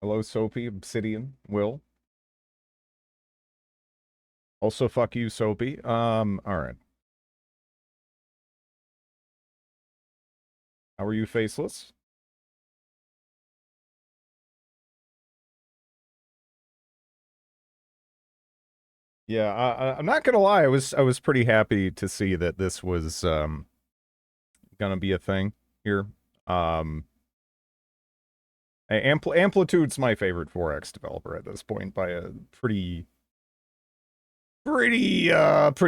Hello, Soapy, Obsidian, Will. Also, fuck you, Soapy. Alright. How are you, Faceless? Yeah, I'm not gonna lie, I was pretty happy to see that this was gonna be a thing here. Um Amplitude's my favorite 4X developer at this point by a pretty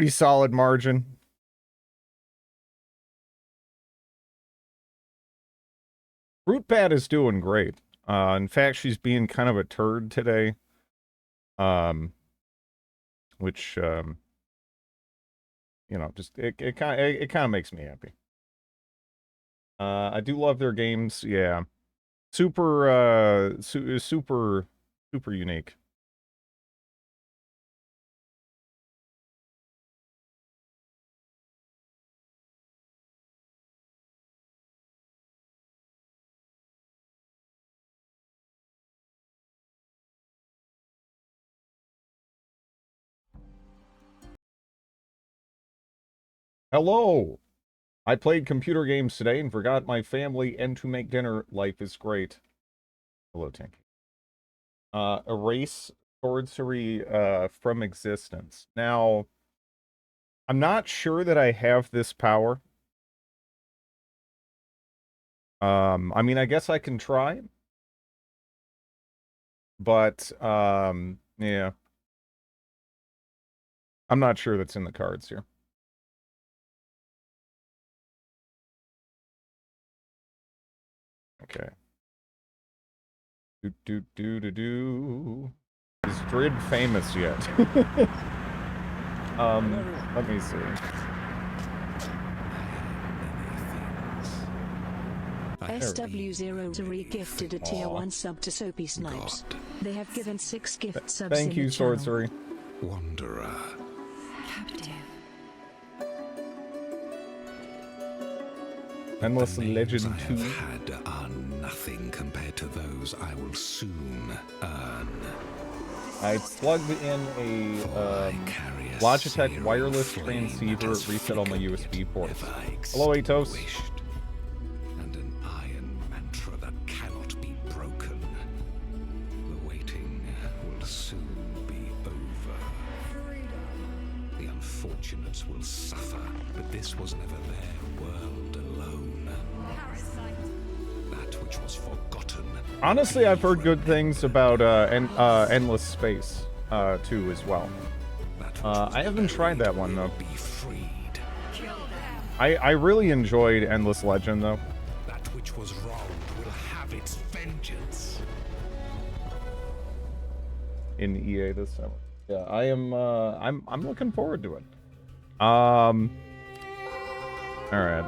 solid margin. Fruitbat is doing great. In fact, she's being kind of a turd today. Which you know, just it kind of makes me happy. I do love their games. Yeah, super unique. Hello. I played computer games today and forgot my family and to make dinner. Life is great. Hello, Tank. Erase sorcery from existence. Now, I'm not sure that I have this power. I mean, I guess I can try. But, yeah. I'm not sure that's in the cards here. Okay. Do. Is Drid famous yet? Let me see. SW0 gifted a tier 1 sub to Soapy Snipes. God. They have given 6 gift subs. Thank you, Sorcery. Wanderer. Captive. Endless Legend 2. I've had are nothing compared to those I will soon earn. I plugged in a Logitech wireless transceiver, reset all my USB ports. Hello, Atos. And an iron mantra that cannot be broken. The waiting will soon be over. The unfortunates will suffer, but this was never their world alone. That which was forgotten. Honestly, I've heard good things about Endless Space too as well. I haven't tried that one though. Be freed. I really enjoyed Endless Legend though. That which was wronged will have its vengeance. In EA this summer. Yeah, I am I'm looking forward to it. All right.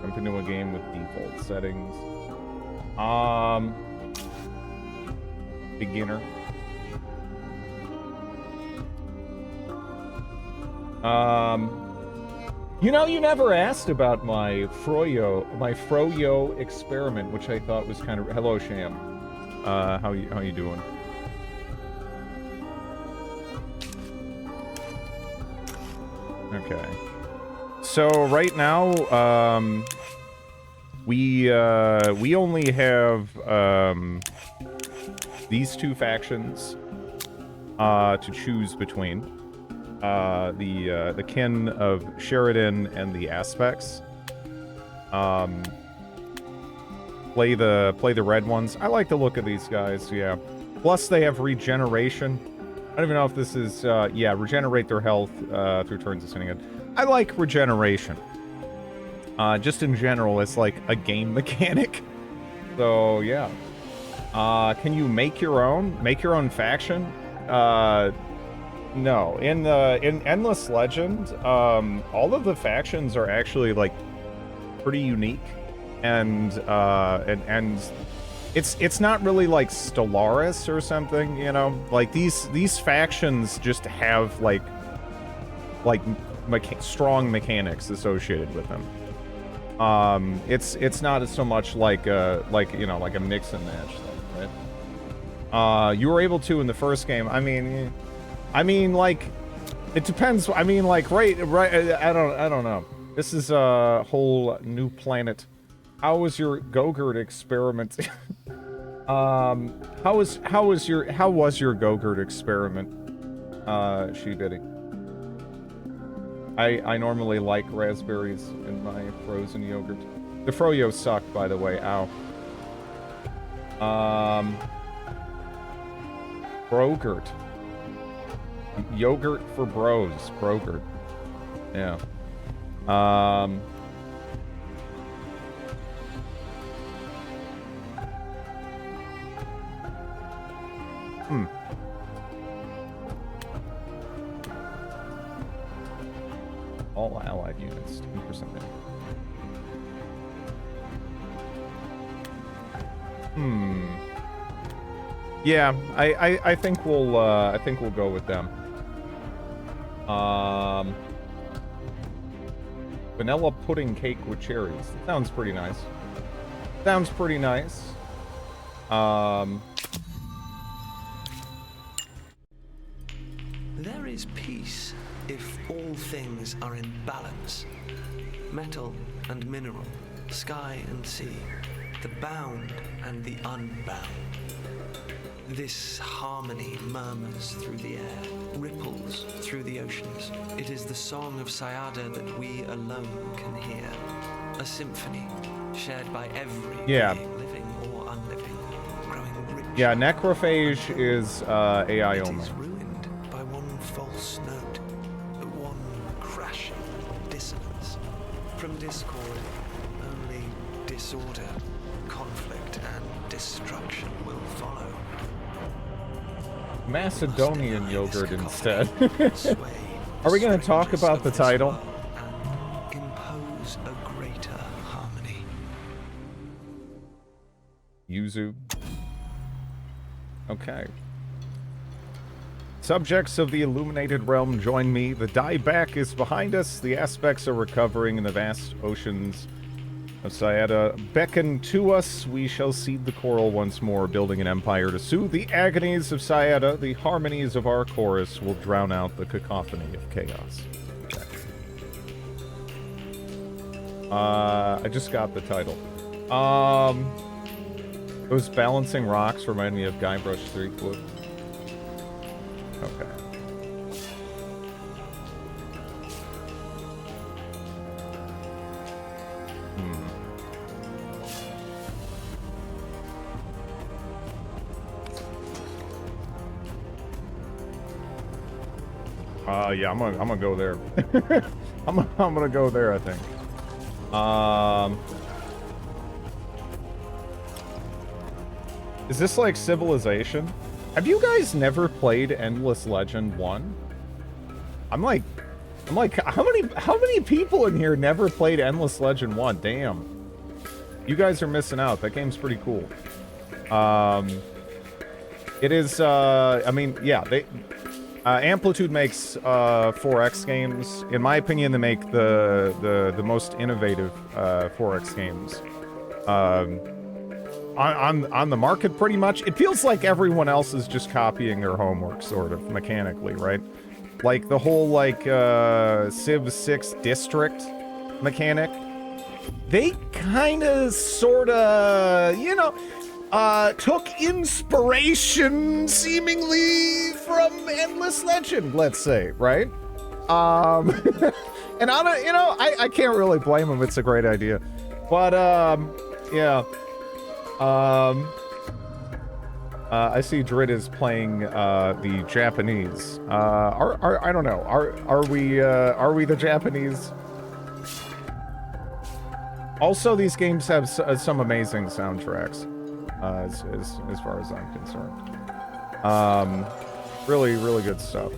Jump into a game with default settings. Beginner. You know, you never asked about my Froyo experiment, which I thought was kind of... Hello, Sham. How you doing? Okay. So right now, we only have these two factions to choose between. The kin of Sheridan and the Aspects. Play the red ones. I like the look of these guys, yeah. Plus they have regeneration. I don't even know if this is, yeah, regenerate their health through turns of sitting in. I like regeneration. Just in general, it's like a game mechanic. So, yeah. Can you make your own? Make your own faction? No. In Endless Legend, all of the factions are actually, like, pretty unique. And it's not really like Stellaris or something, you know? Like these factions just have like strong mechanics associated with them. It's not so much like you know, like a mix and match thing, right? You were able to in the first game. I mean like it depends. I mean like right I don't know. This is a whole new planet. How was your Go-Gurt experiment? how was your Go-Gurt experiment? She-Biddy. I normally like raspberries in my frozen yogurt. The Froyo suck, by the way. Ow. Brogurt. Yogurt for bros. Brogurt. Yeah. All allied units, 10% Yeah, I think we'll go with them. Vanilla pudding cake with cherries. That sounds pretty nice. Sounds pretty nice. There is peace if all things are in balance. Metal and mineral, sky and sea, the bound and the unbound. This harmony murmurs through the air, ripples through the oceans. It is the song of Sayada that we alone can hear. A symphony shared by every being, living or unliving, growing rich. Yeah, Necrophage is AI It only. is ruined by one false note, one crashing dissonance. From discord, only disorder, conflict, and destruction will follow. Macedonian yogurt instead. Are we going to talk about the title? And impose a greater harmony. Yuzu. Okay. Subjects of the illuminated realm, join me. The dieback is behind us. The aspects are recovering in the vast oceans of Sayada. Beckon to us. We shall seed the coral once more, building an empire to soothe the agonies of Sayada. The harmonies of our chorus will drown out the cacophony of chaos. Okay. I just got the title. Those balancing rocks remind me of Guybrush Threepwood. Okay. Yeah, I'm gonna go there. I'm gonna go there, I think. Is this like Civilization? Have you guys never played Endless Legend 1? I'm like, how many people in here never played Endless Legend 1? Damn. You guys are missing out. That game's pretty cool. It is, I mean, yeah, Amplitude makes 4X games. In my opinion, they make the most innovative 4X games on the market, pretty much. It feels like everyone else is just copying their homework, sort of, mechanically, right? Like, the whole, like, Civ 6 district mechanic. They kinda, sorta, you know, took inspiration, seemingly, from Endless Legend, let's say, right? And I don't, you know, I can't really blame them. It's a great idea. But, yeah. I see Drid is playing, the Japanese. I don't know. Are we the Japanese? Also, these games have some amazing soundtracks. As far as I'm concerned. Really, really good stuff.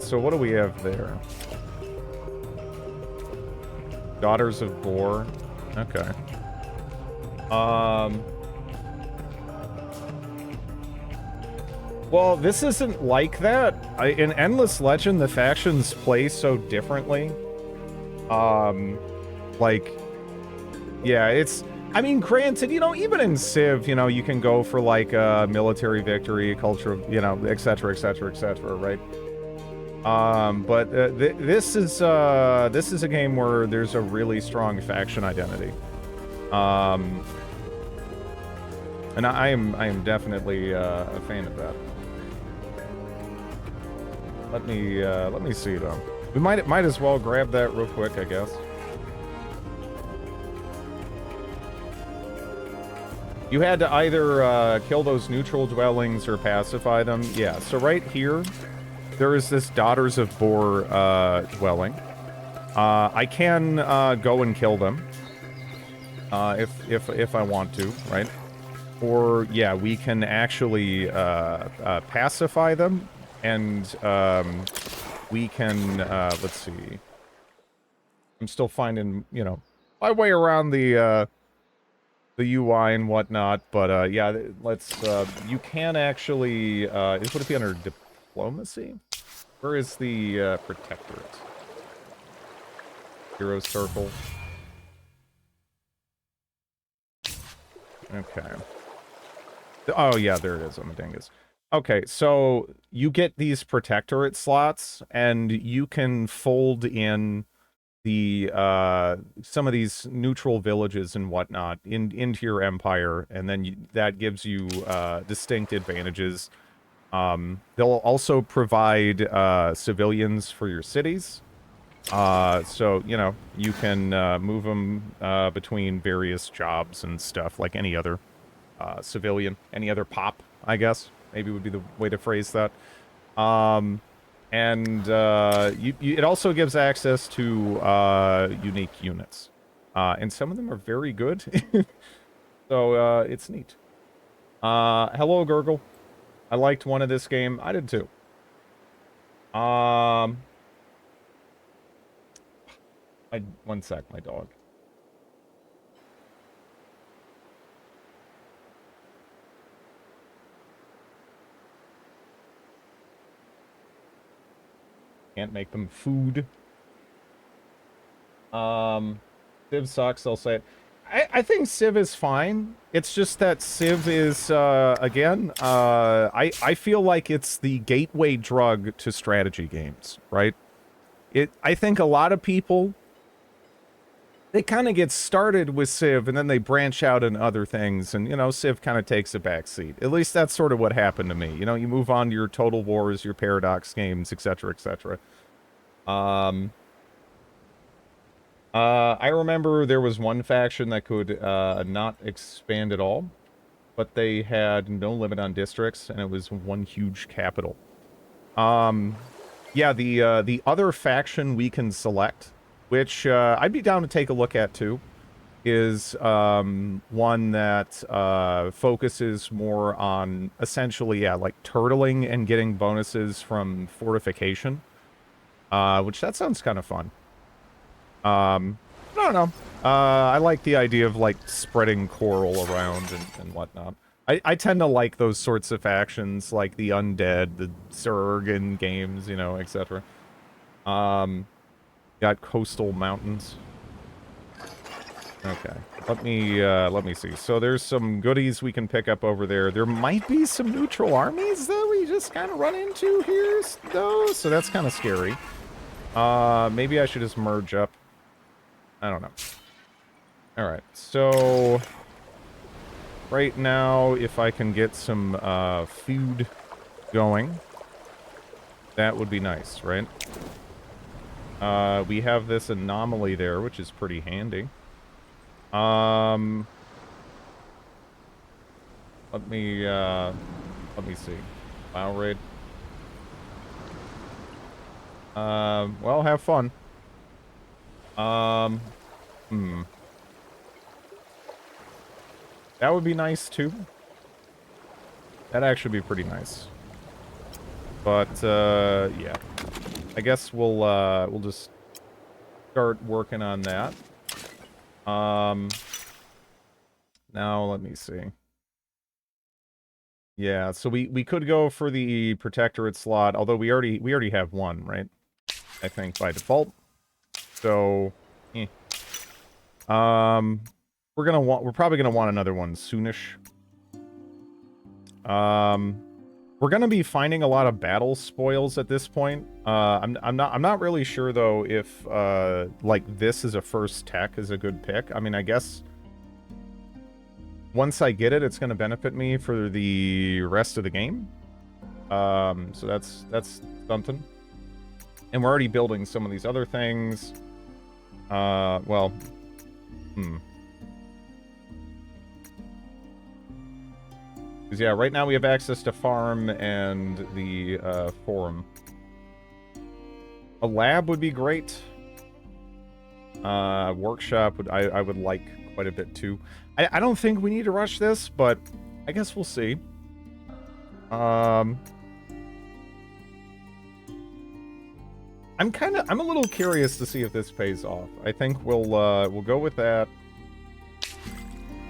So what do we have there? Daughters of Boar. Okay. Well, this isn't like that. In Endless Legend, the factions play so differently. Like, yeah, it's... I mean, granted, you know, even in Civ, you know, you can go for, like, military victory, culture, you know, etc., etc., etc., right? But this is a game where there's a really strong faction identity. And I am definitely a fan of that. Let me see though. We might as well grab that real quick, I guess. You had to either kill those neutral dwellings or pacify them. Yeah. So right here, there is this Daughters of Bor dwelling. I can go and kill them if I want to, right? Or yeah, we can actually pacify them. And we can, let's see. I'm still finding, you know, my way around the UI and whatnot. But yeah, let's. You can actually. Would it be under diplomacy? Where is the protectorate? Hero circle. Okay. Oh yeah, there it is. I'm a dingus. Okay, so you get these protectorate slots, and you can fold in the some of these neutral villages and whatnot into your empire, and then that gives you distinct advantages. They'll also provide civilians for your cities, so you know you can move them between various jobs and stuff like any other civilian, any other pop, I guess. Maybe would be the way to phrase that. It also gives access to unique units. And some of them are very good. So it's neat. Hello, Gurgle. I liked one of this game. I did too. One sec, my dog. Can't make them food. Civ sucks, I'll say it. I think Civ is fine. It's just that Civ is, again, I feel like it's the gateway drug to strategy games, right? I think a lot of people, they kind of get started with Civ and then they branch out in other things, and, you know, Civ kind of takes a back seat. At least that's sort of what happened to me. You know, you move on to your Total Wars, your Paradox games, etc., etc. I remember there was one faction that could not expand at all, but they had no limit on districts, and it was one huge capital. Yeah, the other faction we can select, which I'd be down to take a look at too, is one that focuses more on essentially, yeah, like turtling and getting bonuses from fortification, which that sounds kind of fun. I don't know. I like the idea of like spreading coral around and whatnot. I tend to like those sorts of factions, like the Undead, the Zerg in games, you know, etc. Got coastal mountains. Okay, let me see. So there's some goodies we can pick up over there. There might be some neutral armies that we just kind of run into here, though, so that's kind of scary. Maybe I should just merge up. I don't know. Alright, so right now, if I can get some food going, that would be nice, right? We have this anomaly there, which is pretty handy. Let me see. Wow raid. Well, have fun. That would be nice too. That'd actually be pretty nice. But yeah, I guess we'll just start working on that. Now, let me see. Yeah, so we could go for the Protectorate slot, although we already have one, right? I think by default. So, we're probably gonna want another one soonish. We're gonna be finding a lot of battle spoils at this point. I'm not really sure though if like this is a first tech is a good pick. I mean, I guess once I get it, it's gonna benefit me for the rest of the game. So that's something. And we're already building some of these other things. Well, Because, yeah, right now we have access to farm and the forum. A lab would be great. Workshop would I would like quite a bit too. I don't think we need to rush this, but I guess we'll see. I'm a little curious to see if this pays off. I think we'll go with that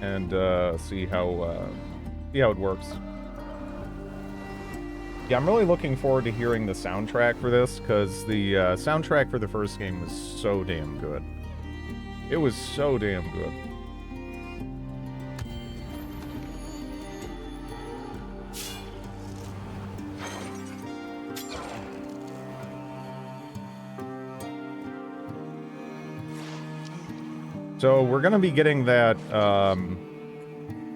and see how it works. Yeah, I'm really looking forward to hearing the soundtrack for this, because the soundtrack for the first game was so damn good. It was so damn good. So we're gonna be getting that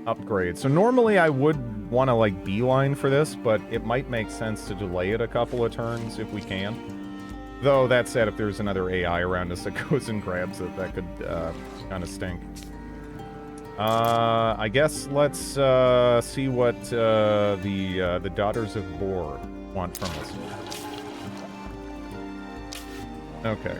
upgrade. So normally I would want to like beeline for this, but it might make sense to delay it a couple of turns if we can. Though that said, if there's another AI around us that goes and grabs it, that could kind of stink. I guess let's see what the Daughters of Bor want from us. Okay.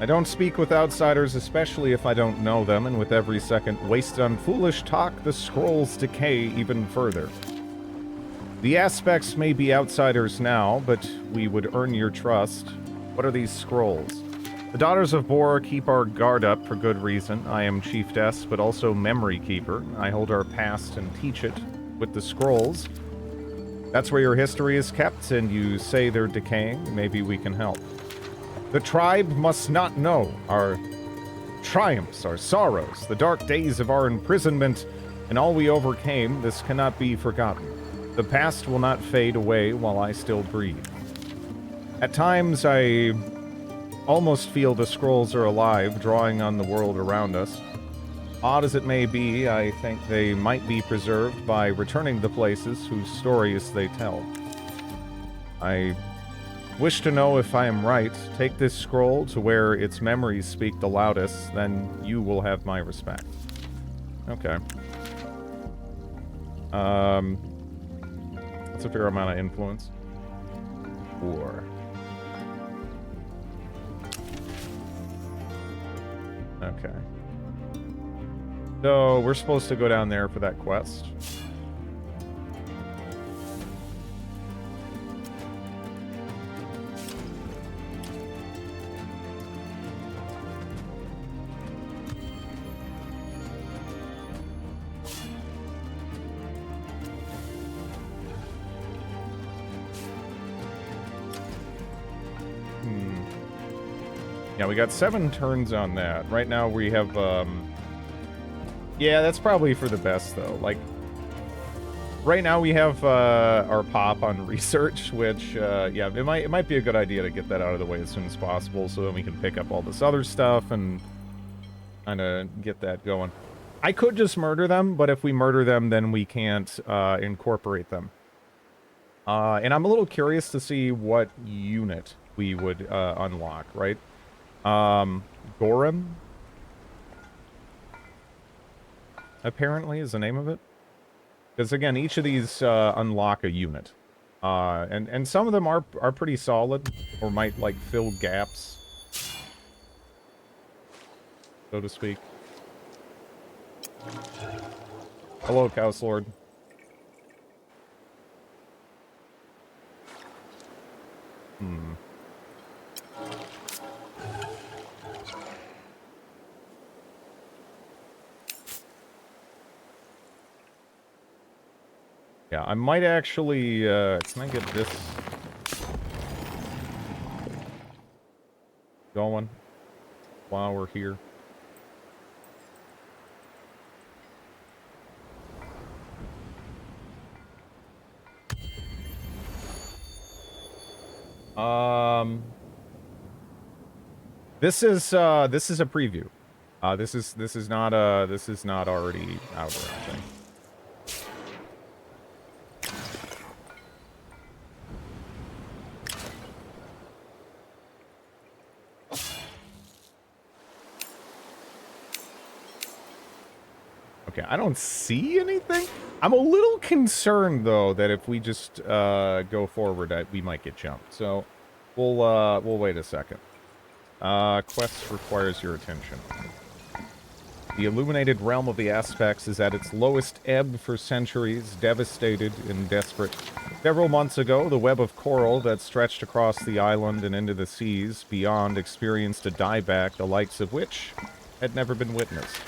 I don't speak with outsiders, especially if I don't know them, and with every second wasted on foolish talk, the scrolls decay even further. The aspects may be outsiders now, but we would earn your trust. What are these scrolls? The Daughters of Bor keep our guard up for good reason. I am Chiefess, but also Memory Keeper. I hold our past and teach it with the scrolls. That's where your history is kept, and you say they're decaying. Maybe we can help. The tribe must not know our triumphs, our sorrows, the dark days of our imprisonment, and all we overcame. This cannot be forgotten. The past will not fade away while I still breathe. At times, I almost feel the scrolls are alive, drawing on the world around us. Odd as it may be, I think they might be preserved by returning to the places whose stories they tell. I wish to know if I am right. Take this scroll to where its memories speak the loudest, then you will have my respect. Okay. That's a fair amount of influence. 4. Okay. So, we're supposed to go down there for that quest. Yeah, we got 7 turns on that. Right now we have, yeah, that's probably for the best, though. Like, right now we have, our pop on research, which, yeah, it might be a good idea to get that out of the way as soon as possible, so then we can pick up all this other stuff and kind of get that going. I could just murder them, but if we murder them, then we can't, incorporate them. And I'm a little curious to see what unit we would, unlock, right? Gorham, apparently, is the name of it. Because, again, each of these, unlock a unit. And some of them are pretty solid, or might, like, fill gaps, so to speak. Hello, Chaos Lord. Yeah, I might actually, can I get this going while we're here? This is a preview. This is not already out or anything. Okay, I don't see anything. I'm a little concerned though that if we just go forward, we might get jumped. So we'll wait a second. Quest requires your attention. The illuminated realm of the aspects is at its lowest ebb for centuries, devastated and desperate. Several months ago, the web of coral that stretched across the island and into the seas beyond experienced a dieback the likes of which had never been witnessed.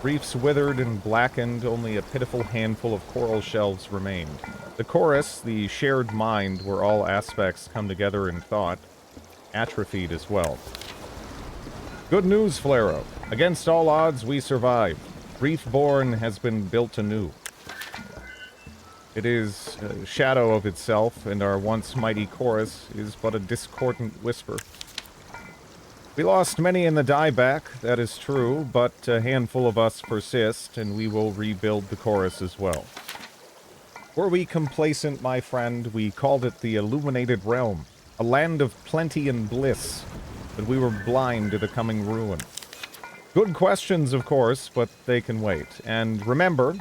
Reefs withered and blackened, only a pitiful handful of coral shells remained. The chorus, the shared mind where all aspects come together in thought, atrophied as well. Good news, Flaro. Against all odds, we survived. Reefborn has been built anew. It is a shadow of itself, and our once mighty chorus is but a discordant whisper. We lost many in the dieback, that is true, but a handful of us persist, and we will rebuild the chorus as well. Were we complacent, my friend, we called it the Illuminated Realm, a land of plenty and bliss, but we were blind to the coming ruin. Good questions, of course, but they can wait. And remember,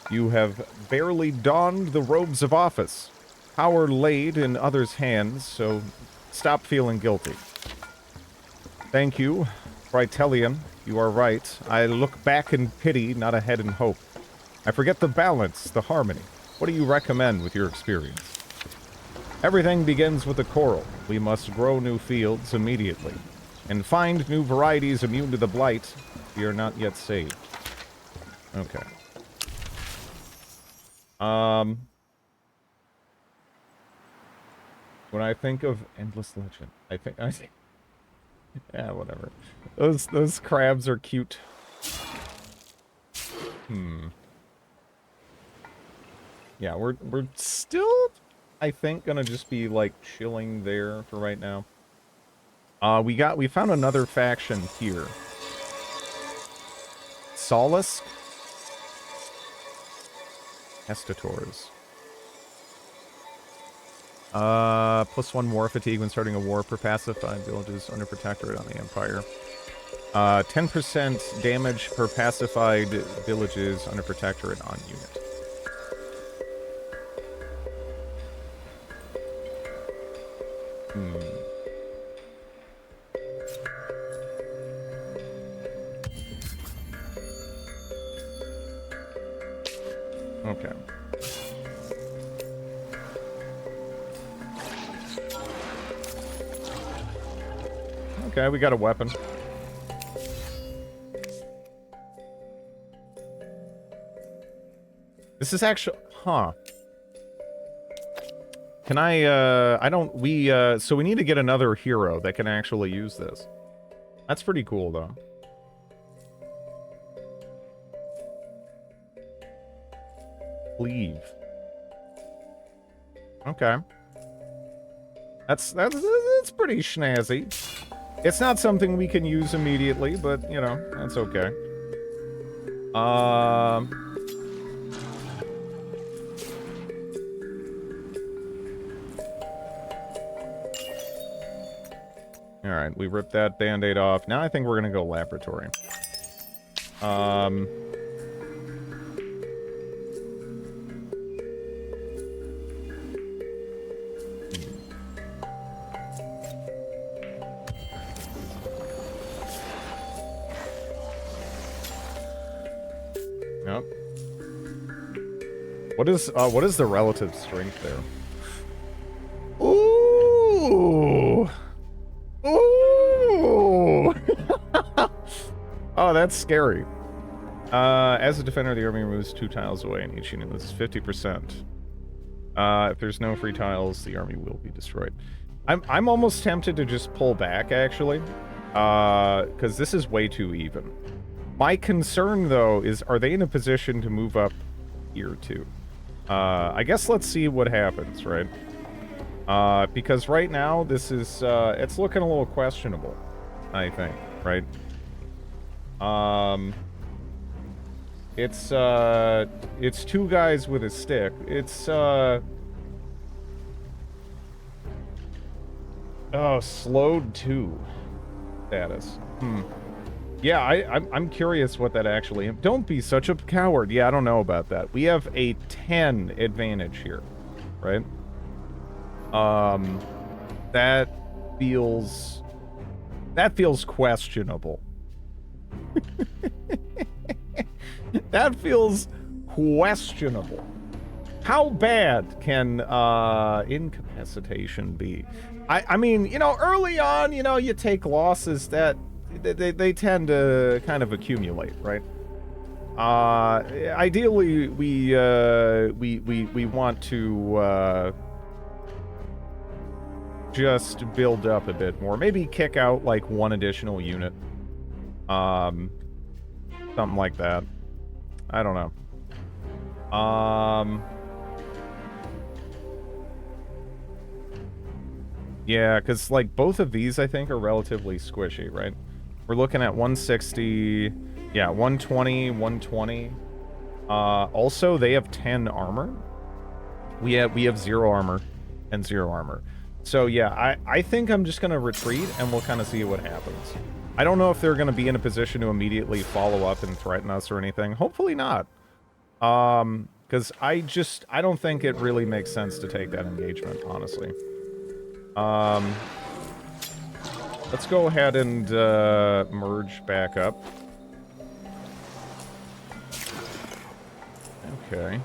you have barely donned the robes of office. Power laid in others' hands, so stop feeling guilty. Thank you, Brightelian. You are right. I look back in pity, not ahead in hope. I forget the balance, the harmony. What do you recommend with your experience? Everything begins with the coral. We must grow new fields immediately. And find new varieties immune to the blight. We are not yet saved. Okay. When I think of Endless Legend, I think yeah, whatever. Those crabs are cute. Yeah, we're still, I think, gonna just be like chilling there for right now. We found another faction here. Solace? Estators. +1 war fatigue when starting a war per pacified villages under protectorate on the Empire. 10% damage per pacified villages under protectorate on unit. Okay. Okay, we got a weapon. This is actually... Huh. Can I don't... So we need to get another hero that can actually use this. That's pretty cool, though. Leave. Okay. That's pretty snazzy. It's not something we can use immediately, but, you know, that's okay. Alright, we ripped that band-aid off. Now I think we're gonna go laboratory. Yep. What is the relative strength there? Ooh! Ooh! Oh, that's scary. As a defender, the army moves 2 tiles away, and each unit loses 50%. If there's no free tiles, the army will be destroyed. I'm almost tempted to just pull back, actually. Because this is way too even. My concern, though, is are they in a position to move up here, too? I guess let's see what happens, right? Because right now, this is, it's looking a little questionable, I think, right? It's 2 guys with a stick. It's, oh, slowed 2 status. Yeah, I'm curious what that actually... Don't be such a coward. Yeah, I don't know about that. We have a 10 advantage here, right? That feels questionable. That feels questionable. How bad can incapacitation be? I mean, you know, early on, you know, you take losses that they tend to kind of accumulate, right? Ideally, we want to just build up a bit more. Maybe kick out like 1 additional unit. Something like that. I don't know. Yeah, because, like, both of these, I think, are relatively squishy, right? We're looking at 160... Yeah, 120, 120. Also, they have 10 armor. We have 0 armor and 0 armor. So, yeah, I think I'm just going to retreat, and we'll kind of see what happens. I don't know if they're going to be in a position to immediately follow up and threaten us or anything. Hopefully not. Because I don't think it really makes sense to take that engagement, honestly. Let's go ahead and merge back up. Okay.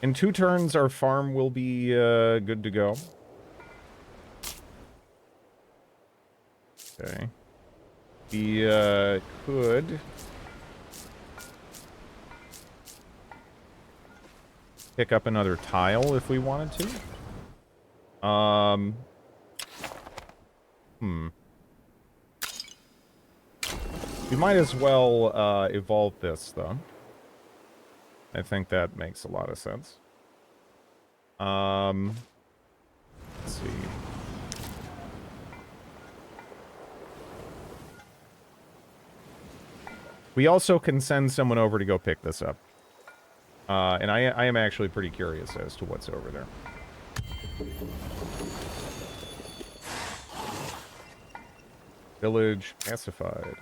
In 2 turns, our farm will be good to go. Okay. We could pick up another tile if we wanted to. We might as well evolve this, though. I think that makes a lot of sense. Let's see. We also can send someone over to go pick this up. And I am actually pretty curious as to what's over there. Village pacified.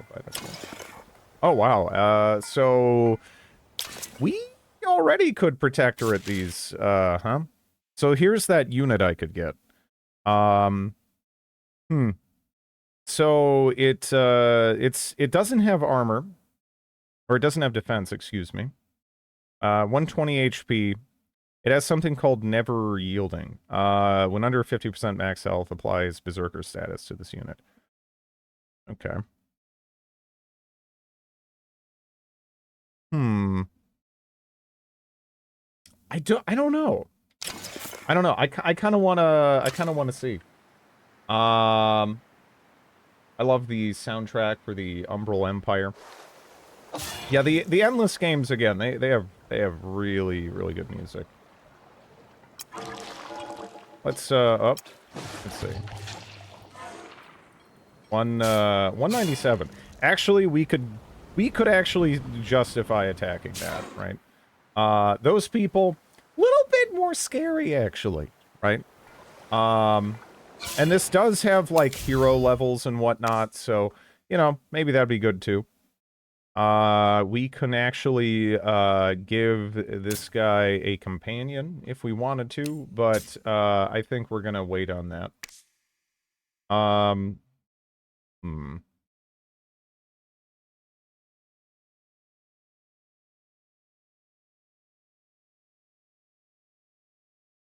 Oh, wow. So we already could protectorate these, huh? So here's that unit I could get. So it doesn't have armor. Or it doesn't have defense, excuse me. 120 HP. It has something called Never Yielding. When under 50% max health, applies Berserker status to this unit. Okay. I don't know. I don't know. I kind of wanna see. I love the soundtrack for the Umbral Empire. Yeah, the Endless games again. They have really good music. Let's see. 197. Actually, we could actually justify attacking that, right? Those people, little bit more scary actually, right? And this does have like hero levels and whatnot, so you know, maybe that'd be good too. We can actually give this guy a companion if we wanted to, but I think we're gonna wait on that.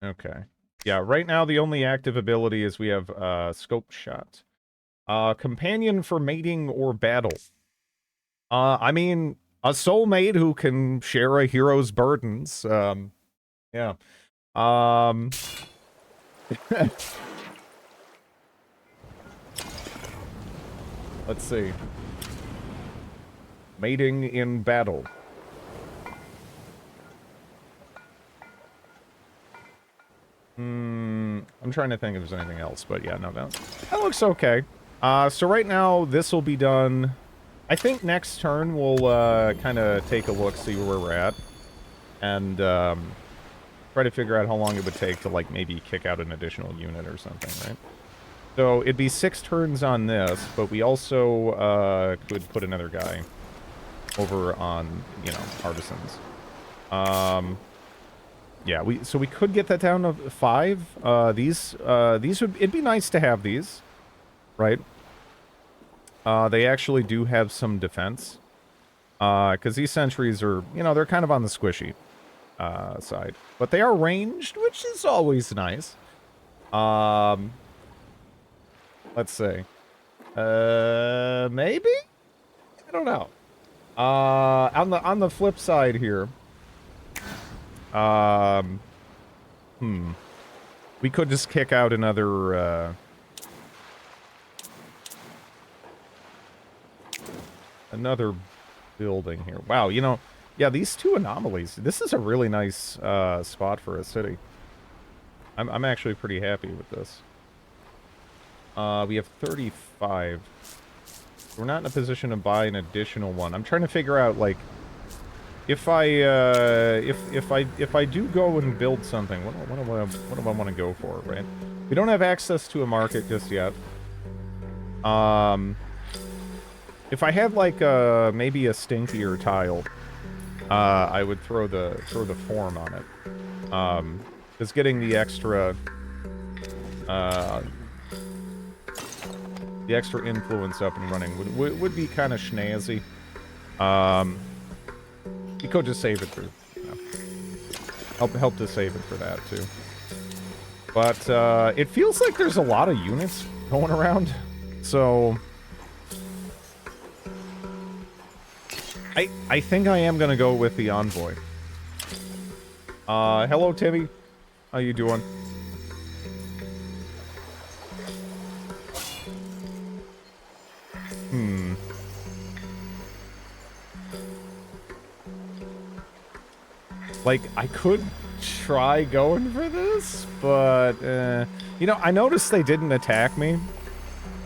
Okay. Yeah, right now the only active ability is we have Scope Shot. Companion for mating or battle. I mean, a soulmate who can share a hero's burdens. Yeah. Let's see. Mating in battle. I'm trying to think if there's anything else, but yeah, no, that looks okay. So right now, this will be done. I think next turn we'll kind of take a look, see where we're at, and try to figure out how long it would take to, like, maybe kick out an additional unit or something, right? So it'd be 6 turns on this, but we also could put another guy over on, you know, artisans. Yeah, so we could get that down to 5. These would, it'd be nice to have these, right? They actually do have some defense, because these sentries are, you know, they're kind of on the squishy side, but they are ranged, which is always nice. Let's see. Maybe? I don't know. On the flip side here, we could just kick out another, another building here. Wow, you know, yeah, these 2 anomalies. This is a really nice spot for a city. I'm actually pretty happy with this. We have 35. We're not in a position to buy an additional one. I'm trying to figure out, like, if I do go and build something, what do I want to go for, right? We don't have access to a market just yet. If I had, like, maybe a stinkier tile, I would throw the form on it. Because getting the extra influence up and running would be kind of schnazzy. You could just save it for, you know, help to save it for that too. But it feels like there's a lot of units going around, so I think I am gonna go with the envoy. Hello Timmy, how you doing? Like, I could try going for this, but, you know, I noticed they didn't attack me,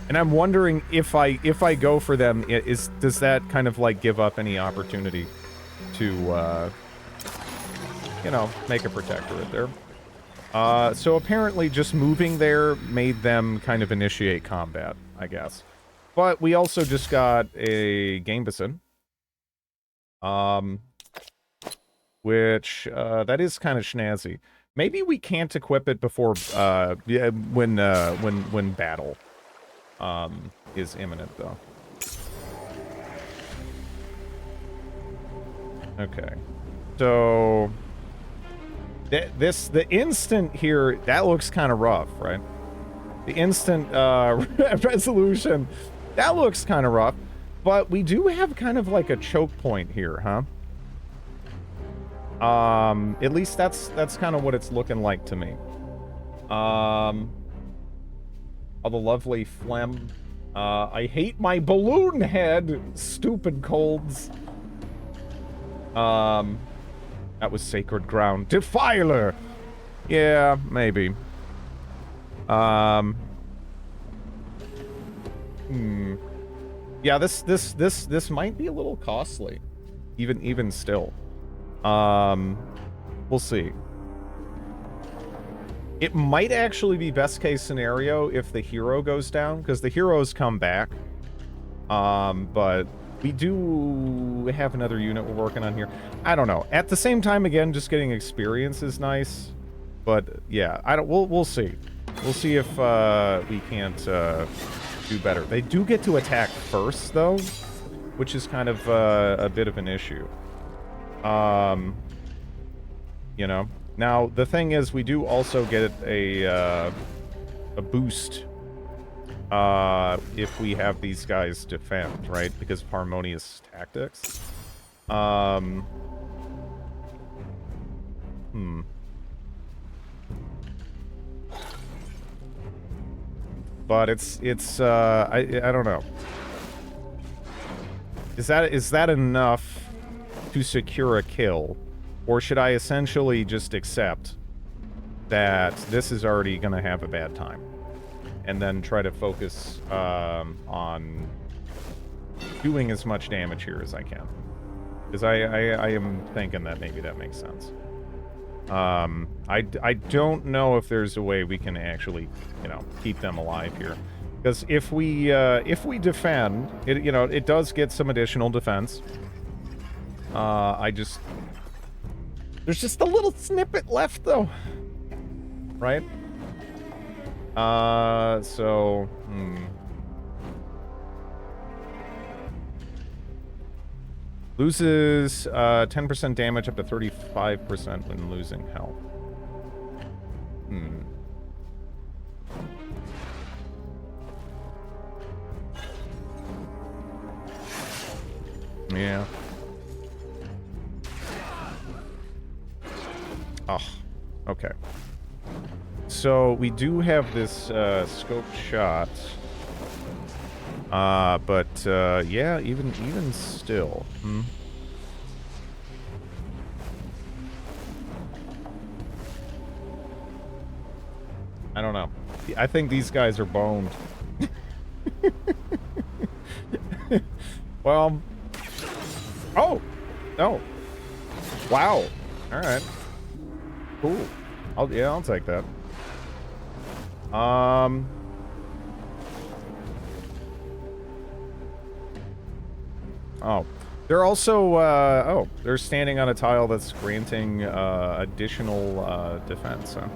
and I'm wondering if I go for them, does that kind of, like, give up any opportunity to, you know, make a protectorate there. So apparently just moving there made them kind of initiate combat, I guess. But we also just got a Gambeson. Which, that is kind of schnazzy. Maybe we can't equip it before, when battle, is imminent, though. Okay. So, the instant here, that looks kind of rough, right? The instant, resolution, that looks kind of rough. But we do have kind of like a choke point here, huh? At least that's kind of what it's looking like to me. All the lovely phlegm. I hate my balloon head, stupid colds. That was sacred ground. Defiler! Yeah, maybe. Yeah, this might be a little costly. Even still. We'll see. It might actually be best case scenario if the hero goes down, because the heroes come back. But we do have another unit we're working on here. I don't know. At the same time, again, just getting experience is nice. But yeah, we'll see. We'll see if we can't do better. They do get to attack first, though, which is kind of a bit of an issue. You know, now the thing is, we do also get a boost if we have these guys defend, right? Because of harmonious tactics. But I don't know. Is that enough to secure a kill? Or should I essentially just accept that this is already going to have a bad time? And then try to focus on doing as much damage here as I can. Because I am thinking that maybe that makes sense. I don't know if there's a way we can actually, keep them alive here. Because if we defend, it does get some additional defense. There's just a little snippet left, though. Right? Loses 10% damage up to 35% when losing health. Yeah. Oh, okay. So we do have this scope shot. But yeah, even still. I don't know. I think these guys are boned. Well. Oh! No. Wow. Alright. Cool. I'll take that. Oh. They're also, they're standing on a tile that's granting, additional, defense, huh?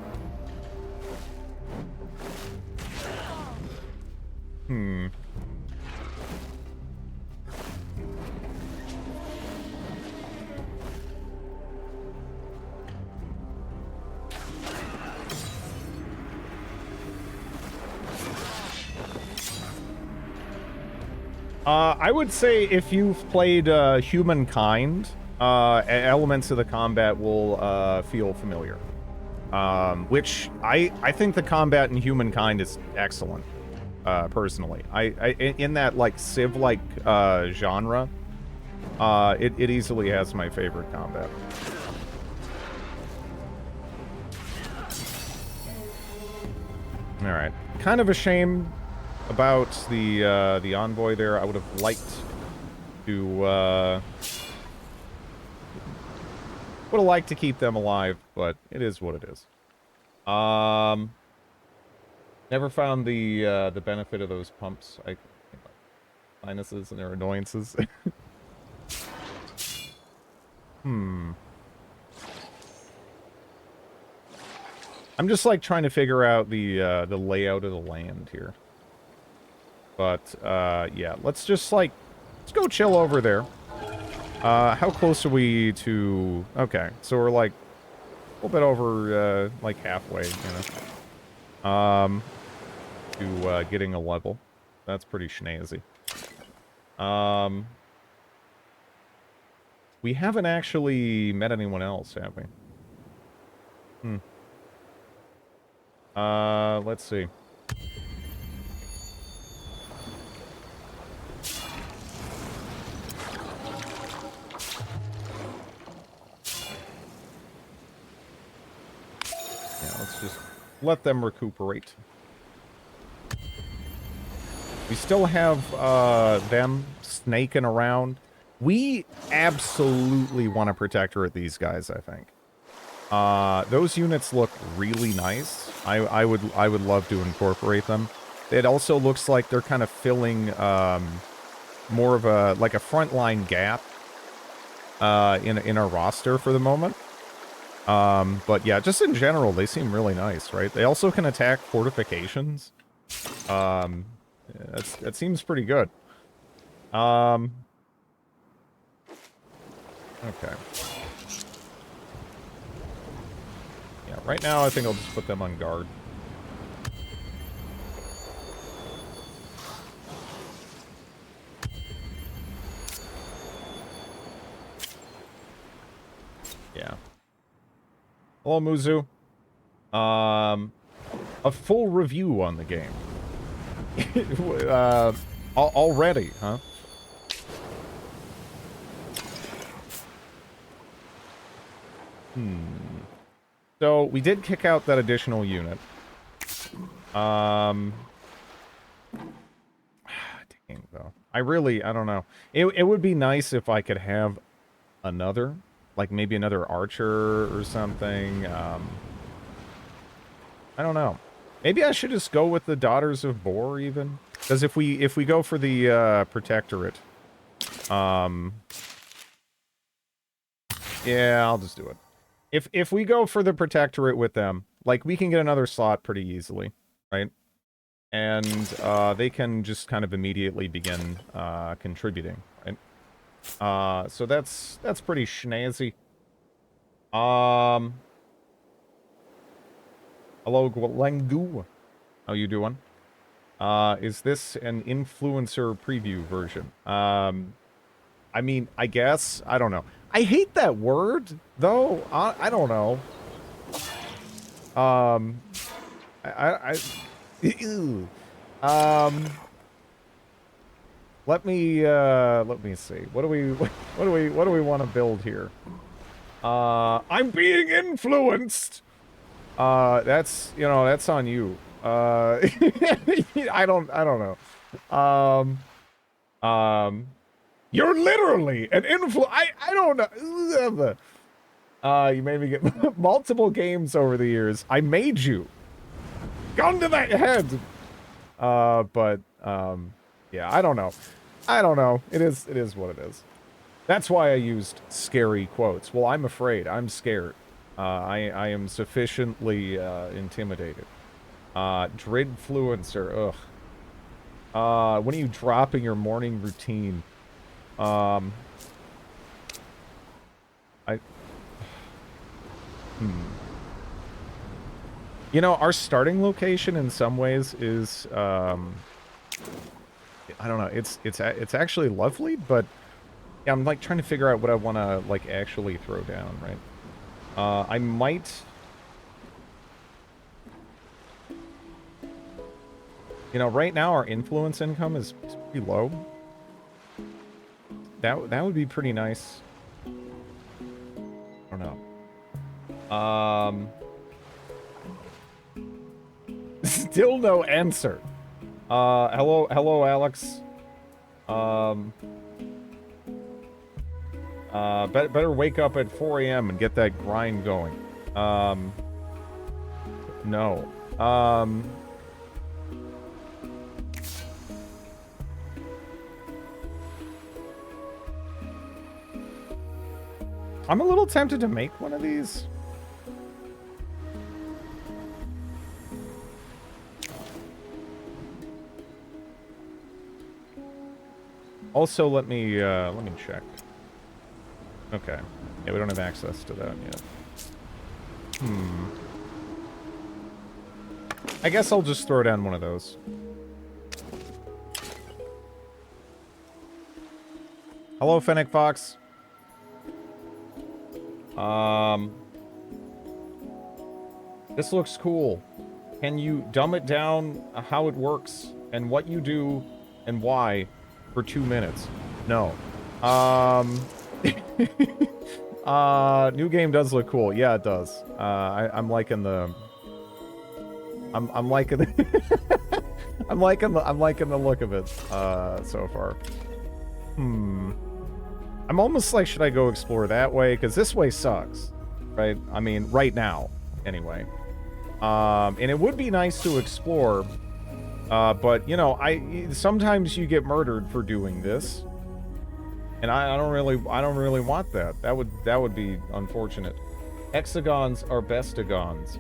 I would say if you've played Humankind, elements of the combat will feel familiar. Which I think the combat in Humankind is excellent, personally. In that like Civ-like genre, it easily has my favorite combat. All right, kind of a shame about the envoy there. I would have liked to keep them alive, but it is what it is. Never found the benefit of those pumps. Minuses and their annoyances. I'm just like trying to figure out the layout of the land here. But, yeah, let's go chill over there. How close are we to... Okay, so we're, like, a little bit over, like, halfway, to, getting a level. That's pretty schnazzy. We haven't actually met anyone else, have we? Let's see. Let's just let them recuperate. We still have them snaking around. We absolutely want to protect her at these guys, I think. Those units look really nice. I would love to incorporate them. It also looks like they're kind of filling more of a frontline gap in our roster for the moment. But yeah, just in general, they seem really nice, right? They also can attack fortifications. That seems pretty good. Okay. Yeah, right now I think I'll just put them on guard. Yeah. Hello, Muzu. A full review on the game. Already, huh? So, we did kick out that additional unit. Dang, though. I don't know. It would be nice if I could have another. Like, maybe another archer or something. I don't know. Maybe I should just go with the Daughters of Bor, even. Because if we go for the, Protectorate... Yeah, I'll just do it. If we go for the Protectorate with them, like, we can get another slot pretty easily, right? And they can just kind of immediately begin contributing, right? So that's pretty schnazzy. Hello, Gwalengu. How you doing? Is this an influencer preview version? I mean, I guess. I don't know. I hate that word, though. I don't know. Ew. Let me see. What do we want to build here? I'm being influenced. That's, you know, that's on you. I don't know. You're literally an I don't know. You made me get multiple games over the years. I made you. Gun to the head. Yeah, I don't know. It is what it is. That's why I used scary quotes. Well, I'm afraid. I'm scared. I am sufficiently intimidated. Dridfluencer. Ugh. When are you dropping your morning routine? You know, our starting location in some ways is, I don't know, it's actually lovely, but yeah, I'm like trying to figure out what I want to like actually throw down, right? I might, you know, right now our influence income is pretty low. That would be pretty nice. I don't know. Still no answer. Hello, Alex. Better wake up at 4 a.m. and get that grind going. No. I'm a little tempted to make one of these. Also, let me check. Okay. Yeah, we don't have access to that yet. I guess I'll just throw down one of those. Hello, Fennec Fox. This looks cool. Can you dumb it down how it works and what you do and why for 2 minutes? No. New game does look cool. Yeah, it does. I'm liking the I'm liking the I'm liking the look of it so far. I'm almost like, should I go explore that way? Because this way sucks, right? I mean, right now, anyway. And it would be nice to explore, but you know, sometimes you get murdered for doing this, and I don't really want that. That would be unfortunate. Hexagons are bestagons.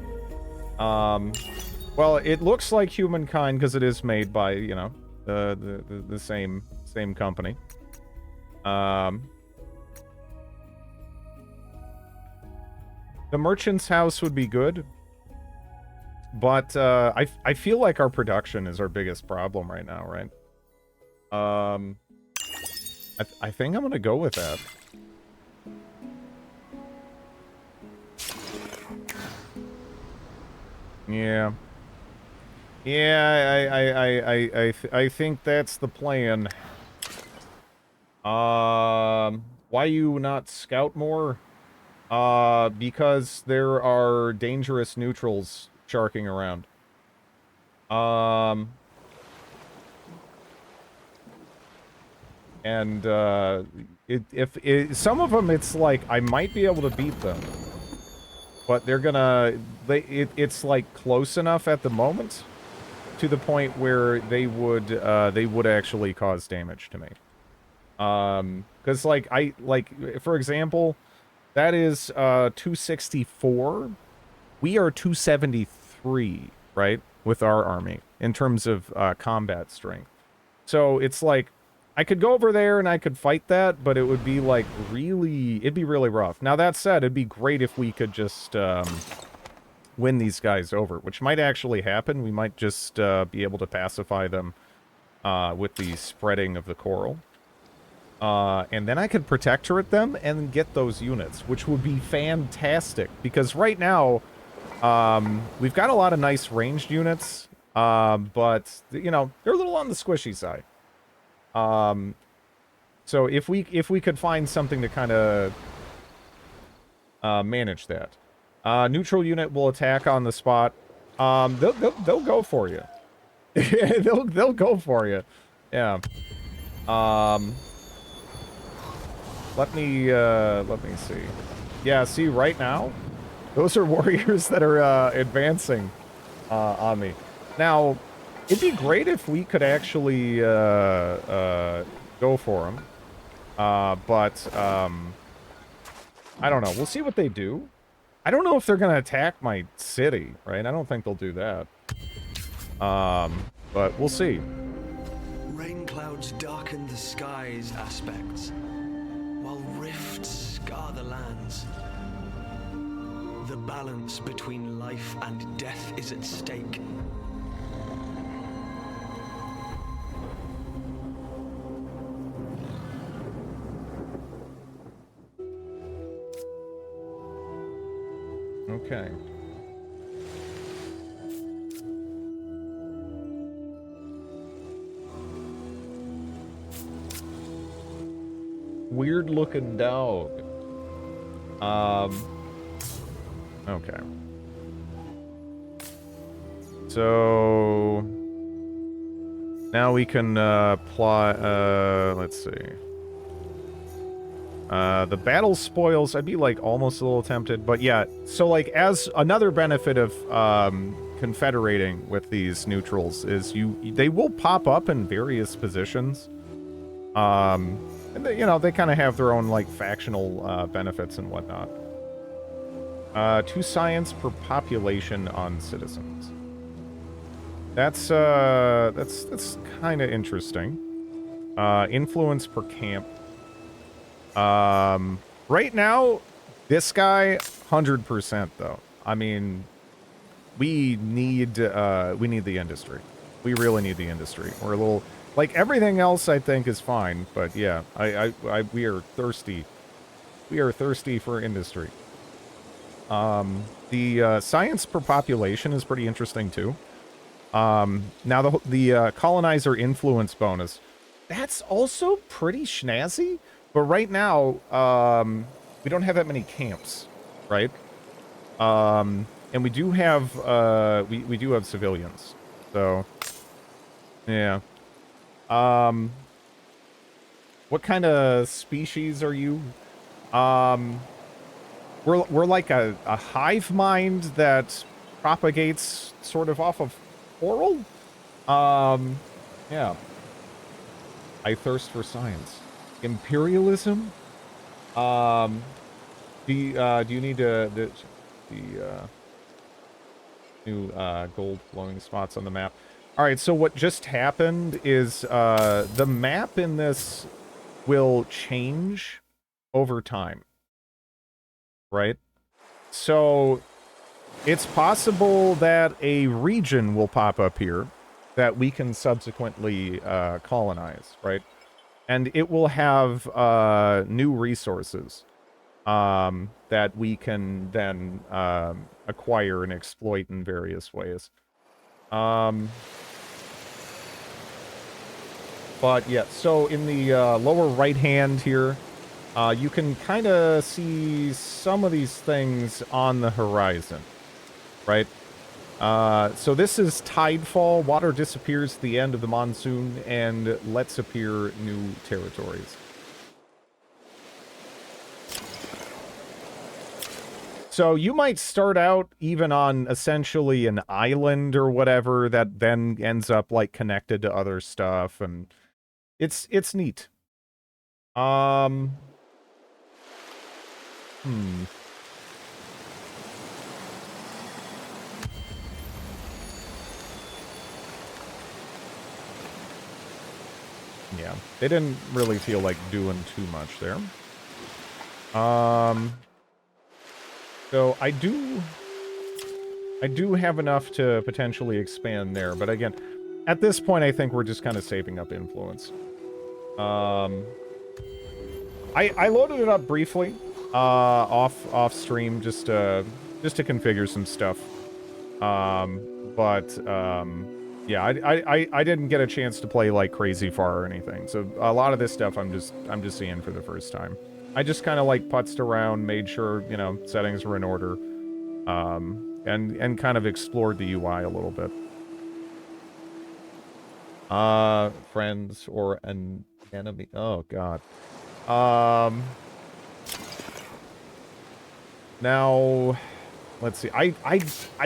Well, it looks like Humankind because it is made by, you know, the same company. The merchant's house would be good, but I feel like our production is our biggest problem right now, right? I think I'm gonna go with that. Yeah. Yeah, I think that's the plan. Why you not scout more? Because there are dangerous neutrals sharking around. And, some of them, it's like, I might be able to beat them. But they're gonna, it's like close enough at the moment to the point where they would actually cause damage to me. Because like, for example, that is, 264. We are 273, right? With our army in terms of, combat strength. So it's like, I could go over there and I could fight that, but it would be like it'd be really rough. Now that said, it'd be great if we could just, win these guys over, which might actually happen. We might just, be able to pacify them, with the spreading of the coral. And then I could protectorate them and get those units, which would be fantastic. Because right now, we've got a lot of nice ranged units, but, you know, they're a little on the squishy side. So if we could find something to kind of, manage that. Neutral unit will attack on the spot. They'll go for you. they'll go for you. Yeah. Let me see. Yeah, see, right now, those are warriors that are, advancing, on me. Now, it'd be great if we could actually, go for them. But, I don't know. We'll see what they do. I don't know if they're gonna attack my city, right? I don't think they'll do that. But we'll see. Rain clouds darken the sky's aspects, while rifts scar the lands. The balance between life and death is at stake. Okay. Weird looking dog. Okay. So now we can plot, let's see. The battle spoils, I'd be like almost a little tempted, but yeah, so like as another benefit of confederating with these neutrals is they will pop up in various positions. And they, you know, they kind of have their own like factional benefits and whatnot. 2 science per population on citizens. That's kind of interesting. Influence per camp. Right now, this guy, 100% though. I mean, we need the industry. We really need the industry. We're a little, like everything else I think is fine, but yeah, we are thirsty. We are thirsty for industry. The science per population is pretty interesting too. Now the colonizer influence bonus, that's also pretty snazzy. But right now, we don't have that many camps, right? And we do have we do have civilians, so yeah. What kind of species are you? We're like a hive mind that propagates sort of off of coral. Yeah. I thirst for science. Imperialism. Do you need the new gold glowing spots on the map? All right, so what just happened is the map in this will change over time, right? So it's possible that a region will pop up here that we can subsequently colonize, right? And it will have new resources. that we can then acquire and exploit in various ways. But yeah, so in the lower right hand here, you can kind of see some of these things on the horizon, right? So this is tidefall. Water disappears at the end of the monsoon and lets appear new territories. So you might start out even on essentially an island or whatever that then ends up like connected to other stuff, and it's neat. Hmm. Yeah, they didn't really feel like doing too much there. So I do have enough to potentially expand there, but again, at this point, I think we're just kind of saving up influence. I loaded it up briefly, off stream, just to configure some stuff. Yeah, I didn't get a chance to play like crazy far or anything. So a lot of this stuff I'm just seeing for the first time. I just kind of like putzed around, made sure, you know, settings were in order, and kind of explored the UI a little bit. Friends or an enemy? Oh God. Now, let's see. I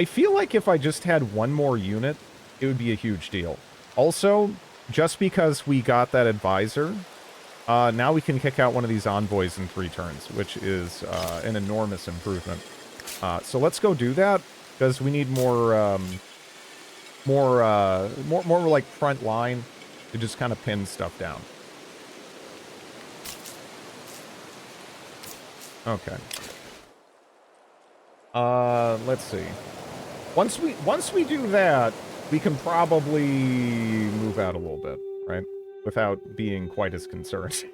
feel like if I just had one more unit, it would be a huge deal. Also, just because we got that advisor, now we can kick out one of these envoys in 3 turns, which is an enormous improvement. So let's go do that, because we need more like front line to just kind of pin stuff down. Okay. Let's see. Once we do that, we can probably move out a little bit, right? Without being quite as concerned.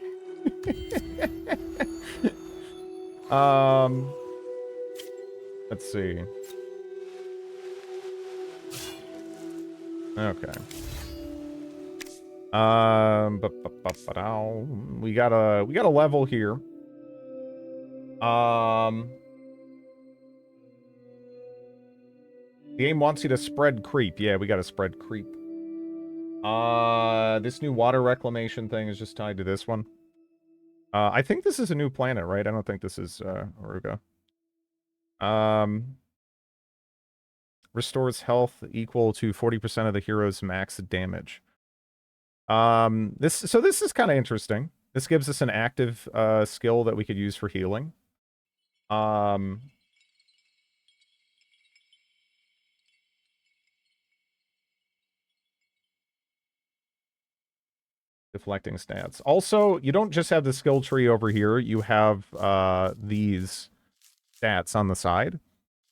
Let's see. Okay. We got a level here. The game wants you to spread creep. Yeah, we got to spread creep. This new water reclamation thing is just tied to this one. I think this is a new planet, right? I don't think this is Aruga. Restores health equal to 40% of the hero's max damage. This is kind of interesting. This gives us an active skill that we could use for healing. Deflecting stats. Also, you don't just have the skill tree over here. You have these stats on the side.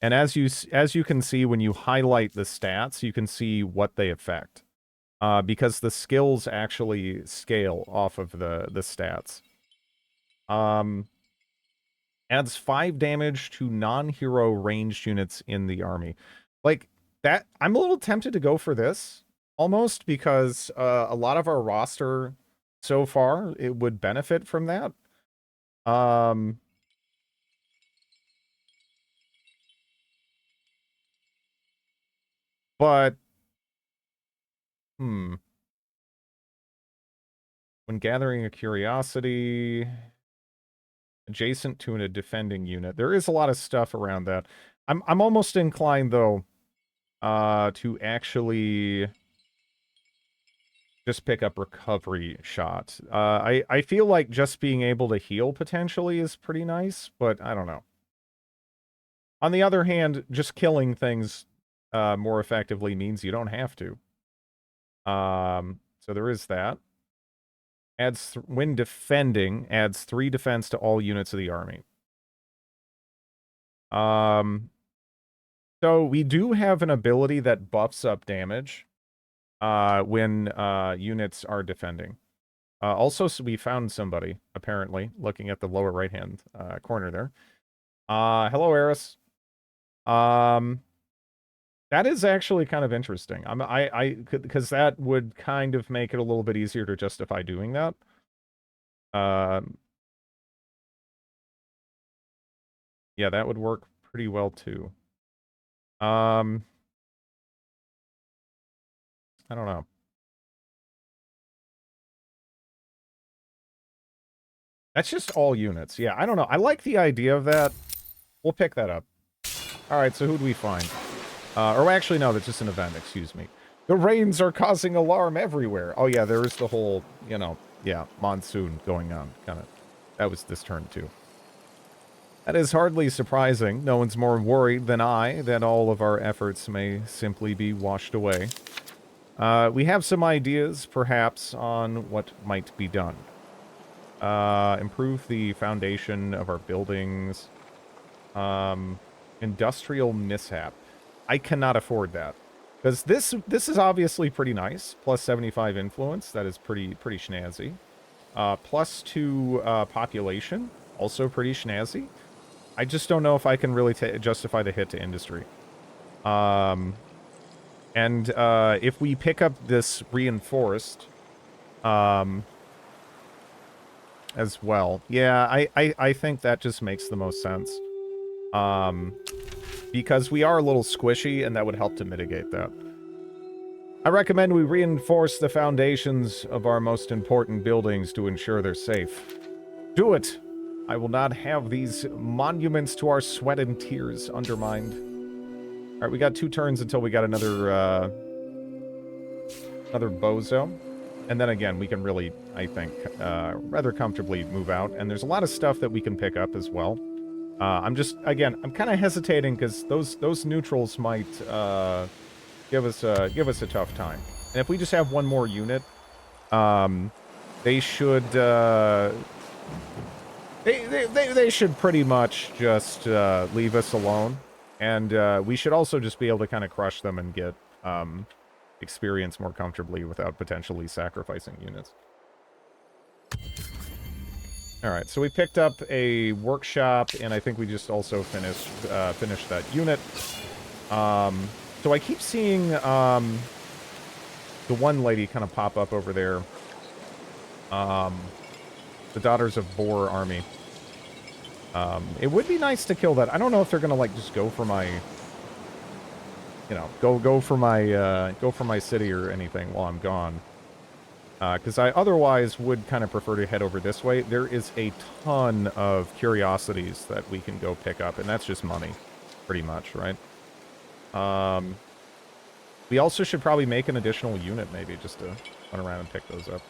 And as you can see, when you highlight the stats, you can see what they affect. Because the skills actually scale off of the stats. Adds 5 damage to non-hero ranged units in the army. Like, that, I'm a little tempted to go for this, almost, because a lot of our roster so far, it would benefit from that. But, when gathering a curiosity adjacent to a defending unit, there is a lot of stuff around that. I'm almost inclined, though, to actually just pick up recovery shot. I feel like just being able to heal potentially is pretty nice, but I don't know. On the other hand, just killing things more effectively means you don't have to. So there is that. Adds when defending, adds 3 defense to all units of the army. So we do have an ability that buffs up damage when units are defending. Also, so we found somebody, apparently, looking at the lower right-hand corner there. Hello, Eris. That is actually kind of interesting. Because that would kind of make it a little bit easier to justify doing that. Yeah, that would work pretty well too. I don't know. That's just all units. Yeah, I don't know. I like the idea of that. We'll pick that up. All right, so who do we find? Or actually, no, that's just an event. Excuse me. The rains are causing alarm everywhere. Oh, yeah, there is the whole, you know, yeah, monsoon going on. Kind of. That was this turn, too. That is hardly surprising. No one's more worried than I that all of our efforts may simply be washed away. We have some ideas, perhaps, on what might be done. Improve the foundation of our buildings. Industrial mishap. I cannot afford that. Because this is obviously pretty nice. Plus 75 influence. That is pretty snazzy. Plus 2 population. Also pretty snazzy. I just don't know if I can really justify the hit to industry. And if we pick up this reinforced as well. Yeah, I think that just makes the most sense. Because we are a little squishy, and that would help to mitigate that. I recommend we reinforce the foundations of our most important buildings to ensure they're safe. Do it! I will not have these monuments to our sweat and tears undermined. Alright, we got 2 turns until we got another bozo. And then again, we can really, I think, rather comfortably move out. And there's a lot of stuff that we can pick up as well. I'm kind of hesitating because those neutrals might give us a tough time. And if we just have one more unit, they should they should pretty much just leave us alone, and we should also just be able to kind of crush them and get experience more comfortably without potentially sacrificing units. Alright, so we picked up a workshop, and I think we just also finished that unit. So I keep seeing the one lady kind of pop up over there. The Daughters of Boar army. It would be nice to kill that. I don't know if they're gonna like just go for my, you know, go for my city or anything while I'm gone. Because I otherwise would kind of prefer to head over this way. There is a ton of curiosities that we can go pick up, and that's just money, pretty much, right? We also should probably make an additional unit, maybe, just to run around and pick those up.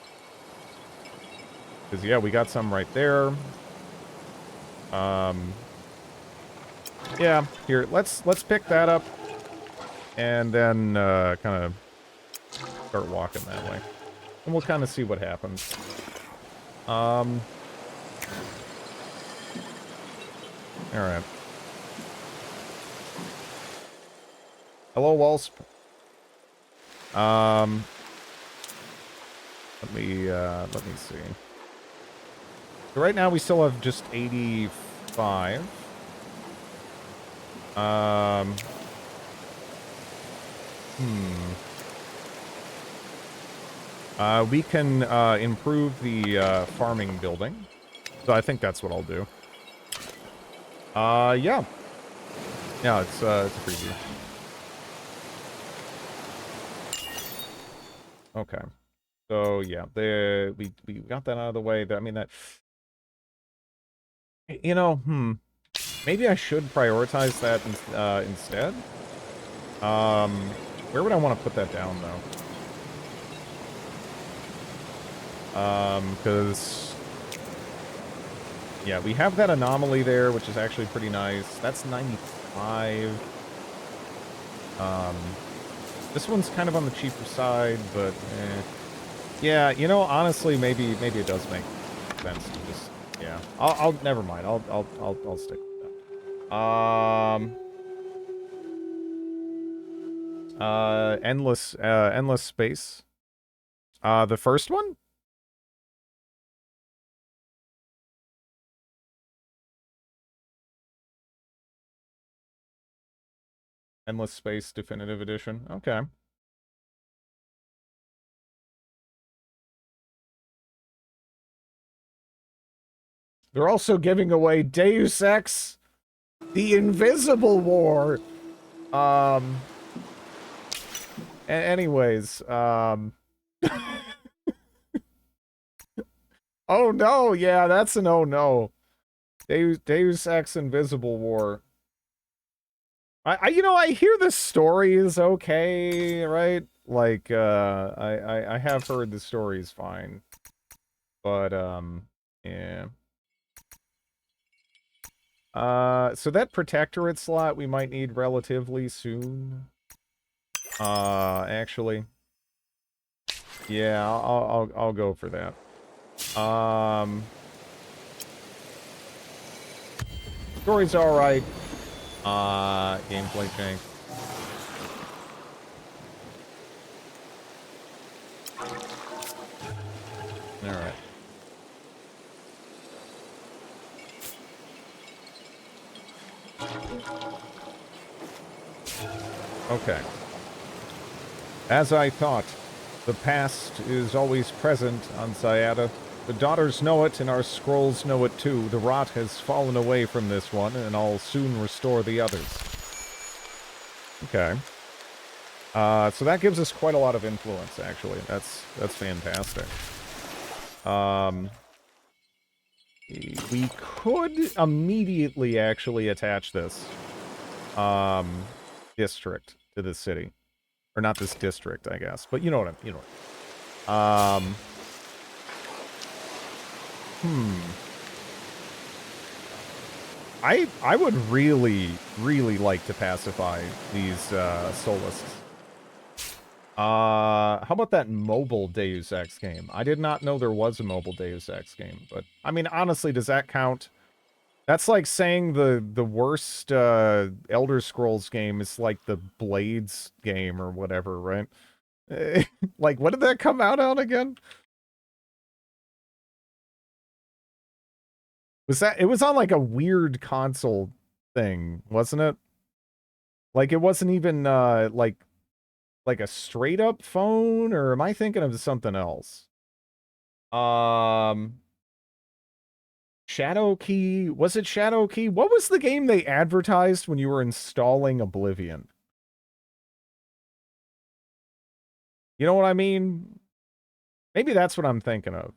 Because, yeah, we got some right there. Yeah, here, let's pick that up, and then kind of start walking that way. And we'll kind of see what happens. Alright. Hello, Walsp. Let me see. So right now we still have just 85. We can improve the farming building. So I think that's what I'll do. Yeah. Yeah, it's a preview. Okay. So yeah, we got that out of the way. I mean that, you know, maybe I should prioritize that instead. Where would I want to put that down though? Because yeah, we have that anomaly there, which is actually pretty nice. That's 95. This one's kind of on the cheaper side, but yeah, you know, honestly, maybe it does make sense to just, yeah. I'll never mind. I'll stick with that. Endless space. The first one? Endless Space Definitive Edition. Okay. They're also giving away Deus Ex, The Invisible War. Anyways, oh no, yeah, that's an oh no. Deus Ex Invisible War. I hear this story is okay, right? Like, I have heard the story is fine. But, yeah. So that Protectorate slot we might need relatively soon. Actually. Yeah, I'll go for that. Story's alright. Gameplay change. Alright. Okay. As I thought, the past is always present on Sayada. The daughters know it, and our scrolls know it too. The rot has fallen away from this one, and I'll soon restore the others. Okay. So that gives us quite a lot of influence, actually. That's fantastic. We could immediately actually attach this district to this city. Or not this district, I guess. But you know what I would really, really like to pacify these Solists. How about that mobile Deus Ex game? I did not know there was a mobile Deus Ex game, but I mean, honestly, does that count? That's like saying the worst Elder Scrolls game is like the Blades game or whatever, right? Like, what did that come out on again? It was on like a weird console thing, wasn't it? Like, it wasn't even like a straight up phone, or am I thinking of something else? Shadow Key, was it Shadow Key? What was the game they advertised when you were installing Oblivion? You know what I mean? Maybe that's what I'm thinking of.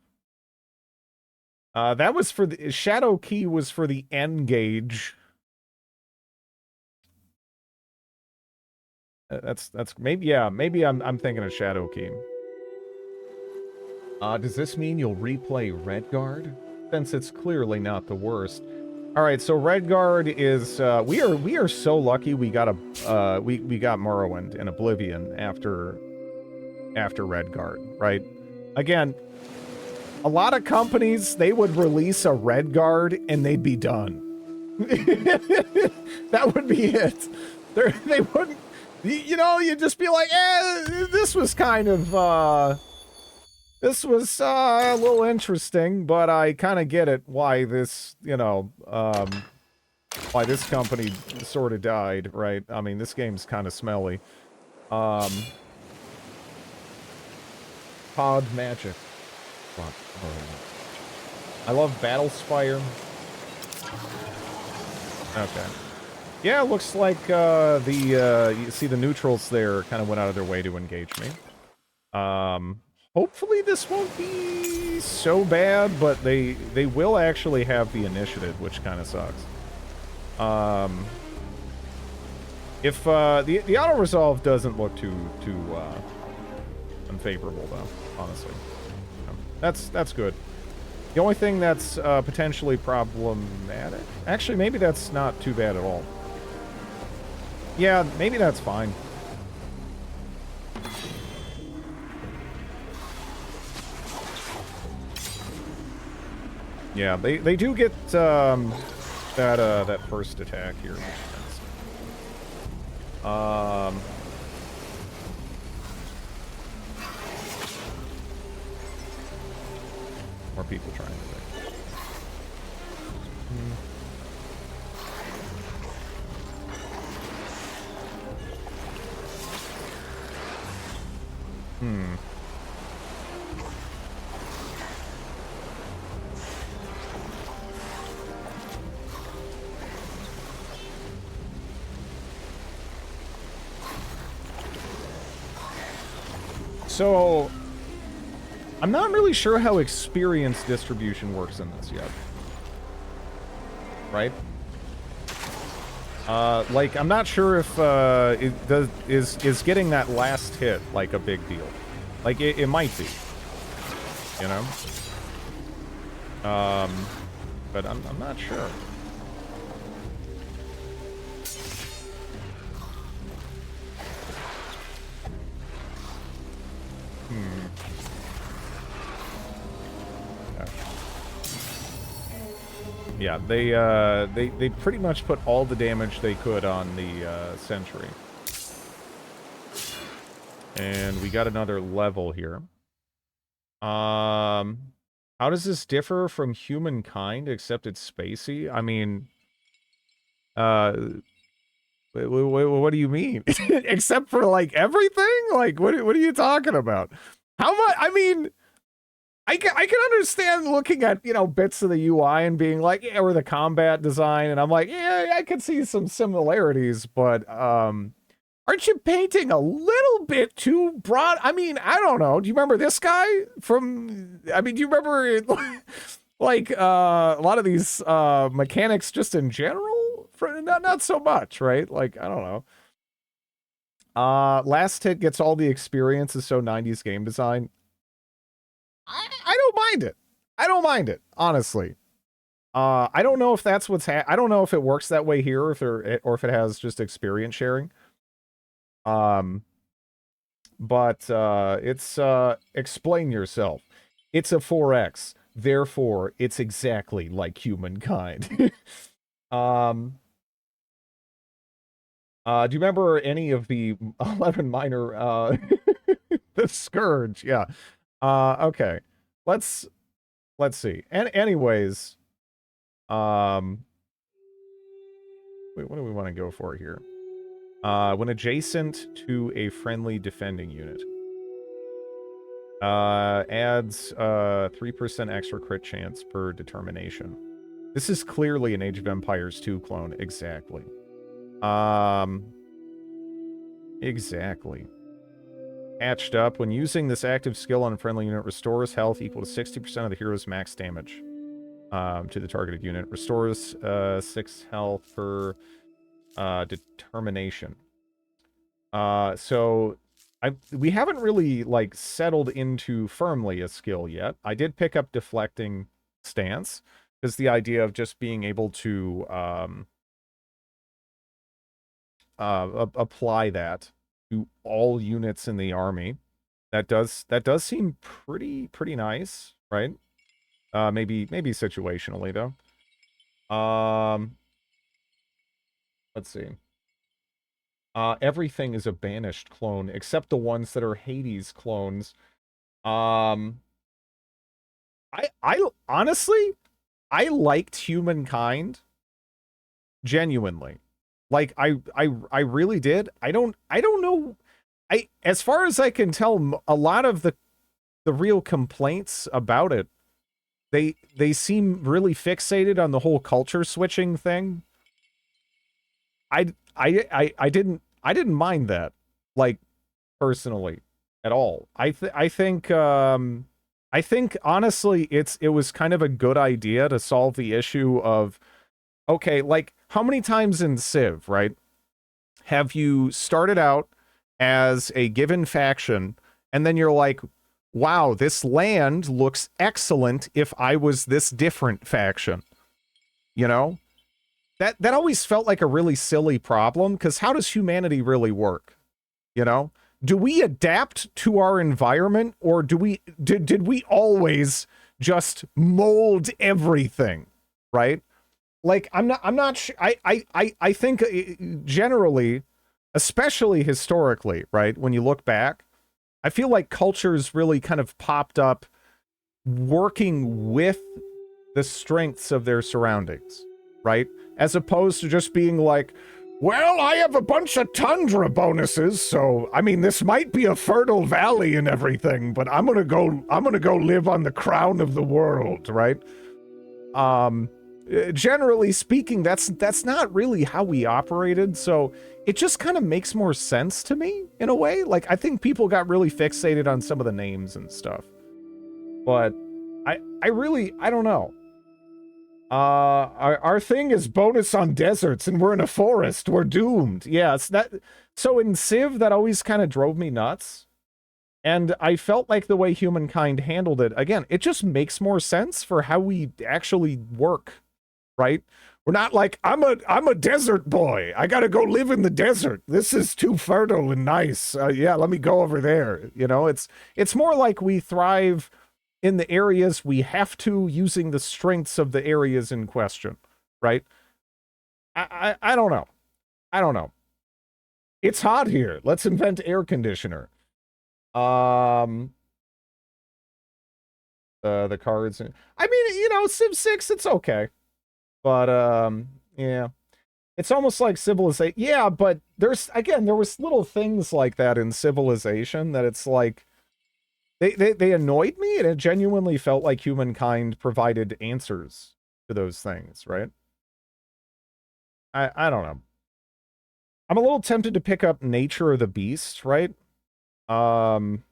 That was for the Shadow Key was for the N-Gage. That's maybe, yeah, maybe I'm thinking of Shadow Key. Does this mean you'll replay Redguard? Since it's clearly not the worst. All right, so Redguard is we are so lucky we got a we got Morrowind and Oblivion after Redguard, right? Again, a lot of companies, they would release a Redguard and they'd be done. That would be it. They wouldn't, you know, you'd just be like, this was kind of this was a little interesting, but I kind of get it why this, you know, why this company sort of died, right? I mean, this game's kind of smelly. Pod Magic. I love Battlespire. Okay. Yeah, it looks like you see the neutrals there kind of went out of their way to engage me. Hopefully this won't be so bad, but they will actually have the initiative, which kind of sucks. If the auto resolve doesn't look too unfavorable though, honestly. That's good. The only thing that's potentially problematic, actually maybe that's not too bad at all. Yeah, maybe that's fine. Yeah, they do get that first attack here. More people trying to think. Hmm. So, I'm not really sure how experience distribution works in this yet. Right? Like, I'm not sure if, is getting that last hit, like, a big deal. Like, it might be. You know? But I'm not sure. Yeah, they pretty much put all the damage they could on the sentry. And we got another level here. How does this differ from humankind except it's spacey? I mean, what do you mean? Except for like everything? Like what are you talking about? How much? I mean, I can understand looking at, you know, bits of the UI and being like, yeah, or the combat design, and I'm like, yeah, I can see some similarities, but aren't you painting a little bit too broad? I mean, I don't know. Do you remember this guy from? I mean, do you remember like a lot of these mechanics just in general? Not so much, right? Like, I don't know. Last hit gets all the experience is so 90s game design. I don't mind it. I don't mind it, honestly. I don't know if that's what's I don't know if it works that way here, or if it has just experience sharing. But it's explain yourself. It's a 4X, therefore it's exactly like humankind. Do you remember any of the 11 minor the Scourge? Yeah. Okay. Let's see. And anyways, wait, what do we want to go for here? When adjacent to a friendly defending unit. Adds 3% extra crit chance per determination. This is clearly an Age of Empires 2 clone. Exactly. Exactly. Hatched up. When using this active skill on a friendly unit, restores health equal to 60% of the hero's max damage to the targeted unit. Restores 6 health per determination. So we haven't really like settled into firmly a skill yet. I did pick up deflecting stance because the idea of just being able to apply that to all units in the army. That does seem pretty nice, right? Maybe situationally though. Let's see. Everything is a banished clone except the ones that are Hades clones. I honestly, I liked humankind genuinely. Like I really did. I don't know. As far as I can tell, a lot of the real complaints about it, they seem really fixated on the whole culture switching thing. I didn't mind that, like, personally at all. I think honestly it was kind of a good idea to solve the issue of, okay, like how many times in Civ, right, have you started out as a given faction and then you're like, wow, this land looks excellent if I was this different faction, you know? That always felt like a really silly problem, because how does humanity really work? You know? Do we adapt to our environment, or did we always just mold everything, right? Like, I'm not sure. I think generally, especially historically, right, when you look back, I feel like cultures really kind of popped up working with the strengths of their surroundings, right? As opposed to just being like, Well, I have a bunch of tundra bonuses, so I mean this might be a fertile valley and everything, but I'm gonna go live on the crown of the world, right? Generally speaking, that's not really how we operated, so it just kind of makes more sense to me in a way. Like, I think people got really fixated on some of the names and stuff, but I don't know. Our thing is bonus on deserts, and we're in a forest. We're doomed. Yeah, it's that. So in Civ, that always kind of drove me nuts. And I felt like the way humankind handled it, again, it just makes more sense for how we actually work, right? We're not like, I'm a desert boy. I gotta go live in the desert. This is too fertile and nice. Yeah, let me go over there. You know, it's more like we thrive in the areas we have to, using the strengths of the areas in question, right? I don't know. I don't know. It's hot here. Let's invent air conditioner. The cards. I mean, you know, Civ 6, it's okay. But, yeah. It's almost like Civilization. Yeah, but there was little things like that in Civilization that it's like, they annoyed me, and it genuinely felt like humankind provided answers to those things, right? I don't know. I'm a little tempted to pick up Nature of the Beast, right? And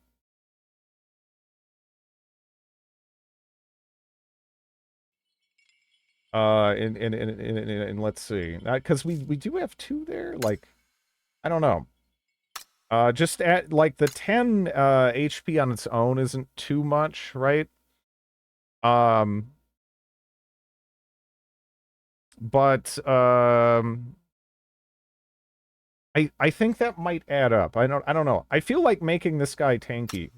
let's see. Because we do have 2 there, like, I don't know. Just at, like, the 10 HP on its own isn't too much, right? But, I think that might add up. I don't know. I feel like making this guy tanky,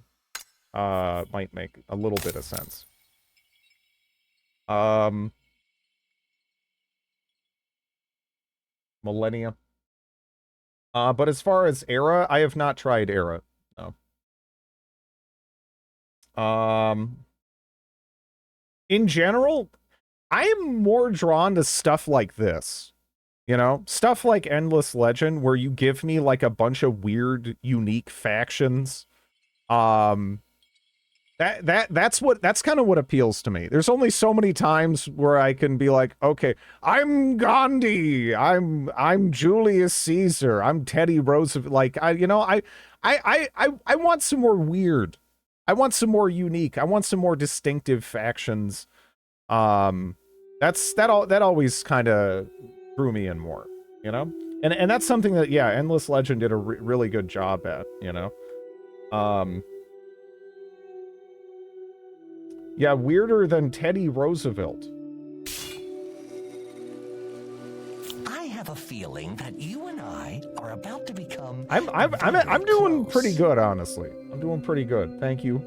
might make a little bit of sense. Millennia. But as far as Era, I have not tried Era. No. In general, I am more drawn to stuff like this. You know, stuff like Endless Legend, where you give me like a bunch of weird, unique factions. That's kind of what appeals to me. There's only so many times where I can be like, okay, I'm Gandhi, I'm Julius Caesar, I'm Teddy Roosevelt. Like, I want some more weird. I want some more unique. I want some more distinctive factions. That always kind of drew me in more, you know? And that's something that, yeah, Endless Legend did a really good job at, you know? Yeah, weirder than Teddy Roosevelt. I have a feeling that you and I are about to become. I'm doing pretty good, honestly. I'm doing pretty good. Thank you.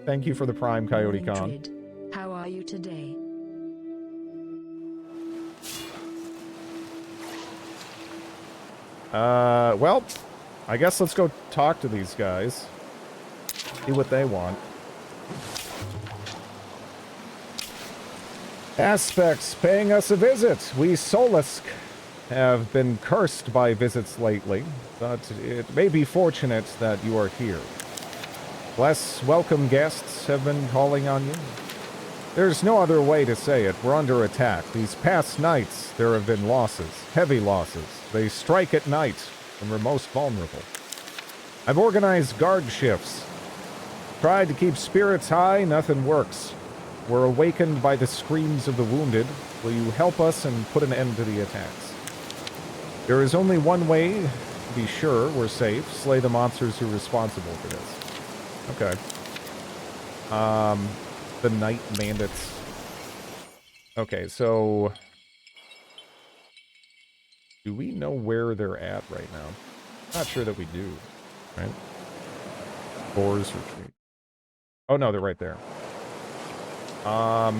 Thank you for the Prime, Coyote Con. Mildred, how are you today? Well, I guess let's go talk to these guys. See what they want. Aspects paying us a visit. We Solisk have been cursed by visits lately, but it may be fortunate that you are here. Less welcome guests have been calling on you. There's no other way to say it. We're under attack. These past nights, there have been losses. Heavy losses. They strike at night when we're most vulnerable. I've organized guard shifts. Tried to keep spirits high, nothing works. We're awakened by the screams of the wounded. Will you help us and put an end to the attacks? There is only one way to be sure we're safe. Slay the monsters who are responsible for this. Okay. The Night Bandits. Okay, so... do we know where they're at right now? Not sure that we do, right? Boars retreat. Oh no, they're right there. Oh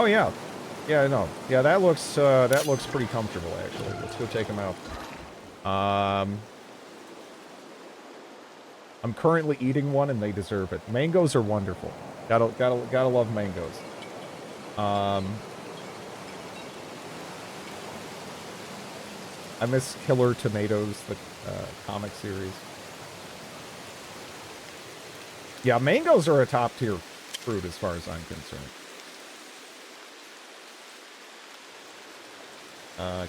yeah. Yeah, no. Yeah, that looks pretty comfortable actually. Let's go take them out. I'm currently eating one and they deserve it. Mangoes are wonderful. Gotta love mangoes. I miss Killer Tomatoes, the comic series. Yeah, mangoes are a top tier fruit as far as I'm concerned.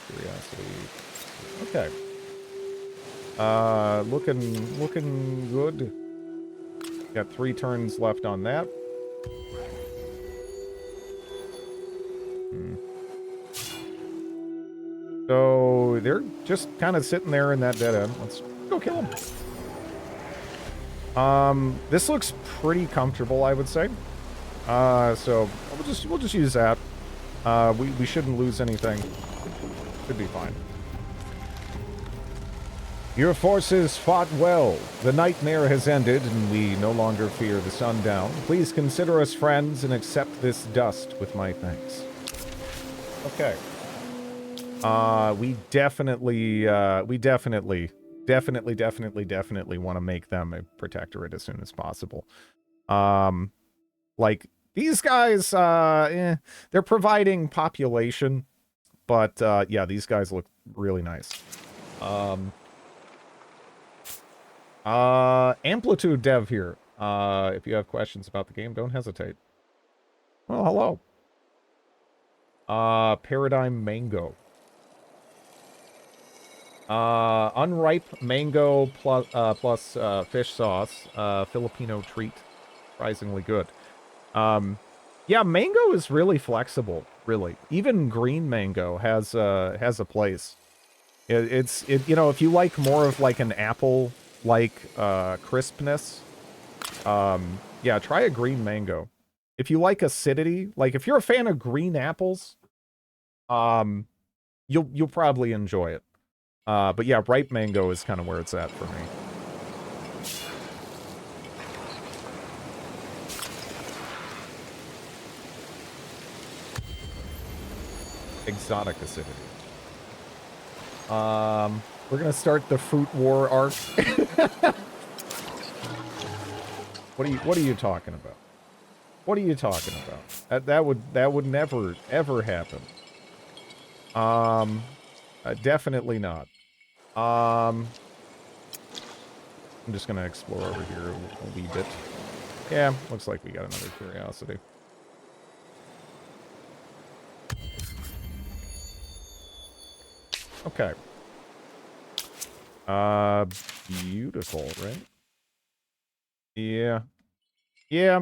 Curiosity. Okay. Looking good. Got 3 turns left on that. So they're just kind of sitting there in that dead end. Let's go kill them. This looks pretty comfortable, I would say. So we'll just use that. We shouldn't lose anything. Should be fine. Your forces fought well. The nightmare has ended, and we no longer fear the sundown. Please consider us friends and accept this dust with my thanks. Okay. We definitely want to make them a protectorate as soon as possible. Like, these guys, they're providing population, but, yeah, these guys look really nice. Amplitude Dev here. If you have questions about the game, don't hesitate. Well, hello. Paradigm Mango. Unripe mango plus fish sauce. Filipino treat. Surprisingly good. Yeah, mango is really flexible, really. Even green mango has a place. It's you know, if you like more of like an apple like crispness, yeah, try a green mango. If you like acidity, like if you're a fan of green apples, you'll probably enjoy it. But yeah, ripe mango is kind of where it's at for me. Exotic acidity. We're gonna start the fruit war arc. What are you talking about? What are you talking about? That would never ever happen. Definitely not. I'm just gonna explore over here a wee bit. Yeah, looks like we got another curiosity. Okay. Beautiful, right? Yeah. Yeah.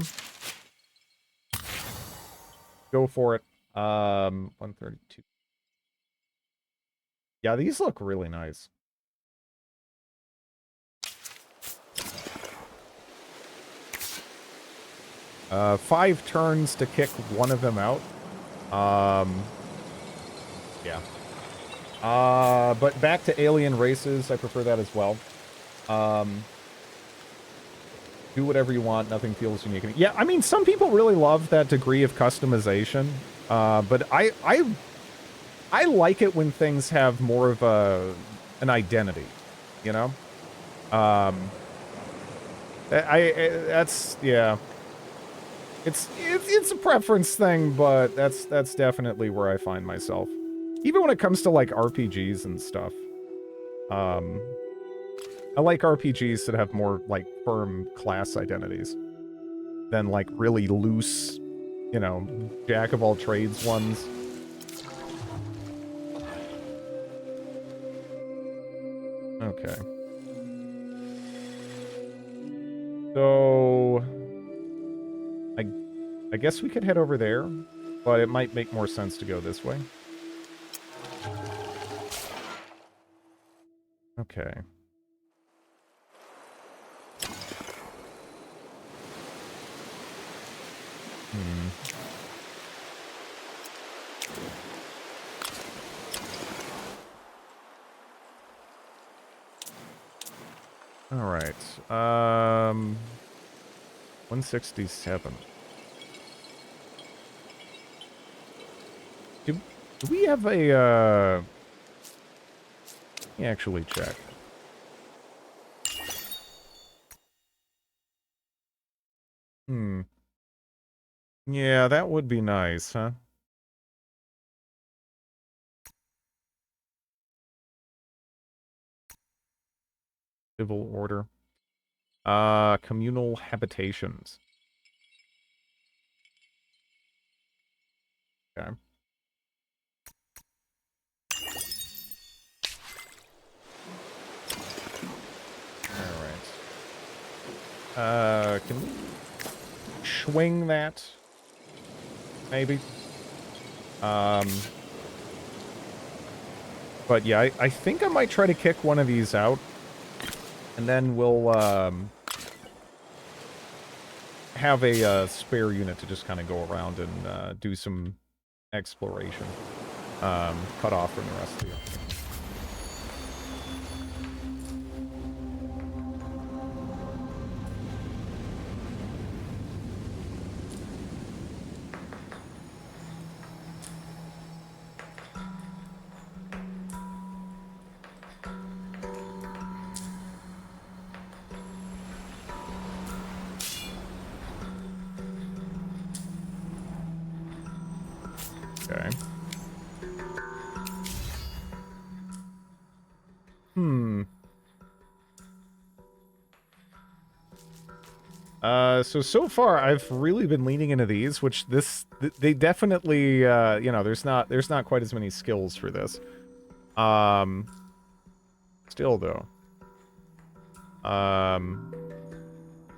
Go for it. 132. Yeah, these look really nice. Five turns to kick one of them out. Yeah. But back to alien races, I prefer that as well. Do whatever you want, nothing feels unique. Yeah, I mean, some people really love that degree of customization, but I like it when things have more of an identity, you know? That's, yeah. It's a preference thing, but that's definitely where I find myself. Even when it comes to, like, RPGs and stuff. I like RPGs that have more, like, firm class identities than, like, really loose, you know, jack-of-all-trades ones. Okay. So... I guess we could head over there, but it might make more sense to go this way. Okay. All right. 167. Do we have a, let me actually check. Yeah, that would be nice, huh? Civil order. Communal habitations. Okay. Alright. Can we swing that? Maybe? But yeah, I think I might try to kick one of these out. And then we'll, have a spare unit to just kind of go around and do some exploration. Cut off from the rest of you. Okay. So far I've really been leaning into these, which they definitely, you know, there's not quite as many skills for this. Still though.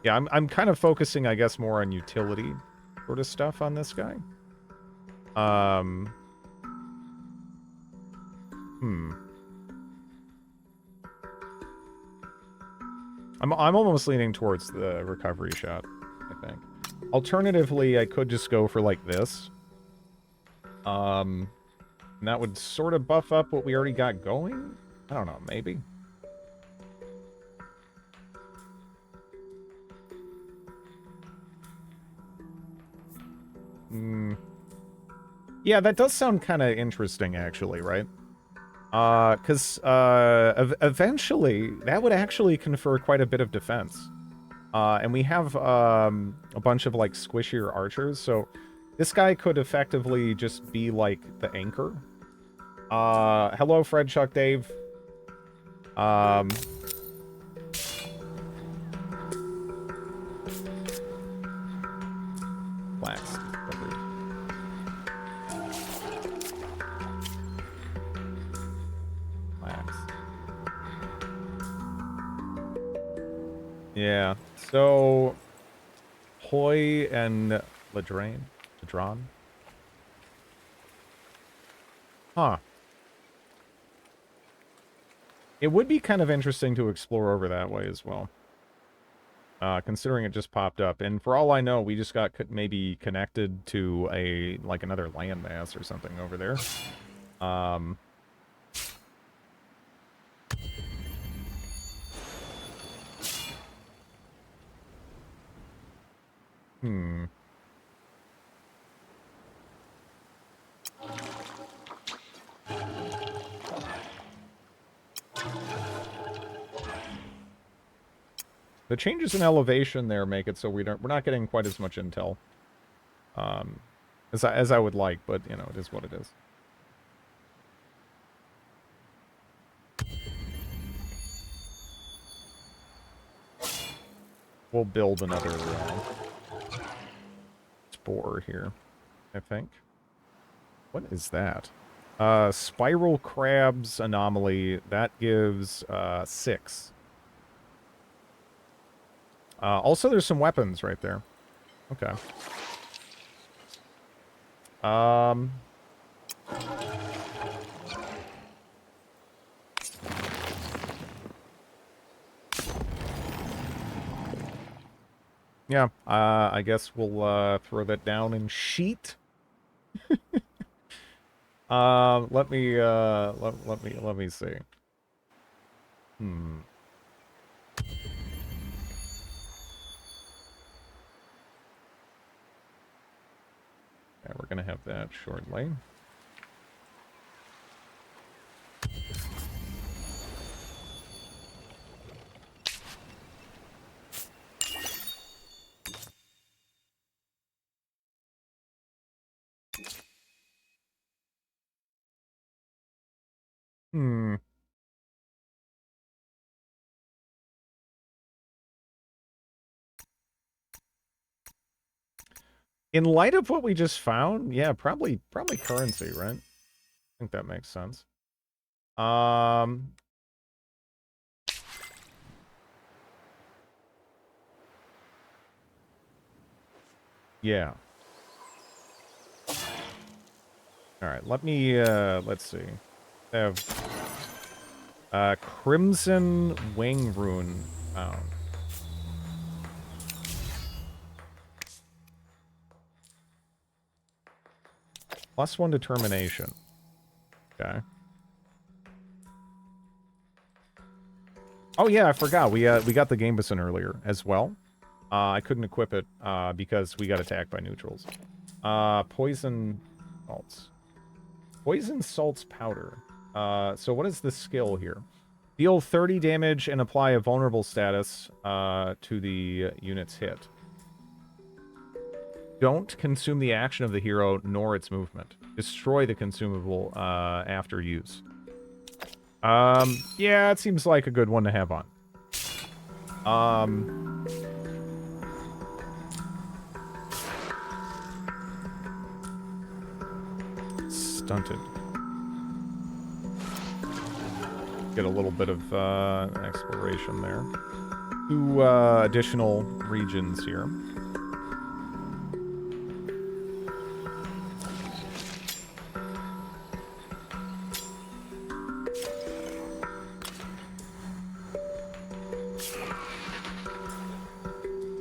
Yeah, I'm kind of focusing, I guess, more on utility sort of stuff on this guy. I'm almost leaning towards the recovery shot, I think. Alternatively, I could just go for like this. And that would sort of buff up what we already got going? I don't know, maybe. Yeah, that does sound kind of interesting, actually, right? Because eventually, that would actually confer quite a bit of defense. And we have a bunch of, like, squishier archers, so this guy could effectively just be, like, the anchor. Hello, Fred, Chuck, Dave. Flax discovered. Flax. Yeah, so Hoy and Ladrone? Huh. It would be kind of interesting to explore over that way as well. Considering it just popped up. And for all I know, we just got maybe connected to like another landmass or something over there. The changes in elevation there make it so we're not getting quite as much intel. As I would like, but you know, it is what it is. We'll build another spore here, I think. What is that? Spiral crabs anomaly. That gives 6. Also, there's some weapons right there. Okay. Yeah, I guess we'll throw that down in sheet. Let me see. Yeah, we're gonna have that shortly. In light of what we just found, yeah, probably currency, right? I think that makes sense. Yeah. All right, let me let's see. I have Crimson Wing Rune found. +1 determination. Okay. Oh yeah, I forgot. We got the Gambeson earlier as well. I couldn't equip it because we got attacked by neutrals. Poison salts. Poison salts powder. So what is the skill here? Deal 30 damage and apply a vulnerable status to the unit's hit. Don't consume the action of the hero nor its movement. Destroy the consumable after use. Yeah, it seems like a good one to have on. Stunted. Get a little bit of exploration there. 2 additional regions here.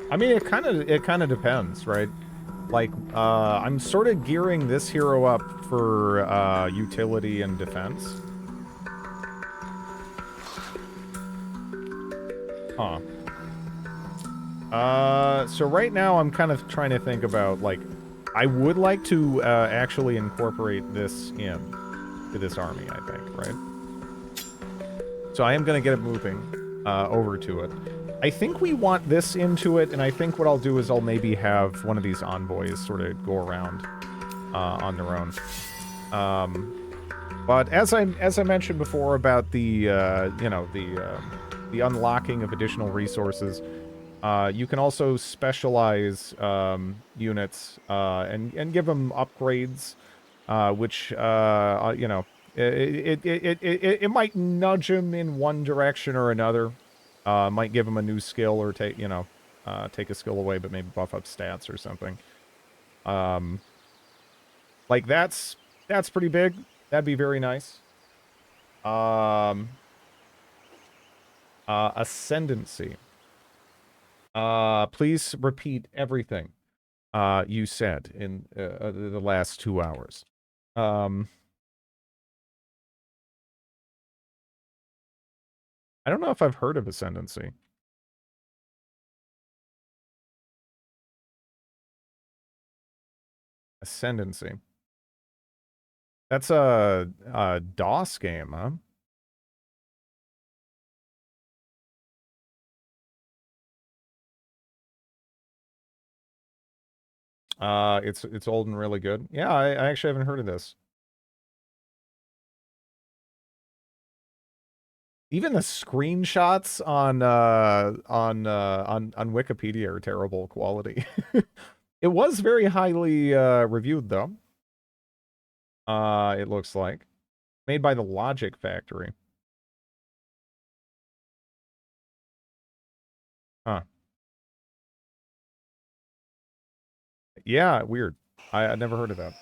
I mean, it kind of depends, right? Like, I'm sort of gearing this hero up for utility and defense. Huh. So right now I'm kind of trying to think about, like, I would like to actually incorporate this in to this army, I think, right? So I am going to get it moving over to it. I think we want this into it, and I think what I'll do is I'll maybe have one of these envoys sort of go around on their own. But as I mentioned before about the you know, the unlocking of additional resources, you can also specialize units and give them upgrades, which you know, it might nudge them in one direction or another. Might give them a new skill or take, you know, take a skill away, but maybe buff up stats or something. Like that's pretty big. That'd be very nice. Ascendancy. Please repeat everything you said in the last 2 hours. I don't know if I've heard of Ascendancy. Ascendancy. That's a DOS game, huh? It's old and really good. Yeah, I actually haven't heard of this. Even the screenshots on Wikipedia are terrible quality. It was very highly reviewed though. It looks like. Made by the Logic Factory. Huh. Yeah, weird. I never heard of that.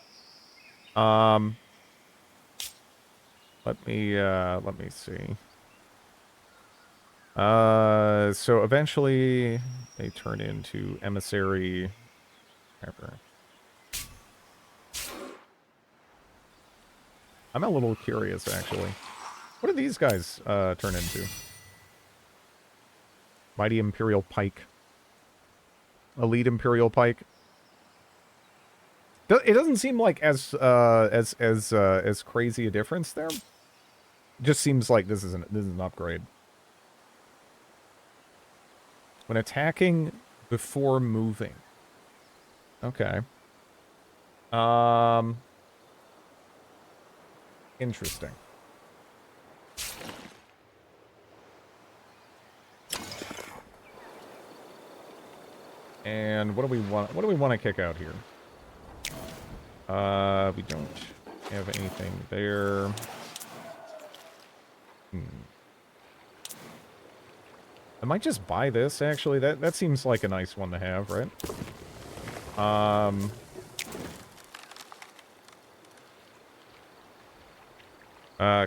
Let me see. So eventually they turn into emissary. Whatever. I'm a little curious, actually. What do these guys turn into? Mighty Imperial Pike. Elite Imperial Pike. It doesn't seem like as crazy a difference there. It just seems like this is an upgrade. When attacking before moving. Okay. Interesting. And what do we want? What do we want to kick out here? We don't have anything there. I might just buy this, actually. That seems like a nice one to have, right?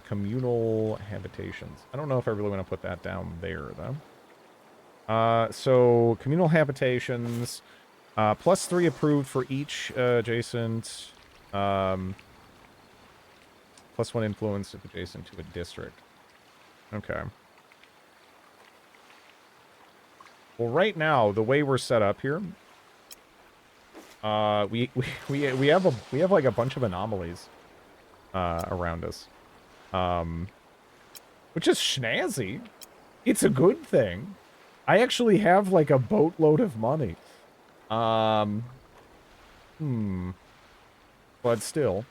Communal habitations. I don't know if I really want to put that down there, though. So, communal habitations. +3 approved for each adjacent. +1 influence if adjacent to a district. Okay. Well, right now, the way we're set up here, we have like a bunch of anomalies around us, which is schnazzy. It's a good thing. I actually have like a boatload of money. But still,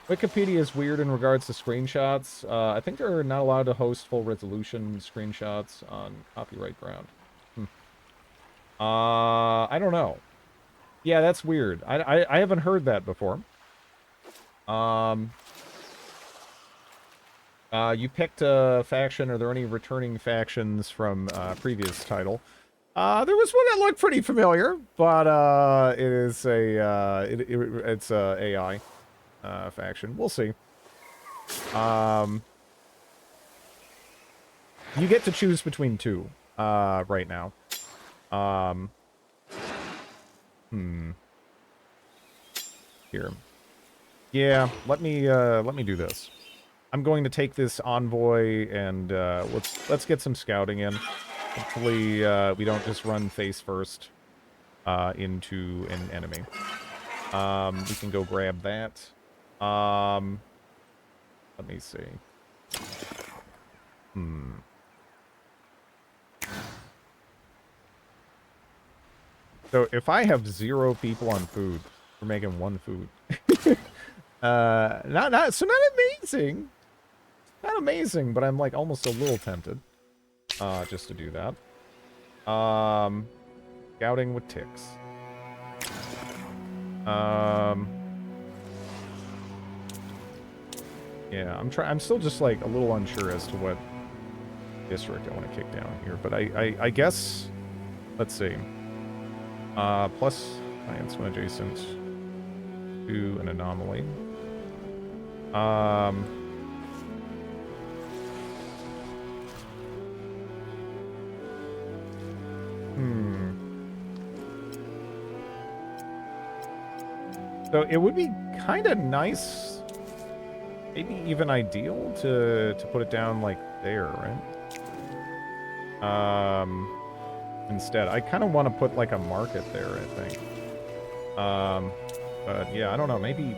Wikipedia is weird in regards to screenshots. I think they're not allowed to host full resolution screenshots on copyright ground. I don't know. Yeah, that's weird. I haven't heard that before. You picked a faction. Are there any returning factions from previous title? There was one that looked pretty familiar, but it is it's a AI faction. We'll see. You get to choose between two right now. Here. Yeah, let me do this. I'm going to take this envoy and let's get some scouting in. Hopefully we don't just run face first into an enemy. We can go grab that. Let me see. So if I have 0 people on food, we're making 1 food. Not amazing. Not amazing, but I'm like almost a little tempted. Just to do that. Scouting with ticks. Yeah, I'm still just like a little unsure as to what district I want to kick down here, but I guess, let's see. Plus science when adjacent to an anomaly. So it would be kind of nice, maybe even ideal to put it down like there, right? Instead, I kind of want to put like a market there, I think. But yeah, I don't know, maybe.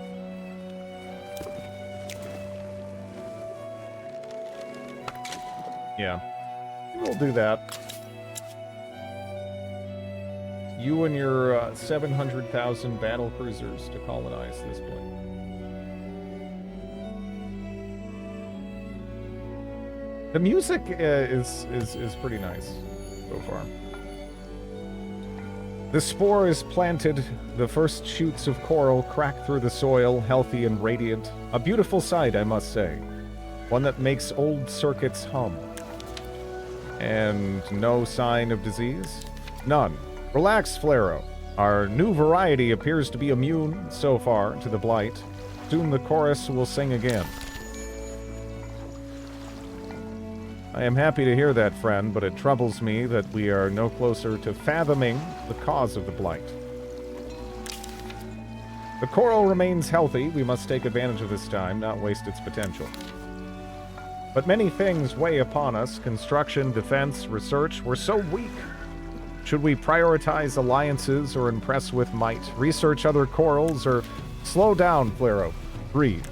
Yeah, we'll do that. You and your 700,000 battle cruisers to colonize this place. The music is pretty nice so far. The spore is planted. The first shoots of coral crack through the soil, healthy and radiant. A beautiful sight, I must say. One that makes old circuits hum. And no sign of disease? None. Relax, Flero. Our new variety appears to be immune, so far, to the blight. Soon the chorus will sing again. I am happy to hear that, friend, but it troubles me that we are no closer to fathoming the cause of the blight. The coral remains healthy. We must take advantage of this time, not waste its potential. But many things weigh upon us. Construction, defense, research. We're so weak. Should we prioritize alliances or impress with might? Research other corals or slow down, Flero? Breathe.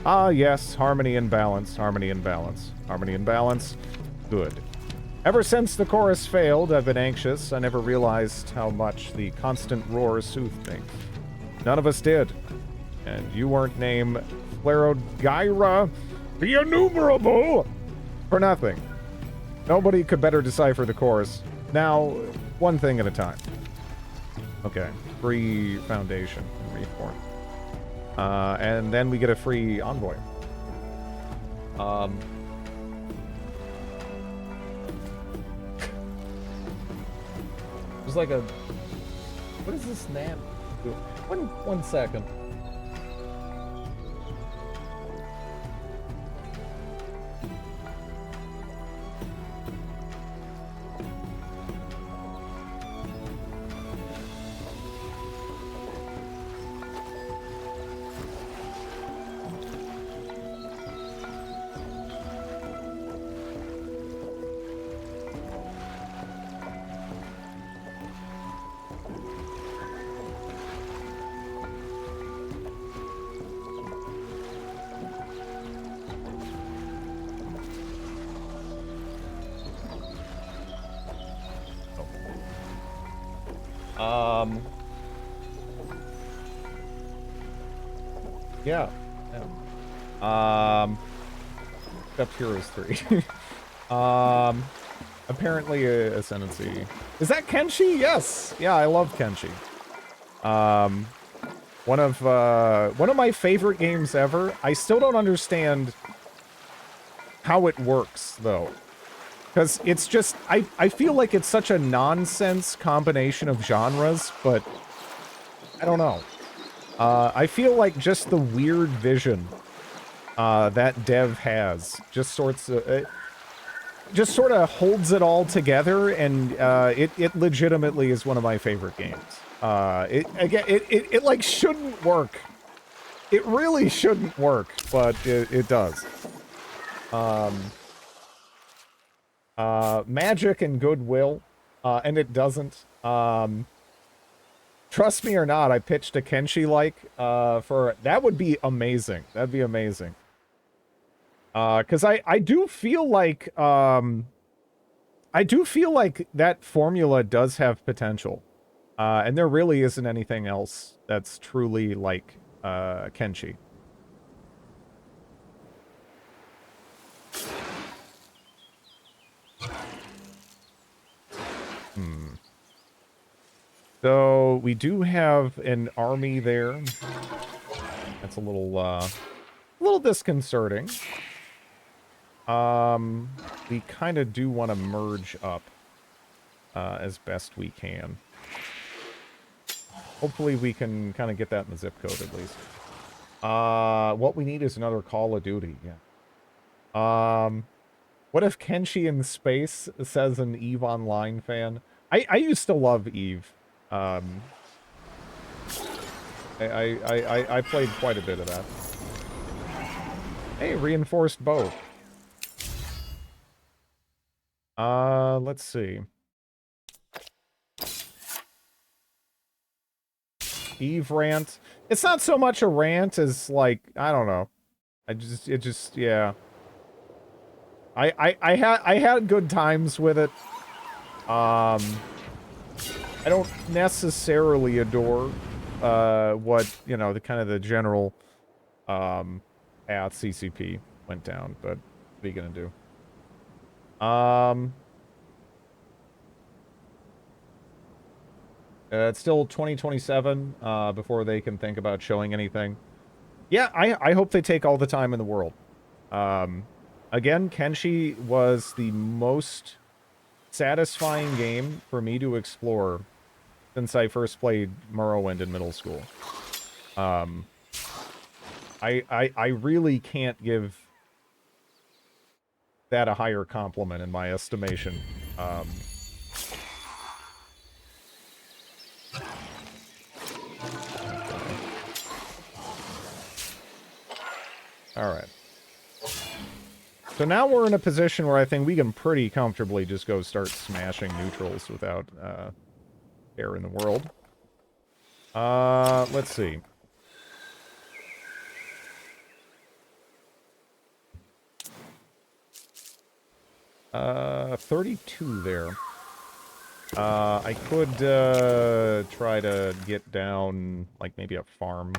Ah, yes, harmony and balance, harmony and balance. Harmony and balance. Good. Ever since the chorus failed, I've been anxious. I never realized how much the constant roar soothed me. None of us did. And you weren't named Flerogyra the Innumerable for nothing. Nobody could better decipher the chorus. Now, one thing at a time. Okay. Free foundation. Reform. And then we get a free envoy. There's like a... What is this snap? One second. Yeah. Except Heroes 3. Apparently Ascendancy. Is that Kenshi? Yes. Yeah, I love Kenshi. One of my favorite games ever. I still don't understand how it works though. Because it's just, I feel like it's such a nonsense combination of genres, but I don't know. I feel like just the weird vision that dev has just sort of holds it all together, and it legitimately is one of my favorite games. It like shouldn't work. It really shouldn't work, but it does. Magic and goodwill, and it doesn't. Trust me or not, I pitched a Kenshi for that would be amazing. That'd be amazing. Because I do feel like that formula does have potential, and there really isn't anything else that's truly like Kenshi. So we do have an army there. That's a little disconcerting. We kind of do want to merge up as best we can. Hopefully we can kind of get that in the zip code at least. What we need is another Call of Duty. Yeah. What if Kenshi in Space, says an EVE Online fan? I used to love EVE. I played quite a bit of that. Hey, reinforced bow. Let's see. EVE rant. It's not so much a rant as like, I don't know. Yeah. I had good times with it. I don't necessarily adore what, you know, the kind of the general path CCP went down, but what are you gonna do? It's still 2027 before they can think about showing anything. Yeah, I hope they take all the time in the world. Again, Kenshi was the most satisfying game for me to explore since I first played Morrowind in middle school. I really can't give that a higher compliment in my estimation. All right. So now we're in a position where I think we can pretty comfortably just go start smashing neutrals without care in the world. Let's see. Uh, 32 there. I could try to get down like maybe a farm.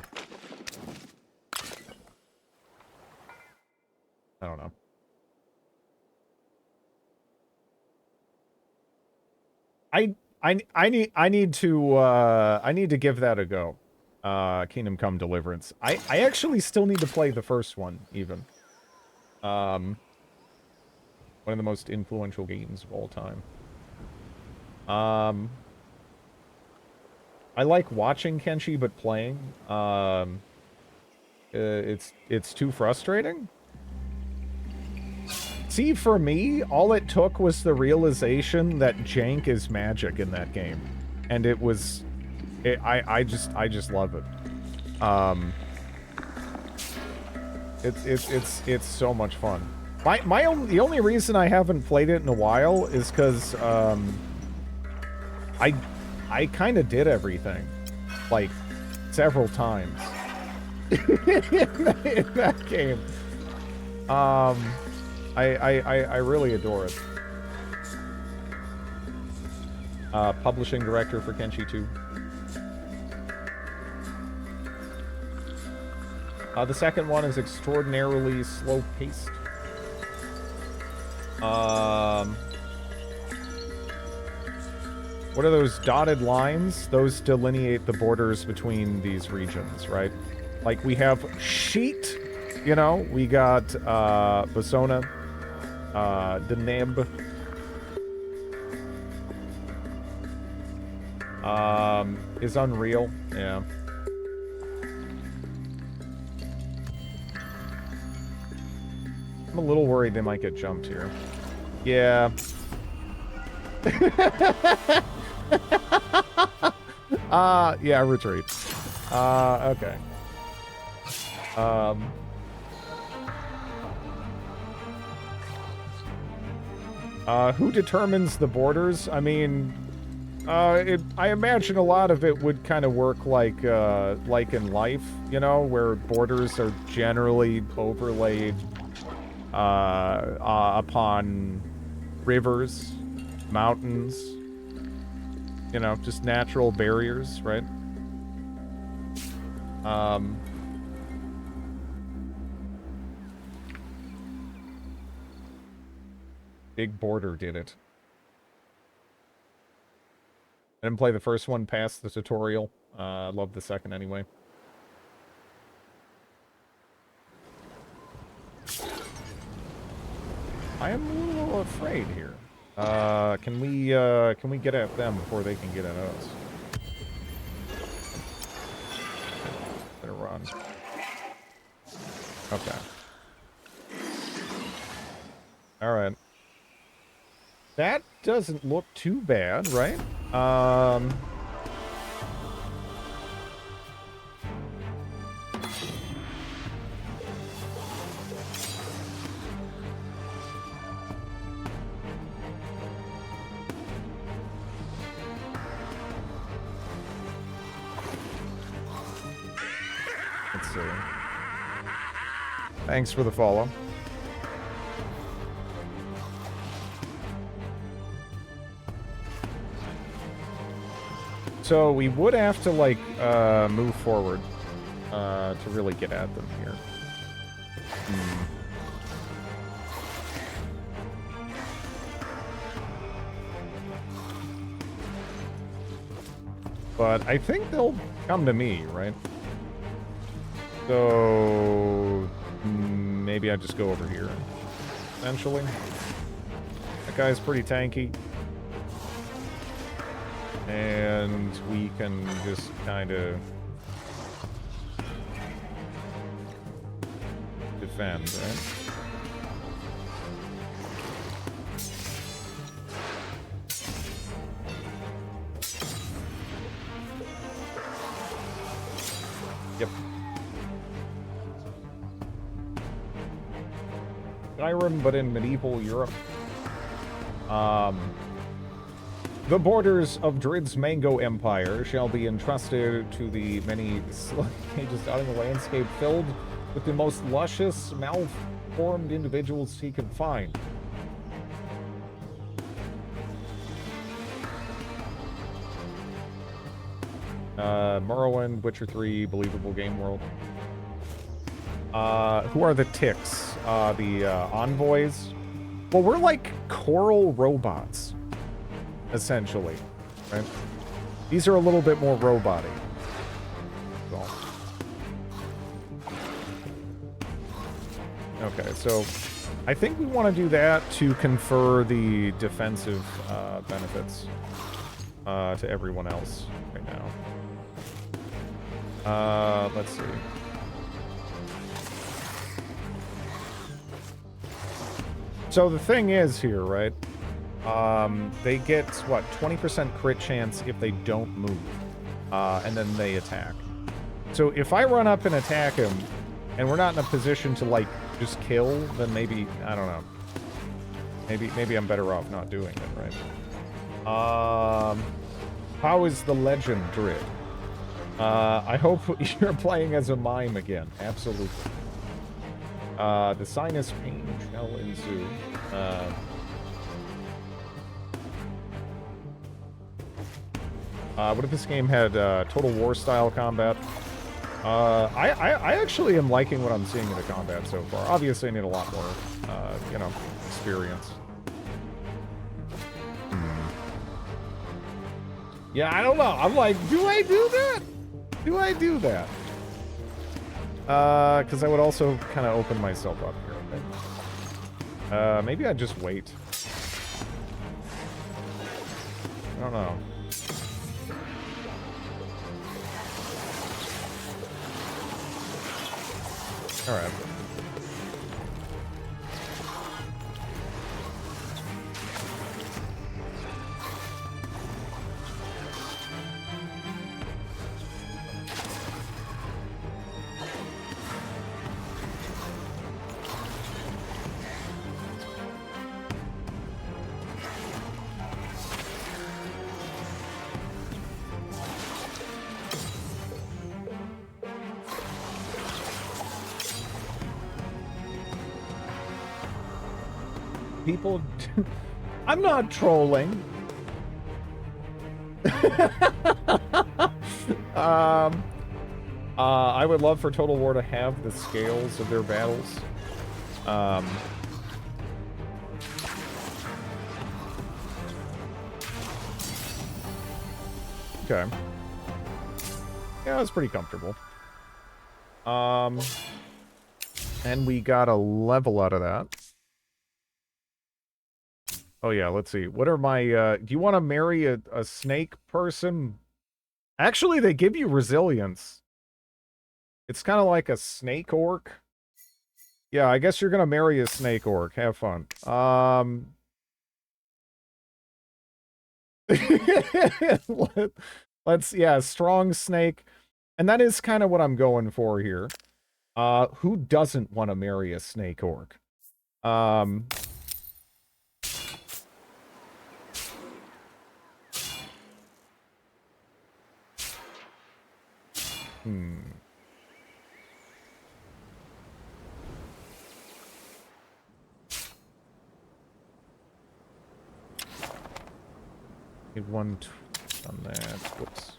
I don't know. I need to give that a go. Kingdom Come Deliverance. I actually still need to play the first one, even. One of the most influential games of all time. I like watching Kenshi, but playing, it's too frustrating. See, for me, all it took was the realization that jank is magic in that game, and it was, I just love it. It's so much fun. The only reason I haven't played it in a while is because I kind of did everything, like, several times in that game. I really adore it. Publishing director for Kenshi 2. The second one is extraordinarily slow-paced. What are those dotted lines? Those delineate the borders between these regions, right? Like, we have Sheet, you know? We got, Basona, Deneb. Is Unreal, yeah. I'm a little worried they might get jumped here. Yeah. Yeah, retreat. Okay. Who determines the borders? I mean, I imagine a lot of it would kind of work like in life, you know, where borders are generally overlaid upon rivers, mountains, you know, just natural barriers, right? Big Border did it. I didn't play the first one past the tutorial. I love the second anyway. I am a little afraid here. Can we get at them before they can get at us? Better run. Okay. Alright. That doesn't look too bad, right? Let's see. Thanks for the follow. So we would have to, like, move forward to really get at them here. But I think they'll come to me, right? So maybe I just go over here, essentially. That guy's pretty tanky. And we can just kind of defend, right? Yep. Skyrim, but in medieval Europe. The borders of Drid's Mango Empire shall be entrusted to the many ages dotting the landscape, filled with the most luscious, malformed individuals he can find. Morrowind, Witcher 3, Believable Game World. Who are the ticks? The envoys? Well, we're like coral robots. Essentially, right? These are a little bit more robot-y. is all. Okay, so I think we want to do that to confer the defensive benefits to everyone else right now. Let's see. So the thing is here, right? They get, what, 20% crit chance if they don't move. And then they attack. So if I run up and attack him, and we're not in a position to, like, just kill, then maybe, I don't know. Maybe I'm better off not doing it, right? How is the legend, Drid? I hope you're playing as a mime again. Absolutely. The sinus pain shall ensue. What if this game had Total War style combat? I actually am liking what I'm seeing in the combat so far. Obviously, I need a lot more, experience. Yeah, I don't know. I'm like, do I do that? Do I do that? Because I would also kind of open myself up here, I think. Maybe I'd just wait. I don't know. Alright. People, I'm not trolling. I would love for Total War to have the scales of their battles. Okay. Yeah, it's pretty comfortable. And we got a level out of that. Oh yeah, let's see. What are my, do you want to marry a snake person? Actually, they give you resilience. It's kind of like a snake orc. Yeah, I guess you're going to marry a snake orc. Have fun. Let's, yeah, strong snake. And that is kind of what I'm going for here. Who doesn't want to marry a snake orc? Need one on that. Whoops.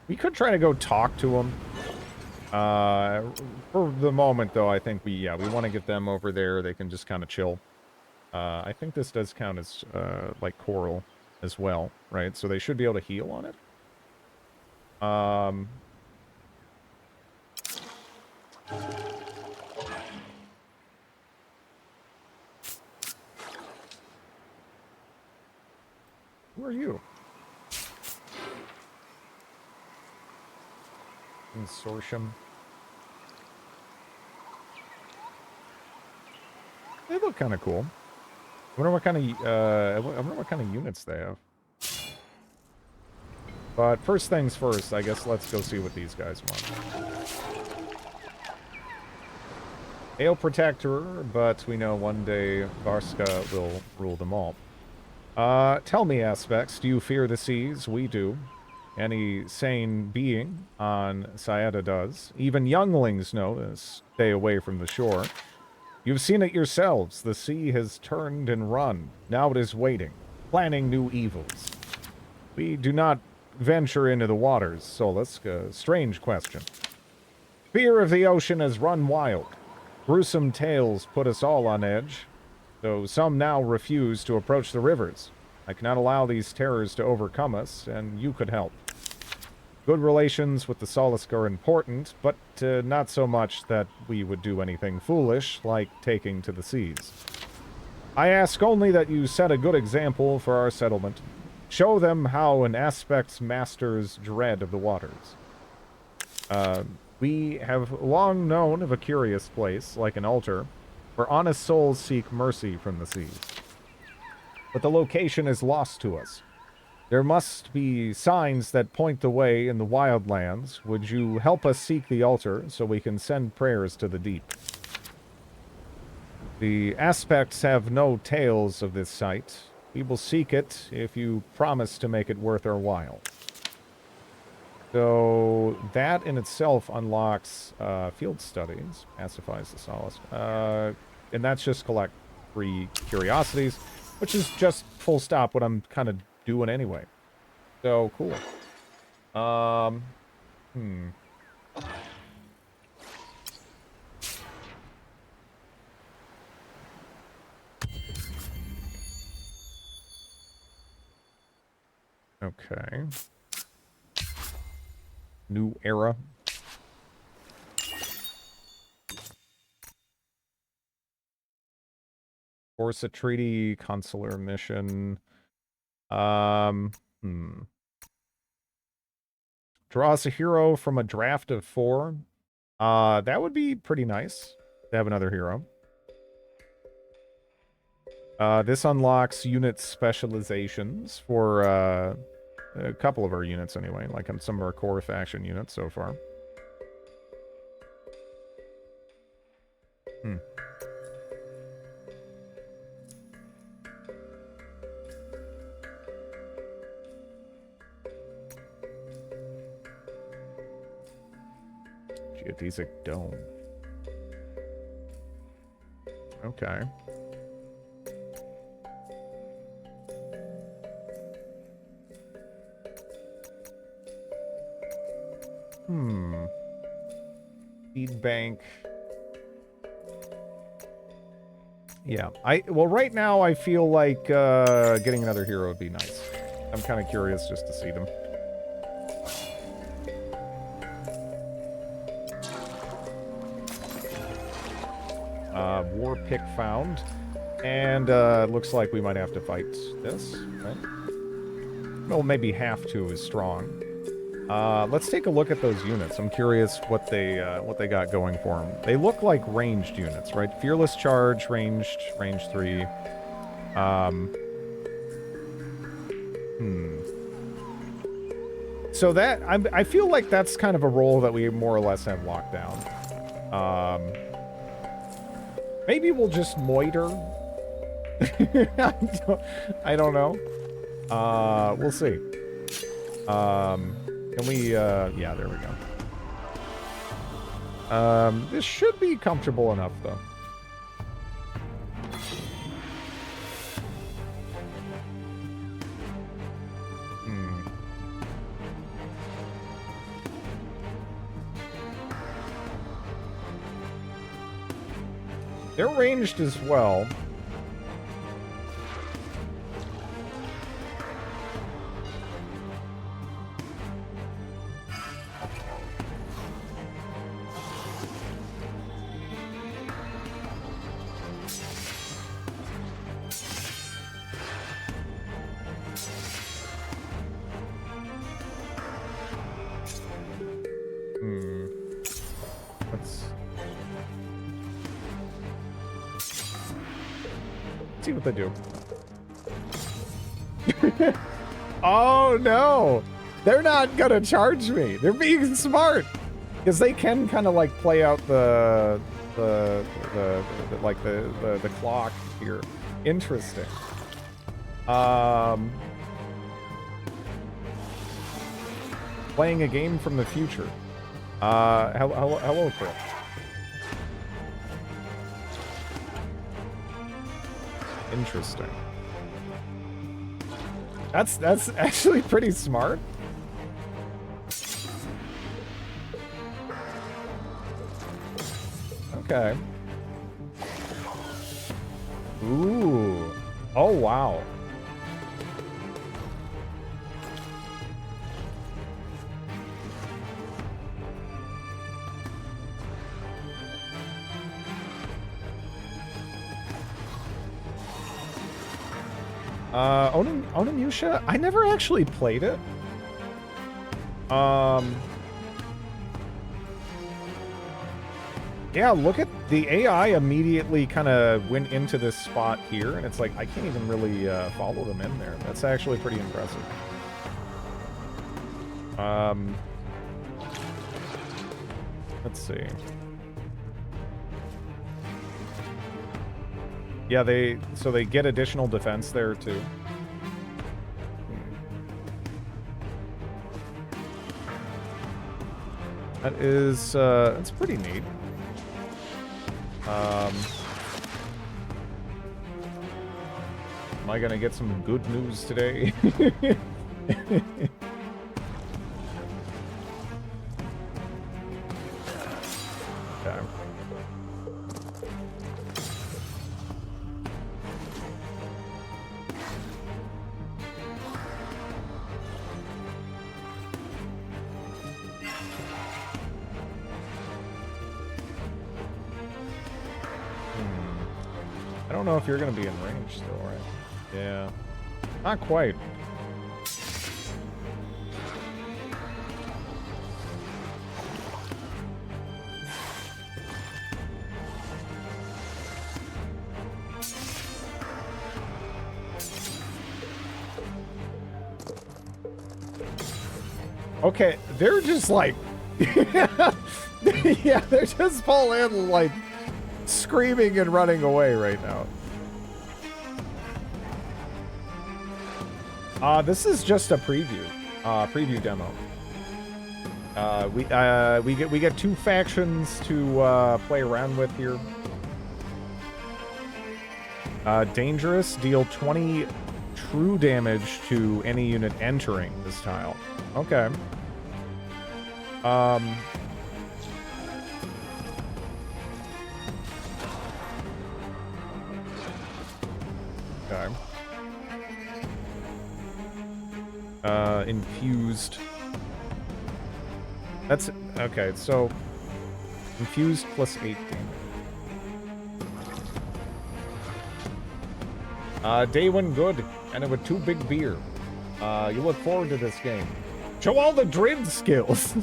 We could try to go talk to him. For the moment, though, I think we want to get them over there. They can just kind of chill. I think this does count as, like, coral as well, right? So they should be able to heal on it. Who are you? Consortium. They look kind of cool. I wonder what kind of units they have. But first things first, I guess let's go see what these guys want. Hail Protector, but we know one day Varska will rule them all. Tell me, Aspects, do you fear the seas? We do. Any sane being on Sayada does. Even younglings know to stay away from the shore. You've seen it yourselves. The sea has turned and run. Now it is waiting, planning new evils. We do not venture into the waters, Solisk. Strange question. Fear of the ocean has run wild. Gruesome tales put us all on edge, though some now refuse to approach the rivers. I cannot allow these terrors to overcome us, and you could help. Good relations with the Salisk are important, but not so much that we would do anything foolish, like taking to the seas. I ask only that you set a good example for our settlement. Show them how an aspect masters dread of the waters. We have long known of a curious place, like an altar, where honest souls seek mercy from the seas. But the location is lost to us. There must be signs that point the way in the wildlands. Would you help us seek the altar so we can send prayers to the deep? The aspects have no tales of this site. We will seek it if you promise to make it worth our while. So that in itself unlocks field studies, pacifies the Salisk. And that's just collect 3 curiosities, which is just full stop what I'm kind of doing anyway. So cool. Okay. New era. Force a treaty, consular mission. Draw us a hero from a draft of 4. That would be pretty nice to have another hero. This unlocks unit specializations for a couple of our units anyway, like on some of our core faction units so far. Geodesic Dome. Okay. Seed bank. Yeah, well, right now I feel like getting another hero would be nice. I'm kind of curious just to see them. War pick found. And looks like we might have to fight this, right? Well, maybe have to is strong. Let's take a look at those units. I'm curious what they got going for them. They look like ranged units, right? Fearless Charge, range 3. So that I feel like that's kind of a role that we more or less have locked down. Maybe we'll just moiter. I don't know. We'll see. Can we, yeah, there we go. This should be comfortable enough, though. They're ranged as well. See what they do. Oh no! They're not gonna charge me. They're being smart because they can kind of like play out the clock here. Interesting. Playing a game from the future. Hello, Chris. Interesting. That's actually pretty smart. Okay. Ooh. Oh wow. Onimusha, I never actually played it. Yeah, look at the AI immediately kind of went into this spot here, and it's like, I can't even really follow them in there. That's actually pretty impressive. Let's see. Yeah, they get additional defense there too. That is that's pretty neat. Am I gonna get some good news today? Okay. I don't know if you're going to be in range still, right? Yeah. Not quite. Okay, they're just like... yeah, they're just full in, like, screaming and running away right now. This is just a preview. Preview demo. We get 2 factions to play around with here. Dangerous, deal 20 true damage to any unit entering this tile. Okay. Okay. Infused. That's okay, so infused plus 8 damage. Day 1 good, and with 2 big beer. You look forward to this game. Show all the Drid skills.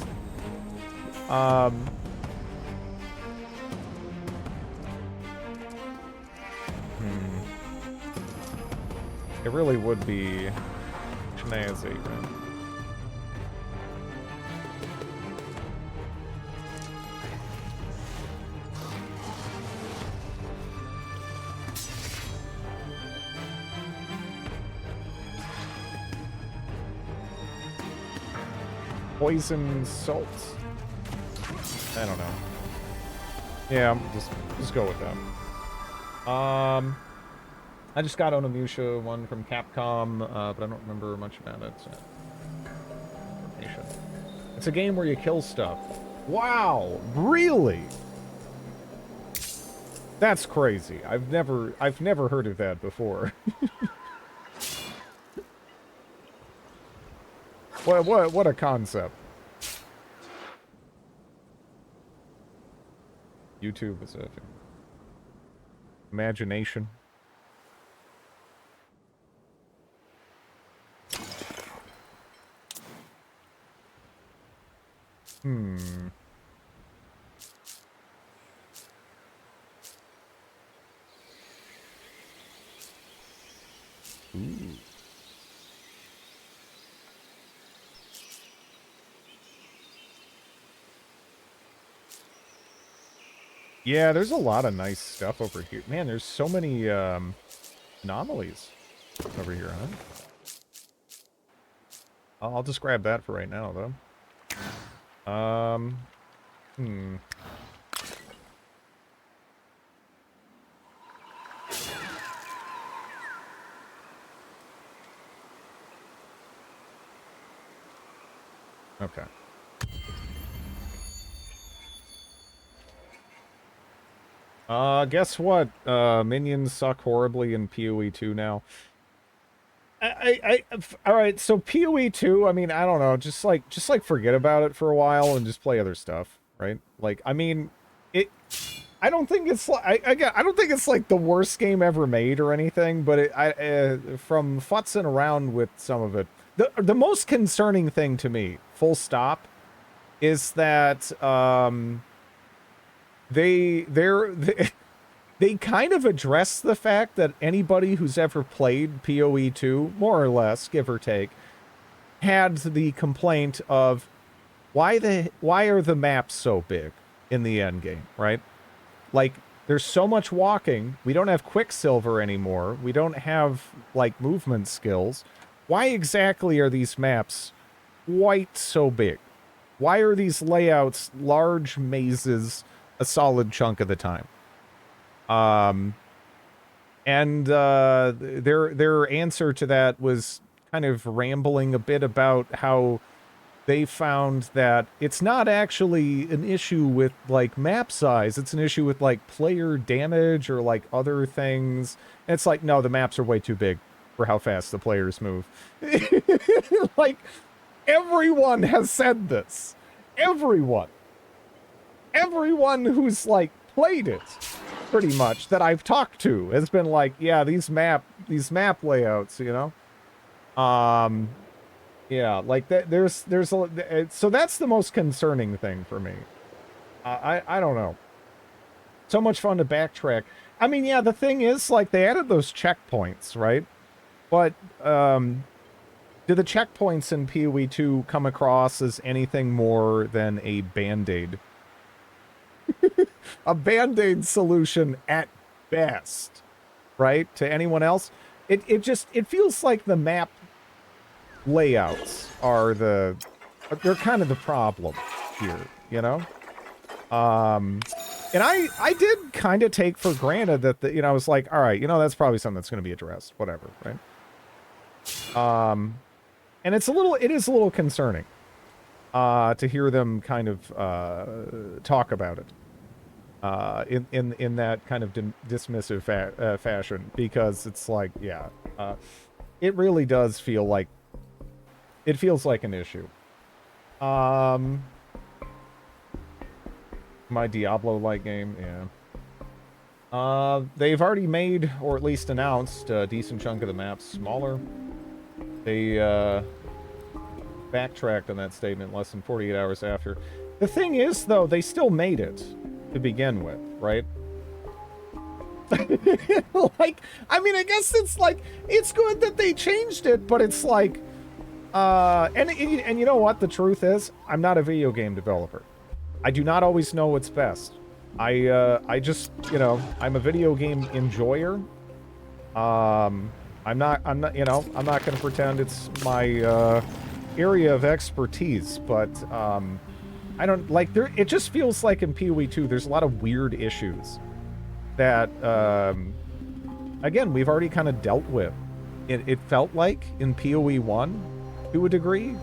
It really would be Shanazi, right? Poison salts. I don't know. Yeah, just go with that. I just got Onimusha one from Capcom, but I don't remember much about it. So. It's a game where you kill stuff. Wow, really? That's crazy. I've never heard of that before. What a concept. YouTube is a imagination. Ooh. Yeah, there's a lot of nice stuff over here. Man, there's so many anomalies over here, huh? I'll just grab that for right now, though. Okay. Guess what? Minions suck horribly in PoE 2 now. All right, so PoE 2, I mean, I don't know, just like forget about it for a while and just play other stuff, right? Like, I mean, I don't think it's like I don't think it's like the worst game ever made or anything, but from futzing around with some of it, the most concerning thing to me, full stop, is that they kind of address the fact that anybody who's ever played PoE 2, more or less, give or take, had the complaint of why are the maps so big in the end game, right? Like, there's so much walking. We don't have Quicksilver anymore. We don't have, like, movement skills. Why exactly are these maps quite so big? Why are these layouts large mazes a solid chunk of the time? Their answer to that was kind of rambling a bit about how they found that it's not actually an issue with, like, map size. It's an issue with, like, player damage or, like, other things. And it's like, no, the maps are way too big for how fast the players move. Like, everyone has said this. Everyone who's, like, played it, pretty much, that I've talked to has been like, yeah, these map layouts, you know? Yeah, like so that's the most concerning thing for me. I don't know. So much fun to backtrack. I mean, yeah, the thing is, like, they added those checkpoints, right? But do the checkpoints in PoE 2 come across as anything more than a band-aid? A band-aid solution at best, right? To anyone else, it feels like the map layouts are they're kind of the problem here, you know? And I did kind of take for granted that I was like, all right, you know, that's probably something that's going to be addressed, whatever, right? And it is a little concerning to hear them kind of talk about it in that kind of dismissive fashion, because it's like, yeah, it really does feel like it feels like an issue. My Diablo-like game, yeah. They've already made, or at least announced, a decent chunk of the maps smaller. They backtracked on that statement less than 48 hours after. The thing is, though, they still made it to begin with, right? Like, I mean, I guess it's like, it's good that they changed it, but it's like, and you know what the truth is? I'm not a video game developer. I do not always know what's best. I just, you know, I'm a video game enjoyer. I'm not, you know, I'm not going to pretend it's my area of expertise, but I don't like it just feels like in PoE 2 there's a lot of weird issues that again, we've already kind of dealt with. It felt like in PoE 1 to a degree.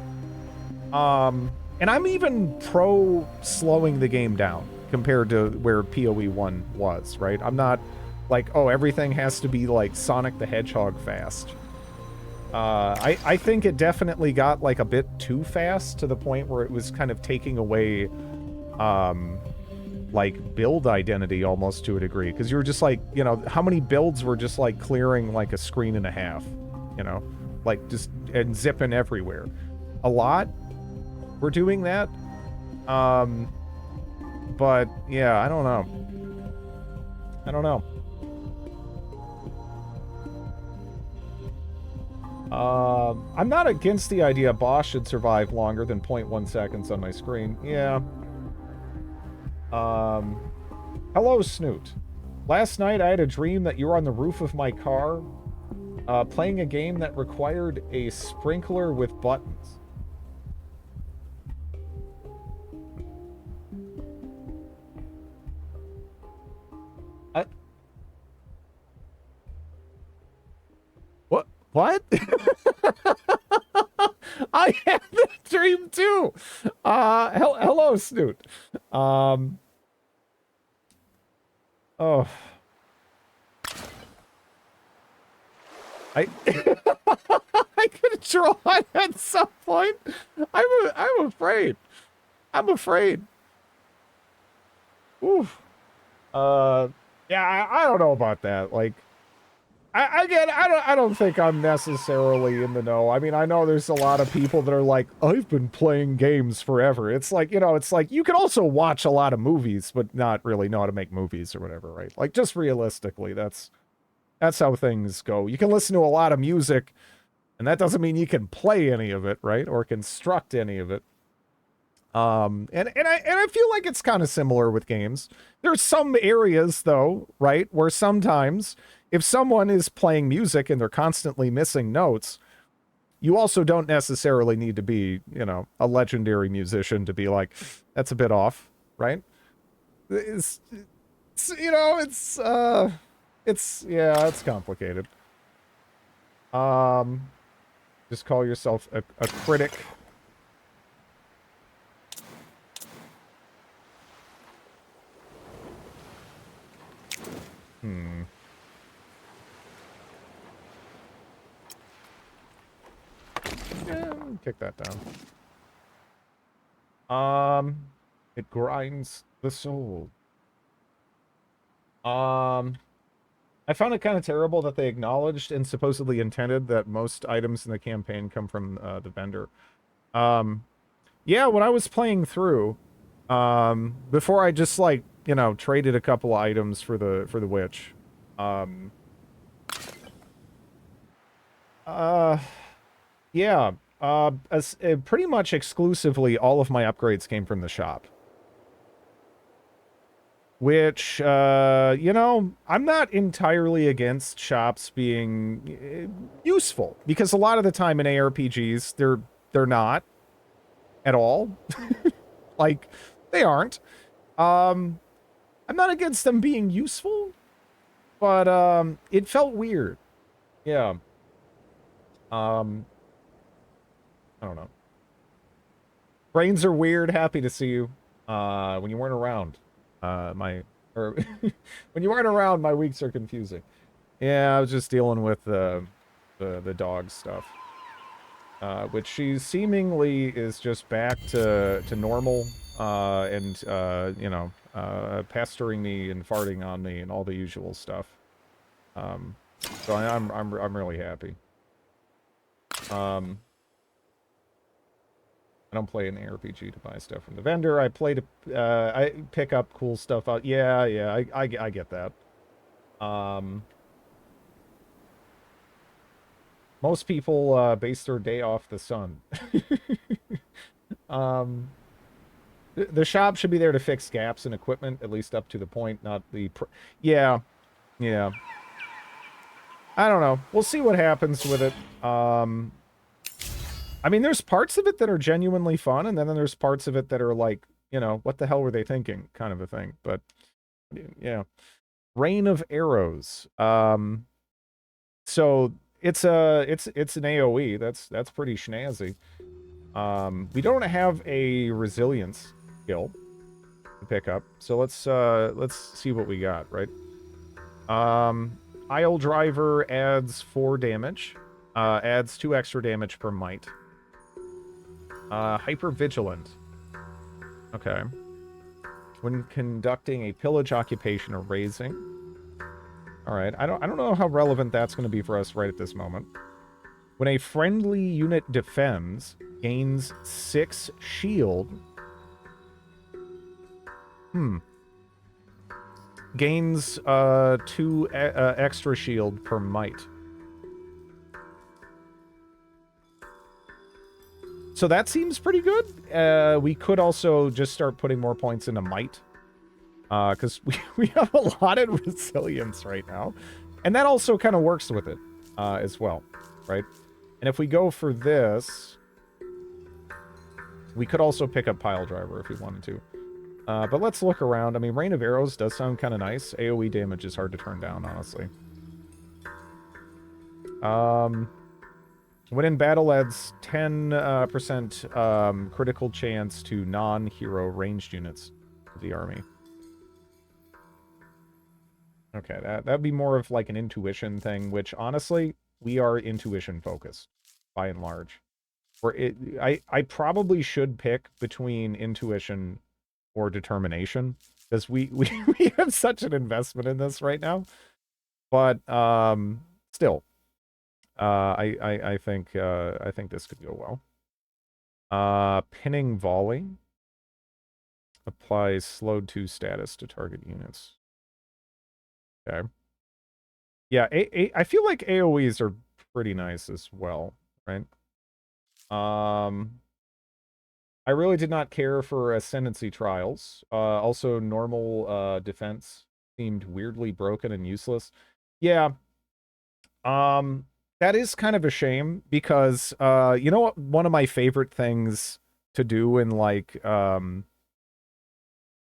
And I'm even pro slowing the game down compared to where PoE 1 was, right? I'm not like, oh, everything has to be like Sonic the Hedgehog fast. I think it definitely got like a bit too fast to the point where it was kind of taking away like build identity almost to a degree, because you were just like, you know, how many builds were just like clearing like a screen and a half, you know, like just and zipping everywhere. A lot were doing that. But yeah, I don't know. I'm not against the idea boss should survive longer than 0.1 seconds on my screen. Yeah. Hello, Snoot. Last night I had a dream that you were on the roof of my car, playing a game that required a sprinkler with buttons. What? I had that dream too. Hello, Snoot. Oh. I I could draw it at some point. I'm afraid. Oof. Yeah, I don't know about that. Like, I don't think I'm necessarily in the know. I mean, I know there's a lot of people that are like, I've been playing games forever. It's like, you know, it's like you can also watch a lot of movies, but not really know how to make movies or whatever, right? Like, just realistically, that's how things go. You can listen to a lot of music, and that doesn't mean you can play any of it, right? Or construct any of it. And I feel like it's kind of similar with games. There's some areas though, right, where sometimes if someone is playing music and they're constantly missing notes, you also don't necessarily need to be, you know, a legendary musician to be like, that's a bit off, right? It's you know, yeah, it's complicated. Just call yourself a critic. Yeah, kick that down. It grinds the soul. I found it kind of terrible that they acknowledged and supposedly intended that most items in the campaign come from the vendor. Yeah, when I was playing through, before I just like, you know, traded a couple of items for the witch. Yeah, pretty much exclusively all of my upgrades came from the shop. Which, you know, I'm not entirely against shops being useful, because a lot of the time in ARPGs, they're not at all. Like, they aren't. I'm not against them being useful, but it felt weird. Yeah. I don't know. Brains are weird. Happy to see you. When you weren't around, when you weren't around, my weeks are confusing. Yeah, I was just dealing with the dog stuff, which she seemingly is just back to normal, and you know, pestering me and farting on me and all the usual stuff. So I'm really happy. I don't play an ARPG to buy stuff from the vendor. I play to, I pick up cool stuff out. Yeah, I get that. Most people base their day off the sun. The shop should be there to fix gaps in equipment, at least up to the point, not the... Yeah. I don't know. We'll see what happens with it. I mean, there's parts of it that are genuinely fun, and then there's parts of it that are like, you know, what the hell were they thinking, kind of a thing. But, yeah. Rain of Arrows. So it's an AoE. That's pretty snazzy. We don't have a resilience skill to pick up, so let's see what we got, right? Pile Driver adds 4 damage. Adds 2 extra damage per might. Hyper Vigilant. Okay. When conducting a pillage, occupation, or raising. Alright, I don't know how relevant that's going to be for us right at this moment. When a friendly unit defends, gains 6 shield. Gains 2 extra shield per might. So that seems pretty good. We could also just start putting more points into might. Because we have a lot of resilience right now. And that also kind of works with it as well, right? And if we go for this, we could also pick up Pile Driver if we wanted to. But let's look around. I mean, Rain of Arrows does sound kind of nice. AoE damage is hard to turn down, honestly. When in battle, adds 10% critical chance to non-hero ranged units of the army. Okay, that'd be more of like an intuition thing, which honestly, we are intuition focused by and large. I probably should pick between intuition or determination, because we have such an investment in this right now. But still, I think this could go well. Pinning volley applies slowed to status to target units. Okay. Yeah, I feel like AoEs are pretty nice as well, right? I really did not care for Ascendancy Trials. Also, normal defense seemed weirdly broken and useless. Yeah. That is kind of a shame because, you know what one of my favorite things to do in, like,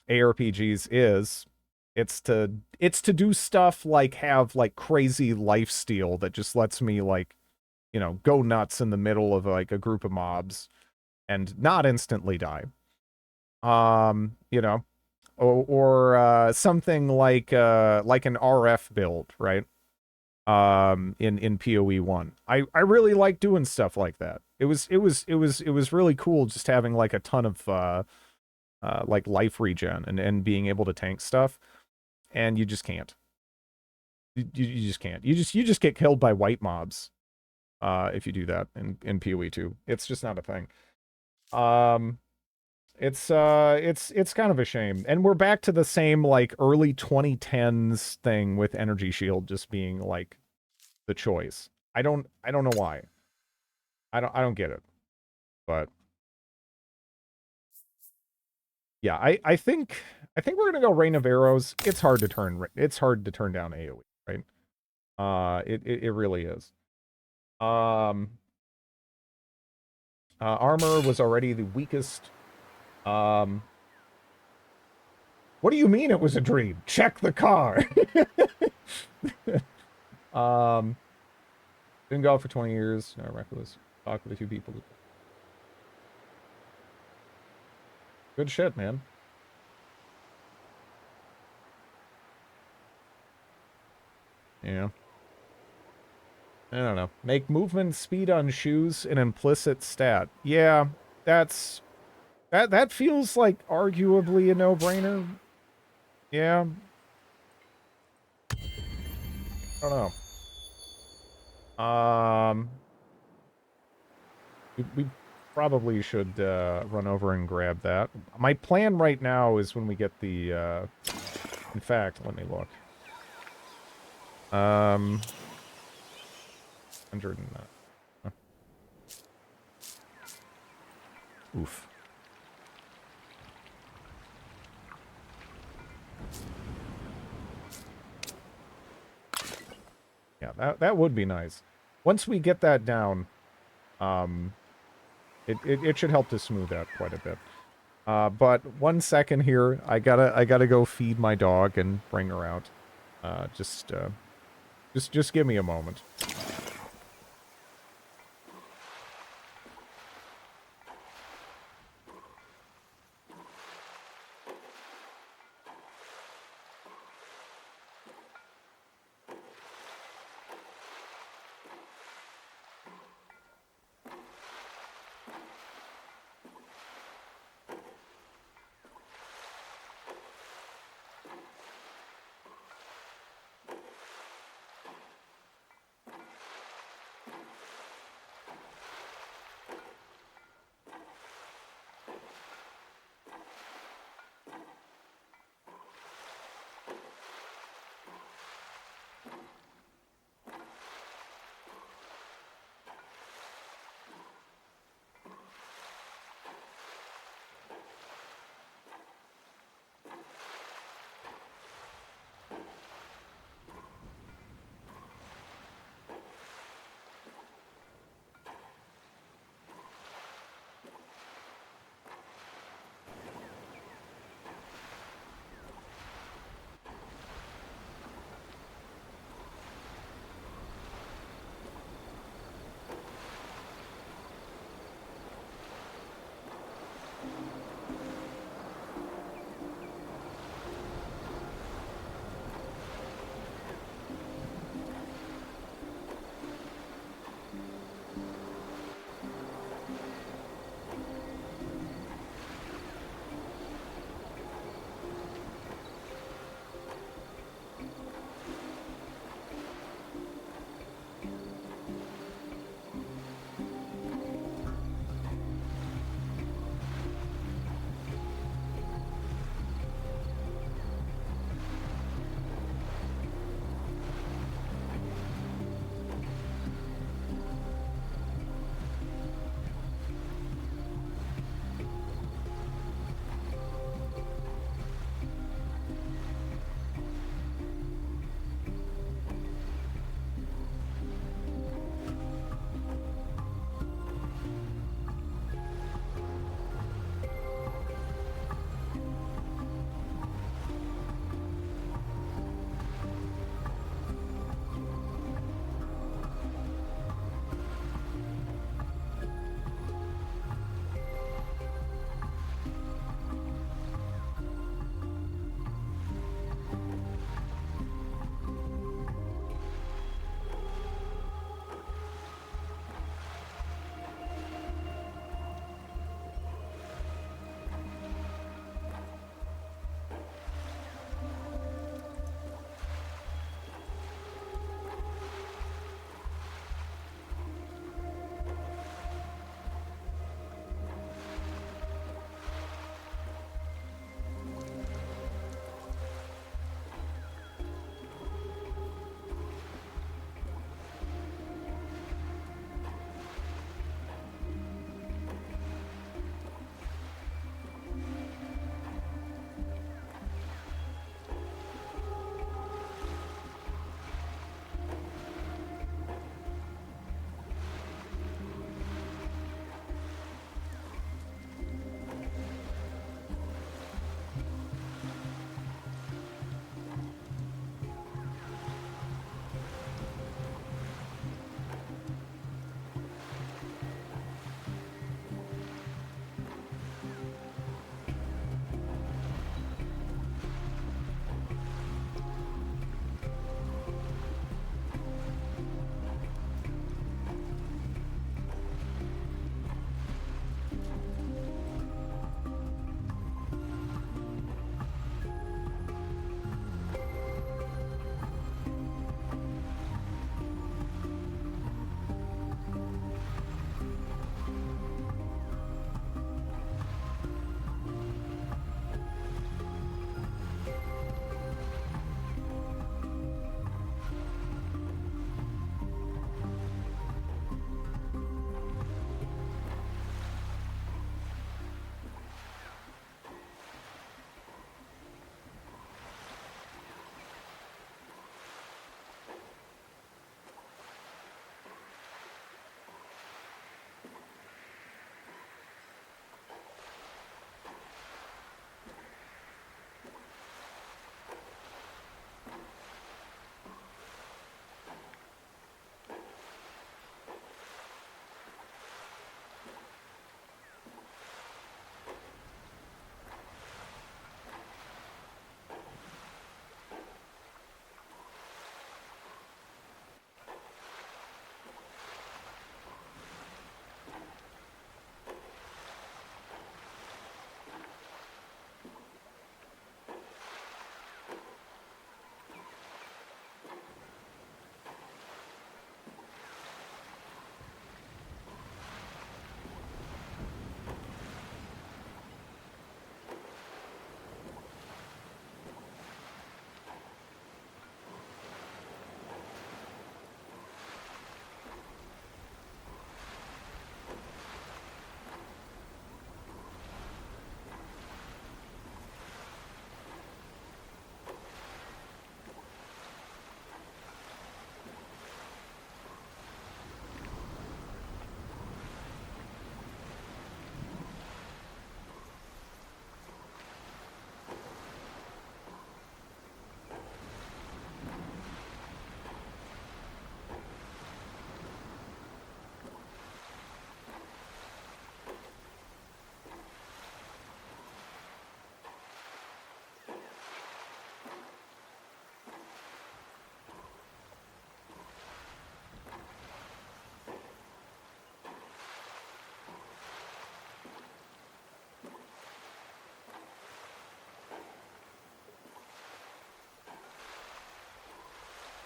ARPGs is? It's to do stuff like have, like, crazy lifesteal that just lets me, like, you know, go nuts in the middle of, like, a group of mobs and not instantly die. You know, or something like an RF build, right? In PoE 1. I really like doing stuff like that. It was really cool just having like a ton of like life regen and being able to tank stuff, and you just can't. You just can't. You just get killed by white mobs if you do that in PoE 2. It's just not a thing. It's kind of a shame. And we're back to the same like early 2010s thing with Energy Shield just being like the choice. I don't know why. I don't get it. But yeah, I think we're gonna go Rain of Arrows. It's hard to turn down AoE, right? It really is. Armor was already the weakest. What do you mean it was a dream? Check the car. Didn't go out for 20 years. No, reckless. Talked with a few people. Good shit, man. Yeah. I don't know. Make movement speed on shoes an implicit stat. Yeah, that feels like arguably a no-brainer. Yeah. I don't know. We probably should run over and grab that. My plan right now is when we get the in fact, let me look. 100 and oof. Yeah, that would be nice. Once we get that down, it should help to smooth out quite a bit. But 1 second here, I gotta go feed my dog and bring her out. Just give me a moment.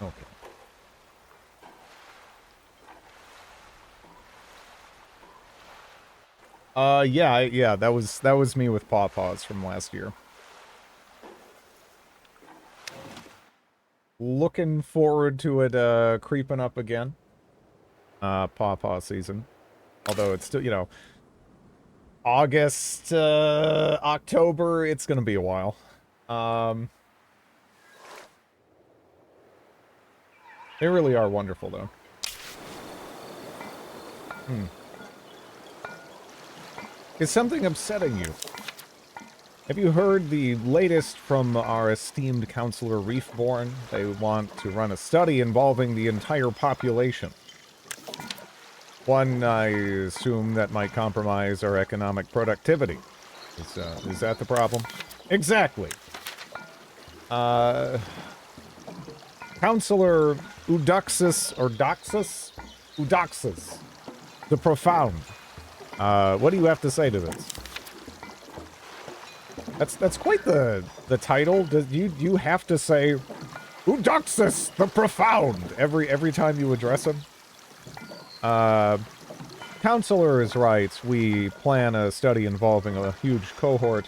Okay. Yeah, that was me with Paw Paws from last year. Looking forward to it creeping up again. Paw Paw season. Although it's still, you know, August, October, it's gonna be a while. They really are wonderful, though. Is something upsetting you? Have you heard the latest from our esteemed Counselor Reefborn? They want to run a study involving the entire population. One, I assume, that might compromise our economic productivity. Is that the problem? Exactly. Counselor Eudoxus, or Doxus? Eudoxus. The Profound. What do you have to say to this? That's quite the title. You have to say Eudoxus the Profound every time you address him? Counselor is right. We plan a study involving a huge cohort.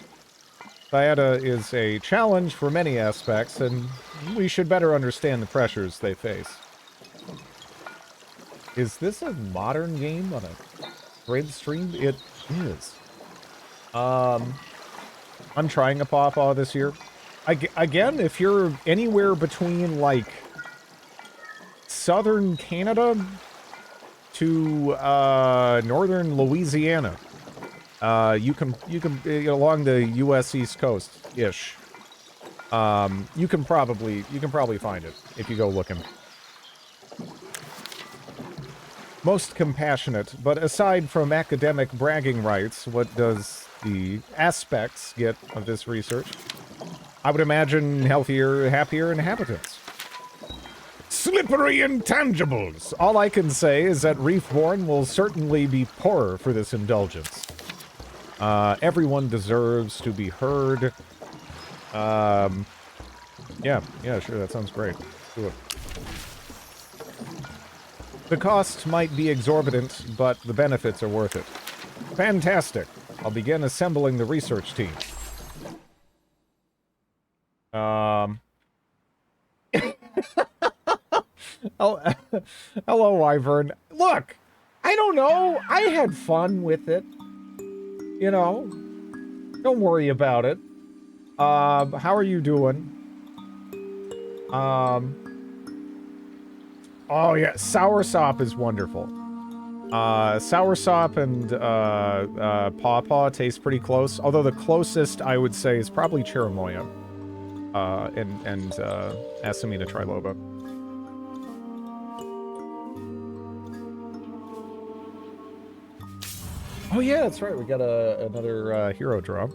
Thieta is a challenge for many aspects, and we should better understand the pressures they face. Is this a modern game on a grid stream? It is. I'm trying a Paw Paw this year. Again, if you're anywhere between, like, southern Canada to northern Louisiana, you can along the U.S. East Coast ish. You can probably find it if you go looking. Most compassionate, but aside from academic bragging rights, what does the aspects get of this research? I would imagine healthier, happier inhabitants. Slippery intangibles! All I can say is that Reefborn will certainly be poorer for this indulgence. Everyone deserves to be heard. Yeah, sure, that sounds great. Do it. The cost might be exorbitant, but the benefits are worth it. Fantastic. I'll begin assembling the research team. Oh, hello, Wyvern. Look, I don't know. I had fun with it. You know, don't worry about it. How are you doing? Oh yeah, Soursop is wonderful. Soursop and Paw Paw taste pretty close. Although the closest I would say is probably Cherimoya. And Asamina Triloba. Oh yeah, that's right. We got another hero draw.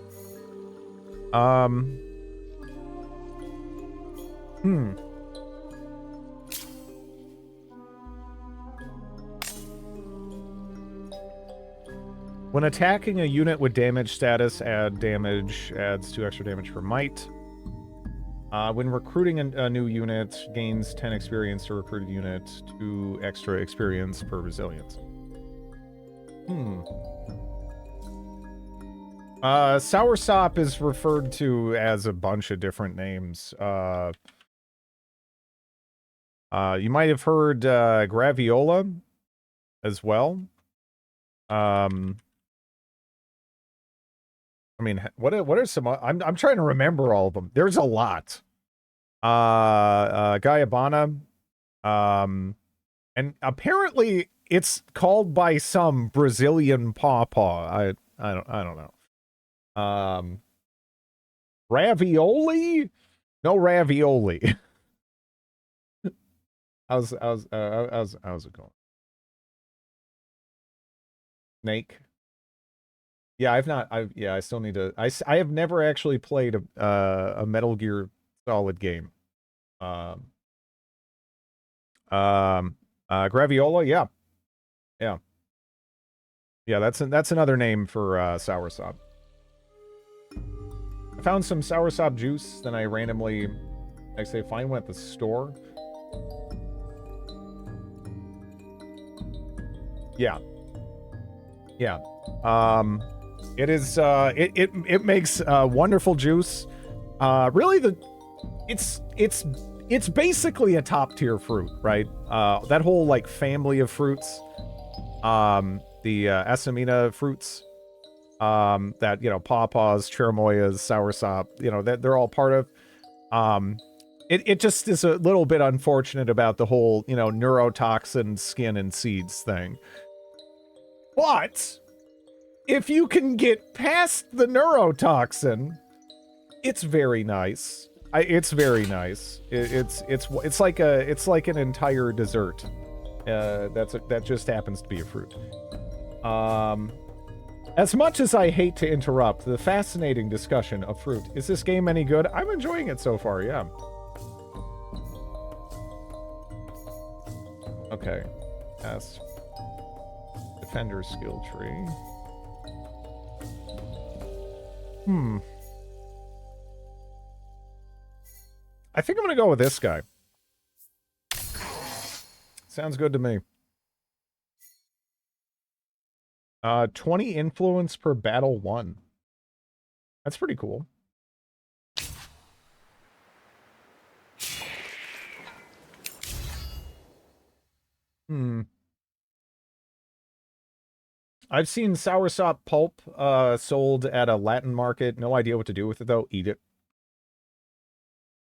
When attacking a unit with damage status, add damage, adds 2 extra damage for might. When recruiting a new unit, gains 10 experience to recruit a unit, 2 extra experience per resilience. Soursop is referred to as a bunch of different names. You might have heard Graviola as well. I mean, what are some? I'm trying to remember all of them. There's a lot. Gaiabana, and apparently it's called by some Brazilian Paw Paw. I don't know. Ravioli? No ravioli. How's it going? Snake. Yeah, I still need to. I have never actually played a Metal Gear Solid game. Graviola, yeah. Yeah, that's another name for soursop. I found some soursop juice, then I randomly, find one at the store. Yeah. Yeah. It is, it makes wonderful juice. Really, it's basically a top tier fruit, right? That whole like family of fruits, the Asamina fruits, that, you know, pawpaws, cherimoyas, soursop, you know, that they're all part of. It just is a little bit unfortunate about the whole, you know, neurotoxin, skin and seeds thing. But if you can get past the neurotoxin, it's very nice. It's very nice. It's like an entire dessert. That just happens to be a fruit. As much as I hate to interrupt the fascinating discussion of fruit, is this game any good? I'm enjoying it so far, yeah. Okay. Yes. Defender skill tree. I think I'm gonna go with this guy. Sounds good to me. 20 influence per battle won. That's pretty cool. I've seen soursop pulp sold at a Latin market. No idea what to do with it, though. Eat it.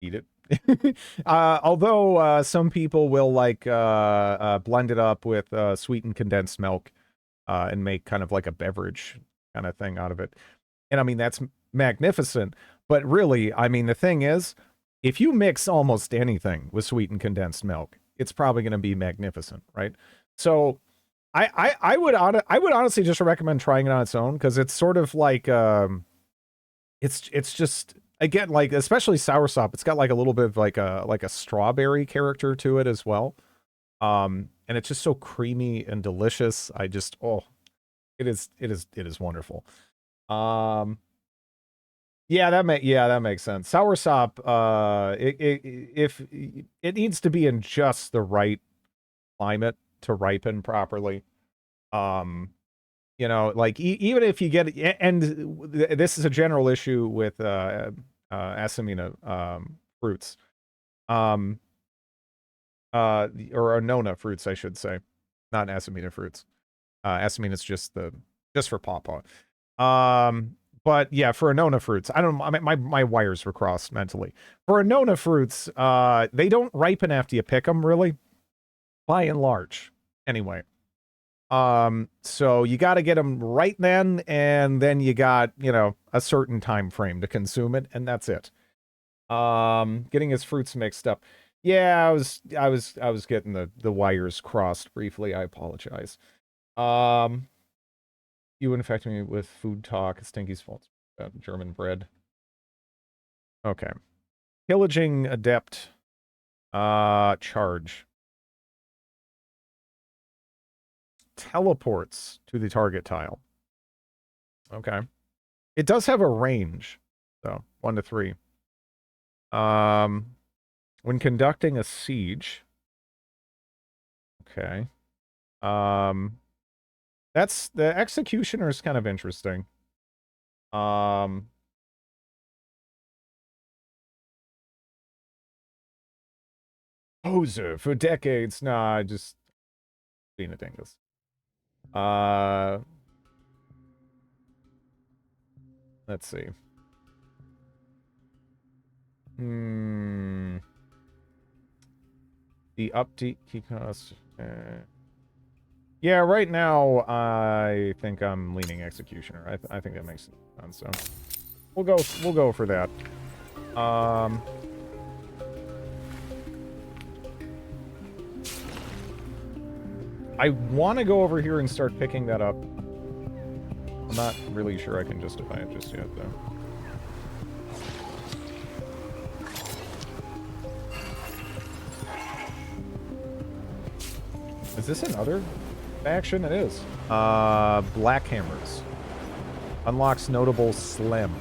Eat it. Although some people will, like, blend it up with sweetened condensed milk and make kind of like a beverage kind of thing out of it. And, I mean, that's magnificent. But really, I mean, the thing is, if you mix almost anything with sweetened condensed milk, it's probably going to be magnificent, right? So I would honestly just recommend trying it on its own, because it's sort of like it's just, again, like, especially soursop, it's got like a little bit of like a strawberry character to it as well. And it's just so creamy and delicious. I just, oh, it is wonderful. Yeah, that makes sense. Soursop, if it needs to be in just the right climate to ripen properly. You know, like, even if you get, and this is a general issue with Asamina fruits, or Annona fruits, I should say, not Asamina fruits. Asamina is just for pawpaw. But yeah, for Annona fruits, I mean, my wires were crossed mentally. For Annona fruits, they don't ripen after you pick them, really, by and large. Anyway, so you got to get them right then, and then you got, you know, a certain time frame to consume it, and that's it. Getting his fruits mixed up. Yeah, I was getting the wires crossed briefly. I apologize. You infected me with food talk. It's Stinky's fault. German bread. Okay. Pillaging adept. Charge. Teleports to the target tile. Okay. It does have a range, though. 1 to 3. When conducting a siege. Okay. That's, the executioner is kind of interesting. Poser for decades. Nah, I just being a dingus. Let's see. The update key cost. Yeah, right now I think I'm leaning executioner. I think that makes sense. So we'll go for that. I want to go over here and start picking that up. I'm not really sure I can justify it just yet, though. Is this another faction? It is. Black Hammers. Unlocks notable slim.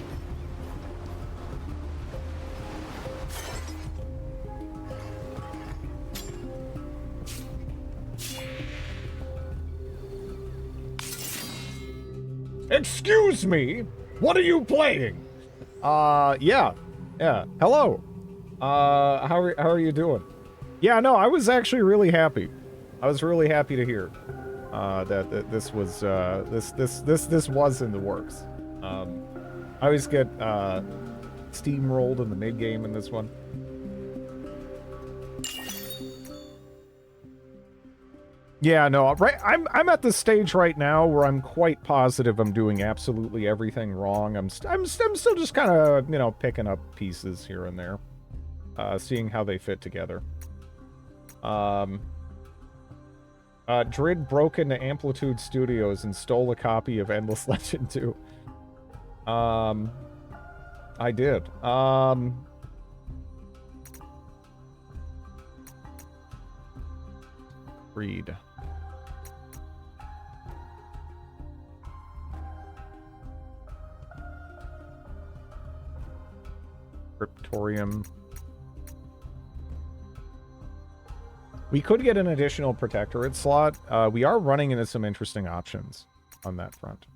Excuse me? What are you playing? Yeah. Hello. How are you doing? Yeah, no, I was actually really happy. I was really happy to hear that this was this was in the works. I always get steamrolled in the mid game in this one. Yeah, no, right. I'm at the stage right now where I'm quite positive I'm doing absolutely everything wrong. I'm still just kind of, you know, picking up pieces here and there, seeing how they fit together. Drid broke into Amplitude Studios and stole a copy of Endless Legend 2. I did. Read. Cryptorium. We could get an additional Protectorate slot. We are running into some interesting options on that front.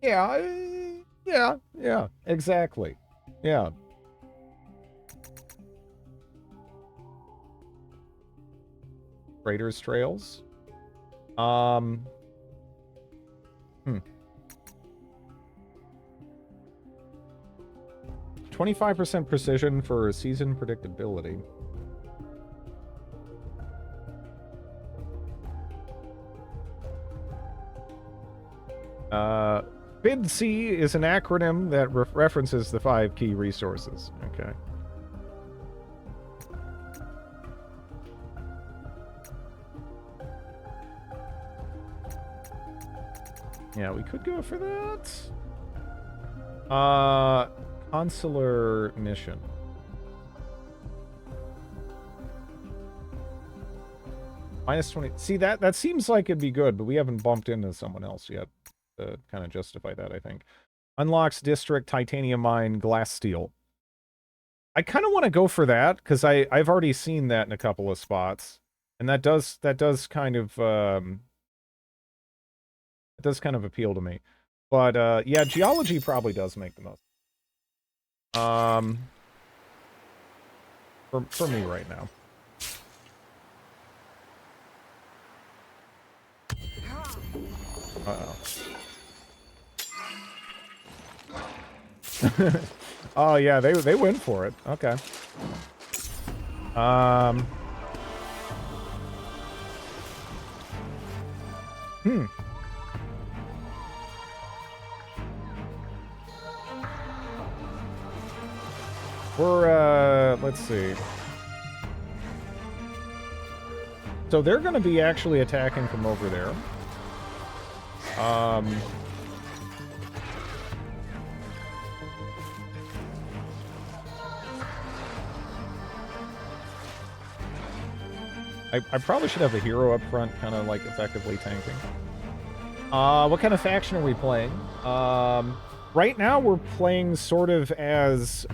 Yeah, exactly. Yeah. Raiders Trails. 25% precision for season predictability. FIDC is an acronym that references the 5 key resources. Okay. Yeah, we could go for that. Consular mission. Minus 20. See, that seems like it'd be good, but we haven't bumped into someone else yet to kind of justify that, I think. Unlocks district, titanium mine, glass steel. I kind of want to go for that, because I've already seen that in a couple of spots. And that does kind of it does kind of appeal to me. But yeah, geology probably does make the most. For me right now. Uh-oh. Oh yeah, they went for it. Okay. We're, let's see. So they're going to be actually attacking from over there. I probably should have a hero up front, kind of like effectively tanking. What kind of faction are we playing? Right now we're playing sort of as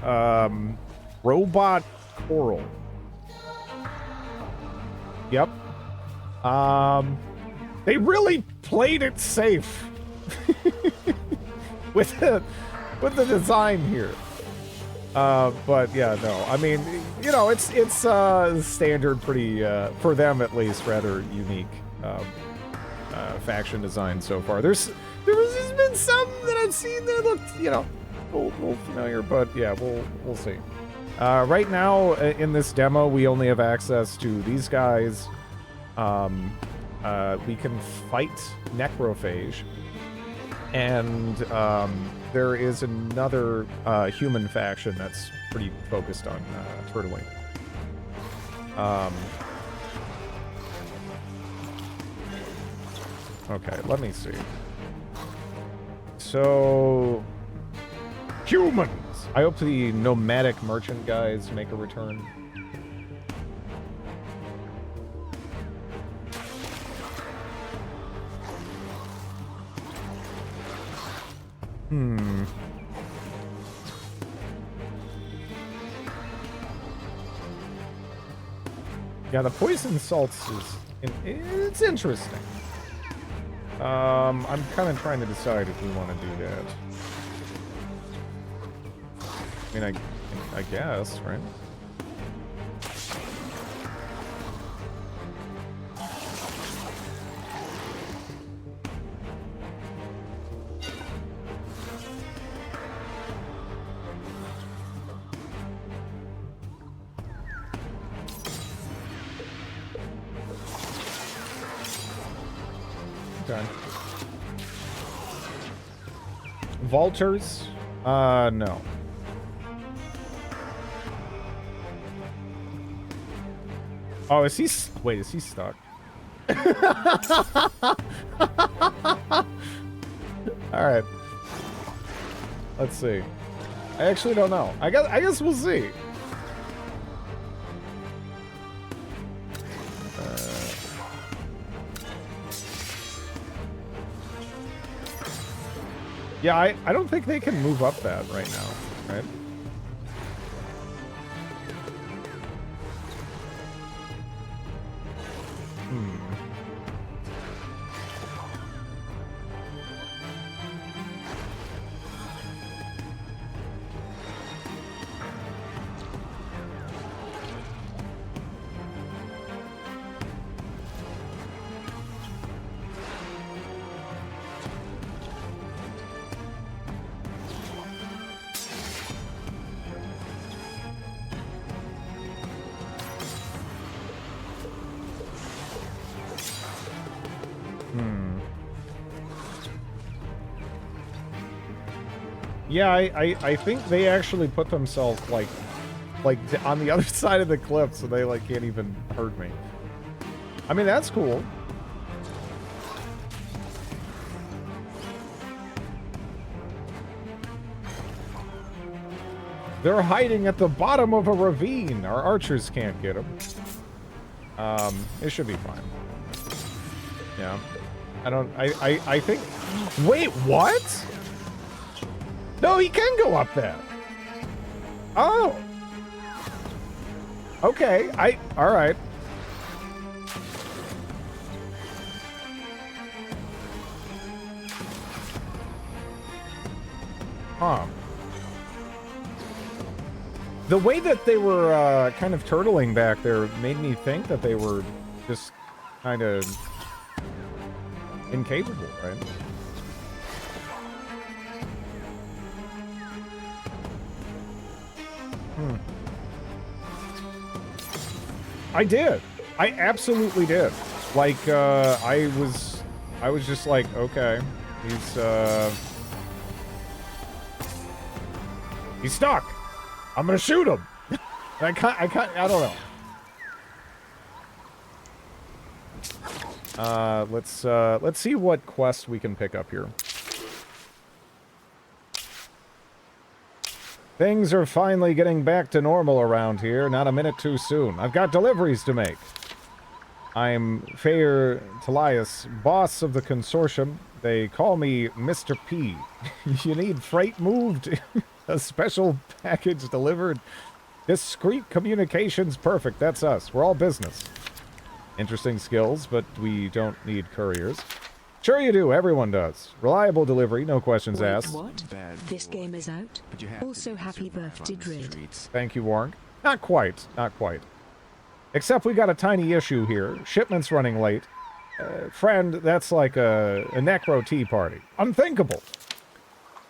Robot Coral. Yep. They really played it safe with the design here. But yeah, no. I mean, you know, it's standard, pretty for them at least, rather unique faction design so far. There's been some that I've seen that looked, you know, a little familiar, but yeah, we'll see. Right now in this demo, we only have access to these guys. We can fight Necrophage, and there is another human faction that's pretty focused on turtling. Okay, let me see. So, humans! I hope the nomadic merchant guys make a return. Yeah, the poison salts is... It's interesting. I'm kind of trying to decide if we want to do that. I mean, I guess, right? Okay. Vaulters? No. Oh, is he... Wait, is he stuck? Alright. Let's see. I actually don't know. I guess we'll see. Yeah, I don't think they can move up that right now, right? Yeah, I think they actually put themselves like on the other side of the cliff, so they like can't even hurt me. I mean, that's cool. They're hiding at the bottom of a ravine. Our archers can't get them. It should be fine. Yeah. I think... Wait, what? No, he can go up there. Oh. Okay, all right. Huh. The way that they were kind of turtling back there made me think that they were just kind of incapable, right? I did. I absolutely did. Like, I was just like, okay, he's stuck. I'm gonna shoot him. I don't know. Let's see what quest we can pick up here. Things are finally getting back to normal around here, not a minute too soon. I've got deliveries to make. I'm Fair Talias, boss of the consortium. They call me Mr. P. You need freight moved? A special package delivered? Discreet communications, perfect, that's us. We're all business. Interesting skills, but we don't need couriers. Sure you do, everyone does. Reliable delivery, no questions asked. What? This game is out? Also, happy birthday, Drid. Thank you, Warg. Not quite, not quite. Except we got a tiny issue here. Shipment's running late. Friend, that's like a necro tea party. Unthinkable.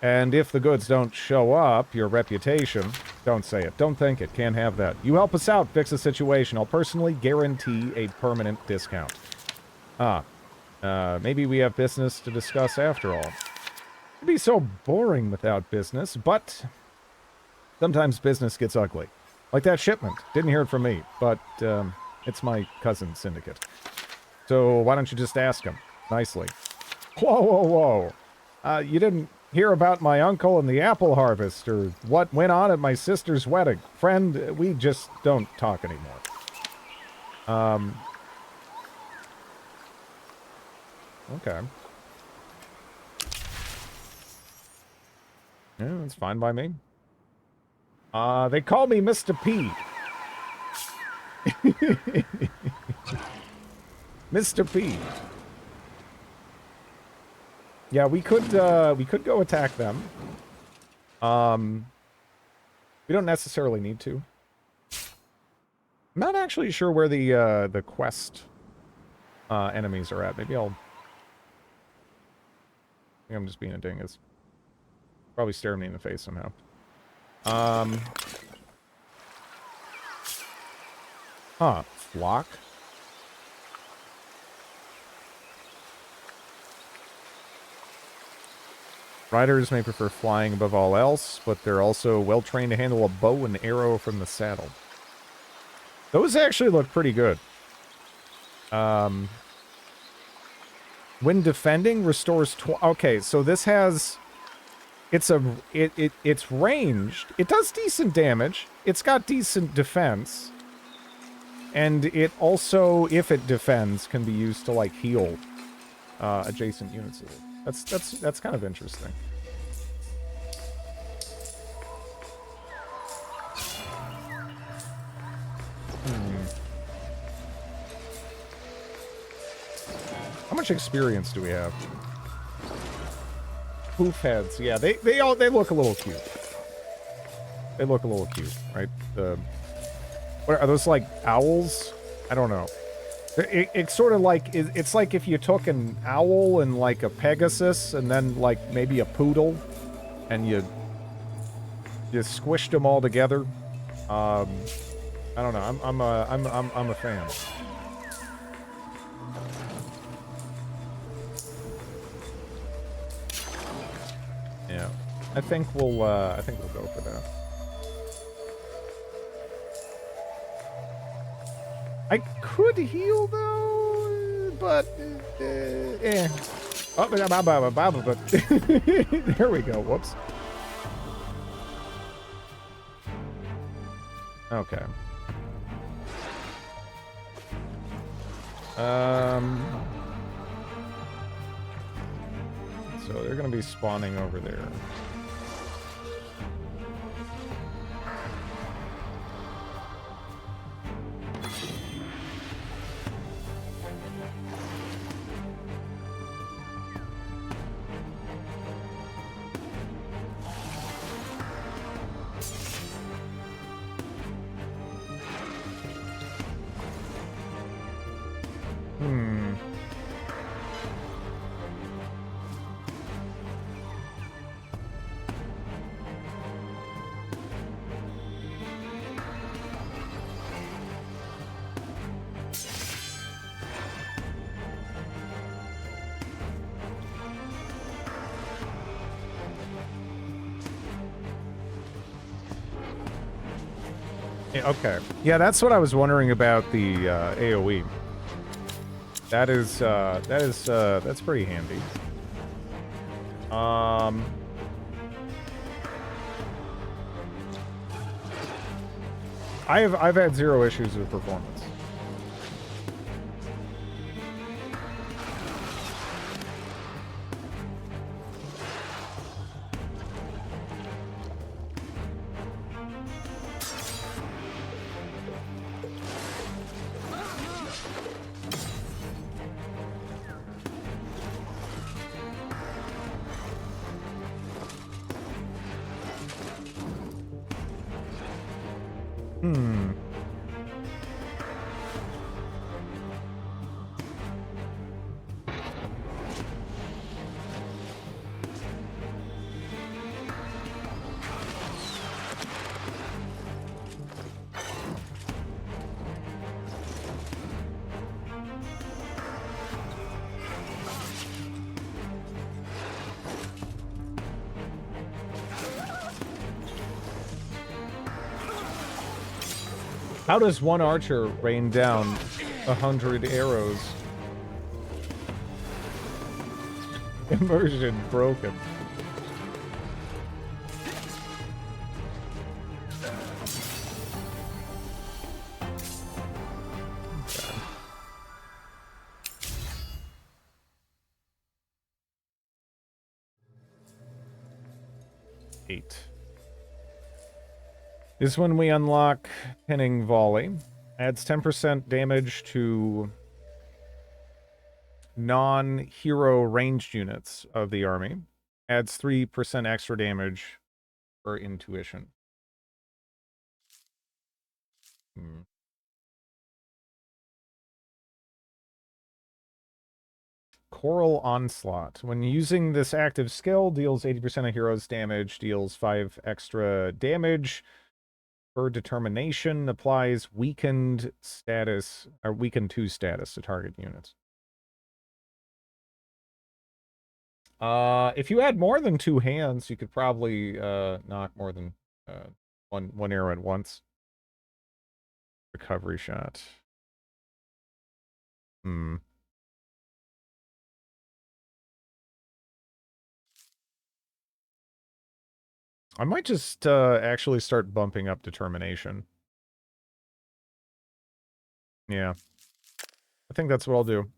And if the goods don't show up, your reputation... Don't say it. Don't think it. Can't have that. You help us out, fix the situation. I'll personally guarantee a permanent discount. Maybe we have business to discuss after all. It'd be so boring without business, but sometimes business gets ugly. Like that shipment. Didn't hear it from me, but it's my cousin's syndicate. So why don't you just ask him nicely? Whoa, whoa, whoa. You didn't hear about my uncle and the apple harvest, or what went on at my sister's wedding. Friend, we just don't talk anymore. Okay. Yeah, that's fine by me. They call me Mr. P. Mr. P. Yeah, we could go attack them. We don't necessarily need to. I'm not actually sure where the quest enemies are at. Maybe I think I'm just being a dingus. Probably staring me in the face somehow. Flock? Riders may prefer flying above all else, but they're also well trained to handle a bow and arrow from the saddle. Those actually look pretty good. When defending, restores okay, so this has... It's ranged. It does decent damage. It's got decent defense. And it also, if it defends, can be used to, like, heal adjacent units. That's kind of interesting. How much experience do we have? Poof heads. Yeah, they look a little cute. They look a little cute, right? What are those, like owls? I don't know. It's sort of like it's like if you took an owl and like a Pegasus and then like maybe a poodle, and you squished them all together. I don't know. I'm a fan. Yeah, I think we'll go for that. I could heal though, but Oh, there we go. Whoops. Okay. So they're gonna be spawning over there. Okay. Yeah, that's what I was wondering about the AoE. That's pretty handy. I've had zero issues with performance. How does one archer rain down 100 arrows? Immersion broken. Okay. 8. This one we unlock pinning volley. Adds 10% damage to non-hero ranged units of the army. Adds 3% extra damage for intuition. Coral Onslaught. When using this active skill, deals 80% of heroes damage, deals 5 extra damage per determination, applies weakened status, or weakened 2 status to target units. If you had more than 2 hands, you could probably knock more than one arrow at once. Recovery shot. I might just actually start bumping up determination. Yeah. I think that's what I'll do.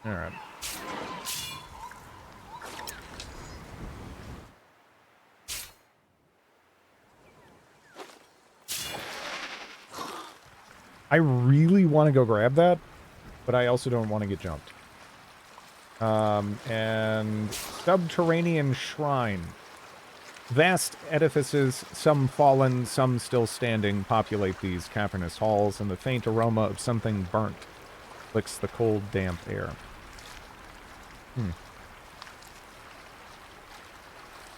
Alright. I really want to go grab that, but I also don't want to get jumped. And subterranean shrine. Vast edifices, some fallen, some still standing, populate these cavernous halls, and the faint aroma of something burnt licks the cold, damp air.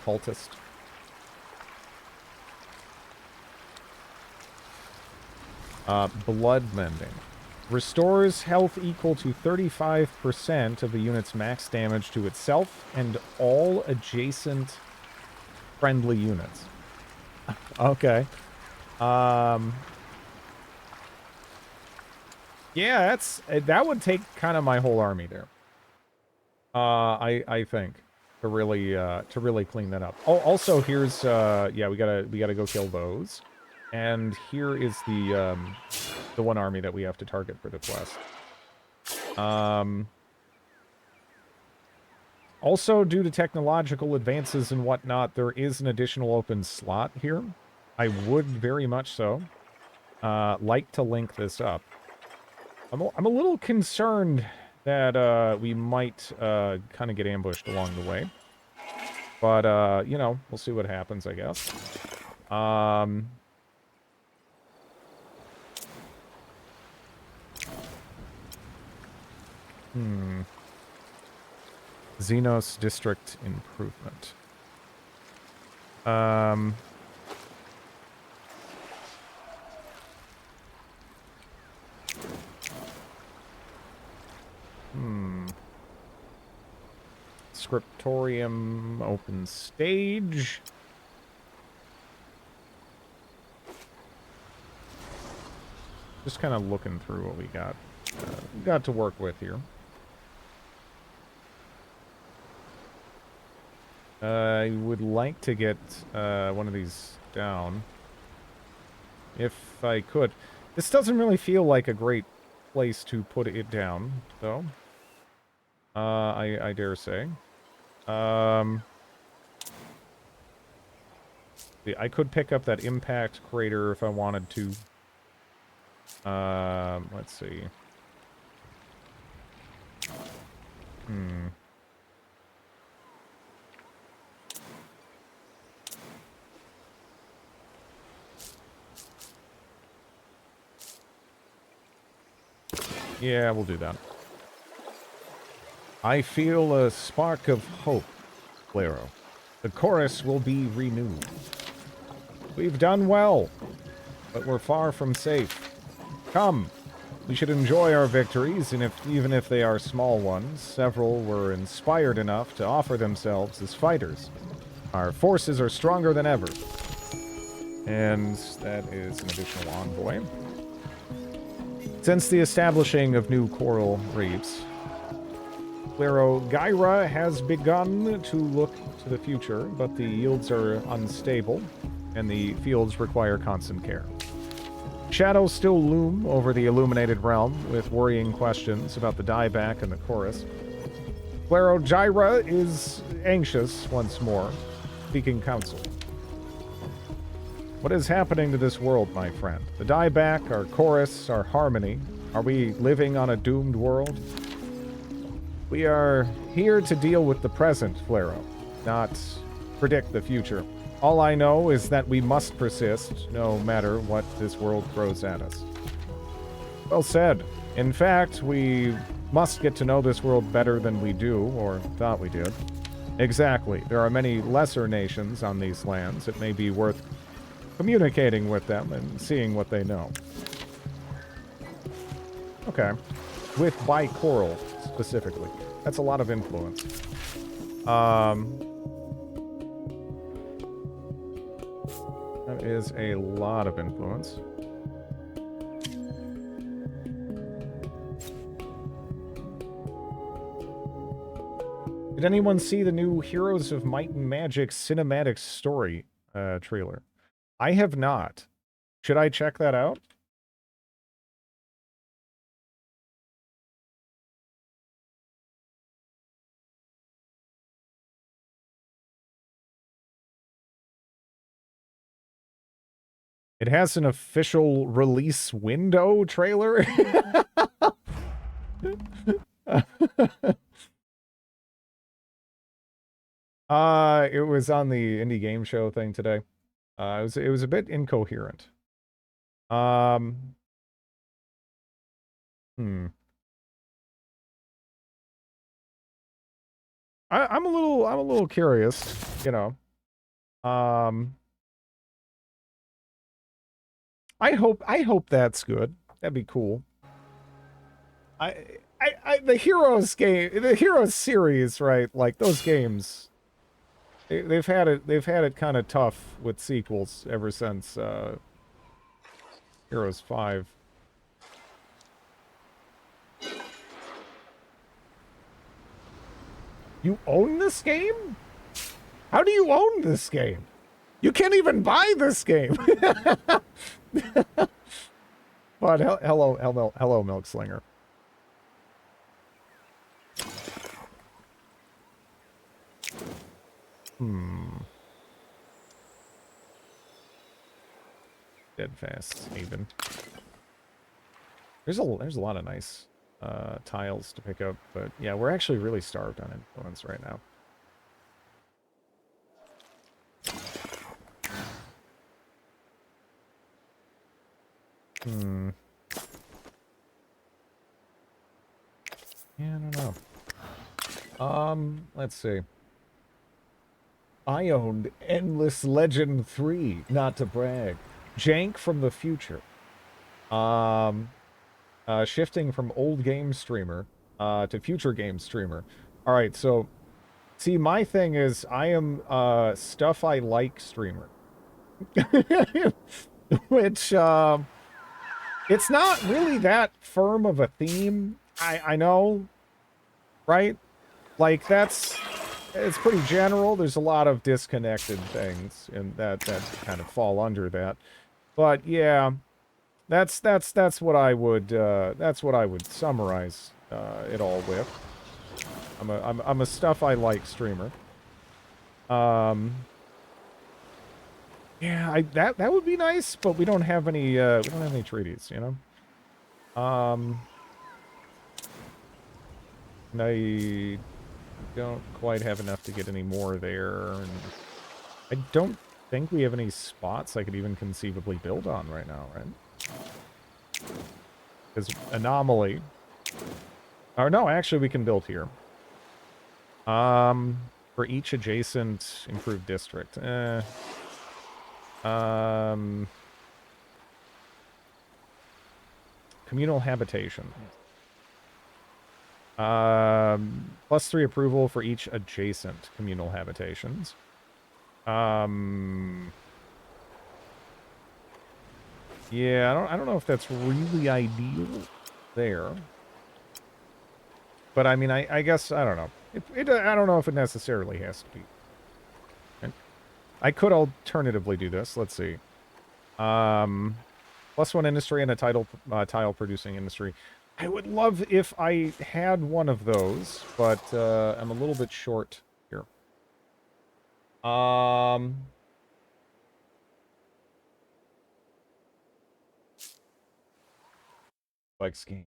Cultist. Blood mending. Restores health equal to 35% of the unit's max damage to itself and all adjacent friendly units. Okay. Yeah, that would take kind of my whole army there. I think to really clean that up. Oh, also here's yeah, we gotta go kill those. And here is the one army that we have to target for the quest. Also, due to technological advances and whatnot, there is an additional open slot here. I would very much so like to link this up. I'm a little concerned that we might kind of get ambushed along the way. But, you know, we'll see what happens, I guess. Xenos District Improvement. Scriptorium open stage. Just kind of looking through what we got to work with here. I would like to get one of these down, if I could. This doesn't really feel like a great place to put it down, though. I dare say. I could pick up that impact crater if I wanted to. Let's see. Yeah, we'll do that. I feel a spark of hope, Claro. The chorus will be renewed. We've done well, but we're far from safe. Come, we should enjoy our victories, and even if they are small ones, several were inspired enough to offer themselves as fighters. Our forces are stronger than ever. And that is an additional envoy. Since the establishing of new coral reefs, Claro Gyra has begun to look to the future, but the yields are unstable, and the fields require constant care. Shadows still loom over the illuminated realm, with worrying questions about the dieback and the chorus. Claro Gyra is anxious once more, seeking counsel. What is happening to this world, my friend? The dieback, our chorus, our harmony. Are we living on a doomed world? We are here to deal with the present, Flaro, not predict the future. All I know is that we must persist, no matter what this world throws at us. Well said. In fact, we must get to know this world better than we do, or thought we did. Exactly. There are many lesser nations on these lands. It may be worth communicating with them and seeing what they know. Okay. With Bicoral, specifically. That's a lot of influence. That is a lot of influence. Did anyone see the new Heroes of Might and Magic cinematic story trailer? I have not. Should I check that out? It has an official release window trailer? It was on the indie game show thing today. It was a bit incoherent. I'm a little curious, you know. I hope that's good. That'd be cool. The Heroes game, the Heroes series, right? Like those games, they've had it kind of tough with sequels ever since Heroes 5. You own this game? How do you own this game? You can't even buy this game. But hello, Milk Slinger. Steadfast Haven. There's a lot of nice tiles to pick up, but yeah, we're actually really starved on influence right now. Yeah, I don't know. Let's see. I owned Endless Legend 3, not to brag. Jank from the future. Shifting from old game streamer to future game streamer. All right, so see, my thing is I am stuff I like streamer. Which it's not really that firm of a theme. I know, right? Like it's pretty general. There's a lot of disconnected things and that kind of fall under that. But yeah, that's what I would summarize it all with. I'm a stuff I like streamer. Yeah, that would be nice, but we don't have any treaties, you know. And I don't quite have enough to get any more there, and I don't think we have any spots I could even conceivably build on right now, right? Because Anomaly, or no, actually we can build here. For each adjacent improved district. Communal habitation. +3 approval for each adjacent communal habitations. Yeah, I don't know if that's really ideal there. But I mean, I guess, I don't know. I don't know if it necessarily has to be. I could alternatively do this. Let's see. +1 industry and a tile producing industry. I would love if I had one of those, but I'm a little bit short here. Like skiing.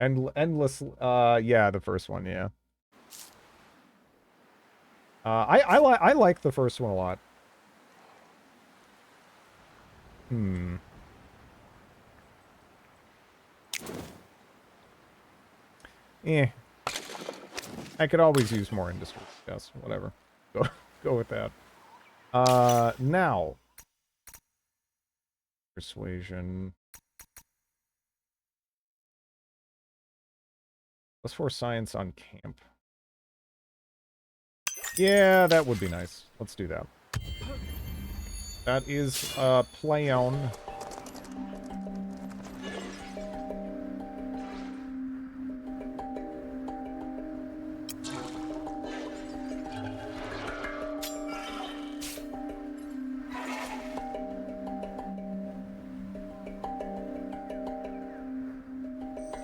Endless, yeah, the first one, yeah. I like the first one a lot. Eh. I could always use more industry. Yes, whatever. Go with that. Now. Persuasion. Let's force science on camp. Yeah, that would be nice. Let's do that. That is, play on.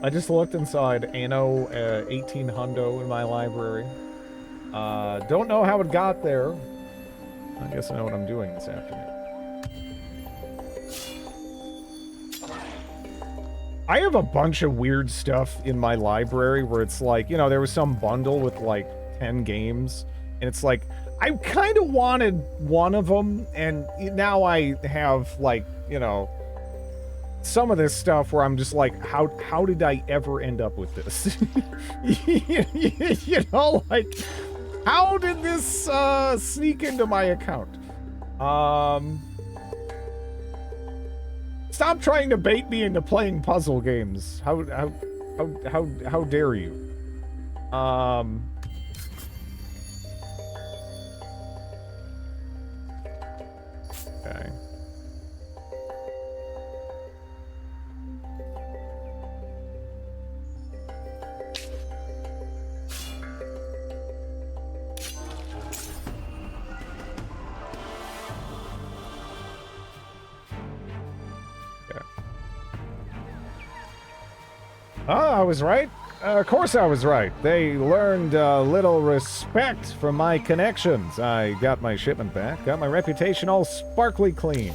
I just looked inside Anno 18 Hundo in my library. Don't know how it got there. I guess I know what I'm doing this afternoon. I have a bunch of weird stuff in my library where it's like, you know, there was some bundle with like 10 games, and it's like, I kind of wanted one of them, and now I have like, you know, some of this stuff where I'm just like, how did I ever end up with this? You know, like, how did this sneak into my account? Stop trying to bait me into playing puzzle games. How dare you? Okay. I was right. Of course I was right. They learned little respect from my connections. I got my shipment back, got my reputation all sparkly clean.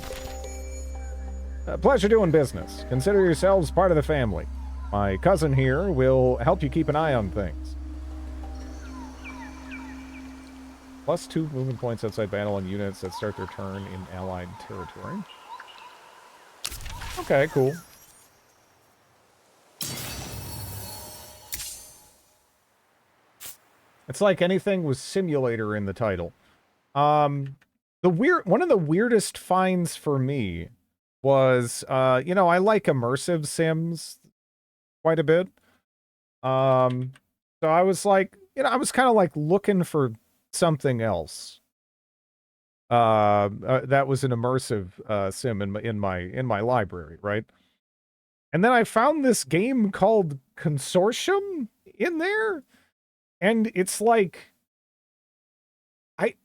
Pleasure doing business. Consider yourselves part of the family. My cousin here will help you keep an eye on things. +2 movement points outside battle on units that start their turn in allied territory. Okay, cool. It's like anything with simulator in the title. One of the weirdest finds for me was, you know, I like immersive sims quite a bit. So I was like, you know, I was kind of like looking for something else. That was an immersive sim in my library, right? And then I found this game called Consortium in there. And it's like, I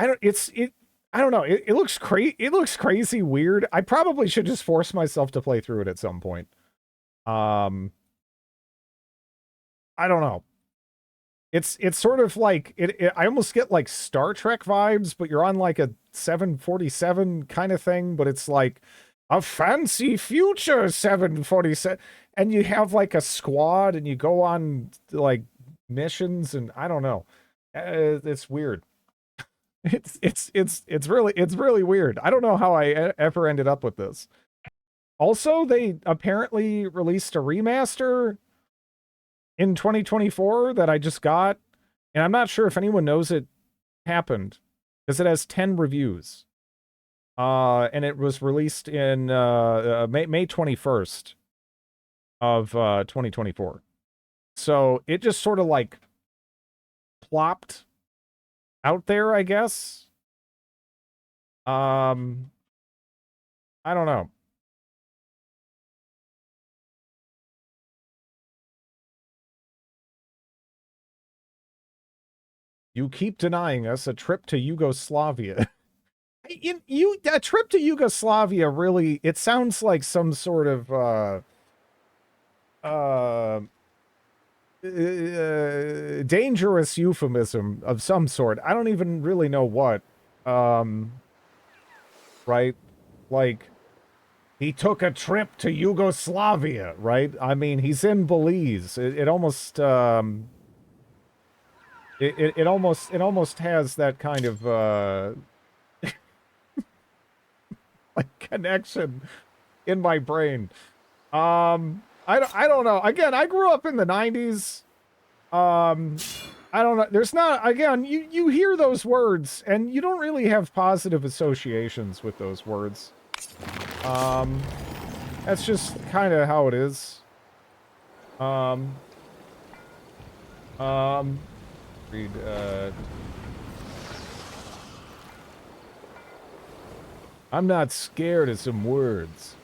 don't know. It looks it looks crazy weird. I probably should just force myself to play through it at some point. I don't know. It's sort of like I almost get like Star Trek vibes, but you're on like a 747 kind of thing, but it's like a fancy future 747, and you have like a squad and you go on like missions, and I don't know. It's weird. It's really weird. I don't know how I ever ended up with this. Also, they apparently released a remaster in 2024 that I just got, and I'm not sure if anyone knows it happened, because it has 10 reviews. And it was released in May 21st of 2024. So it just sort of like plopped out there, I guess. I don't know. You keep denying us a trip to Yugoslavia. A trip to Yugoslavia really, it sounds like some sort of dangerous euphemism of some sort. I don't even really know what. Right? like, he took a trip to Yugoslavia, right? I mean, he's in Belize. It almost, it almost has that kind of, like, connection in my brain. I don't know. Again, I grew up in the 90s. I don't know. There's not, again, you hear those words and you don't really have positive associations with those words. That's just kind of how it is. Read, I'm not scared of some words.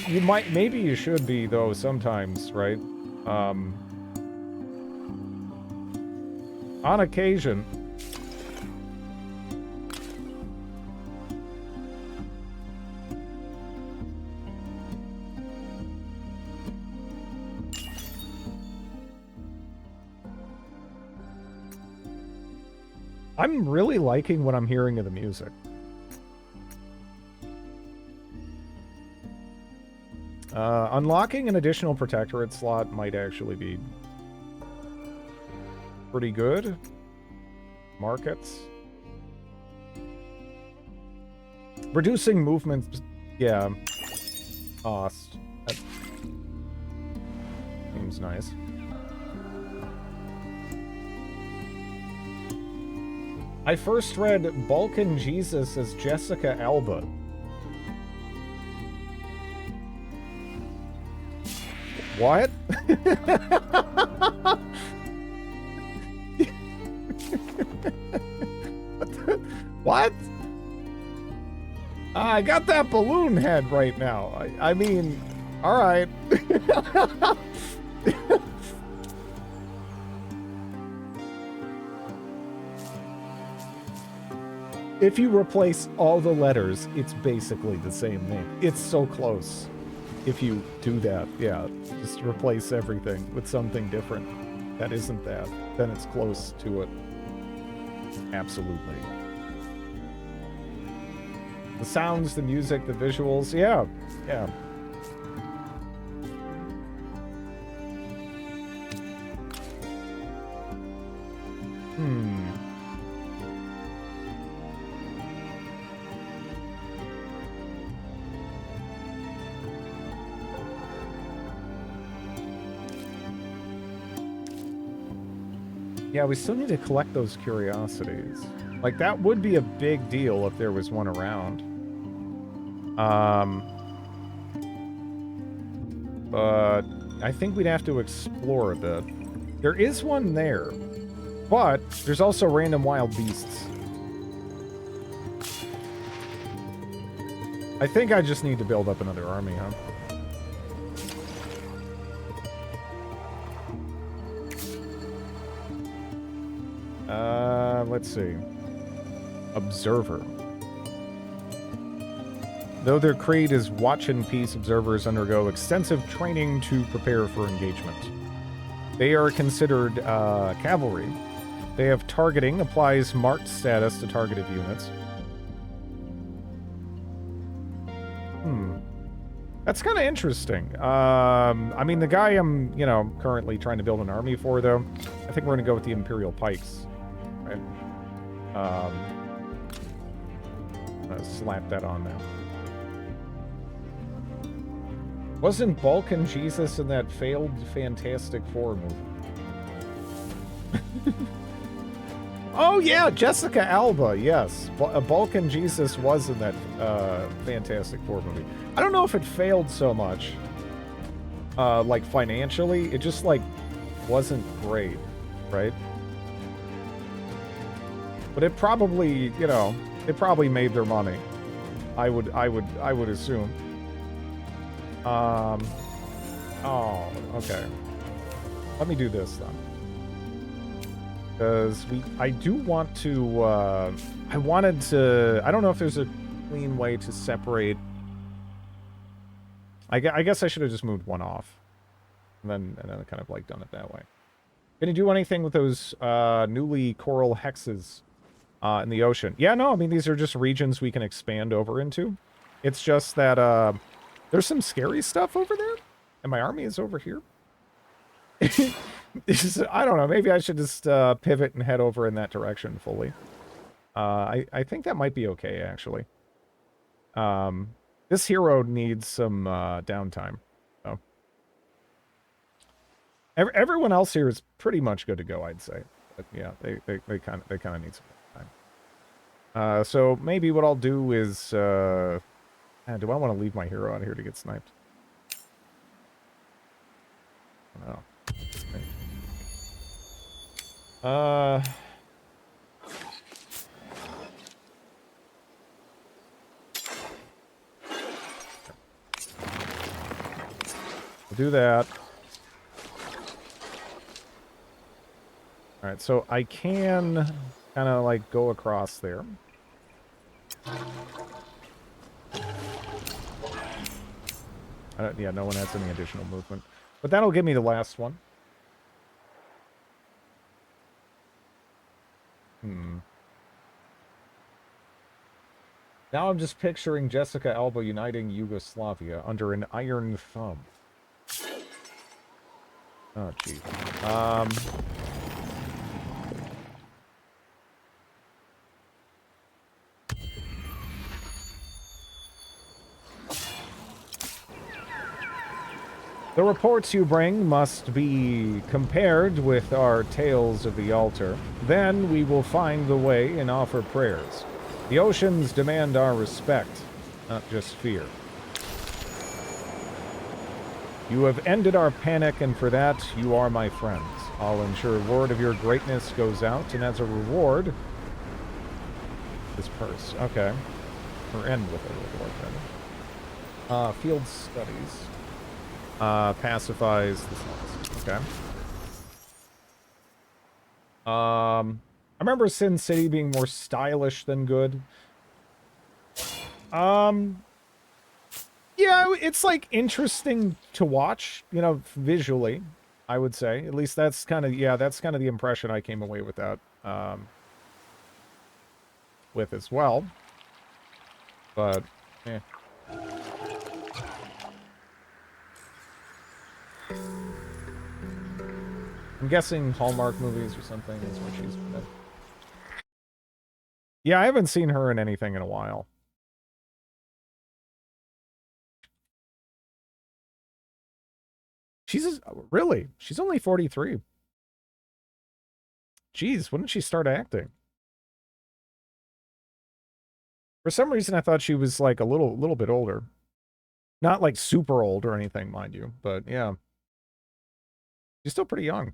You might, maybe you should be, though, sometimes, right? On occasion. I'm really liking what I'm hearing of the music. Unlocking an additional protectorate slot might actually be pretty good. Markets. Reducing movement, yeah. Cost. That seems nice. I first read Balkan Jesus as Jessica Alba. What? What? I got that balloon head right now. I mean, all right. If you replace all the letters, it's basically the same name. It's so close. If you do that, yeah, just replace everything with something different that isn't that, then it's close to it. Absolutely. The sounds, the music, the visuals, yeah, yeah. Yeah, we still need to collect those curiosities. Like, that would be a big deal if there was one around. But I think we'd have to explore a bit. There is one there, but there's also random wild beasts. I think I just need to build up another army, huh? Let's see. Observer. Though their creed is watch and peace, observers undergo extensive training to prepare for engagement. They are considered cavalry. They have targeting, applies marked status to targeted units. That's kind of interesting. I mean, the guy I'm, you know, currently trying to build an army for, though, I think we're going to go with the Imperial Pikes. Right? I'm gonna slap that on now. Wasn't Balkan Jesus in that failed Fantastic Four movie? Oh yeah, Jessica Alba, yes. Balkan Jesus was in that Fantastic Four movie. I don't know if it failed so much, like financially. It just like wasn't great, right? But it probably, you know, it probably made their money. I would assume. Oh, okay. Let me do this then. Because I do want to, I wanted to, I don't know if there's a clean way to separate. I guess I should have just moved one off. And then kind of like done it that way. Can you do anything with those newly coral hexes in the ocean? Yeah, no, I mean, these are just regions we can expand over into. It's just that there's some scary stuff over there, and my army is over here. I don't know. Maybe I should just pivot and head over in that direction fully. I think that might be okay, actually. This hero needs some downtime. So everyone else here is pretty much good to go, I'd say. But yeah, they kind of need some time. So maybe what I'll do is, do I want to leave my hero out here to get sniped? No. We'll do that. All right, so I can kind of like go across there. Yeah, no one has any additional movement. But that'll give me the last one. Now I'm just picturing Jessica Alba uniting Yugoslavia under an iron thumb. Oh, gee. The reports you bring must be compared with our tales of the altar. Then we will find the way and offer prayers. The oceans demand our respect, not just fear. You have ended our panic, and for that, you are my friends. I'll ensure word of your greatness goes out, and as a reward, this purse. Okay. Or end with a reward, then. Field studies. Pacifies the smells. Okay. I remember Sin City being more stylish than good. Yeah, it's like interesting to watch, you know, visually, I would say. At least that's kind of, yeah, that's kind of the impression I came away with that, with as well. But, yeah. I'm guessing Hallmark movies or something is what she's been in. Yeah, I haven't seen her in anything in a while. Really? She's only 43. Jeez, when did she start acting? For some reason, I thought she was like a little bit older. Not like super old or anything, mind you, but yeah. She's still pretty young.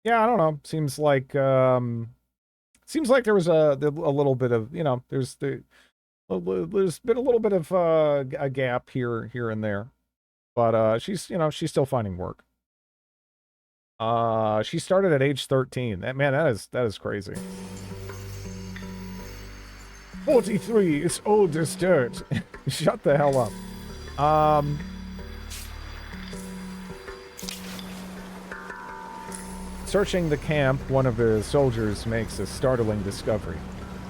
Yeah, I don't know. Seems like there was a little bit of, you know, there's been a little bit of a gap here and there. But she's, you know, she's still finding work. She started at age 13. That is crazy. 43 is old as dirt. Shut the hell up. Searching the camp, one of the soldiers makes a startling discovery.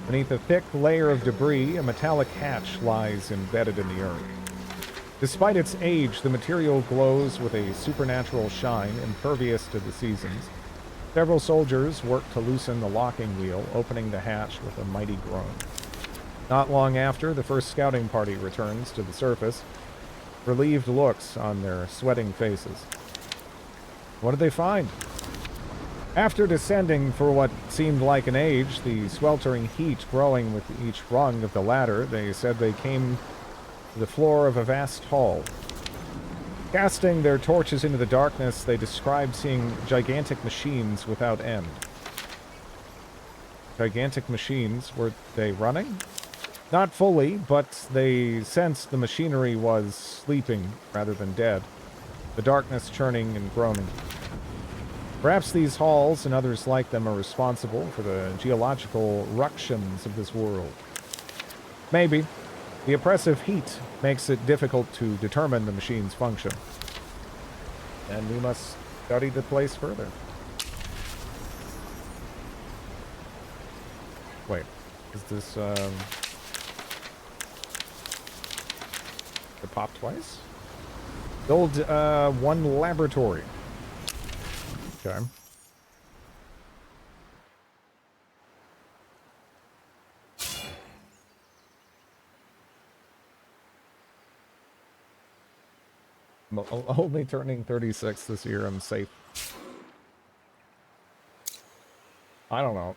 Beneath a thick layer of debris, a metallic hatch lies embedded in the earth. Despite its age, the material glows with a supernatural shine, impervious to the seasons. Several soldiers work to loosen the locking wheel, opening the hatch with a mighty groan. Not long after, the first scouting party returns to the surface, relieved looks on their sweating faces. What did they find? After descending for what seemed like an age, the sweltering heat growing with each rung of the ladder, they said they came to the floor of a vast hall. Casting their torches into the darkness, they described seeing gigantic machines without end. Gigantic machines, were they running? Not fully, but they sensed the machinery was sleeping rather than dead, the darkness churning and groaning. Perhaps these halls and others like them are responsible for the geological ructions of this world. Maybe. The oppressive heat makes it difficult to determine the machine's function. And we must study the place further. Wait. Is this, it popped twice? Build, one laboratory. Okay. Only turning 36 this year, I'm safe. I don't know.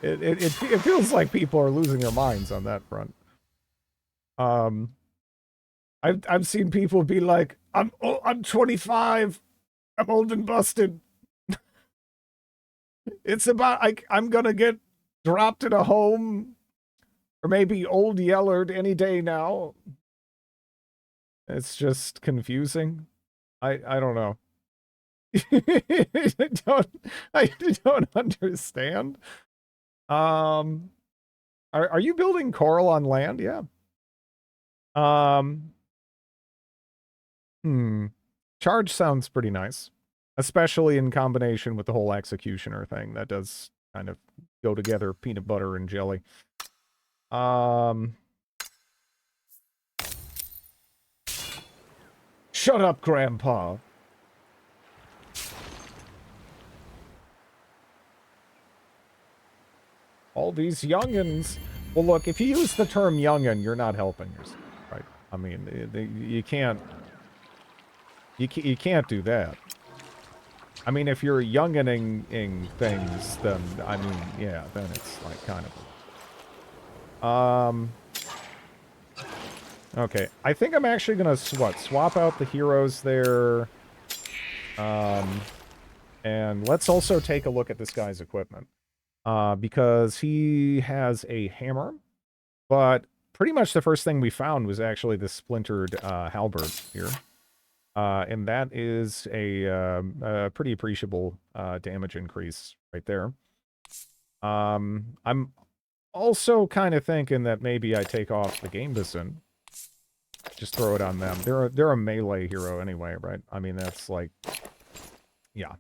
It feels like people are losing their minds on that front. I've seen people be like, I'm 25, I'm old and busted. It's about I'm gonna get dropped in a home, or maybe old Yellard any day now. It's just confusing. I don't know. I don't understand. Are you building coral on land? Yeah. Charge sounds pretty nice, especially in combination with the whole executioner thing. That does kind of go together, peanut butter and jelly. Shut up, Grandpa. All these youngins. Well, look, if you use the term youngin, you're not helping yourself, right? I mean, you can't do that. I mean, if you're youngining things, then, I mean, yeah, then it's like kind of... Okay, I think I'm actually gonna swap out the heroes there. And let's also take a look at this guy's equipment. Because he has a hammer, but pretty much the first thing we found was actually the splintered halberd here. And that is a pretty appreciable damage increase right there. I'm also kind of thinking that maybe I take off the Gambeson. Just throw it on them. They're a melee hero anyway, right? I mean, that's like... Yeah.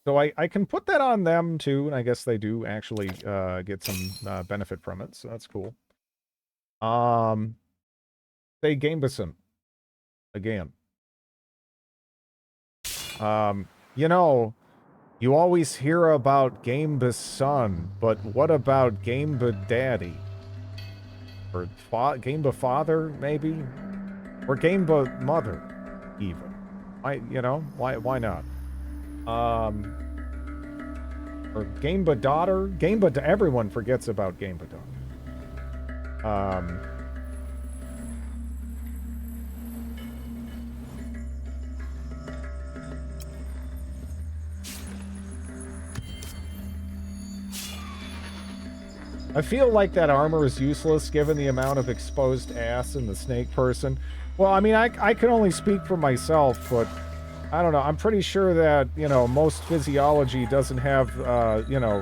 So I can put that on them too, and I guess they do actually get some benefit from it, so that's cool. Say Gambeson again. You know, you always hear about Gambeson, but what about Gameba Daddy? Or Gameba Father, maybe? Or Gameba Mother, even. Why not? Or Gameba Daughter? Everyone forgets about Gameba Daughter. I feel like that armor is useless given the amount of exposed ass in the snake person. Well, I mean, I can only speak for myself, but I don't know. I'm pretty sure that, most physiology doesn't have,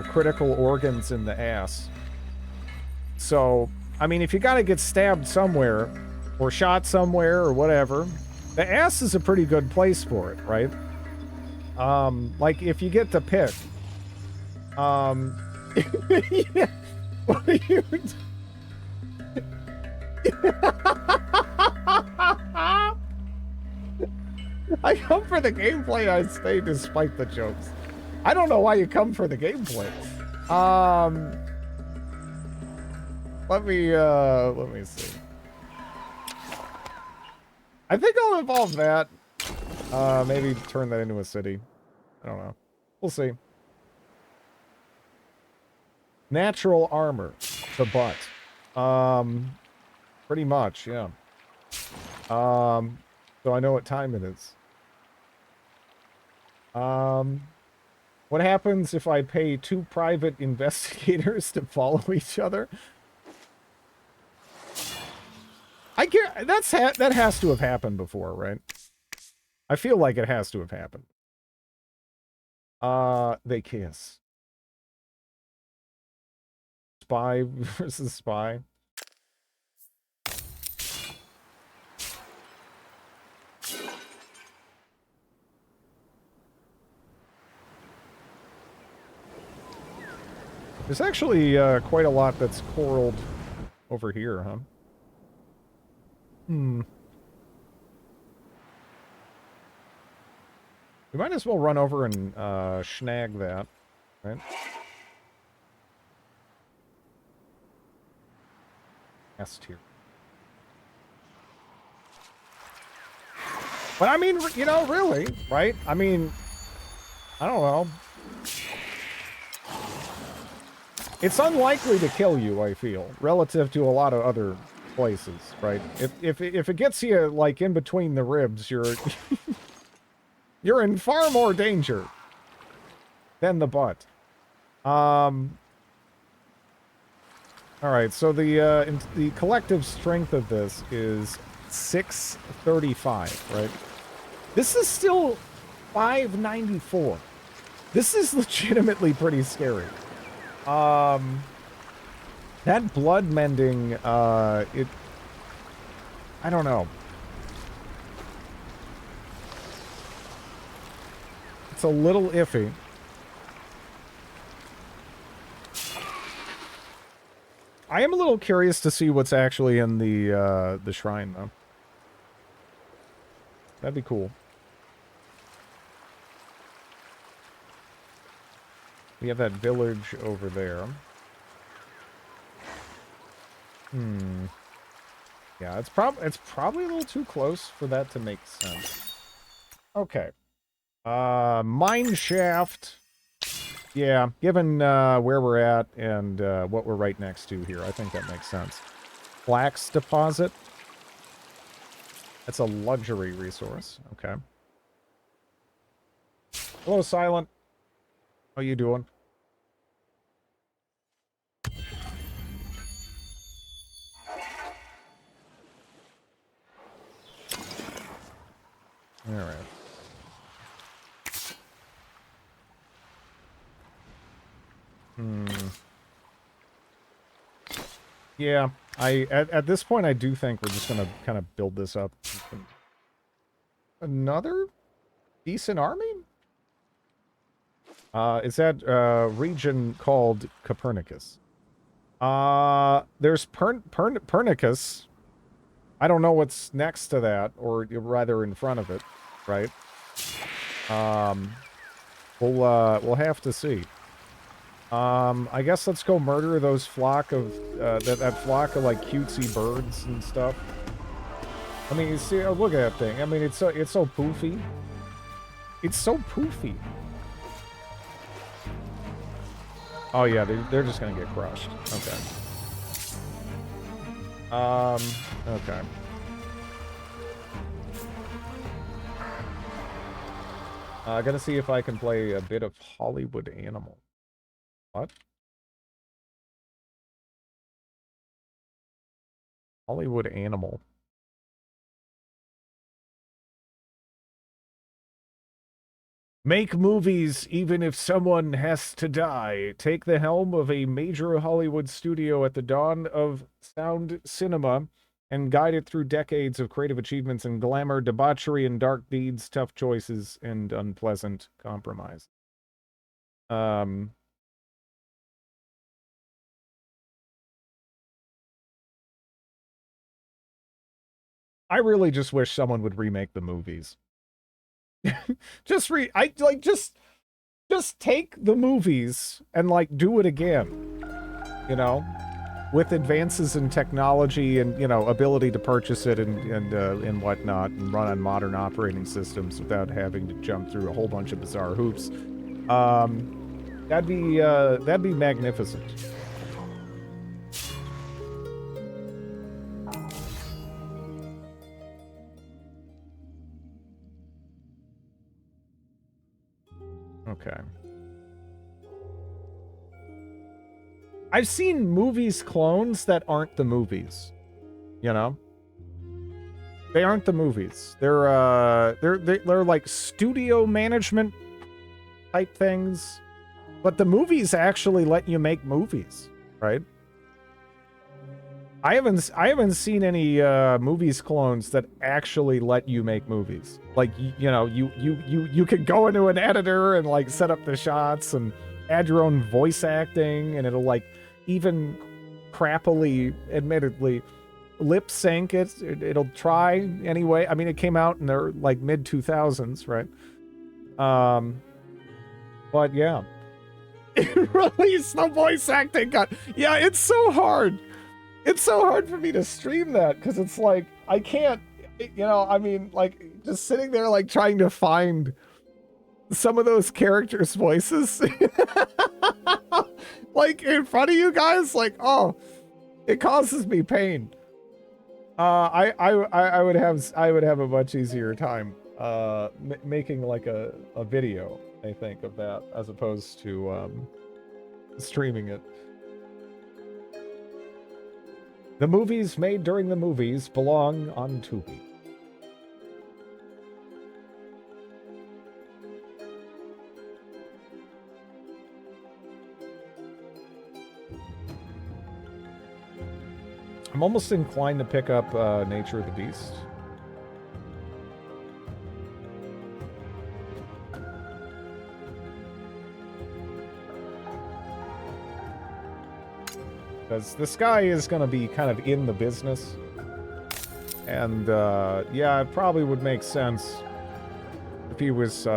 critical organs in the ass. So, I mean, if you gotta get stabbed somewhere, or shot somewhere, or whatever, the ass is a pretty good place for it, right? Like, if you get to pick, yeah. What are you I come for the gameplay, I stay despite the jokes. I don't know why you come for the gameplay. Let me see. I think I'll evolve that. Maybe turn that into a city. I don't know. We'll see. Natural armor. The butt. Pretty much, yeah. So I know what time it is. What happens if I pay 2 private investigators to follow each other? That has to have happened before, right? I feel like it has to have happened. They kiss. Spy versus spy. There's actually quite a lot that's coraled over here, huh? Hmm. We might as well run over and snag that, right? S tier. But I mean, you know, really, right? I mean, I don't know. It's unlikely to kill you, I feel, relative to a lot of other places, right? If it gets you, like, in between the ribs, you're... you're in far more danger than the butt. Alright, so the collective strength of this is 635, right? This is still 594. This is legitimately pretty scary. That blood mending, I don't know. It's a little iffy. I am a little curious to see what's actually in the shrine, though. That'd be cool. We have that village over there. Yeah, it's probably a little too close for that to make sense. Okay. Mine shaft. Yeah, given where we're at and what we're right next to here, I think that makes sense. Flax deposit. That's a luxury resource. Okay. Hello, Silent. How you doing? All right. Yeah, at this point I do think we're just gonna kind of build this up. Another decent army? It's that region called Copernicus. There's Pernicus. I don't know what's next to that, or rather in front of it, right? We'll have to see. I guess let's go murder those flock of, that flock of, like, cutesy birds and stuff. I mean, you see, oh, look at that thing. I mean, it's so poofy. It's so poofy. Oh, yeah, they're just gonna get crushed. Okay. Okay. I gotta see if I can play a bit of Hollywood Animal. What? Hollywood Animal. Make movies even if someone has to die. Take the helm of a major Hollywood studio at the dawn of sound cinema and guide it through decades of creative achievements and glamour, debauchery and dark deeds, tough choices, and unpleasant compromise. I really just wish someone would remake the movies. Just take the movies and, like, do it again. You know? With advances in technology and, you know, ability to purchase it and whatnot, and run on modern operating systems without having to jump through a whole bunch of bizarre hoops. That'd be magnificent. Okay. I've seen movies clones that aren't the movies. You know? They aren't the movies. They're like studio management type things. But the movies actually let you make movies, right? I haven't seen any movies clones that actually let you make movies. Like, you know, you could go into an editor and, like, set up the shots and add your own voice acting, and it'll like even crappily, admittedly, lip sync it. It'll try anyway. I mean, it came out in the like mid 2000s, right? But yeah, it released the voice acting cut. Yeah, it's so hard. It's so hard for me to stream that because it's like I can't, you know. I mean, like just sitting there like trying to find some of those characters' voices like in front of you guys, like, oh, it causes me pain. I would have a much easier time making like a video, I think, of that as opposed to streaming it. The movies made during the movies belong on Tubi. I'm almost inclined to pick up Nature of the Beast. Because this guy is going to be kind of in the business. And, yeah, it probably would make sense if he was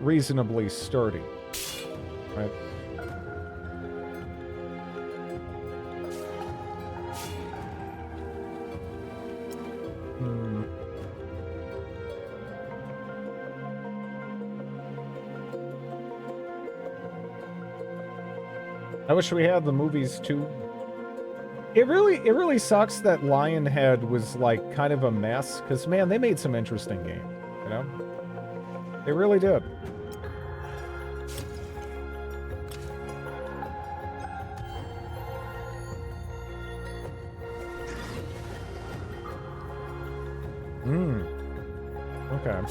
reasonably sturdy. Right? I wish we had the movies too. It really sucks that Lionhead was like kind of a mess, because man, they made some interesting games, you know? They really did. Okay.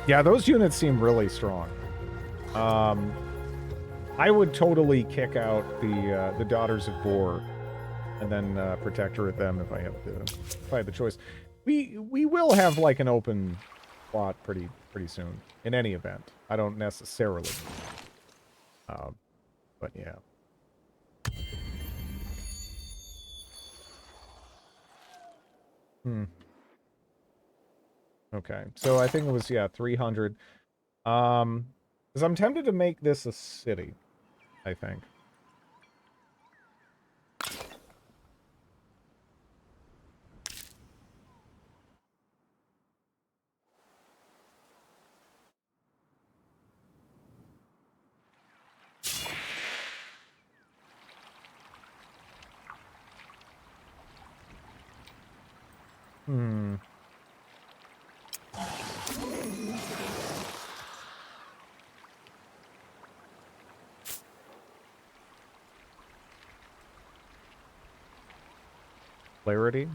Yeah, those units seem really strong. I would totally kick out the Daughters of War, and then Protector of them if I had the choice. We will have like an open plot pretty soon in any event. I don't necessarily, but yeah. Okay, so I think it was, yeah, 300. Because I'm tempted to make this a city, I think. Clarity.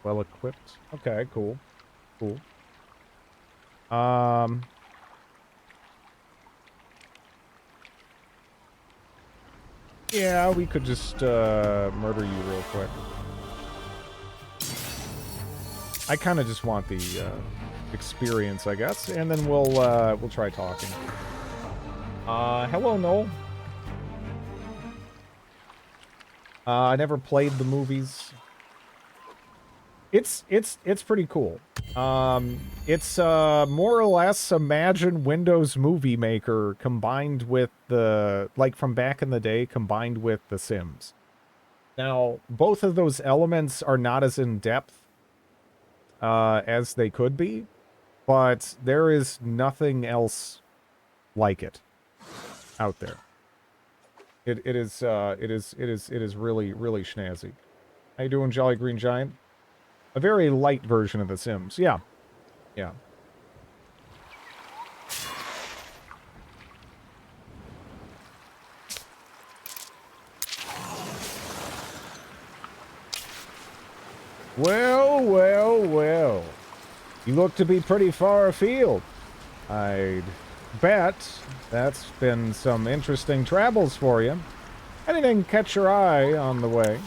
Well equipped. Okay, cool. Cool. Yeah, we could just murder you real quick. I kind of just want the experience, I guess, and then we'll try talking. Hello, Noel. I never played the movies. It's pretty cool. It's more or less Imagine Windows Movie Maker combined with the, like, from back in the day, combined with The Sims. Now, both of those elements are not as in-depth as they could be, but there is nothing else like it out there. It is really, really snazzy. How you doing, Jolly Green Giant? A very light version of The Sims. Yeah. Yeah. Well, well, well. You look to be pretty far afield. I'd bet that's been some interesting travels for you. Anything catch your eye on the way?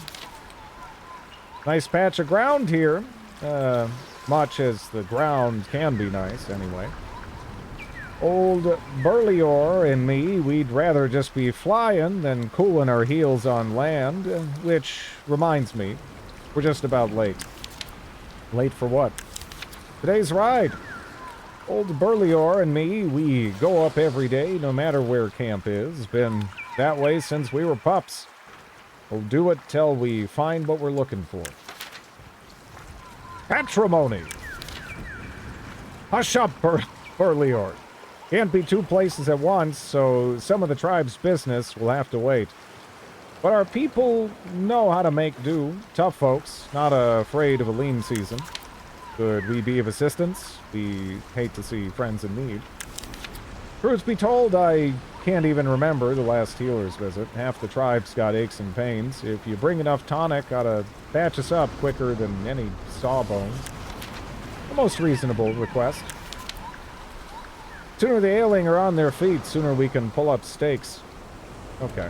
Nice patch of ground here. Much as the ground can be nice, anyway. Old Burlior and me, we'd rather just be flying than cooling our heels on land, which reminds me, we're just about late. Late for what? Today's ride. Old Burlior and me, we go up every day, no matter where camp is. Been that way since we were pups. We'll do it till we find what we're looking for. Patrimony! Hush up, Burlior. Can't be two places at once, so some of the tribe's business will have to wait. But our people know how to make do. Tough folks, not afraid of a lean season. Could we be of assistance? We hate to see friends in need. Truth be told, I can't even remember the last healer's visit. Half the tribe's got aches and pains. If you bring enough tonic, oughta patch us up quicker than any sawbones. The most reasonable request. Sooner the ailing are on their feet, sooner we can pull up stakes. Okay.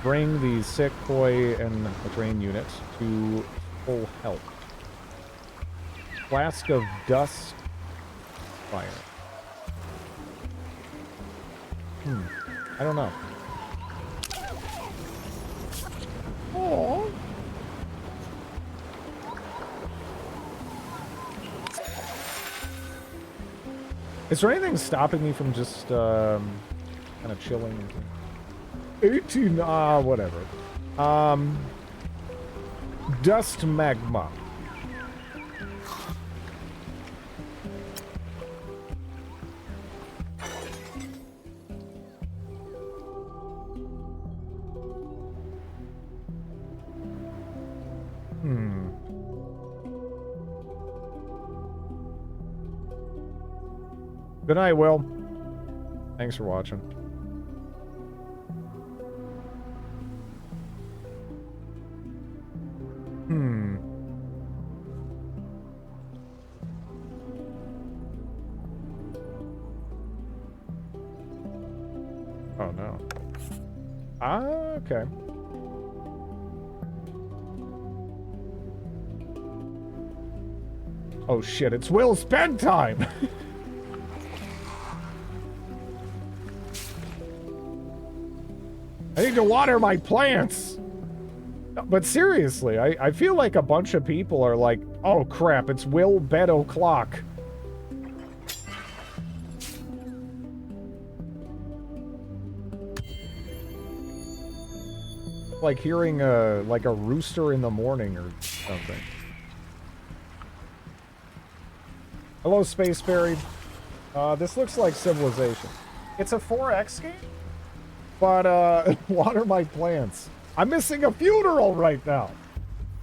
Bring the sick boy and the drain unit to full health. Flask of dust fire. I don't know. Oh. Is there anything stopping me from just kind of chilling? 18, whatever. Dust magma. Good night, Will. Thanks for watching. Oh, no. Okay. Oh, shit, it's Will's bedtime! I need to water my plants. But seriously, I feel like a bunch of people are like, oh crap, it's Will bed o'clock. Like hearing like a rooster in the morning or something. Hello, Space Fairy. This looks like Civilization. It's a 4X game? But, water my plants. I'm missing a funeral right now.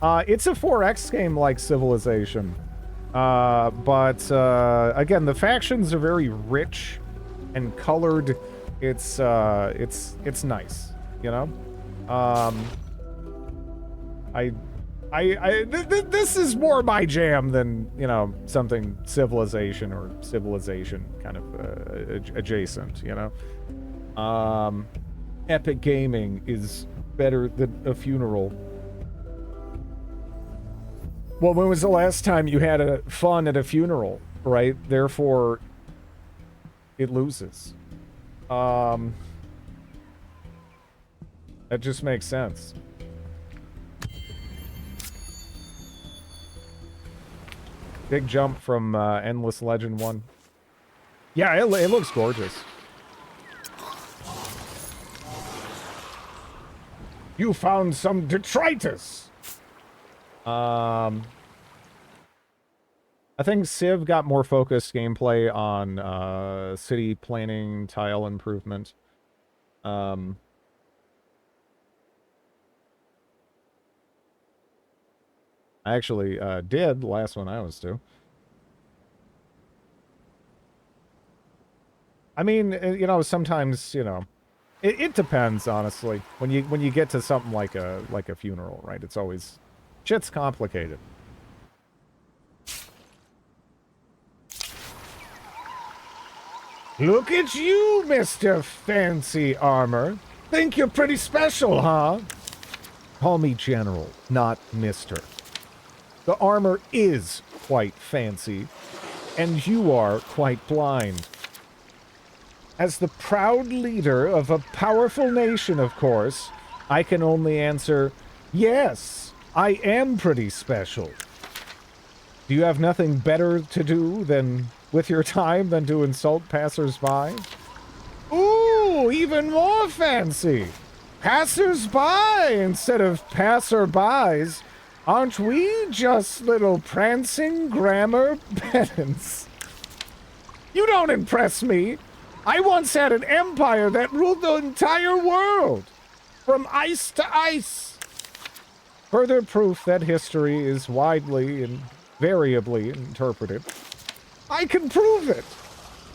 It's a 4X game like Civilization. But again, the factions are very rich and colored. It's nice, you know? This is more my jam than, you know, something Civilization or Civilization kind of adjacent, you know? Epic Gaming is better than a funeral. Well, when was the last time you had a fun at a funeral, right? Therefore, it loses. That just makes sense. Big jump from Endless Legend 1. Yeah, it looks gorgeous. You found some detritus. I think Civ got more focused gameplay on city planning, tile improvement. I actually did the last one I was to. I mean, you know, sometimes, you know, it depends, honestly. When you get to something like a funeral, right? It's always shit's complicated. Look at you, Mr. Fancy Armor. Think you're pretty special, huh? Call me General, not Mister. The armor is quite fancy, and you are quite blind. As the proud leader of a powerful nation, of course, I can only answer, yes, I am pretty special. Do you have nothing better to do with your time than to insult passers-by? Ooh, even more fancy. Passers-by instead of passer-bys. Aren't we just little prancing grammar pedants? You don't impress me. I once had an empire that ruled the entire world, from ice to ice. Further proof that history is widely and variably interpreted. I can prove it.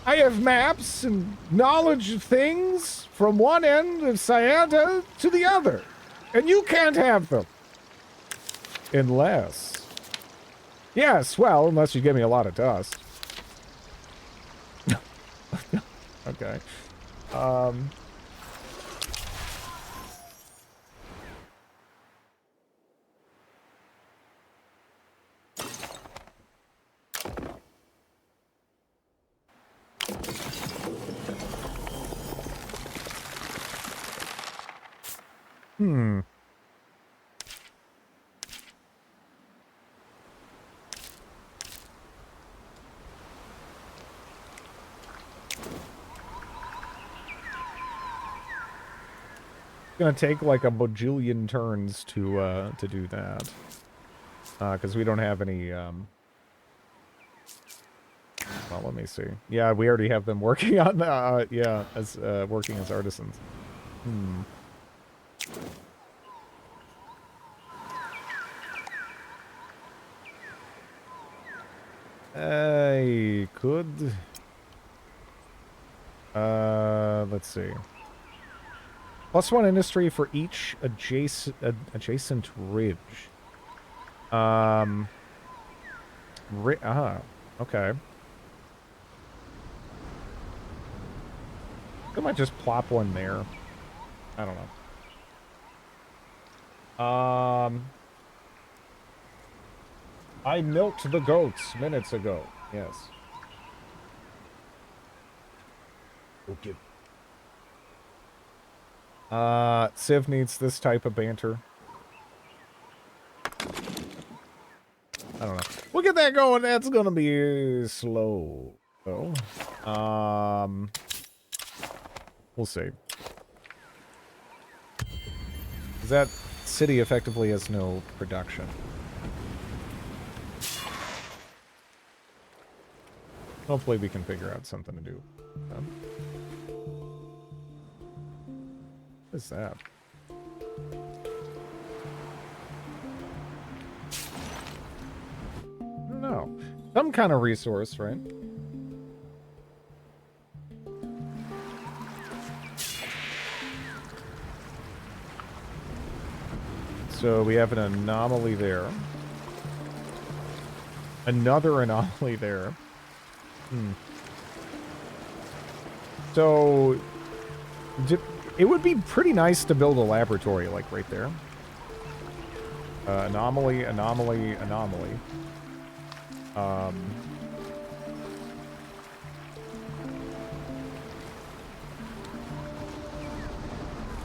I have maps and knowledge of things from one end of Sayanta to the other, and you can't have them. Unless... Yes, well, unless you give me a lot of dust. Okay. Gonna take like a bajillion turns to do that. Because we don't have any, well, let me see. Yeah, we already have them working on, yeah, as, working as artisans. I could... let's see. +1 industry for each adjacent ridge. Okay. I might just plop one there. I don't know. I milked the goats minutes ago. Yes. Okay. Civ needs this type of banter. I don't know. We'll get that going. That's gonna be slow, though. We'll see. 'Cause that city effectively has no production. Hopefully we can figure out something to do. What is that? I don't know. Some kind of resource, right? So we have an anomaly there. Another anomaly there. So... it would be pretty nice to build a laboratory, like, right there. Anomaly, anomaly, anomaly.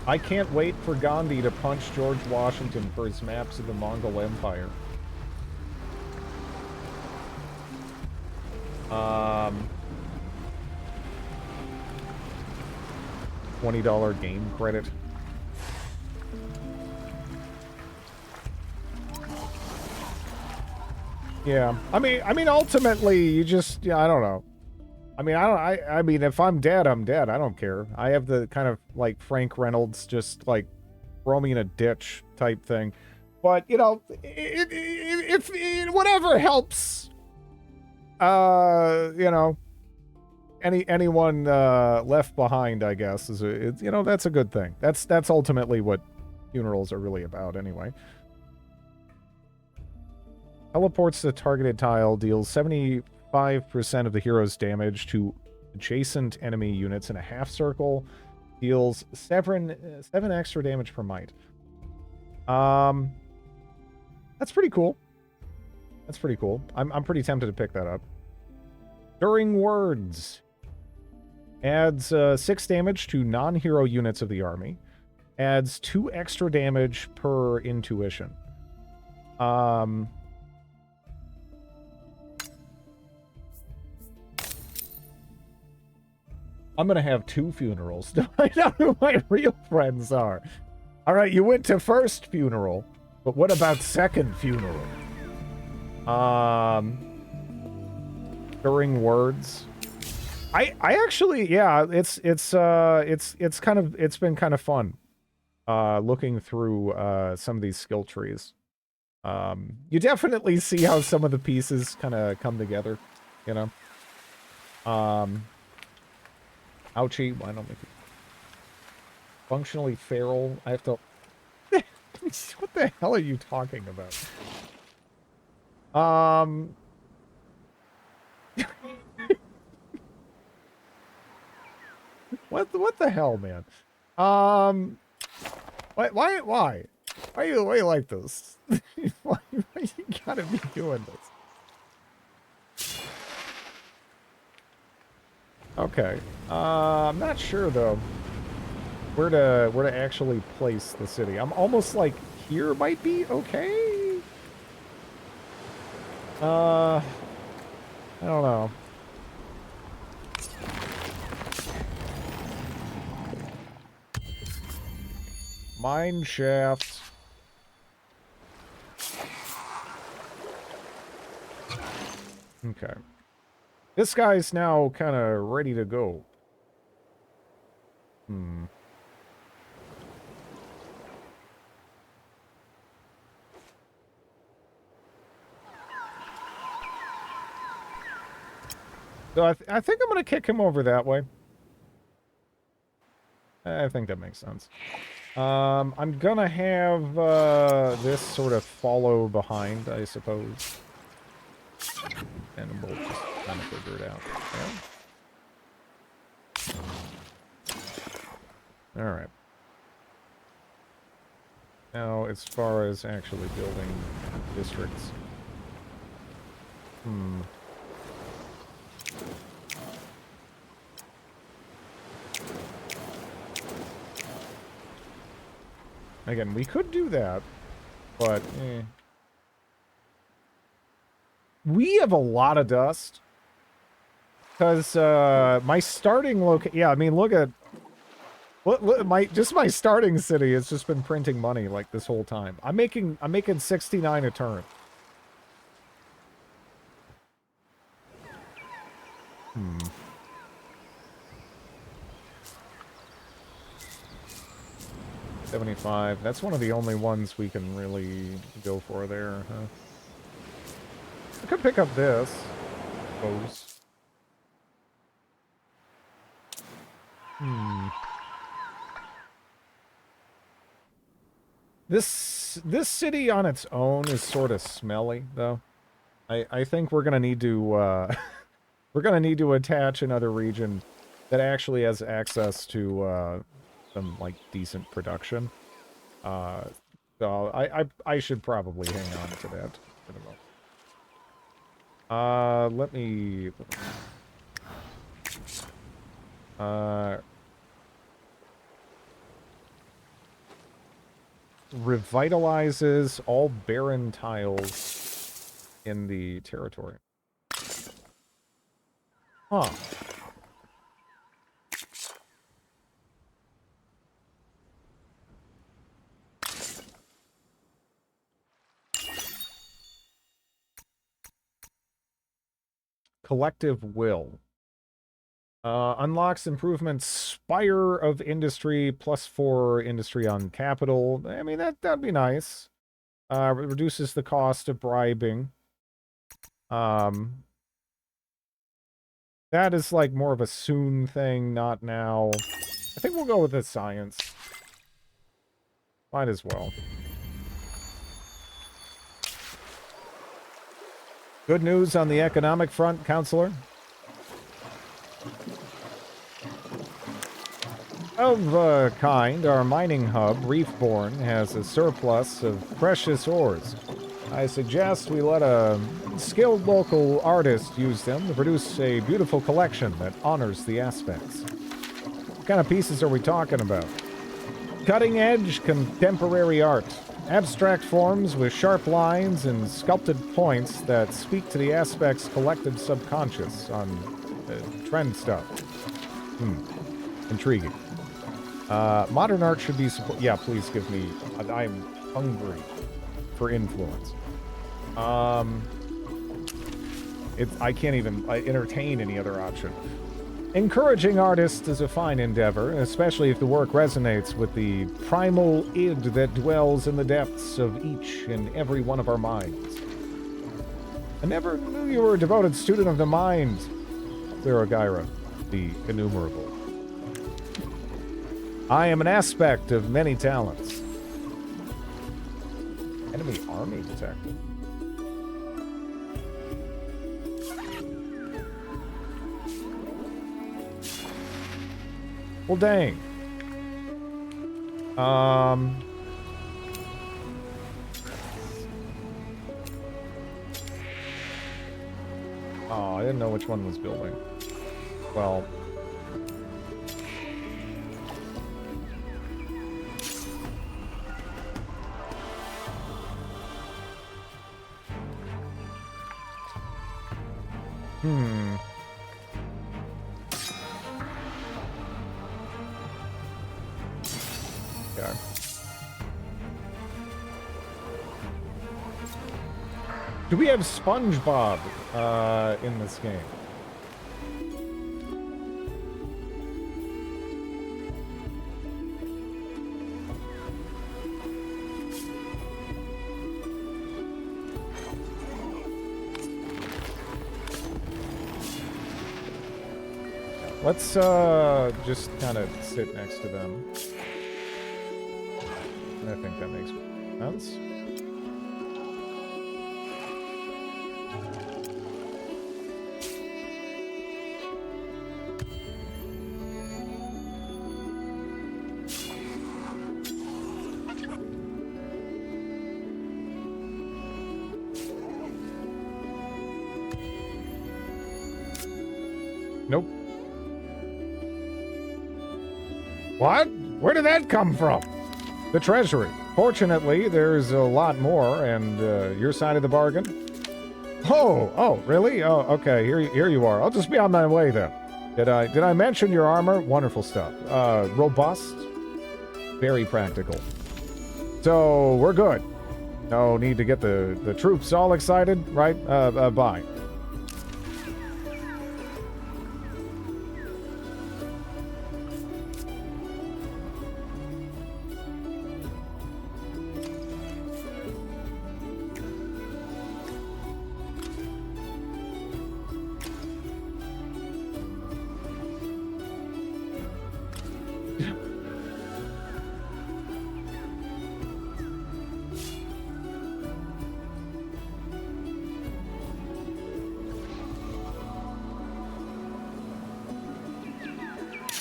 I can't wait for Gandhi to punch George Washington for his maps of the Mongol Empire. $20 game credit. Yeah, I mean, ultimately, you just, yeah, I don't know. I mean, if I'm dead, I'm dead. I don't care. I have the kind of, like, Frank Reynolds just, like, throw me in a ditch type thing. But, you know, if whatever helps, you know, anyone left behind, I guess, is you know, that's a good thing. That's ultimately what funerals are really about, anyway. Teleports to targeted tile, deals 75% of the hero's damage to adjacent enemy units in a half circle. Deals 7 extra damage per might. That's pretty cool. That's pretty cool. I'm pretty tempted to pick that up. Stirring Words. Adds 6 damage to non-hero units of the army. Adds 2 extra damage per intuition. I'm gonna have 2 funerals. Do I know who my real friends are? Alright, you went to first funeral, but what about second funeral? Stirring Words. I actually, yeah, it's been kind of fun looking through some of these skill trees. You definitely see how some of the pieces kind of come together, you know. Ouchie, why don't make it functionally feral? I have to. What the hell are you talking about? What the hell, man? Why you like this? why you gotta be doing this? Okay. I'm not sure though where to actually place the city. I'm almost like here might be okay. I don't know. Mine shaft. Okay. This guy's now kind of ready to go. So I think I'm going to kick him over that way. I think that makes sense. I'm going to have this sort of follow behind, I suppose. And we'll just kind of figure it out. Yeah. All right. Now, as far as actually building districts. Again, we could do that, but we have a lot of dust. Because my starting yeah, I mean, look at my starting city has just been printing money like this whole time. I'm making 69 a turn. 75. That's one of the only ones we can really go for there, huh? I could pick up this. Suppose. This city on its own is sort of smelly, though. I think we're gonna need to we're gonna need to attach another region that actually has access to some like decent production. So I should probably hang on to that for the moment. Let me revitalizes all barren tiles in the territory. Huh. Collective Will. Unlocks improvements Spire of Industry, +4 industry on capital. I mean, that'd be nice. Reduces the cost of bribing. That is like more of a soon thing, not now. I think we'll go with the science. Might as well. Good news on the economic front, Counselor. Of a kind, our mining hub, Reefborn, has a surplus of precious ores. I suggest we let a skilled local artist use them to produce a beautiful collection that honors the aspects. What kind of pieces are we talking about? Cutting-edge contemporary art. Abstract forms with sharp lines and sculpted points that speak to the aspect's collective subconscious on trend stuff. Intriguing. Modern art should be support. Yeah, please give me. I'm hungry for influence. I can't even entertain any other option. Encouraging artists is a fine endeavor, especially if the work resonates with the primal id that dwells in the depths of each and every one of our minds. I never knew you were a devoted student of the mind, Lyra, the innumerable. I am an aspect of many talents. Enemy army detected. Well, dang. Oh, I didn't know which one was building. Well. Okay. Do we have SpongeBob in this game? Let's just kind of sit next to them. I think that makes sense. Nope. What? Where did that come from? The treasury. Fortunately, there's a lot more, and your side of the bargain. Oh, really? Oh, okay. Here you are. I'll just be on my way then. Did I mention your armor? Wonderful stuff. Robust, very practical. So we're good. No need to get the troops all excited, right? Bye.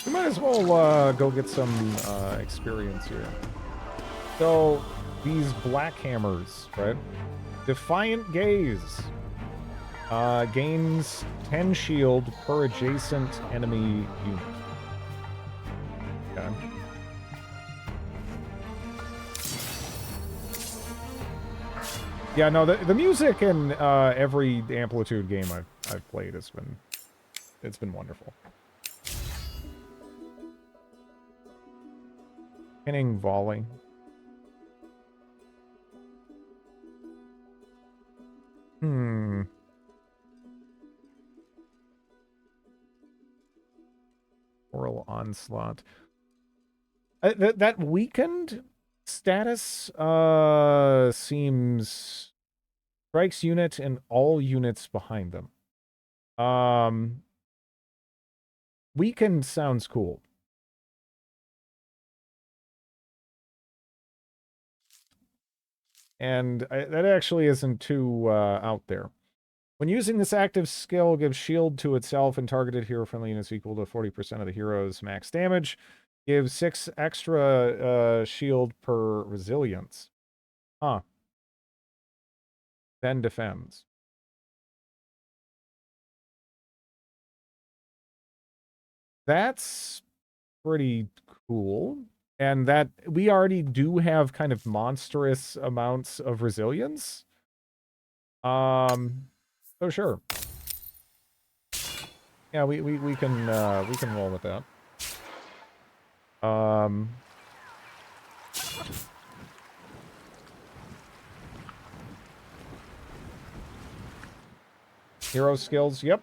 We might as well go get some experience here. So, these black hammers, right? Defiant Gaze. Gains 10 shield per adjacent enemy unit. Okay. Yeah, no, the music in every Amplitude game I've played has been wonderful. Pinning volley. Oral onslaught. That weakened status seems strikes unit and all units behind them. Weakened sounds cool. And that actually isn't too out there. When using this active skill, gives shield to itself and targeted hero-friendly units equal to 40% of the hero's max damage. Gives 6 extra shield per resilience. Huh. Then defends. That's pretty cool. And that we already do have kind of monstrous amounts of resilience. So sure. Yeah, we can roll with that. Hero skills, yep.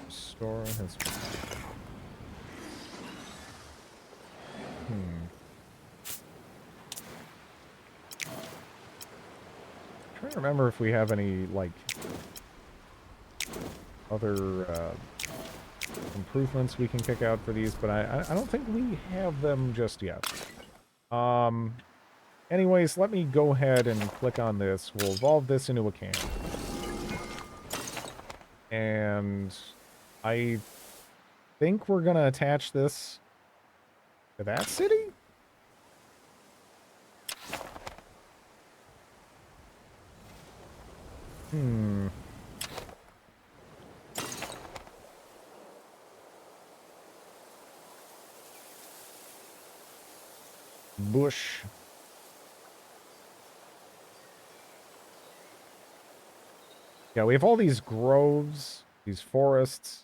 Restore his... Trying to remember if we have any, like, other improvements we can kick out for these, but I don't think we have them just yet. Anyways, let me go ahead and click on this. We'll evolve this into a can. And I think we're going to attach this to that city? Bush. Yeah, we have all these groves, these forests.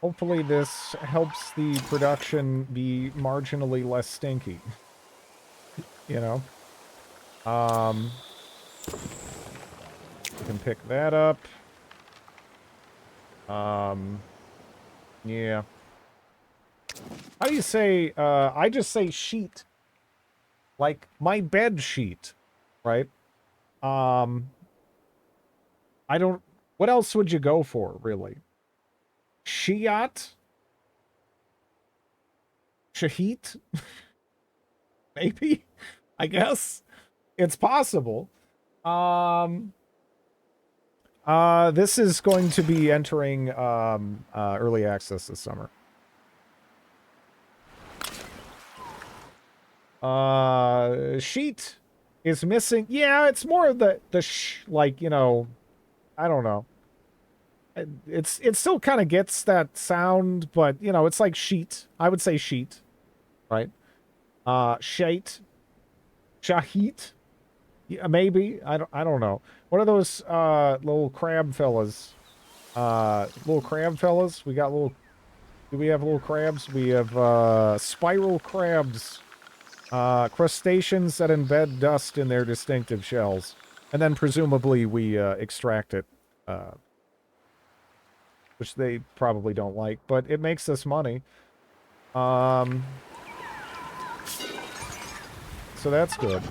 Hopefully this helps the production be marginally less stinky. You know? We can pick that up. Yeah. How do you say, I just say sheet. Like, my bed sheet. Right? I don't... What else would you go for, really? Shiat? Shahit? Maybe? I guess? It's possible. This is going to be entering, early access this summer. Sheet is missing. Yeah, it's more of the like, you know, I don't know. It still kind of gets that sound, but, you know, it's like sheet. I would say sheet, right? Shait. Shahit. Yeah, maybe. I don't know. What are those, little crab fellas? Little crab fellas? We got little... Do we have little crabs? We have, spiral crabs. Crustaceans that embed dust in their distinctive shells. And then presumably we, extract it, which they probably don't like, but it makes us money. So that's good.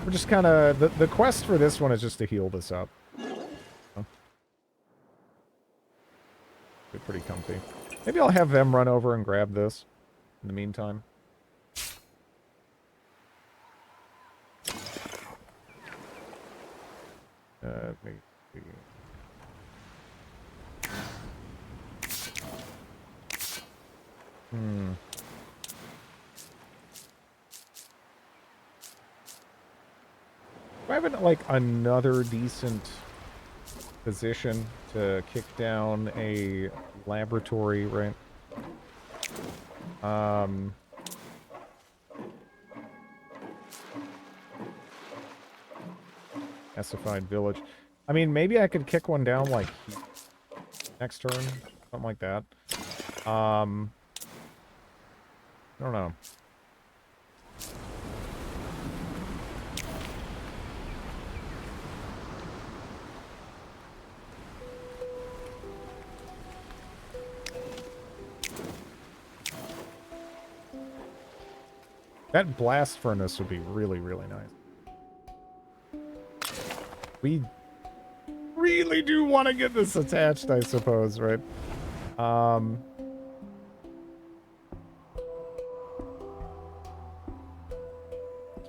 We're just kind of... The quest for this one is just to heal this up. Oh. Be pretty comfy. Maybe I'll have them run over and grab this in the meantime. Maybe... Do I have, like, another decent position to kick down a laboratory, right? Pacified village. I mean, maybe I could kick one down, like, next turn. Something like that. I don't know. That blast furnace would be really, really nice. We really do want to get this attached, I suppose, right?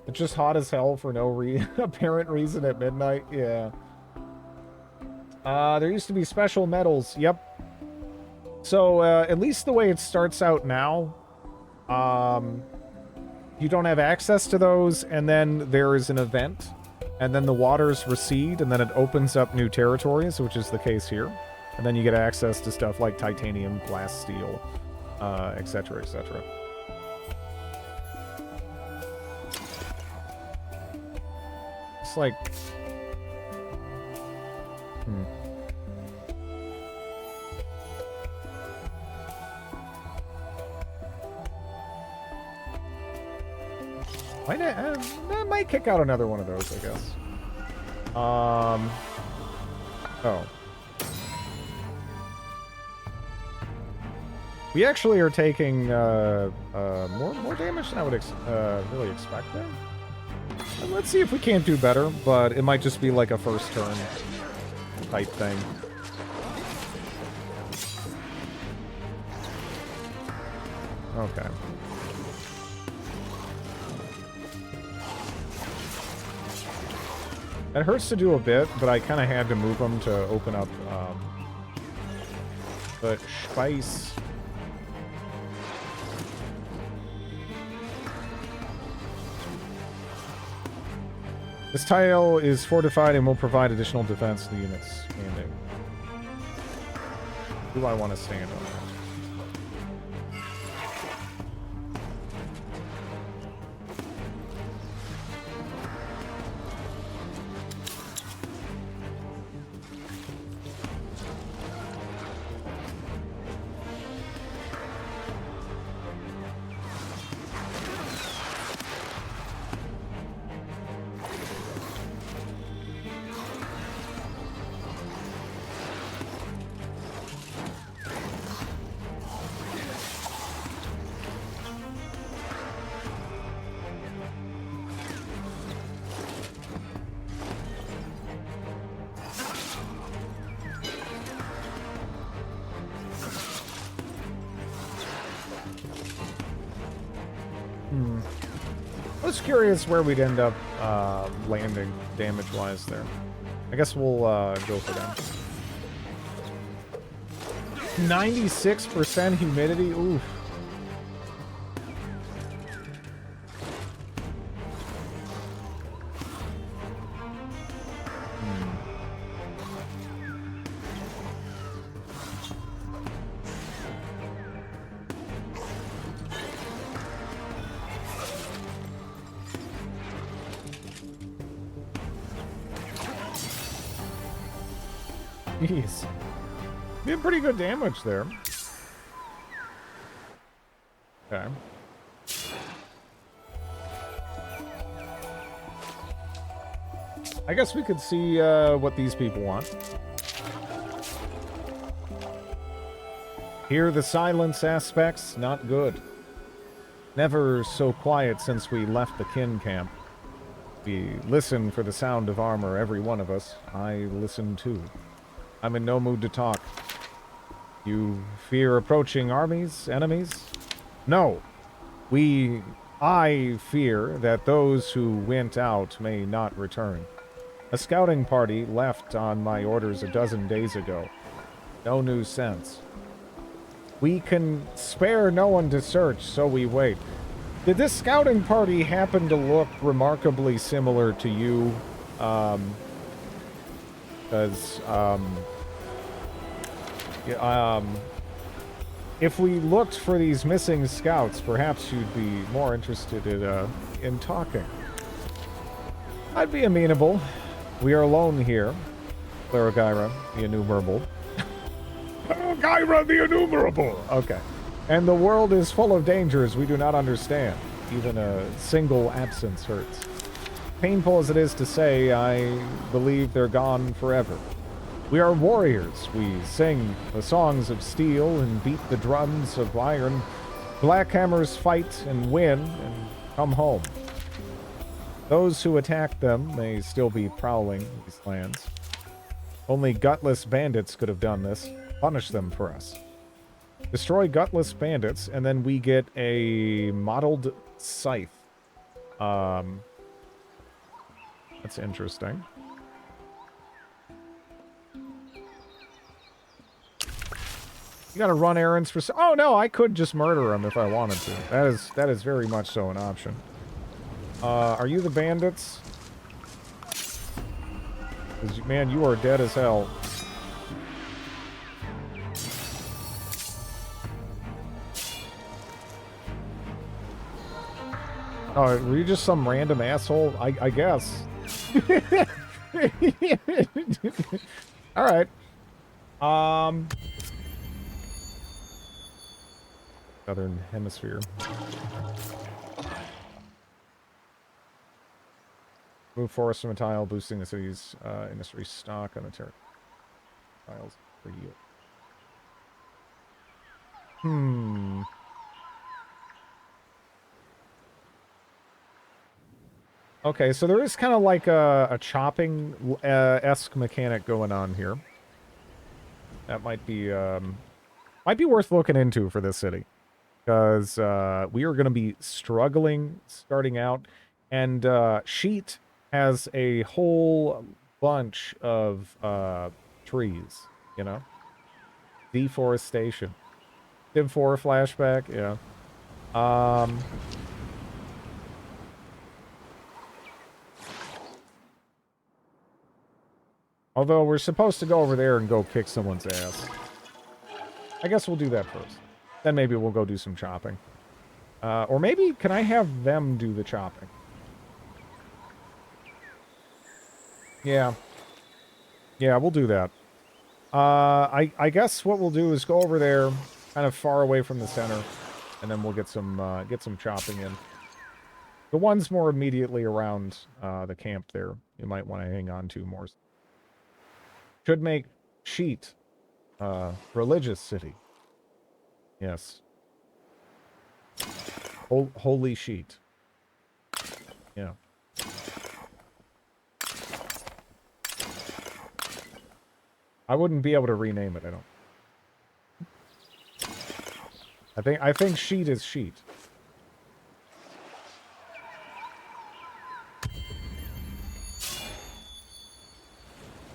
It's just hot as hell for no apparent reason at midnight. Yeah. There used to be special medals. Yep. So, at least the way it starts out now, you don't have access to those, and then there is an event, and then the waters recede, and then it opens up new territories, which is the case here. And then you get access to stuff like titanium, glass, steel, etc., etc. It's like... I might kick out another one of those, I guess. Oh. We actually are taking more damage than I would really expect there. And let's see if we can't do better, but it might just be like a first turn type thing. Okay. It hurts to do a bit, but I kind of had to move them to open up the spice. This tile is fortified and will provide additional defense to the units standing. Who do I want to stand on? I was curious where we'd end up landing damage-wise there. I guess we'll go for them. 96% humidity? Oof. Jeez. Did pretty good damage there. Okay. I guess we could see what these people want. Hear the silence aspects? Not good. Never so quiet since we left the kin camp. We listen for the sound of armor, every one of us. I listen too. I'm in no mood to talk. You fear approaching enemies? No. I fear that those who went out may not return. A scouting party left on my orders a dozen days ago. No new sense. We can spare no one to search, so we wait. Did this scouting party happen to look remarkably similar to you? If we looked for these missing scouts, perhaps you'd be more interested in talking. I'd be amenable. We are alone here. Clarogyra, the innumerable. Clarogyra, the innumerable! Okay. And the world is full of dangers we do not understand. Even a single absence hurts. Painful as it is to say, I believe they're gone forever. We are warriors. We sing the songs of steel and beat the drums of iron. Black hammers fight and win and come home. Those who attack them may still be prowling these lands. Only gutless bandits could have done this. Punish them for us. Destroy gutless bandits, and then we get a mottled scythe. That's interesting. You gotta run errands for... Oh, no, I could just murder him if I wanted to. That is very much so an option. Are you the bandits? 'Cause, man, you are dead as hell. Oh, were you just some random asshole? I guess. Alright. Southern Hemisphere. Move forest from a tile, boosting the city's industry stock on the territory. Tiles for yield. Okay, so there is kind of like a chopping esque mechanic going on here. That might be worth looking into for this city, because we are going to be struggling starting out, and Sheet has a whole bunch of trees, you know, deforestation, Civ 4 flashback, yeah. Although we're supposed to go over there and go kick someone's ass. I guess we'll do that first. Then maybe we'll go do some chopping. Or maybe, can I have them do the chopping? Yeah. Yeah, we'll do that. I guess what we'll do is go over there, kind of far away from the center, and then we'll get some chopping in. The ones more immediately around the camp there, you might want to hang on to more. Should make Sheet religious city. Yes. Holy Sheet. Yeah. I wouldn't be able to rename it, I don't. I think Sheet is Sheet.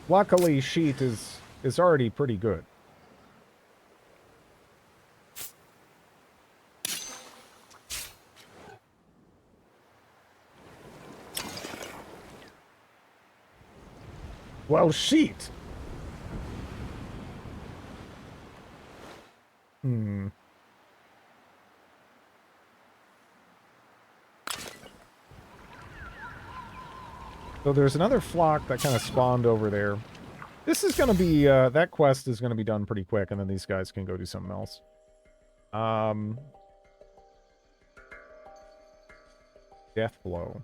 Luckily, Sheet is already pretty good. Well, Sheet. So there's another flock that kind of spawned over there. This is going to be, that quest is going to be done pretty quick, and then these guys can go do something else. Death blow.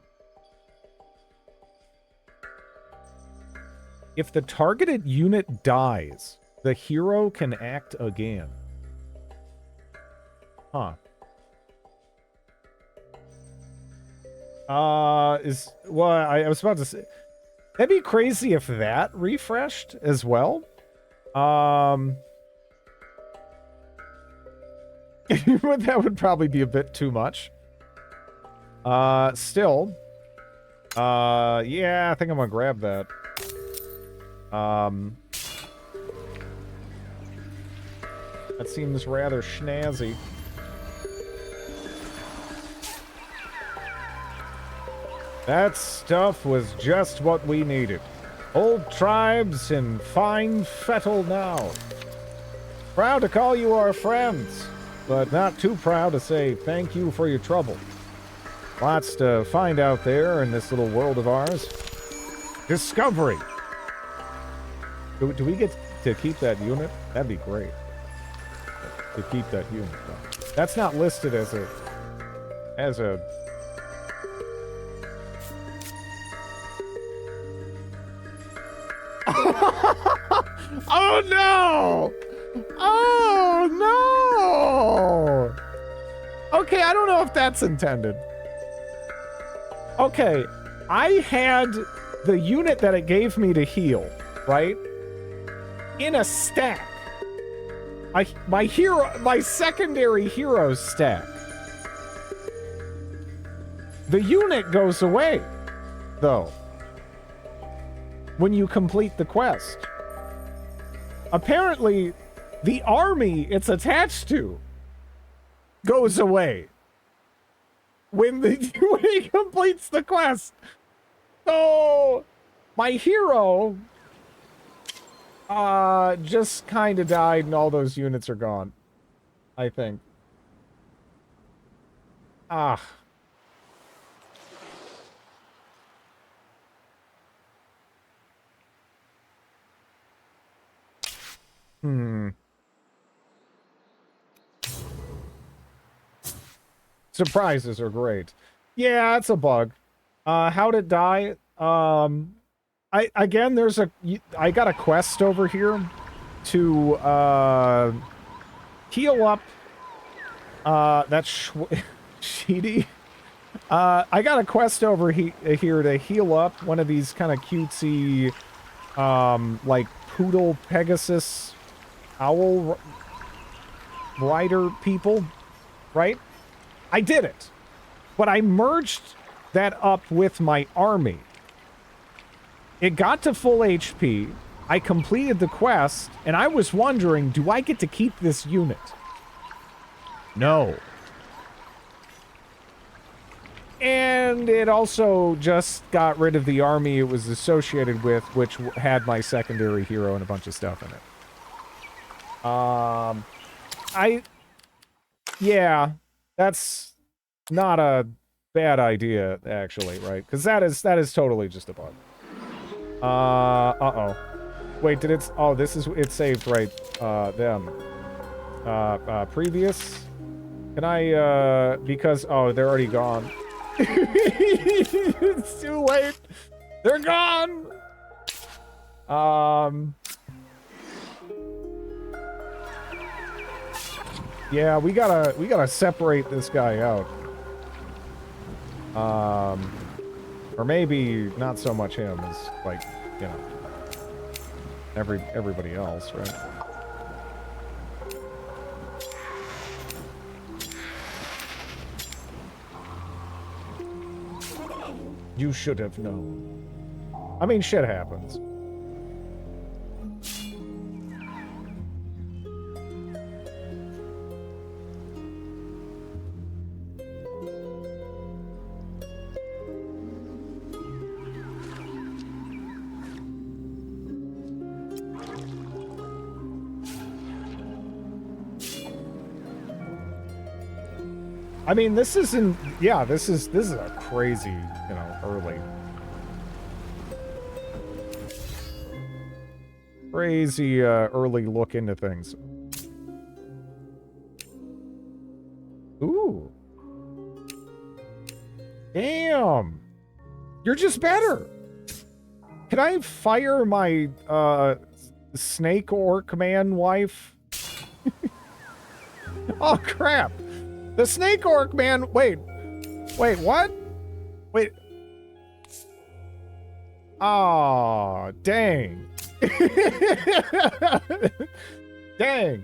If the targeted unit dies, the hero can act again. Huh. Well, I was about to say, that'd be crazy if that refreshed as well. That would probably be a bit too much. Still. Yeah, I think I'm gonna grab that. That seems rather snazzy. That stuff was just what we needed. Old tribes in fine fettle now. Proud to call you our friends, but not too proud to say thank you for your trouble. Lots to find out there in this little world of ours. Discovery! Do we get to keep that unit? That'd be great. To keep that unit, though. That's not listed as a... Oh no! Oh no! Okay, I don't know if that's intended. Okay, I had the unit that it gave me to heal, right? In a stack. My secondary hero stack. The unit goes away, though. when you complete the quest. Apparently, the army it's attached to goes away when when he completes the quest. So my hero just kind of died and all those units are gone, I think. Ah. Surprises are great. Yeah, that's a bug. How'd it die? Again, I got a quest over here to heal up that's Sheedy. I got a quest over here to heal up one of these kind of cutesy like poodle Pegasus owl rider people, right? I did it, but I merged that up with my army. It got to full HP. I completed the quest, and I was wondering, do I get to keep this unit? No. And it also just got rid of the army it was associated with, which had my secondary hero and a bunch of stuff in it. Yeah, that's not a bad idea, actually, right? Because that is totally just a bug. Uh-oh. Wait, did it... Oh, it saved, right, them. Previous? Can I, because... Oh, they're already gone. It's too late. They're gone! Yeah, we gotta separate this guy out. Or maybe not so much him as, like, you know, everybody else, right? You should have known. I mean, shit happens. I mean, this isn't... Yeah, this is a crazy, you know, early. Crazy, early look into things. Ooh. Damn! You're just better! Can I fire my, snake orc man wife? Oh, crap! The snake orc man, wait, what? Wait. Aw, dang. Dang.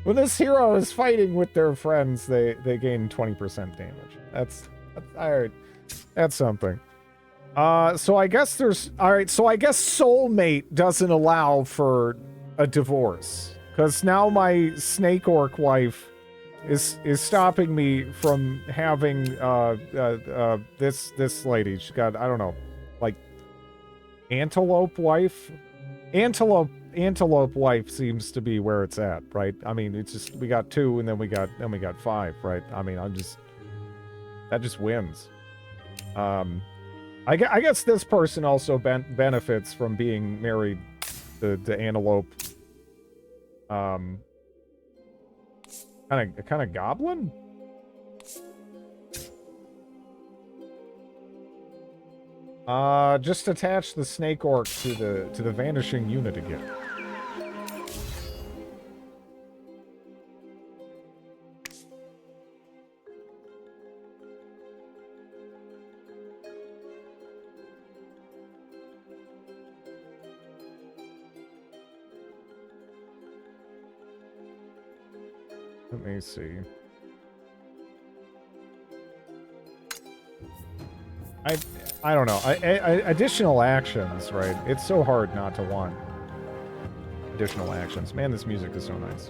When this hero is fighting with their friends, they gain 20% damage. That's alright. That's something. So I guess there's, alright, so I guess soulmate doesn't allow for a divorce. Because now my snake orc wife is stopping me from having this lady. She's got, I don't know, like antelope wife. Antelope wife seems to be where it's at, right? I mean, it's just we got 2 and then we got 5, right? I mean, that just wins. I guess this person also benefits from being married to antelope. Kind of goblin? Just attach the snake orc to the vanishing unit again. Let me see. I don't know. Additional actions, right? It's so hard not to want additional actions. Man, this music is so nice.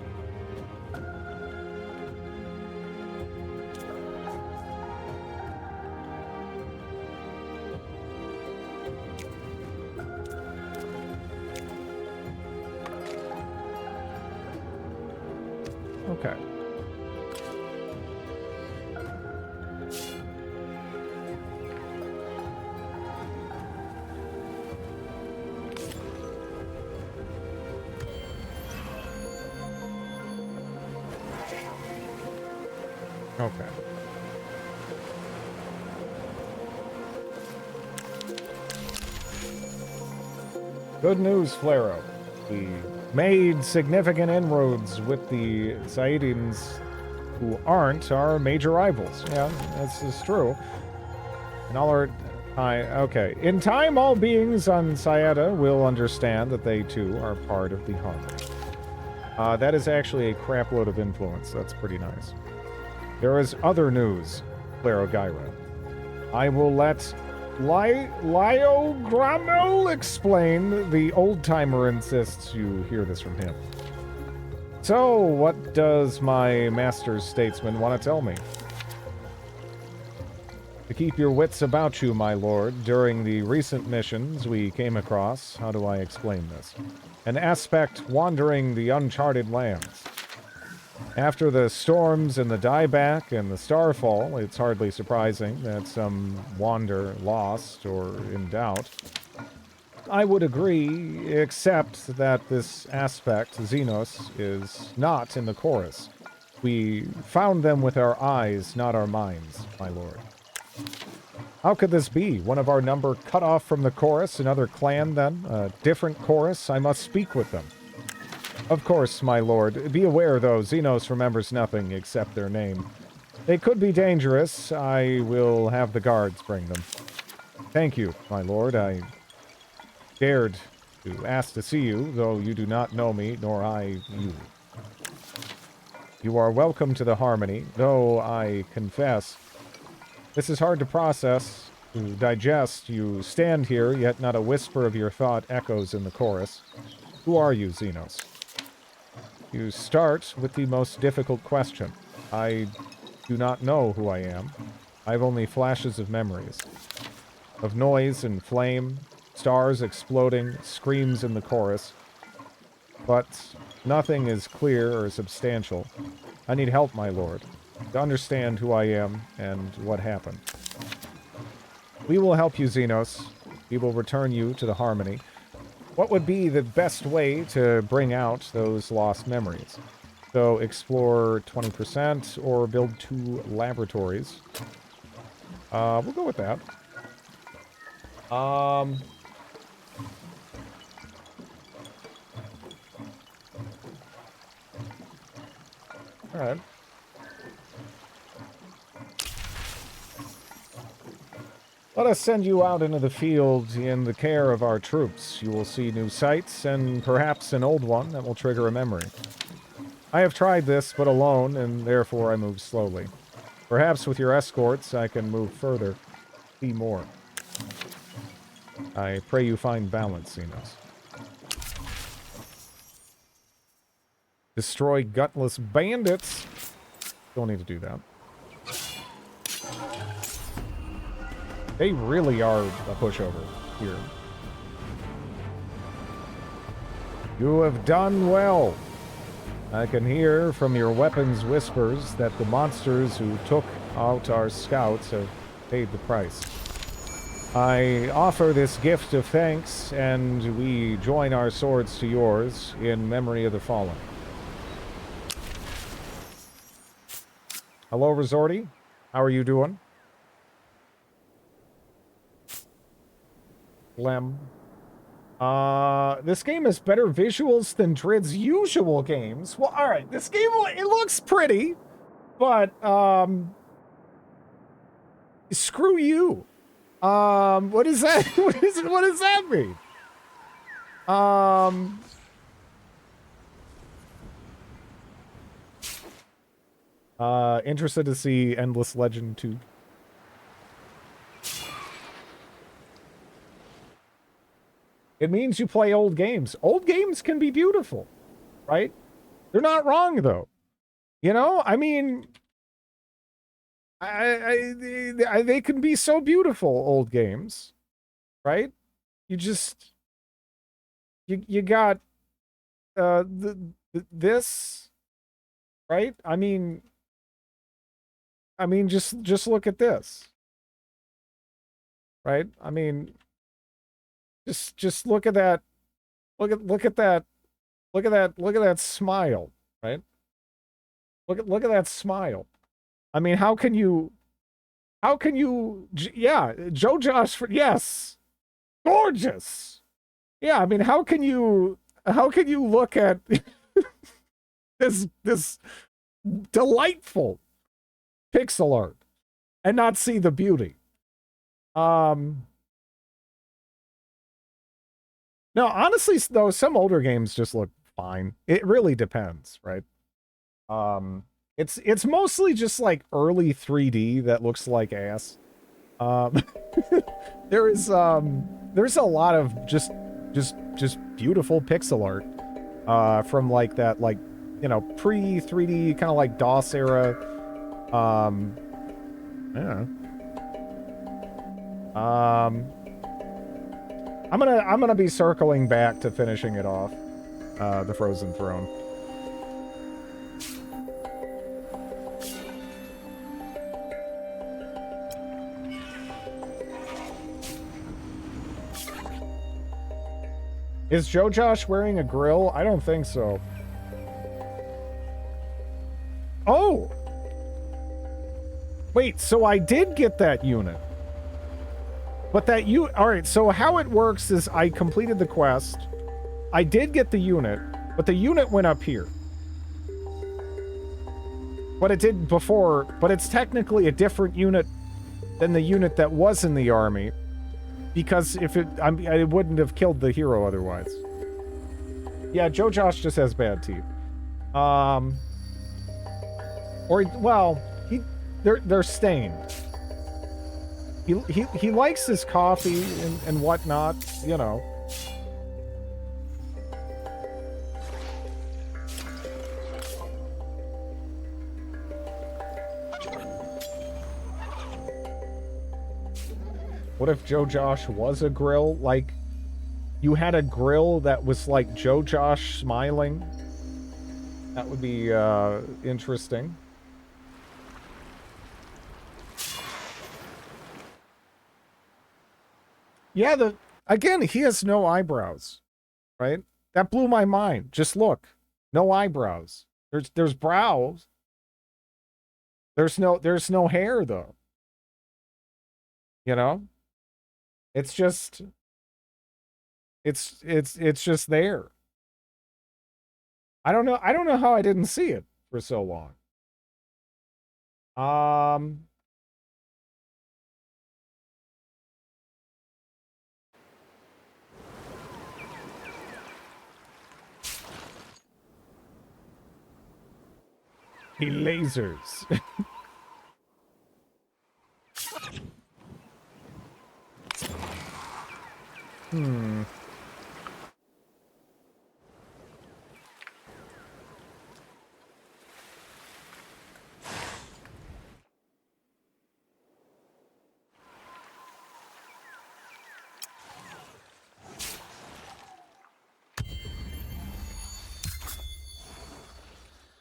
Okay. Okay. Good news, Flaro. We made significant inroads with the Saiyidins who aren't our major rivals. Yeah, this is true. And all our... okay. In time, all beings on Sayada will understand that they, too, are part of the Harmony. That is actually a crapload of influence. That's pretty nice. There is other news, Claro Gyra. I will let Lio Grammel explain. The old-timer insists you hear this from him. So, what does my master's statesman want to tell me? To keep your wits about you, my lord, during the recent missions we came across, how do I explain this? An aspect wandering the uncharted lands. After the storms and the dieback and the starfall, it's hardly surprising that some wander lost or in doubt. I would agree, except that this aspect, Xenos, is not in the chorus. We found them with our eyes, not our minds, my lord. How could this be? One of our number cut off from the chorus? Another clan, then? A different chorus? I must speak with them. Of course, my lord. Be aware, though, Xenos remembers nothing except their name. They could be dangerous. I will have the guards bring them. Thank you, my lord. I dared to ask to see you, though you do not know me, nor I you. You are welcome to the Harmony, though I confess, this is hard to process, to digest. You stand here, yet not a whisper of your thought echoes in the chorus. Who are you, Xenos? You start with the most difficult question. I do not know who I am. I have only flashes of memories. Of noise and flame, stars exploding, screams in the chorus. But nothing is clear or substantial. I need help, my lord, to understand who I am and what happened. We will help you, Xenos. We will return you to the Harmony. What would be the best way to bring out those lost memories? So explore 20% or build 2 laboratories. We'll go with that. Alright. Let us send you out into the field in the care of our troops. You will see new sights, and perhaps an old one that will trigger a memory. I have tried this, but alone, and therefore I move slowly. Perhaps with your escorts, I can move further, see more. I pray you find balance, Xenos. Destroy gutless bandits! Don't need to do that. They really are a pushover here. You have done well. I can hear from your weapons whispers that the monsters who took out our scouts have paid the price. I offer this gift of thanks, and we join our swords to yours in memory of the fallen. Hello, Resorty. How are you doing? Lem. This game has better visuals than Drid's usual games. Well, alright, this game, it looks pretty, but, screw you. What is that? What does that mean? Interested to see Endless Legend 2. It means you play old games. Old games can be beautiful, right? They're not wrong, though. You know, I mean, they can be so beautiful, old games, right? You just, you got this, right? I mean, just look at this, right? I mean, just look at that, look at that, look at that smile, right? Look at that smile. I mean, how can you, yeah, Joe Josh, yes, gorgeous. Yeah, I mean, how can you look at this delightful pixel art and not see the beauty? No, honestly, though, some older games just look fine. It really depends, right? It's mostly just like early 3D that looks like ass. There's a lot of just beautiful pixel art from like that, like, you know, pre 3D kind of like DOS era. Yeah. I'm gonna be circling back to finishing it off, the Frozen Throne. Is Joe Josh wearing a grill? I don't think so. Oh! Wait, so I did get that unit. But that alright, so how it works is I completed the quest. I did get the unit, but the unit went up here. What it did before, but it's technically a different unit than the unit that was in the army. Because if I wouldn't have killed the hero otherwise. Yeah, Joe Josh just has bad teeth. Or, well, they're stained. He likes his coffee and whatnot, you know. What if Joe Josh was a grill? Like, you had a grill that was like Joe Josh smiling? That would be interesting. Yeah, again, he has no eyebrows, right? That blew my mind. Just look. No eyebrows. There's brows. There's no hair though. You know? It's just it's just there. I don't know how I didn't see it for so long. He lasers. Hmm.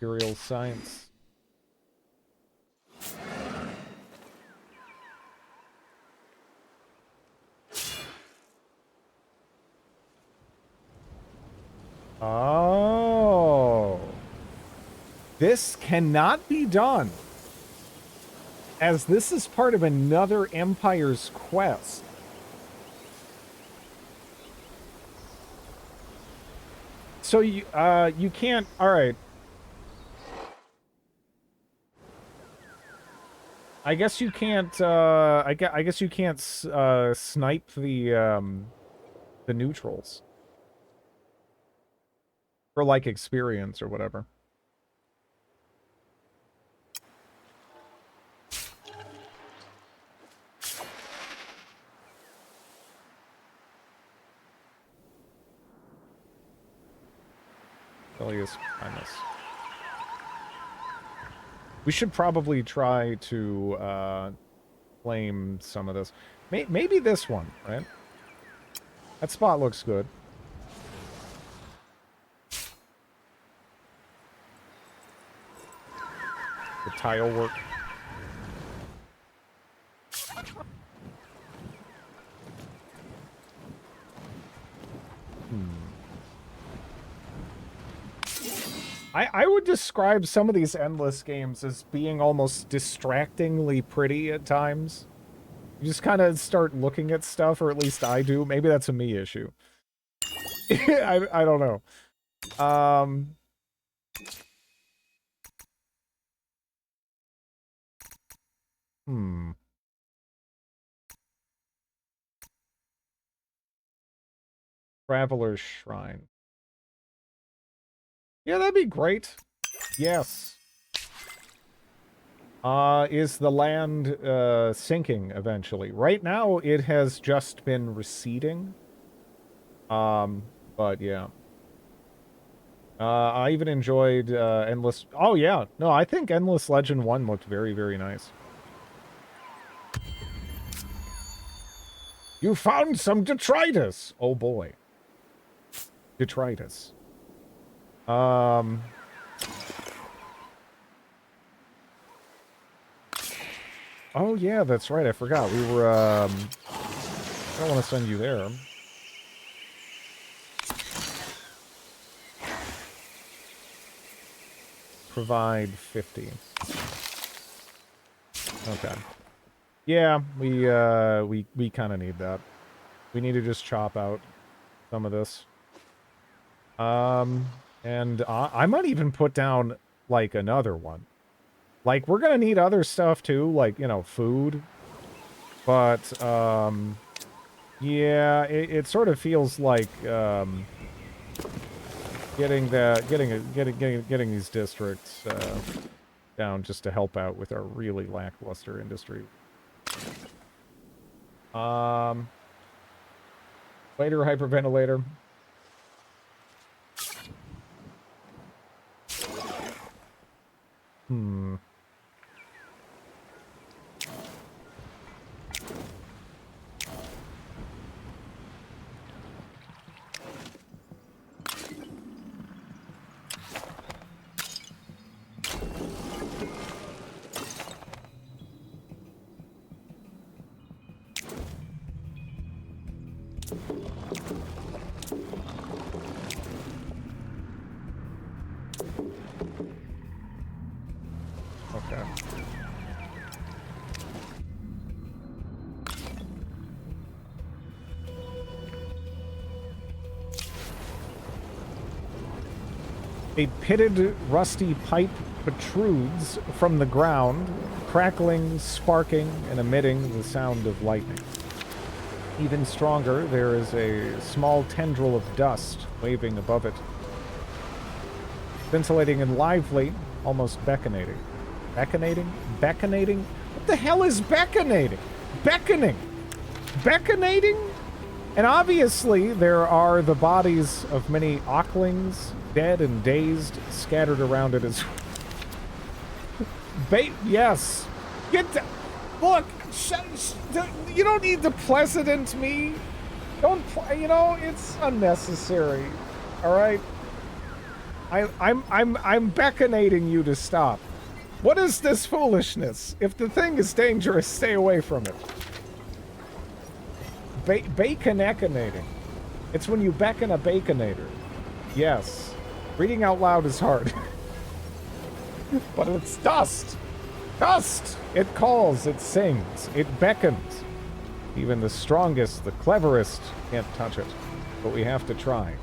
Imperial science. Oh. This cannot be done, as this is part of another Empire's quest. So you can't, alright. I guess you can't, I guess you can't, snipe the neutrals. For, like, experience or whatever. Elias Primus. We should probably try to claim some of this. Maybe this one, right? That spot looks good. The tile work. I would describe some of these endless games as being almost distractingly pretty at times. You just kind of start looking at stuff, or at least I do. Maybe that's a me issue. I don't know. Traveler's Shrine. Yeah, that'd be great. Yes. Is the land sinking eventually? Right now, it has just been receding. But yeah. I even enjoyed Endless... Oh, yeah. No, I think Endless Legend 1 looked very, very nice. You found some detritus! Oh, boy. Detritus. Oh, yeah, that's right. I forgot. We were, I don't want to send you there. Provide 50. Okay. Yeah, we kind of need that. We need to just chop out some of this. And I might even put down, like, another one. Like, we're gonna need other stuff, too, like, you know, food. But, yeah, it sort of feels like, getting these districts, down just to help out with our really lackluster industry. Later, hyperventilator. Okay. A pitted, rusty pipe protrudes from the ground, crackling, sparking, and emitting the sound of lightning. Even stronger, there is a small tendril of dust waving above it, scintillating and lively, almost beckonating. Beckonating? Beckonating? What the hell is beckonating? Beckoning! Beckonating? And obviously, there are the bodies of many Ocklings, dead and dazed, scattered around it as... Yes! Get down! Look! You don't need to pleasant me! Don't... You know, it's unnecessary. Alright? I'm beckonating you to stop. What is this foolishness? If the thing is dangerous, stay away from it. Baconaconating. It's when you beckon a baconator. Yes. Reading out loud is hard. But it's dust. Dust! It calls, it sings, it beckons. Even the strongest, the cleverest can't touch it. But we have to try.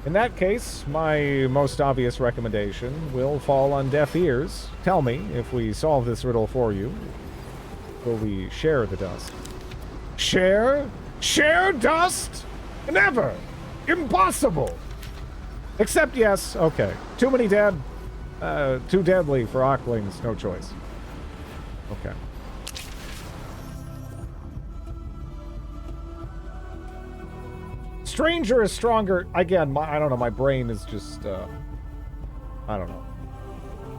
In that case, my most obvious recommendation will fall on deaf ears. Tell me, if we solve this riddle for you, will we share the dust? Share? Share dust? Never! Impossible! Except yes, okay. Too many dead. Too deadly for Ocklings, no choice. Okay. stranger is stronger. Again, I don't know. My brain is just, I don't know.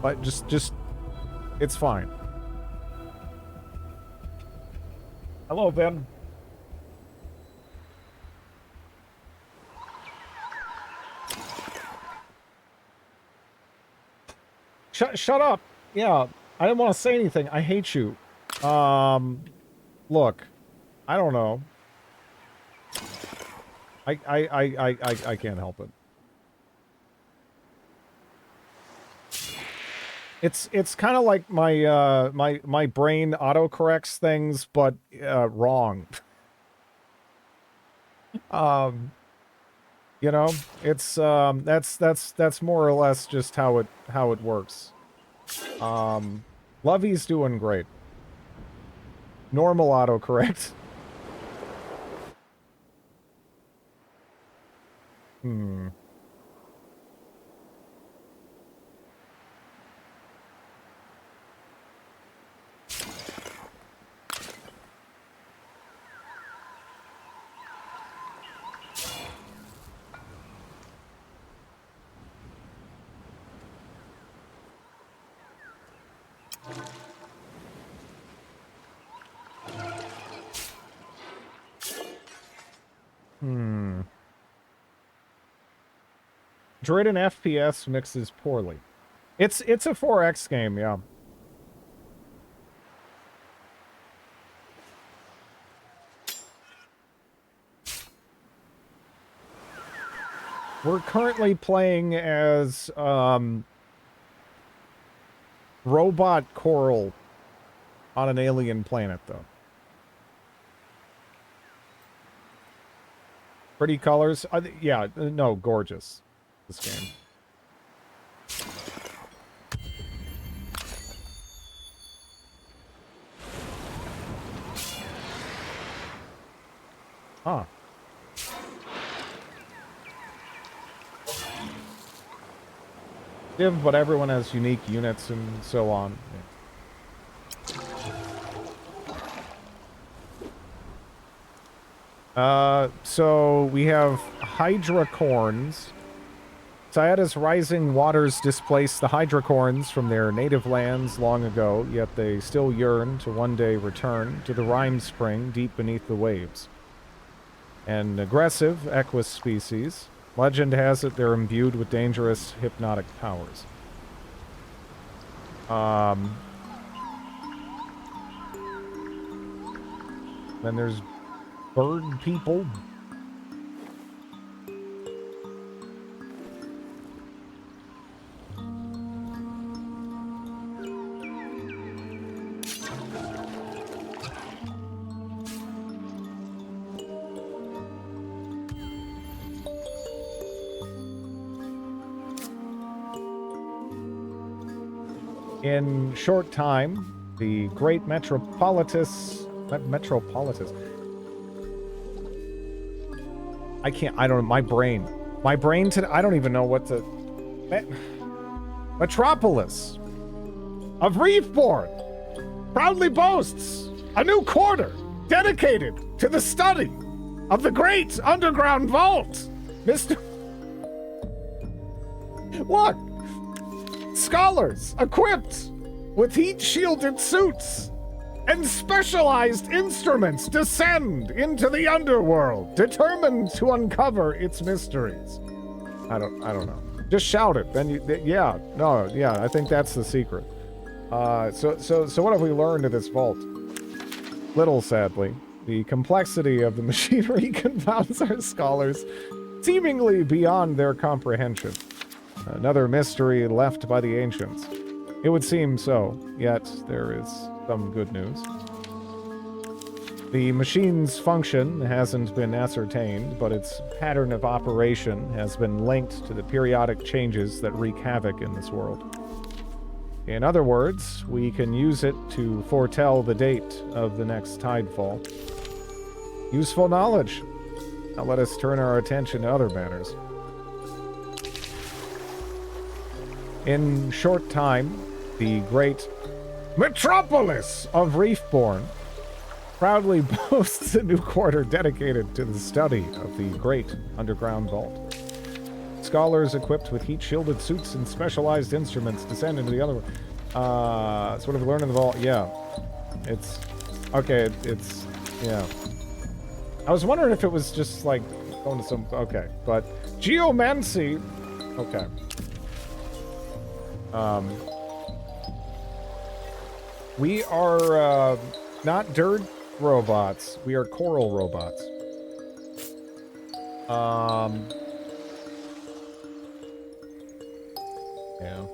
But just, it's fine. Hello, Ben. Shut up. Yeah, I didn't want to say anything. I hate you. Look, I don't know. I can't help it. It's kind of like my my brain autocorrects things, but wrong. You know, it's that's more or less just how it works. Lovey's doing great. Normal autocorrect. Hmm. Droid and FPS mixes poorly. It's a 4X game, yeah. We're currently playing as robot coral on an alien planet, though. Pretty colors. Yeah, no, gorgeous. This game. Huh. But everyone has unique units and so on. So we have Hydracorns. Sayada's rising waters displaced the Hydracorns from their native lands long ago, yet they still yearn to one day return to the Rime Spring deep beneath the waves. An aggressive Equus species, legend has it they're imbued with dangerous hypnotic powers. Then there's bird people. In short time, the great Metropolitus... I don't know, my brain today, I don't even know what to... Metropolis of Reefborn proudly boasts a new quarter dedicated to the study of the great underground vault. Mr. Look! Scholars equipped with heat-shielded suits and specialized instruments descend into the underworld, determined to uncover its mysteries. I don't know. Just shout it. Then I think that's the secret. So what have we learned of this vault? Little, sadly. The complexity of the machinery confounds our scholars, seemingly beyond their comprehension. Another mystery left by the ancients. It would seem so, yet there is some good news. The machine's function hasn't been ascertained, but its pattern of operation has been linked to the periodic changes that wreak havoc in this world. In other words, we can use it to foretell the date of the next tidefall. Useful knowledge. Now let us turn our attention to other matters. In short time, the great Metropolis of Reefborn proudly boasts a new quarter dedicated to the study of the great underground vault. Scholars equipped with heat-shielded suits and specialized instruments descend into the other... so what have we learned in the vault? Yeah. It's... Okay, it's... Yeah. I was wondering if it was just, like, going to some... Okay, but... Geomancy! Okay. We are, not dirt robots. We are coral robots. Yeah.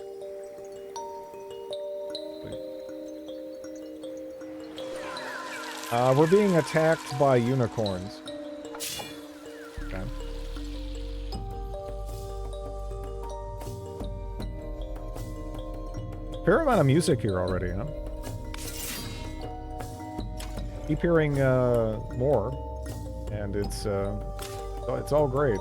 We're being attacked by unicorns. Okay. Fair amount of music here already, huh? Keep hearing more, and it's all great.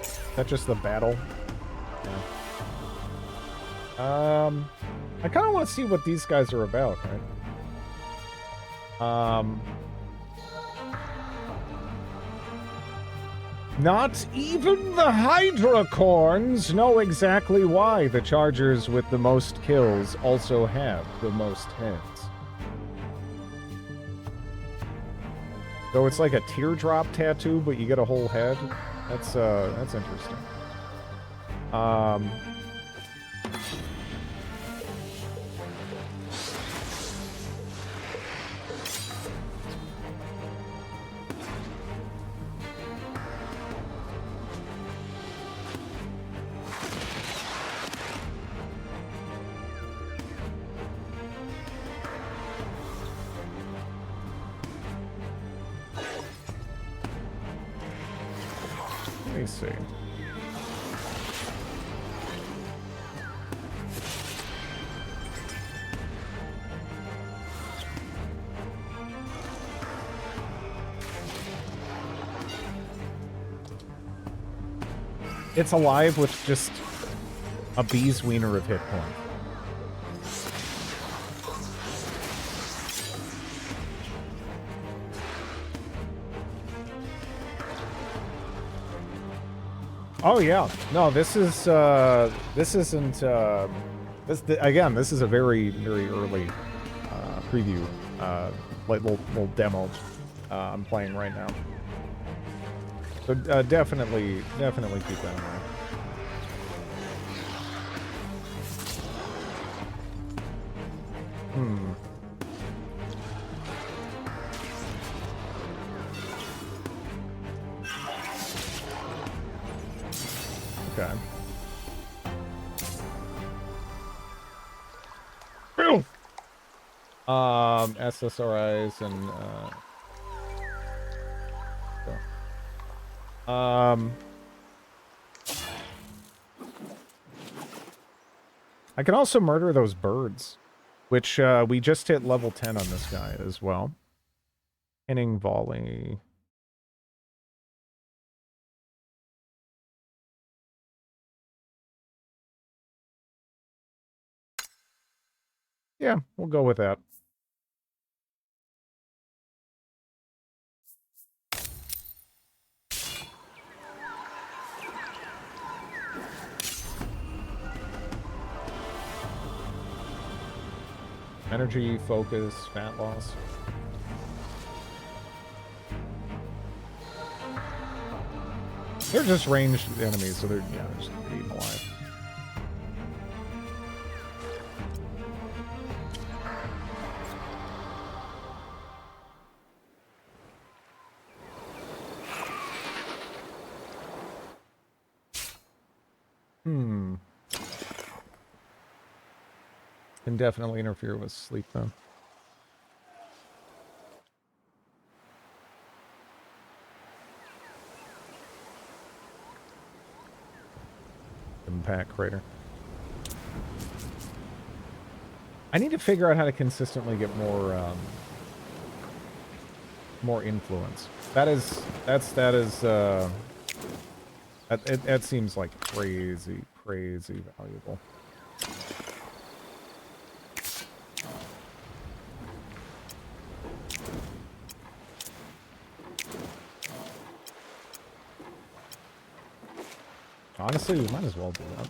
Is that just the battle? Yeah. I kind of want to see what these guys are about, right? Not even the Hydracorns know exactly why the Chargers with the most kills also have the most heads. So it's like a teardrop tattoo, but you get a whole head. That's interesting. Let me see. It's alive with just a bee's wiener of hit point. Oh yeah, no, this isn't. Again, this is a very early preview, like little demo I'm playing right now. So definitely keep that in mind. Okay. Boom! SSRIs and I can also murder those birds, which we just hit level 10 on this guy as well. Pinning volley. Yeah, we'll go with that. Energy, focus, fat loss. They're just ranged enemies, so they're just eaten alive. Can definitely interfere with sleep, though. Impact crater. I need to figure out how to consistently get more more influence. That is That seems like crazy valuable. Honestly, we might as well do that.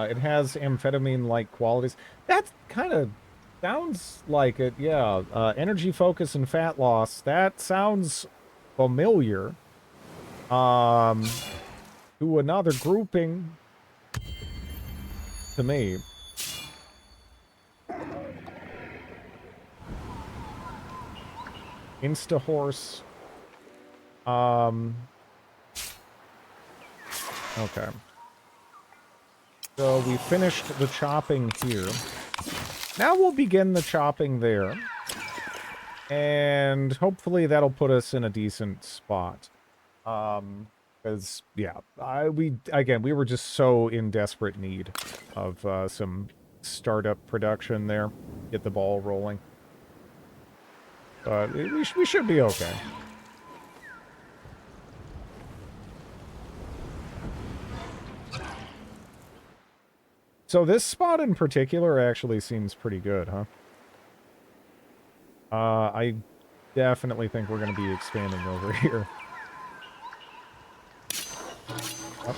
It has amphetamine-like qualities. That kind of sounds like it, yeah. Energy focus and fat loss. That sounds familiar. To another grouping. To me. Insta-horse. Okay. So we finished the chopping here. Now we'll begin the chopping there. And hopefully that'll put us in a decent spot. Because, yeah, we were just so in desperate need of some startup production there. Get the ball rolling. But we should be okay. So this spot in particular actually seems pretty good, huh? I definitely think we're going to be expanding over here. Oh.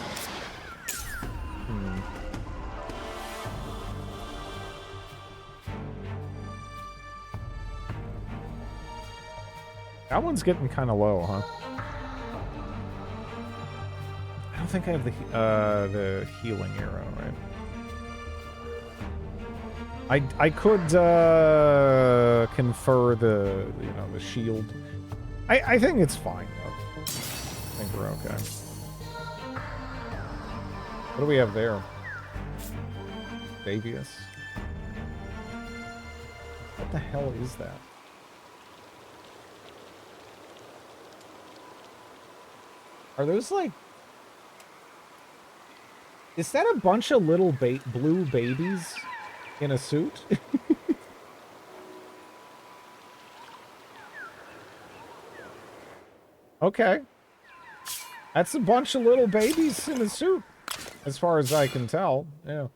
That one's getting kind of low, huh? I don't think I have the healing arrow, right? I could confer the the shield. I think it's fine though. I think we're okay. What do we have there? Davius. What the hell is that? Are those like... Is that a bunch of little blue babies in a suit? Okay. That's a bunch of little babies in a suit, as far as I can tell. Yeah.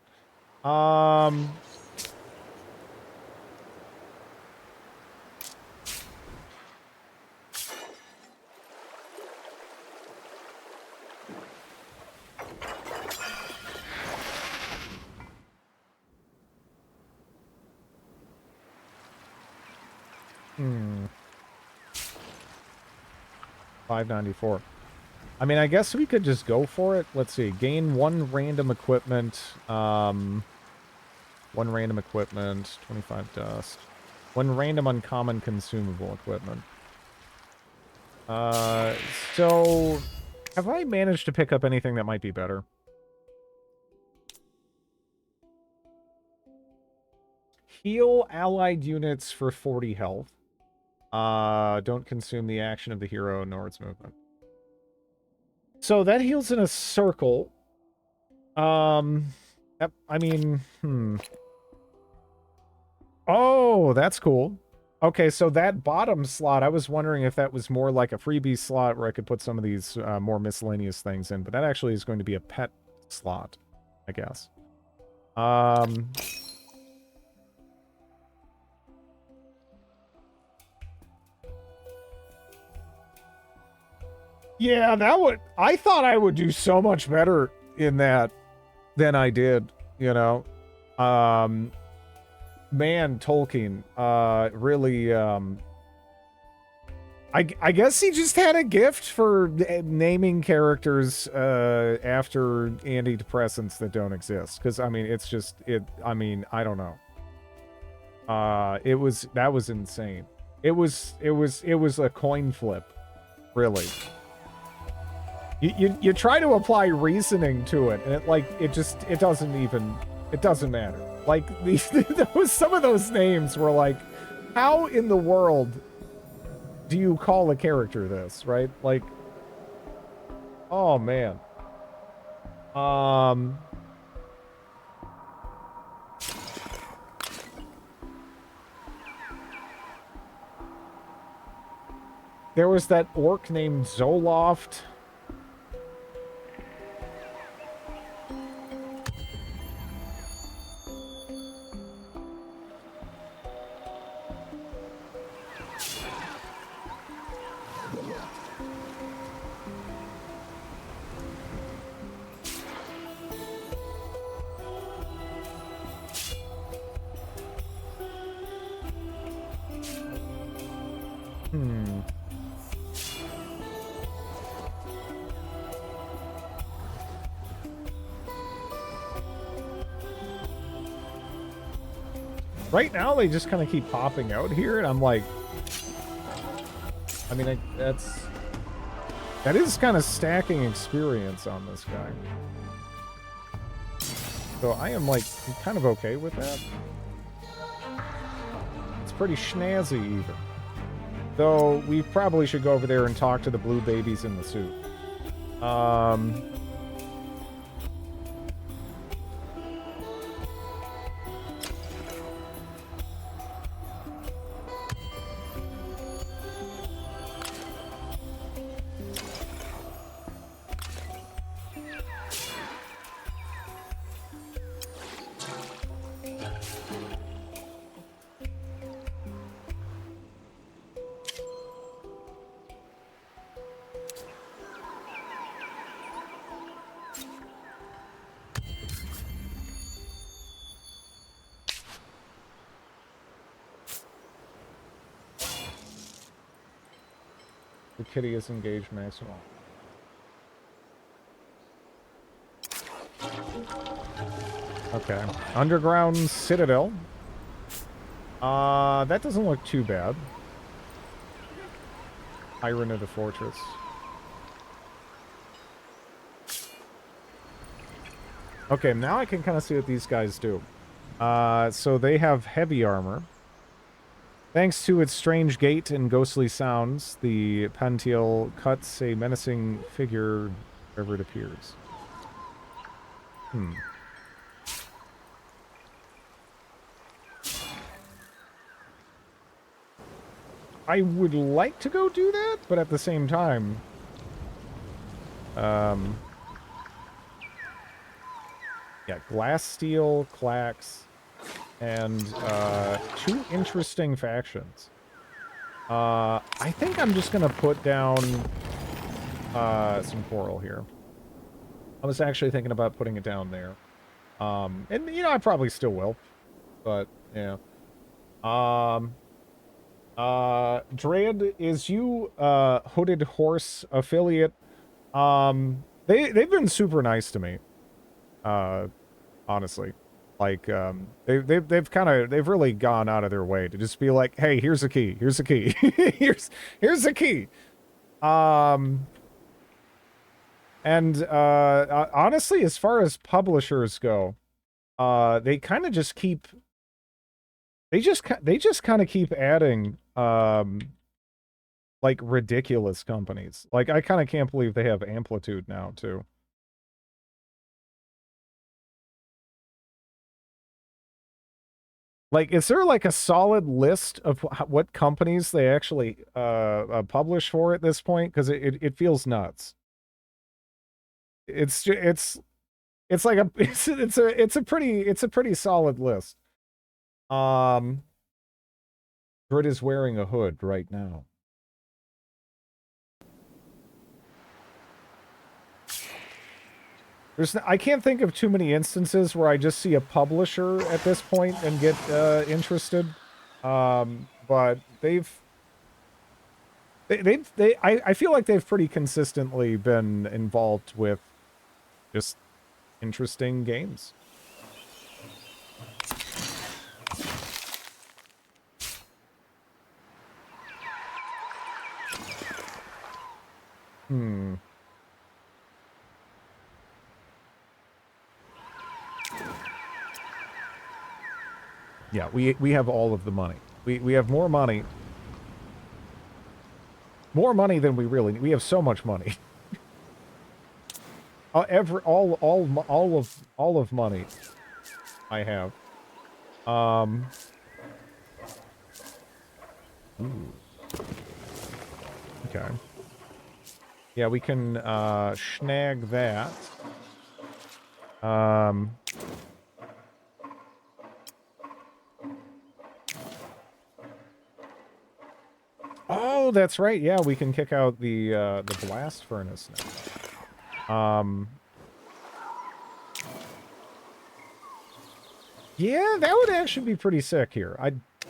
Hmm. 594. I mean, I guess we could just go for it. Let's see. Gain one random equipment. One random equipment. 25 dust. One random uncommon consumable equipment. So... Have I managed to pick up anything that might be better? Heal allied units for 40 health. Don't consume the action of the hero nor its movement. So that heals in a circle. I mean, Oh, that's cool. Okay, so that bottom slot, I was wondering if that was more like a freebie slot where I could put some of these more miscellaneous things in, but that actually is going to be a pet slot, I guess. Yeah, that would... I thought I would do so much better in that than I did, you know. Man, Tolkien, really, I guess he just had a gift for naming characters after antidepressants that don't exist. Because, I mean, it's just... I mean, I don't know. That was insane. It was a coin flip, really. You try to apply reasoning to it, and it doesn't matter. Like some of those names were like, how in the world do you call a character this, right? Like, oh man. there was that orc named Zoloft. Right now, they just kind of keep popping out here, and I'm like... I mean, that is kind of stacking experience on this guy. So I am, like, kind of okay with that. It's pretty snazzy, even. Though, we probably should go over there and talk to the blue babies in the suit. The kitty is engaged maximum. Okay. Underground Citadel. That doesn't look too bad. Iron of the Fortress. Okay, now I can kind of see what these guys do. So they have heavy armor. Thanks to its strange gait and ghostly sounds, the Pantiel cuts a menacing figure wherever it appears. I would like to go do that, but at the same time... yeah, glass steel, clacks... and 2 interesting factions. I think I'm just gonna put down some coral here. I was actually thinking about putting it down there. And you know, I probably still will. But yeah. Dread, is you Hooded Horse affiliate? They've been super nice to me. Honestly. Like, they've really gone out of their way to just be like, hey, here's a key, here's a key, here's a key. And honestly, as far as publishers go, they kind of just keep, they just kind of keep adding, like, ridiculous companies. Like, I kind of can't believe they have Amplitude now, too. Like, is there, like, a solid list of what companies they actually publish for at this point? Because it feels nuts. It's like a it's a pretty solid list. Grid is wearing a hood right now. I can't think of too many instances where I just see a publisher at this point and get interested. But I feel like they've pretty consistently been involved with just interesting games. Yeah, we have all of the money. We have more money. More money than we really need. We have so much money. All of money I have. Ooh. Okay. Yeah, we can snag that. Oh, that's right. Yeah, we can kick out the blast furnace now. Yeah, that would actually be pretty sick here.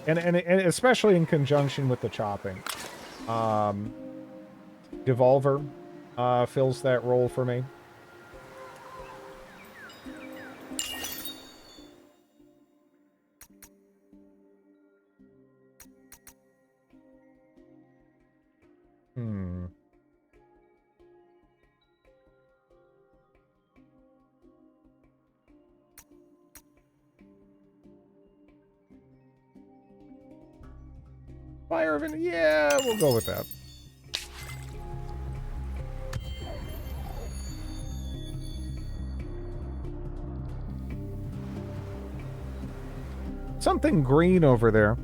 And especially in conjunction with the chopping. Devolver fills that role for me. Hmm. Fire oven, yeah, we'll go with that. Something green over there.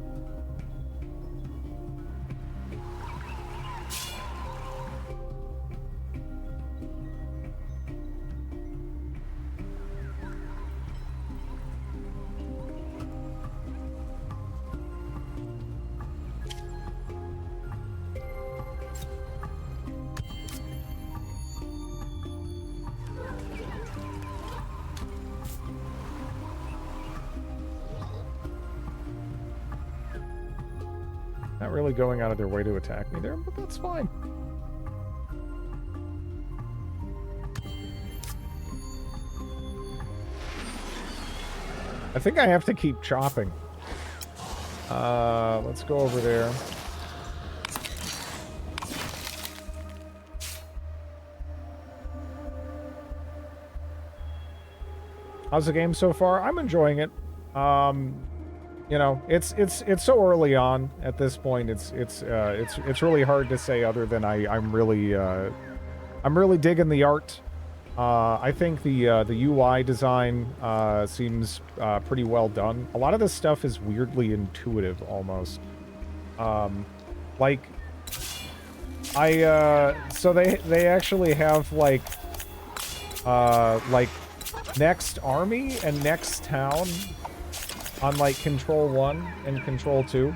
Not really going out of their way to attack me there, but that's fine. I think I have to keep chopping. Let's go over there. How's the game so far? I'm enjoying it. You know, it's so early on at this point. It's really hard to say other than I'm really digging the art. I think the UI design seems pretty well done. A lot of this stuff is weirdly intuitive almost. Like so they actually have like next army and next town on like Control 1 and Control 2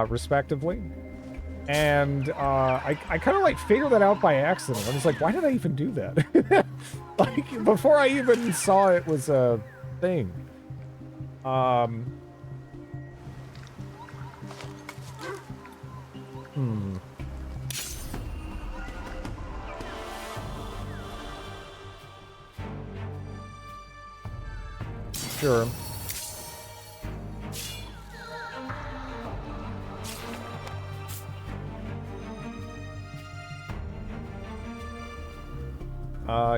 respectively. And I kind of like figured that out by accident. I was like, why did I even do that? Like before I even saw it was a thing. Sure.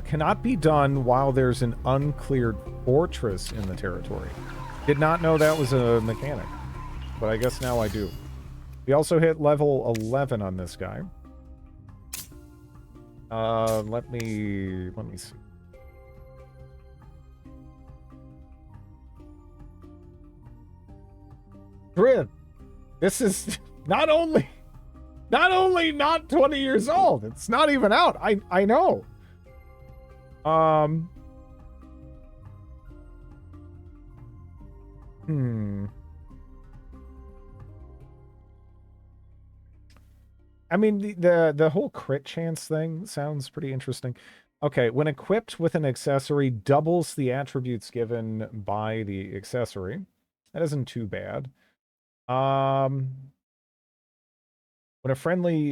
Cannot be done while there's an uncleared fortress in the territory. Did not know that was a mechanic, but I guess now I do. We also hit level 11 on this guy. Let me see. Grid, this is not only not 20 years old, it's not even out. I know. I mean, the whole crit chance thing sounds pretty interesting. Okay, when equipped with an accessory, doubles the attributes given by the accessory. That isn't too bad. When a friendly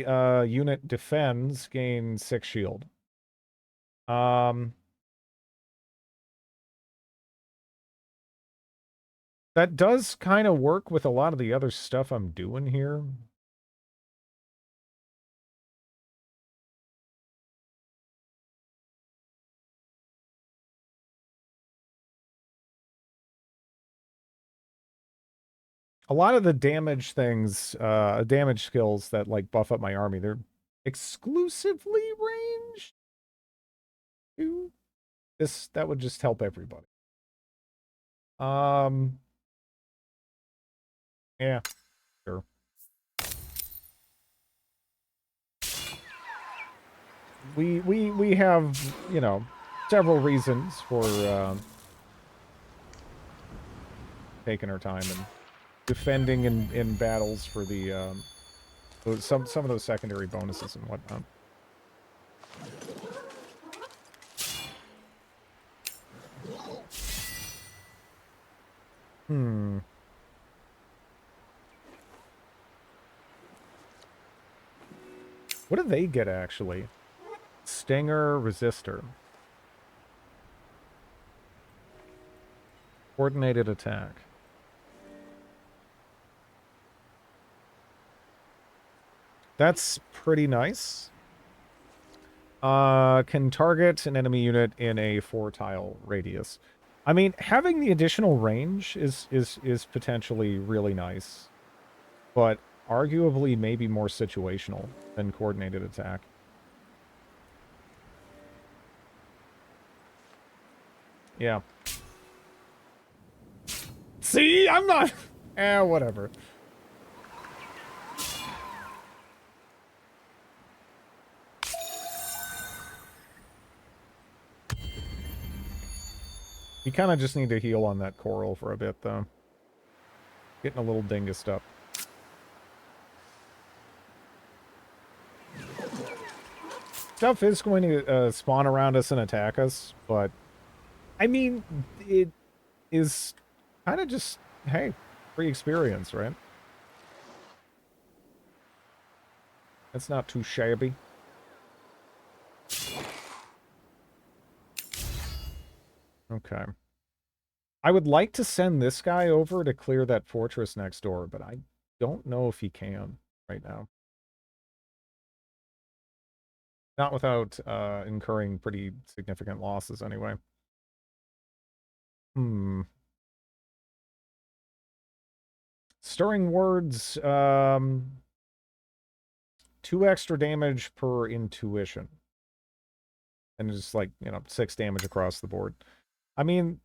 unit defends, gain 6 shield. That does kind of work with a lot of the other stuff I'm doing here. A lot of the damage things, damage skills that like buff up my army, they're exclusively ranged to this. That would just help everybody. Yeah, sure. we have, you know, several reasons for taking our time and defending in battles for the some of those secondary bonuses and whatnot. Hmm. What do they get, actually? Stinger, Resistor. Coordinated attack. That's pretty nice. Can target an enemy unit in a 4-tile radius. I mean, having the additional range is potentially really nice, but arguably maybe more situational than coordinated attack. Yeah. See, I'm not... whatever. You kind of just need to heal on that coral for a bit, though. Getting a little dingused up. Stuff is going to spawn around us and attack us, but... I mean, it is kind of just, hey, free experience, right? That's not too shabby. Okay. I would like to send this guy over to clear that fortress next door, but I don't know if he can right now. Not without incurring pretty significant losses anyway. Stirring Words, 2 extra damage per intuition. And just like, you know, 6 damage across the board. I mean,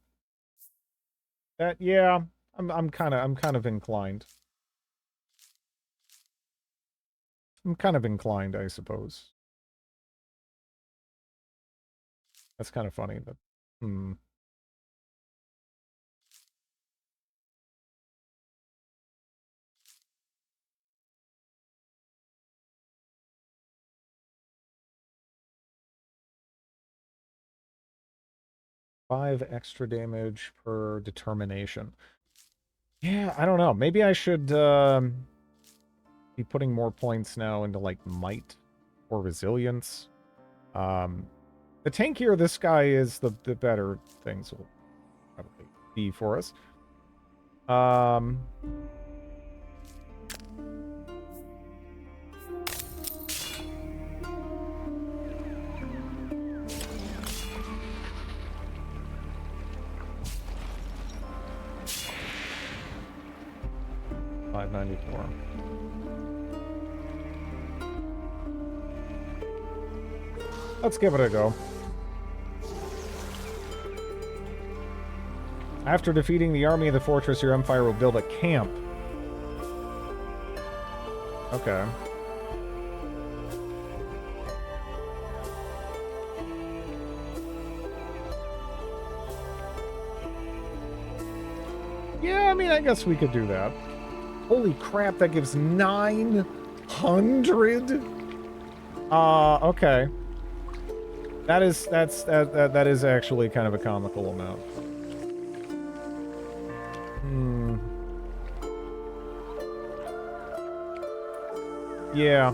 that, yeah, I'm kind of inclined. I'm kind of inclined, I suppose. That's kind of funny, but, 5 extra damage per determination. Yeah, I don't know. Maybe I should be putting more points now into, like, might or resilience. The tankier this guy is, the better things will probably be for us. 594. Let's give it a go. After defeating the army of the fortress, your Empire will build a camp. Okay. Yeah, I mean, I guess we could do that. Holy crap, that gives 900? Okay. That is actually kind of a comical amount. Yeah.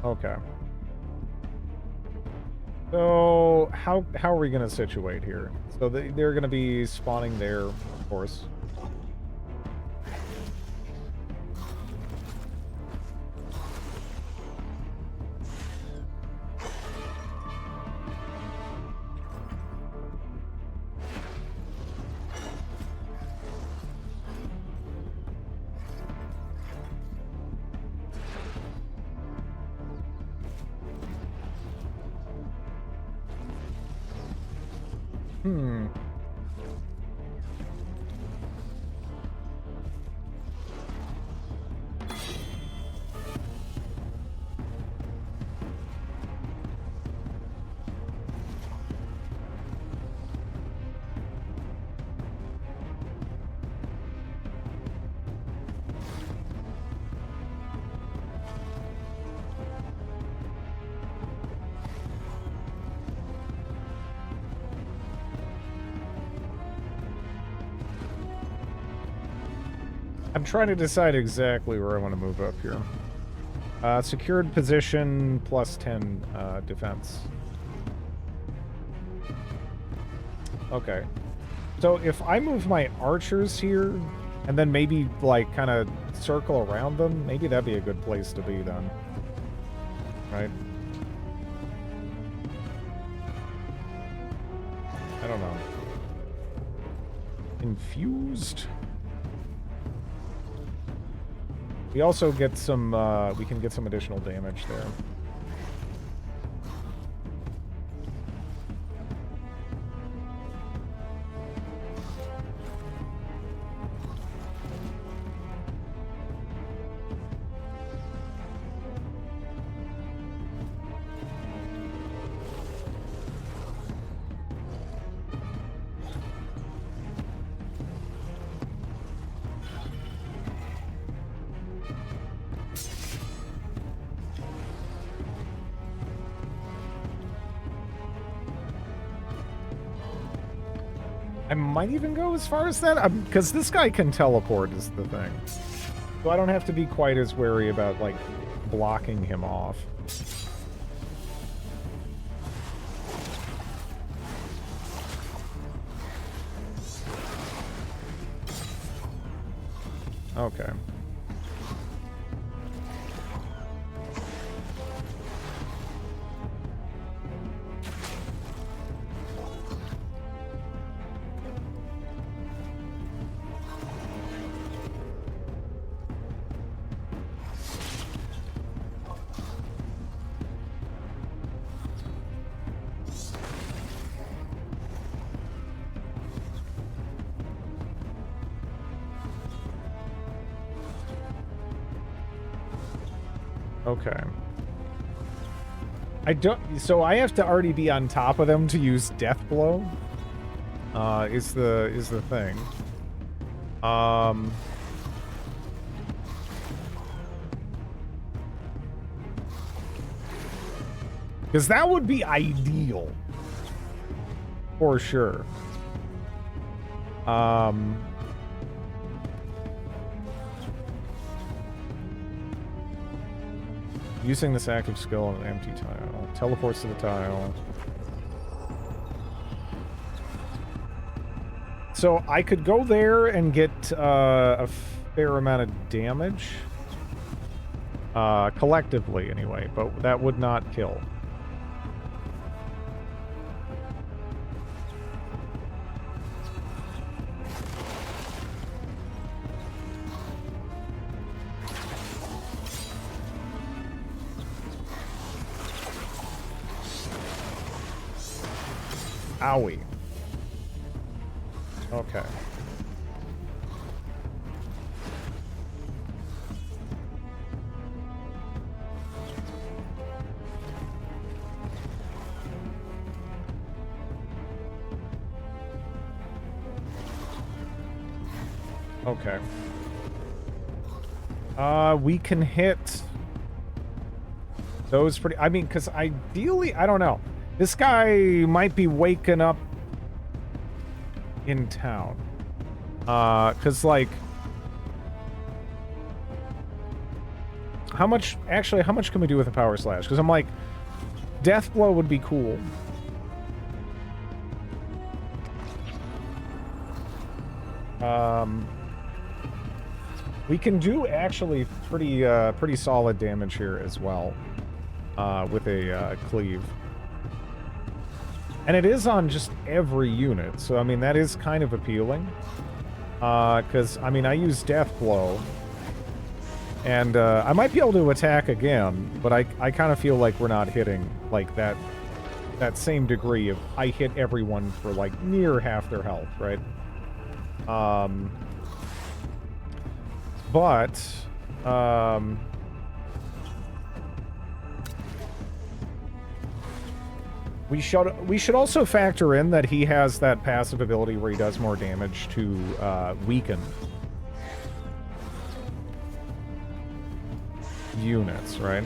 Okay. So, how are we going to situate here? So they're going to be spawning there, of course. I'm trying to decide exactly where I want to move up here. Secured position plus 10 defense. Okay. So if I move my archers here, and then maybe, like, kind of circle around them, maybe that'd be a good place to be then. Right? I don't know. Infused? We also get some, we can get some additional damage there. I might even go as far as that, because this guy can teleport is the thing. So I don't have to be quite as wary about, like, blocking him off. Okay. Okay. So I have to already be on top of them to use Death Blow. Is the thing. Because that would be ideal. For sure. Using this active skill on an empty tile. Teleports to the tile. So I could go there and get a fair amount of damage. Collectively, anyway. But that would not kill. Owie. Okay. Okay. We can hit those pretty... I mean, because ideally... I don't know. This guy might be waking up in town. Because, like... How much... Actually, how much can we do with a Power Slash? Because I'm like... Death Blow would be cool. We can do, actually, pretty solid damage here as well. With a cleave. And it is on just every unit, so I mean that is kind of appealing. Because I mean I use Death Blow, and I might be able to attack again, but I kind of feel like we're not hitting like that same degree of I hit everyone for like near half their health, right? We should also factor in that he has that passive ability where he does more damage to weaken units, right?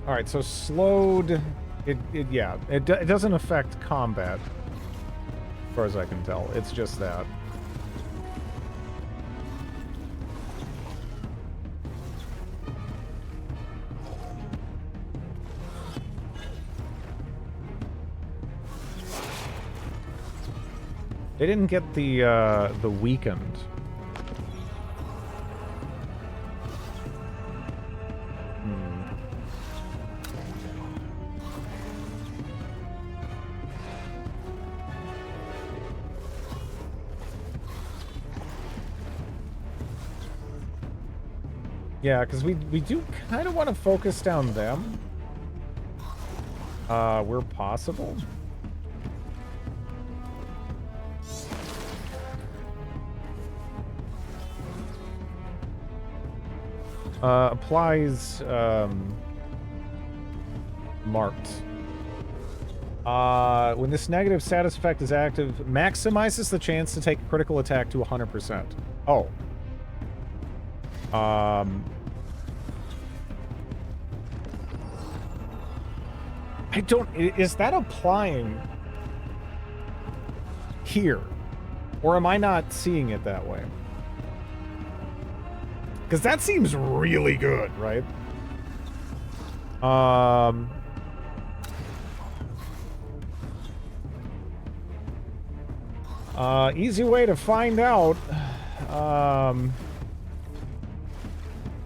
All right, so slowed. It doesn't affect combat, as far as I can tell. It's just that. They didn't get the weakened. Yeah, because we do kind of want to focus down them. Where possible. Applies, marked. When this negative status effect is active, maximizes the chance to take a critical attack to 100%. Oh. I don't... Is that applying here? Or am I not seeing it that way? Because that seems really good, right? Easy way to find out.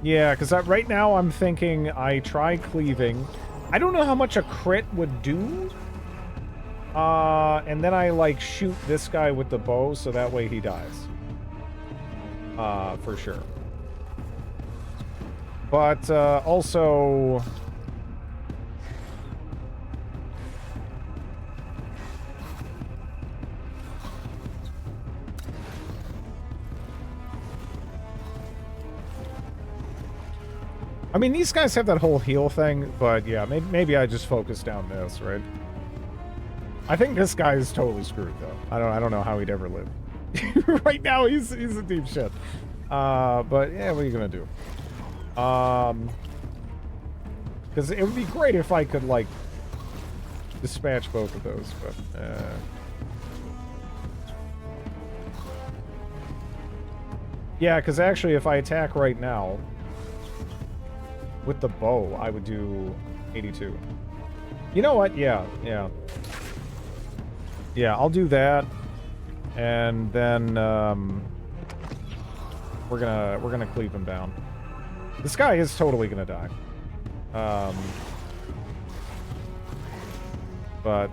Yeah, because right now I'm thinking I try cleaving. I don't know how much a crit would do. And then I, like, shoot this guy with the bow, so that way he dies. For sure. But, also... I mean, these guys have that whole heal thing, but yeah, maybe I just focus down this, right? I think this guy is totally screwed, though. I don't know how he'd ever live. Right now, he's a deep shit. But yeah, what are you gonna do? Because it would be great if I could, like, dispatch both of those, but yeah, because actually, if I attack right now with the bow, I would do 82. You know what? Yeah. Yeah, I'll do that. And then we're gonna cleave him down. This guy is totally gonna die. But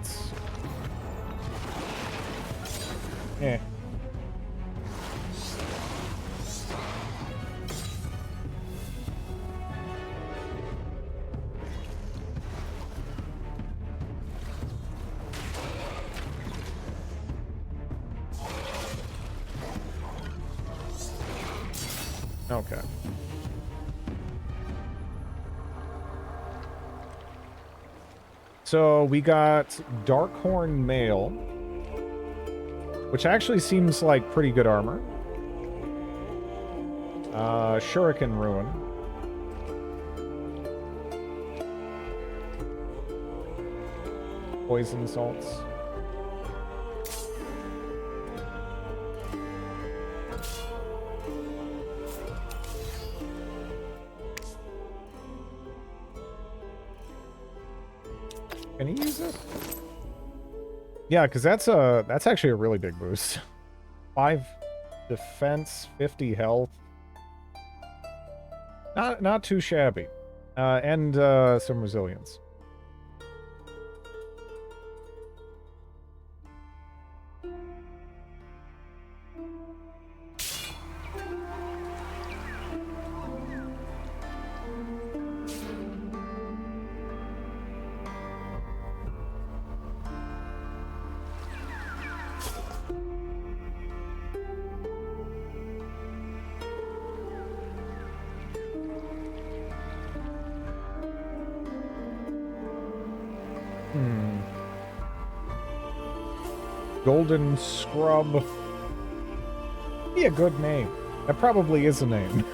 eh. Okay. So we got Darkhorn Mail, which actually seems like pretty good armor. Shuriken Ruin. Poison salts. Can he use it? Yeah, because that's actually a really big boost. 5 defense, 50 health. Not too shabby. And some resilience. Golden Scrub. Be a good name. That probably is a name.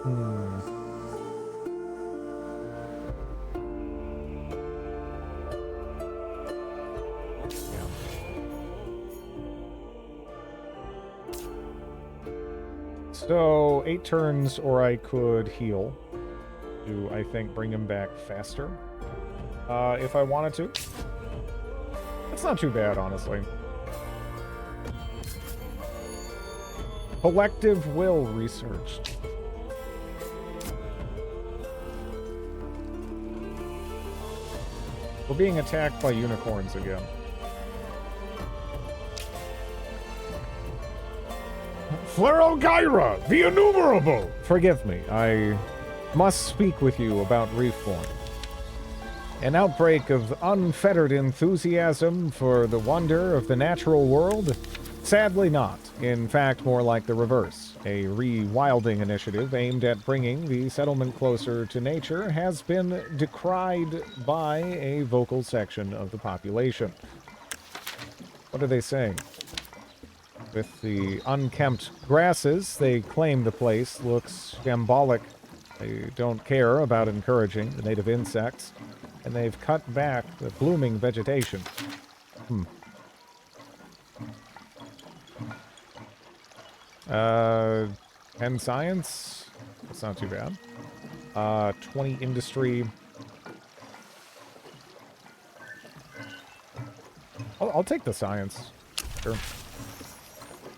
Hmm. So 8 turns, or I could heal to, I think, bring him back faster. If I wanted to. It's not too bad, honestly. Collective will researched. We're being attacked by unicorns again. Flareogyra, the innumerable! Forgive me, I must speak with you about Reefborn. An outbreak of unfettered enthusiasm for the wonder of the natural world? Sadly not. In fact, more like the reverse. A rewilding initiative aimed at bringing the settlement closer to nature has been decried by a vocal section of the population. What are they saying? With the unkempt grasses, they claim the place looks shambolic. They don't care about encouraging the native insects, and they've cut back the blooming vegetation. 10 science? That's not too bad. 20 industry. I'll take the science. Sure.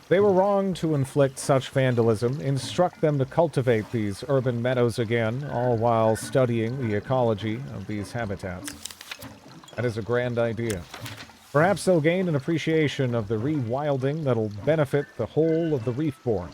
They were wrong to inflict such vandalism. Instruct them to cultivate these urban meadows again, all while studying the ecology of these habitats. That is a grand idea. Perhaps they'll gain an appreciation of the rewilding that'll benefit the whole of the Reefborn.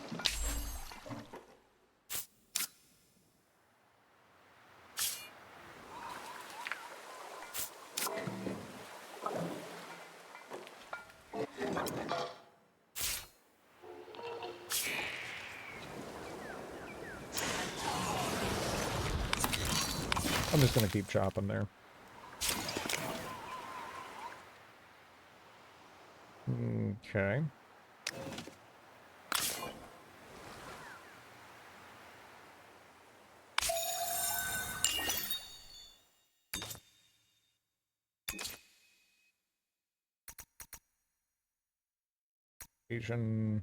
I'm just gonna keep chopping there. Okay. Asian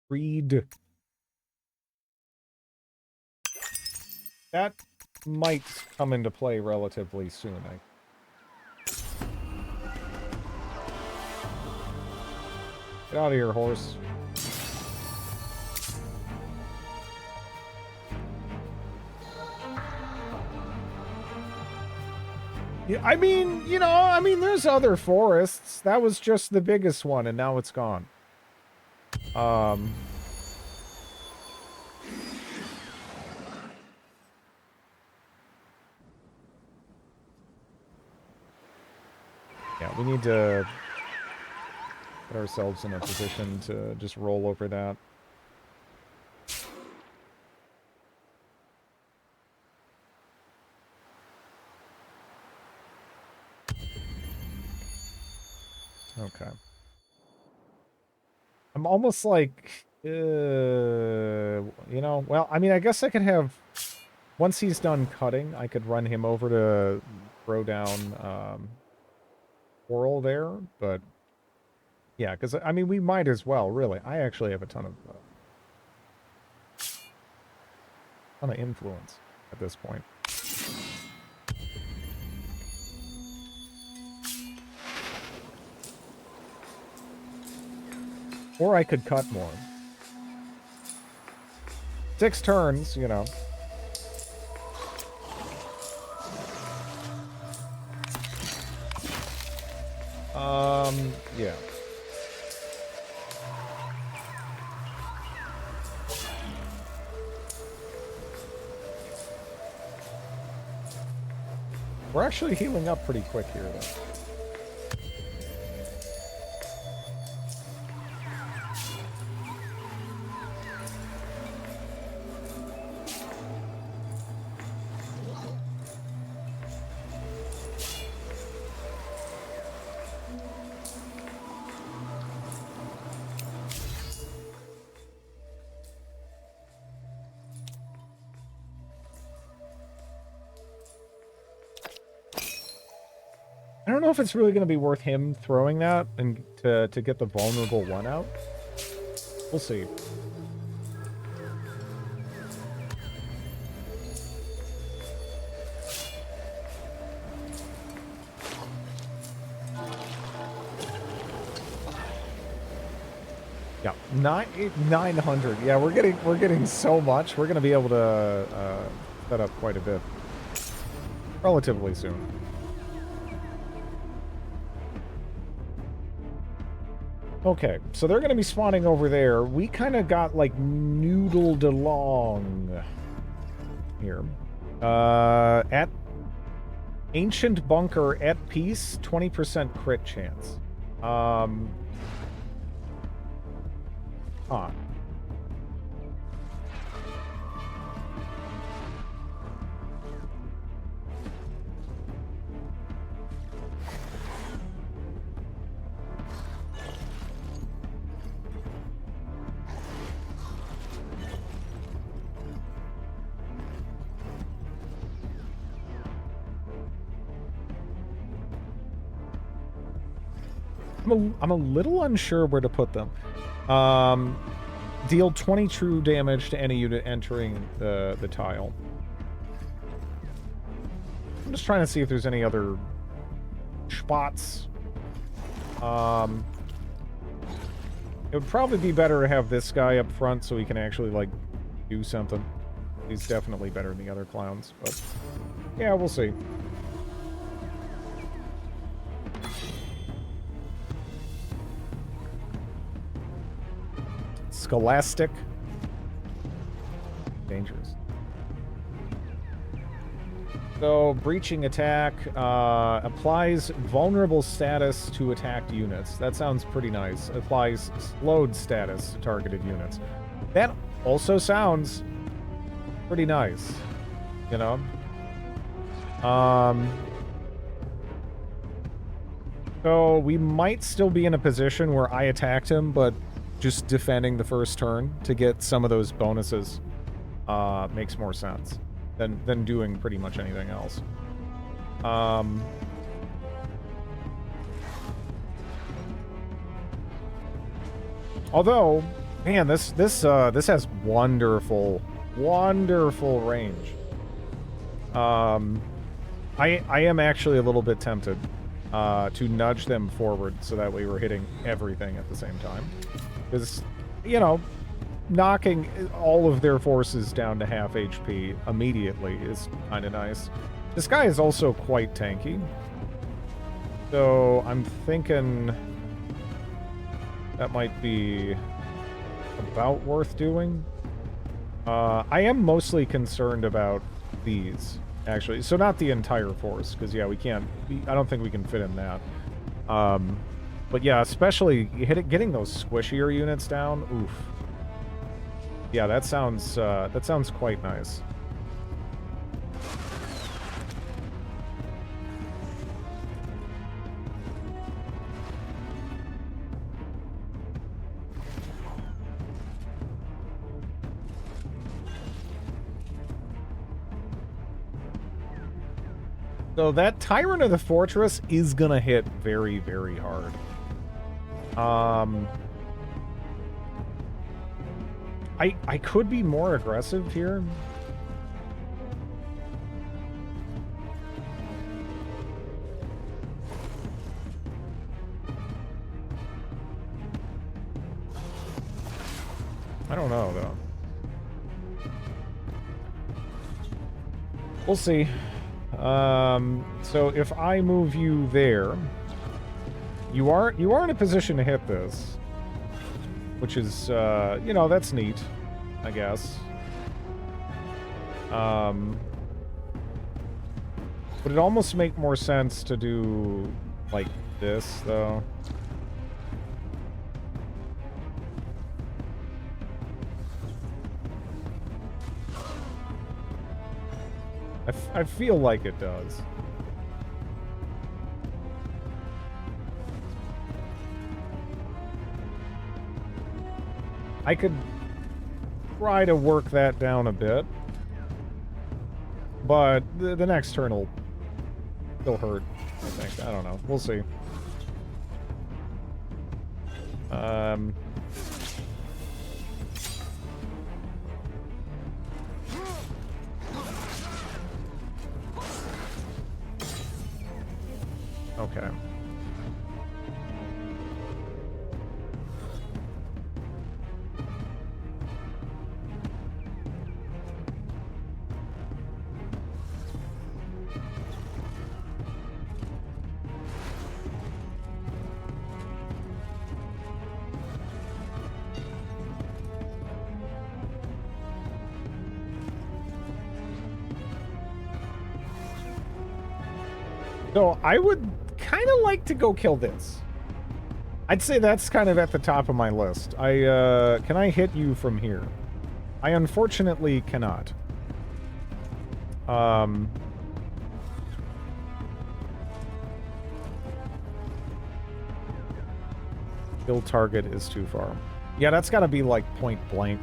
breed. That might come into play relatively soon, Get out of here, horse. Yeah, I mean, there's other forests. That was just the biggest one, and now it's gone. Yeah, we need to put ourselves in a position to just roll over that. Okay. I'm almost like, well, I mean, I guess I could have, once he's done cutting, I could run him over to throw down, coral there, but yeah, because, I mean, we might as well, really. I actually have a ton of influence at this point. Or I could cut more. 6 turns, you know. Yeah. We're actually healing up pretty quick here, though. don't know if it's really going to be worth him throwing that and to get the vulnerable one out. We'll see. Yeah, 900. Yeah, we're getting so much. We're going to be able to set up quite a bit relatively soon. Okay, so they're going to be spawning over there. We kind of got, like, noodled along here. At Ancient Bunker at peace, 20% crit chance. Huh. I'm a little unsure where to put them. Deal 20 true damage to any unit entering the tile. I'm just trying to see if there's any other spots. It would probably be better to have this guy up front so he can actually, like, do something. He's definitely better than the other clowns, but yeah, we'll see. Scholastic. Dangerous. So, breaching attack applies vulnerable status to attacked units. That sounds pretty nice. Applies slowed status to targeted units. That also sounds pretty nice, you know? So, we might still be in a position where I attacked him, but just defending the first turn to get some of those bonuses makes more sense than doing pretty much anything else. Although, man, this has wonderful range. I am actually a little bit tempted to nudge them forward so that way we're hitting everything at the same time. Because, you know, knocking all of their forces down to half HP immediately is kind of nice. This guy is also quite tanky. So I'm thinking that might be about worth doing. I am mostly concerned about these, actually. So not the entire force, because, yeah, I don't think we can fit in that. But yeah, especially getting those squishier units down. Oof. Yeah, that sounds quite nice. So that Tyrant of the Fortress is gonna hit very, very hard. I could be more aggressive here. I don't know, though. We'll see. So if I move you there, you are in a position to hit this, which is, you know, that's neat, I guess. Would it almost make more sense to do like this, though? I feel like it does. I could try to work that down a bit, but the next turn will Still hurt, I think. I don't know. We'll see. Okay. So I would kind of like to go kill this. I'd say that's kind of at the top of my list. Can I hit you from here? I unfortunately cannot. Kill target is too far. Yeah, that's got to be like point blank.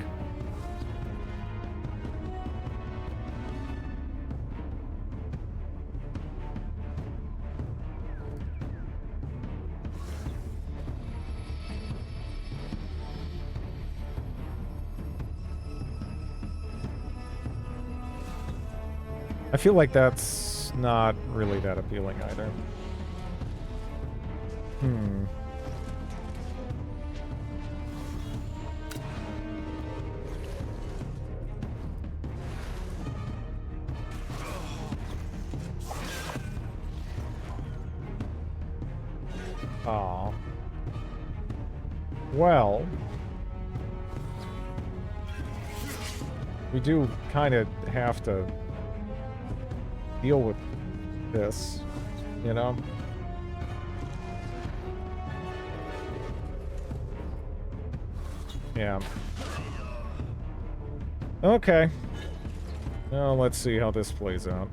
I feel like that's not really that appealing either. Aw. Well, we do kind of have to deal with this, you know? Yeah. Okay. Well, let's see how this plays out.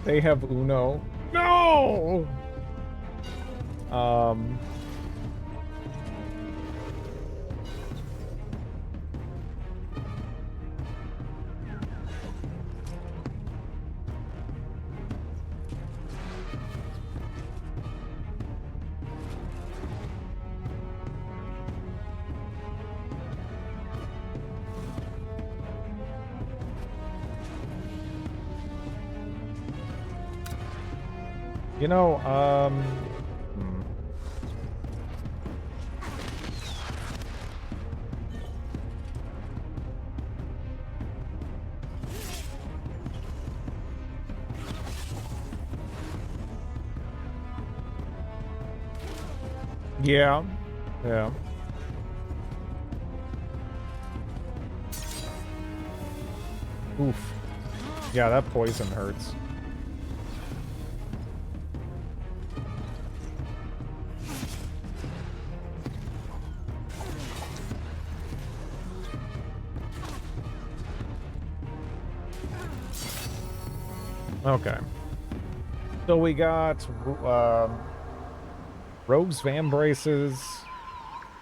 They have Uno. No! You know, yeah. Yeah. Oof. Yeah, that poison hurts. Okay. So we got Rogue's Van Braces,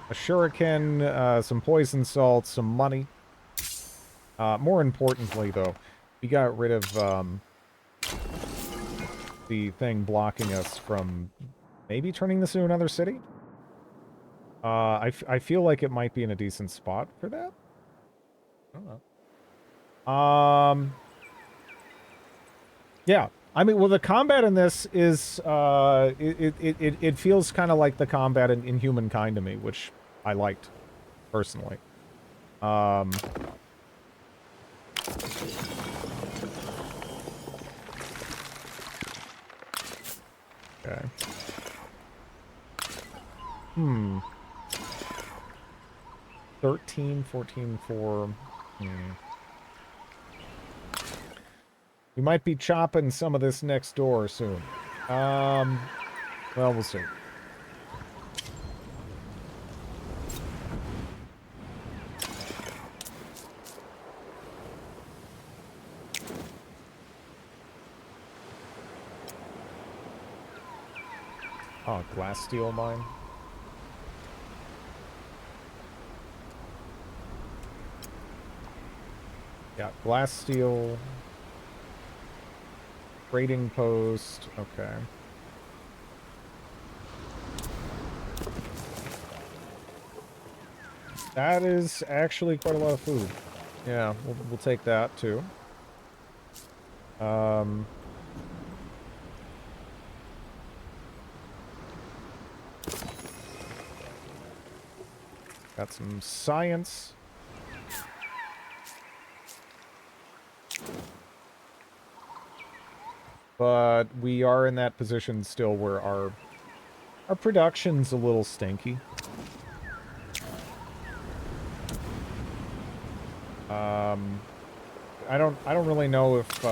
a Shuriken, some Poison Salts, some money. More importantly, though, we got rid of the thing blocking us from maybe turning this into another city. I feel like it might be in a decent spot for that. I don't know. Yeah, I mean, well, the combat in this is it feels kind of like the combat in Humankind to me, which I liked personally. Okay. 13, 14, 4. We might be chopping some of this next door soon. Well, we'll see. Oh, glass steel mine. Yeah, glass steel. Trading post. Okay. That is actually quite a lot of food. Yeah, we'll take that too. Got some science. But we are in that position still where our production's a little stinky. I don't really know if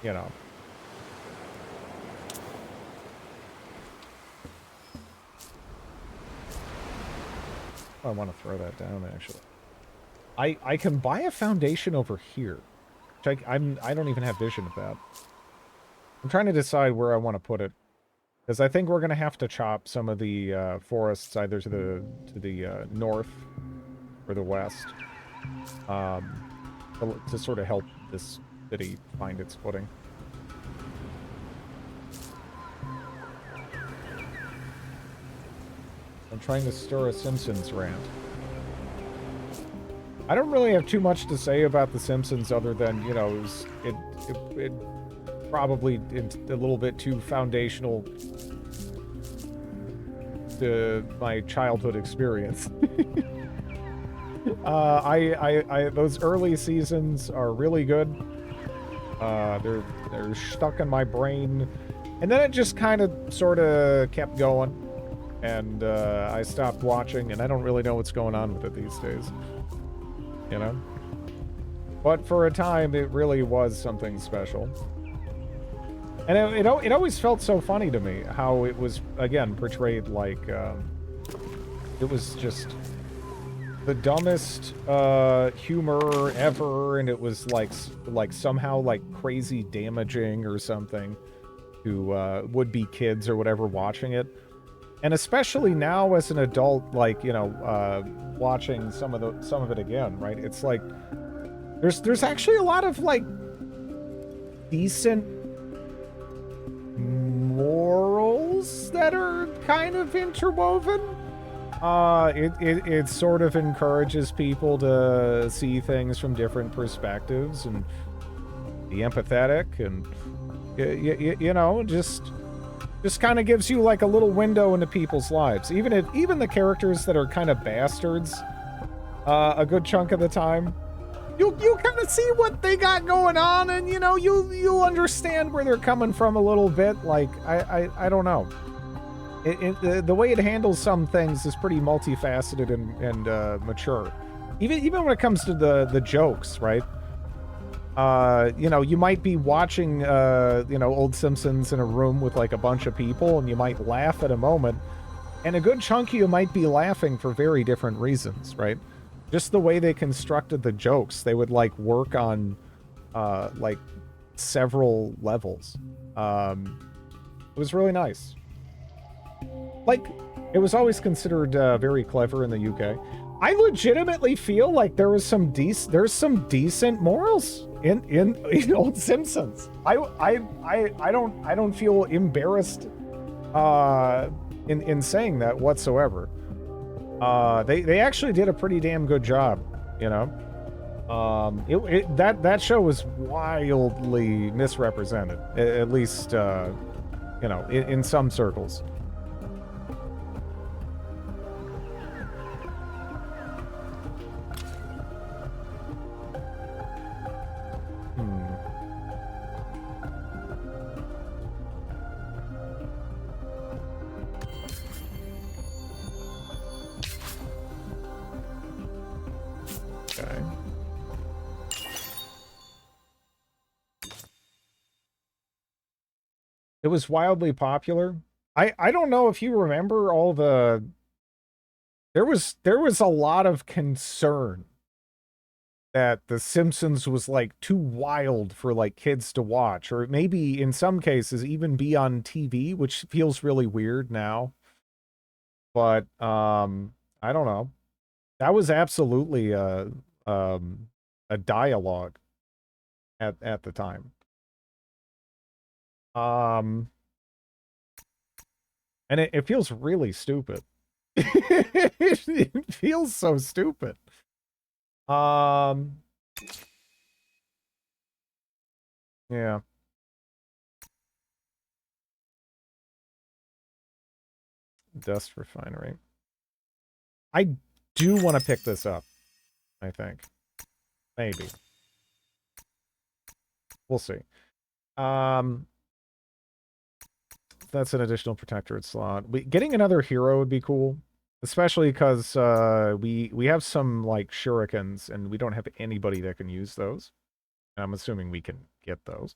you know. I want to throw that down actually. I can buy a foundation over here. I don't even have vision of that. I'm trying to decide where I want to put it, because I think we're gonna have to chop some of the forests either to the north or the west, to sort of help this city find its footing. I'm trying to stir a Simpsons rant. I don't really have too much to say about The Simpsons other than, you know, it probably a little bit too foundational to my childhood experience. Those early seasons are really good. They're stuck in my brain, and then it just kind of sort of kept going, and I stopped watching, and I don't really know what's going on with it these days. You know? But for a time, it really was something special. And it always felt so funny to me how it was, again, portrayed like it was just the dumbest humor ever, and it was like somehow like crazy damaging or something to would-be kids or whatever watching it. And especially now as an adult, like, you know, watching some of it again, right? It's like there's actually a lot of like decent morals that are kind of interwoven. It sort of encourages people to see things from different perspectives and be empathetic, and you know, just kind of gives you like a little window into people's lives, even the characters that are kind of bastards a good chunk of the time. You kind of see what they got going on, and you know, you understand where they're coming from a little bit. Like I don't know. The way it handles some things is pretty multifaceted and mature. Even when it comes to the jokes, right? You know, you might be watching you know, old Simpsons in a room with like a bunch of people, and you might laugh at a moment, and a good chunk of you might be laughing for very different reasons, right? Just the way they constructed the jokes, they would like work on like several levels. It was really nice. Like, it was always considered very clever in the UK. I legitimately feel like there's some decent morals in old Simpsons. I don't feel embarrassed in saying that whatsoever. They actually did a pretty damn good job, you know. That show was wildly misrepresented, at least you know, in some circles. It was wildly popular. I don't know if you remember all the... There was a lot of concern that The Simpsons was like too wild for like kids to watch, or maybe in some cases even be on TV, which feels really weird now. But I don't know. That was absolutely a dialogue at the time. And it feels really stupid. It feels so stupid. Yeah. Dust refinery. I do want to pick this up, I think. Maybe. We'll see. That's an additional protectorate slot. Getting another hero would be cool. Especially because we have some like shurikens and we don't have anybody that can use those. I'm assuming we can get those.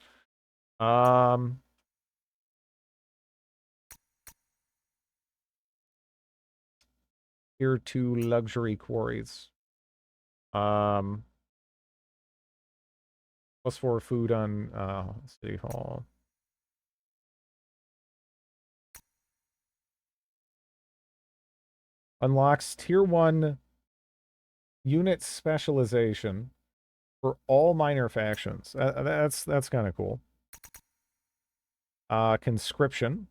Tier 2 luxury quarries. +4 food on City Hall. Unlocks tier 1 unit specialization for all minor factions. That's kind of cool. Conscription.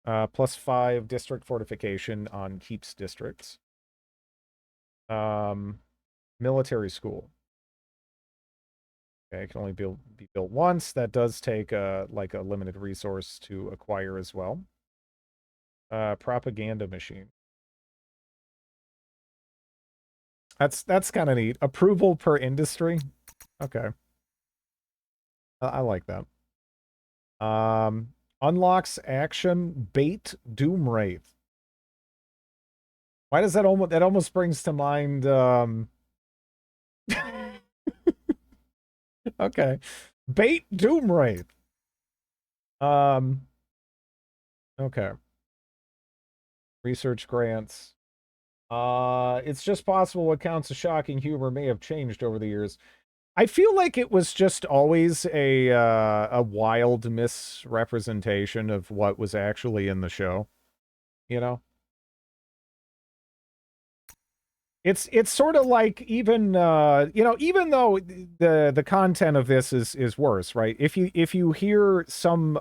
+5 district fortification on keeps districts. Military school. Okay, it can only be built once. That does take like a limited resource to acquire as well. Propaganda machine. That's kind of neat. Approval per industry. Okay. I like that. Unlocks action bait doom wraith. Why does that almost brings to mind okay. Bait doom wraith. Okay. Research grants. It's just possible what counts as shocking humor may have changed over the years. I feel like it was just always a wild misrepresentation of what was actually in the show. You know? It's sort of like even you know, even though the content of this is worse, right? If you hear some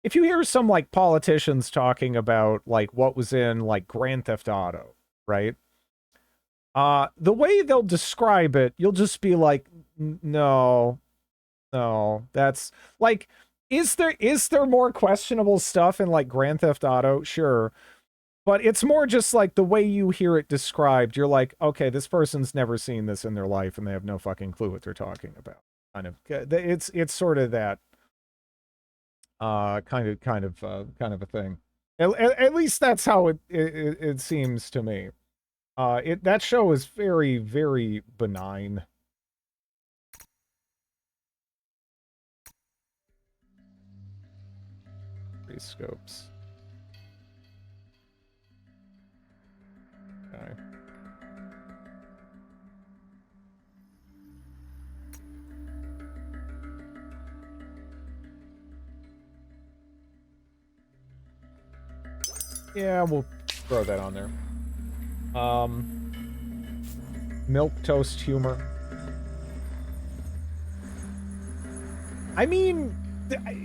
if you hear some like politicians talking about like what was in like Grand Theft Auto, right? The way they'll describe it, you'll just be like, no, that's like, is there more questionable stuff in like Grand Theft Auto? Sure. But it's more just like the way you hear it described. You're like, okay, this person's never seen this in their life and they have no fucking clue what they're talking about. Kind of, it's sort of that kind of a thing. At least that's how it seems to me. That show is very, very benign. Three scopes. Okay. Yeah, we'll throw that on there. Milk toast humor. I mean,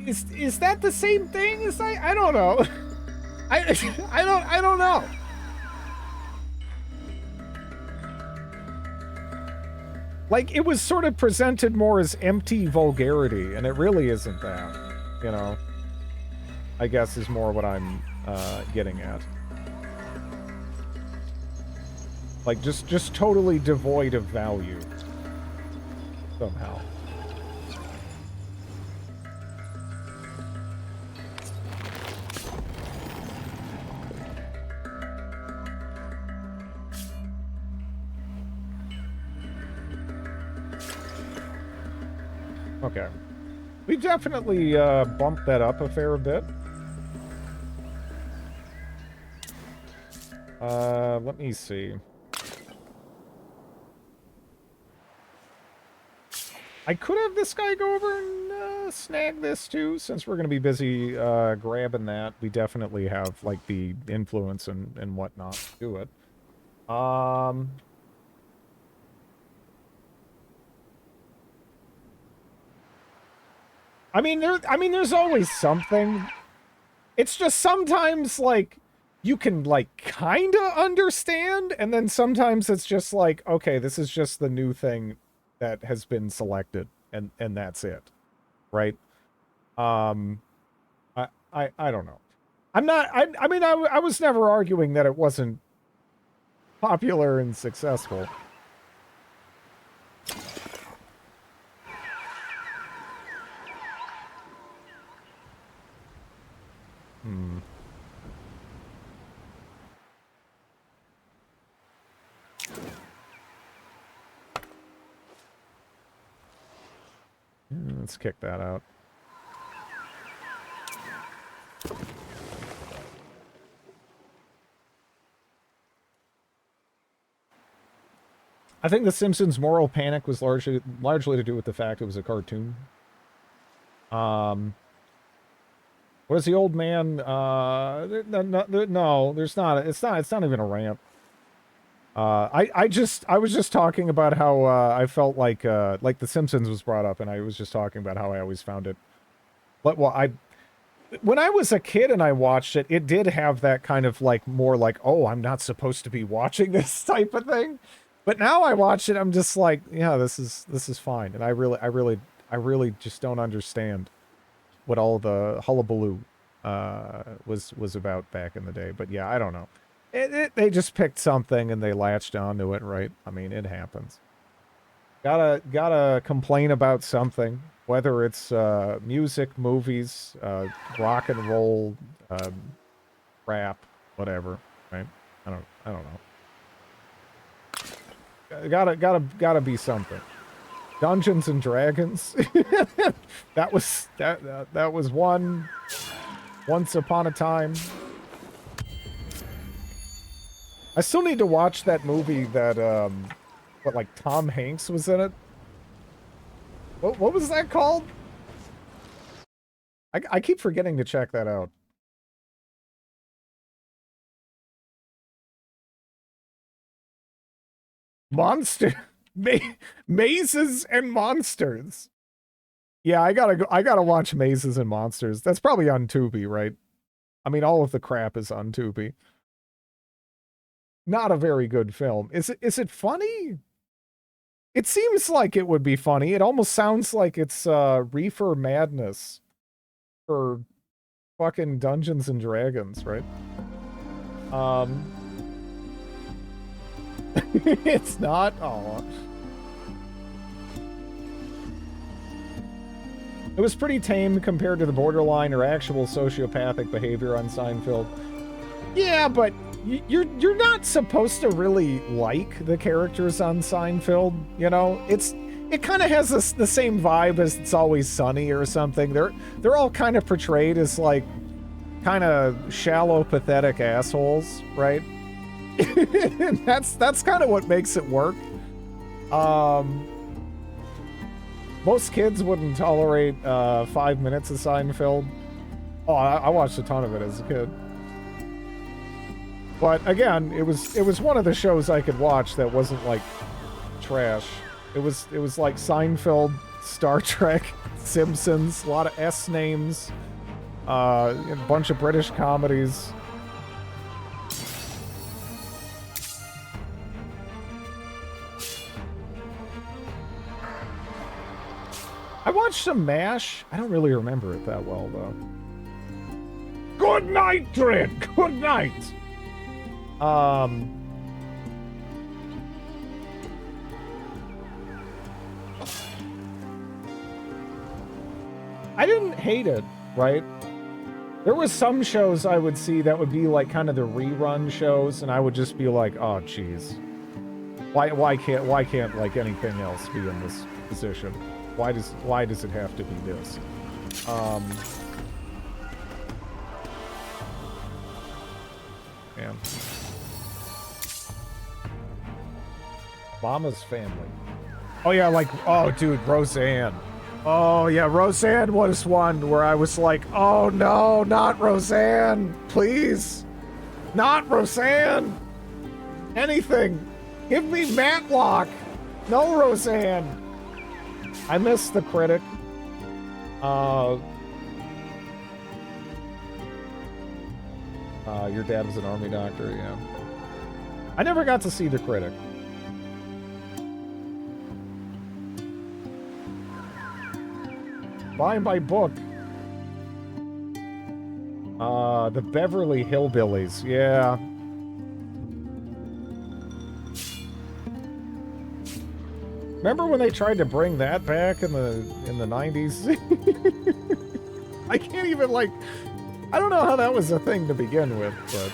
is that the same thing as I don't know. I don't know. Like, it was sort of presented more as empty vulgarity, and it really isn't that, you know. I guess is more what I'm getting at. Like, just totally devoid of value. Somehow. Okay. We definitely bumped that up a fair bit. Let me see. I could have this guy go over and snag this too, since we're going to be busy grabbing that. We definitely have like the influence and whatnot to do it. I mean, there's always something. It's just sometimes, like, you can, like, kind of understand, and then sometimes it's just like, okay, this is just the new thing that has been selected, and that's it, right? I don't know. I mean, I was never arguing that it wasn't popular and successful. Let's kick that out. I think The Simpsons' moral panic was largely to do with the fact it was a cartoon. What is the old man? No, there's not. It's not even a rant. I was just talking about how I felt like The Simpsons was brought up, and I was just talking about how I always found it. But when I was a kid and I watched it, it did have that kind of like more like, oh, I'm not supposed to be watching this type of thing. But now I watch it, I'm just like, yeah, this is fine, and I really just don't understand what all the hullabaloo was about back in the day. But yeah, I don't know. They just picked something and they latched onto it, right? I mean, it happens. Gotta complain about something, whether it's music, movies, rock and roll, rap, whatever, right? I don't know. Gotta be something. Dungeons and Dragons. that was one. Once upon a time. I still need to watch that movie that like Tom Hanks was in it. What was that called? I keep forgetting to check that out. Mazes and Monsters. Yeah, I gotta watch Mazes and Monsters. That's probably on Tubi, right? I mean, all of the crap is on Tubi. Not a very good film. Is it funny? It seems like it would be funny. It almost sounds like it's Reefer Madness for fucking Dungeons and Dragons, right? It's not. Oh. It was pretty tame compared to the borderline or actual sociopathic behavior on Seinfeld. Yeah, but you're not supposed to really like the characters on Seinfeld, you know? It kind of has the same vibe as It's Always Sunny or something. They're all kind of portrayed as like kind of shallow, pathetic assholes, right? that's kind of what makes it work. Most kids wouldn't tolerate 5 minutes of Seinfeld. Oh, I watched a ton of it as a kid. But again, it was one of the shows I could watch that wasn't like trash. It was like Seinfeld, Star Trek, Simpsons, a lot of S names, a bunch of British comedies. I watched some MASH. I don't really remember it that well, though. Good night, Dred! Good night! I didn't hate it, right? There was some shows I would see that would be like kind of the rerun shows, and I would just be like, oh, jeez. Why can't like anything else be in this position? Why does it have to be this? Yeah. Mama's Family. Oh yeah, like, oh dude, Roseanne. Oh yeah, Roseanne was one where I was like, oh no, not Roseanne, please. Not Roseanne. Anything. Give me Matlock. No Roseanne. I miss The Critic. Your dad was an army doctor, yeah. I never got to see The Critic. Buy my book. The Beverly Hillbillies, yeah. Remember when they tried to bring that back in the 90s? I can't even, like, I don't know how that was a thing to begin with, but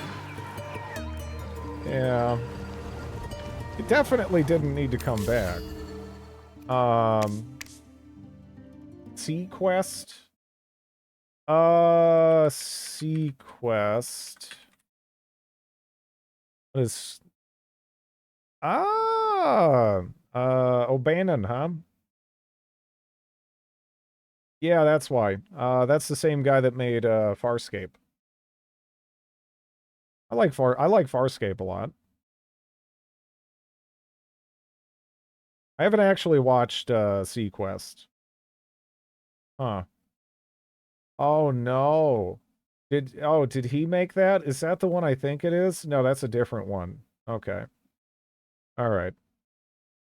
yeah. It definitely didn't need to come back. Sequest? Sequest. What is... O'Bannon, huh? Yeah, that's why. That's the same guy that made, Farscape. I like Farscape a lot. I haven't actually watched, Sequest. Huh. Oh, no. Did he make that? Is that the one I think it is? No, that's a different one. Okay. All right.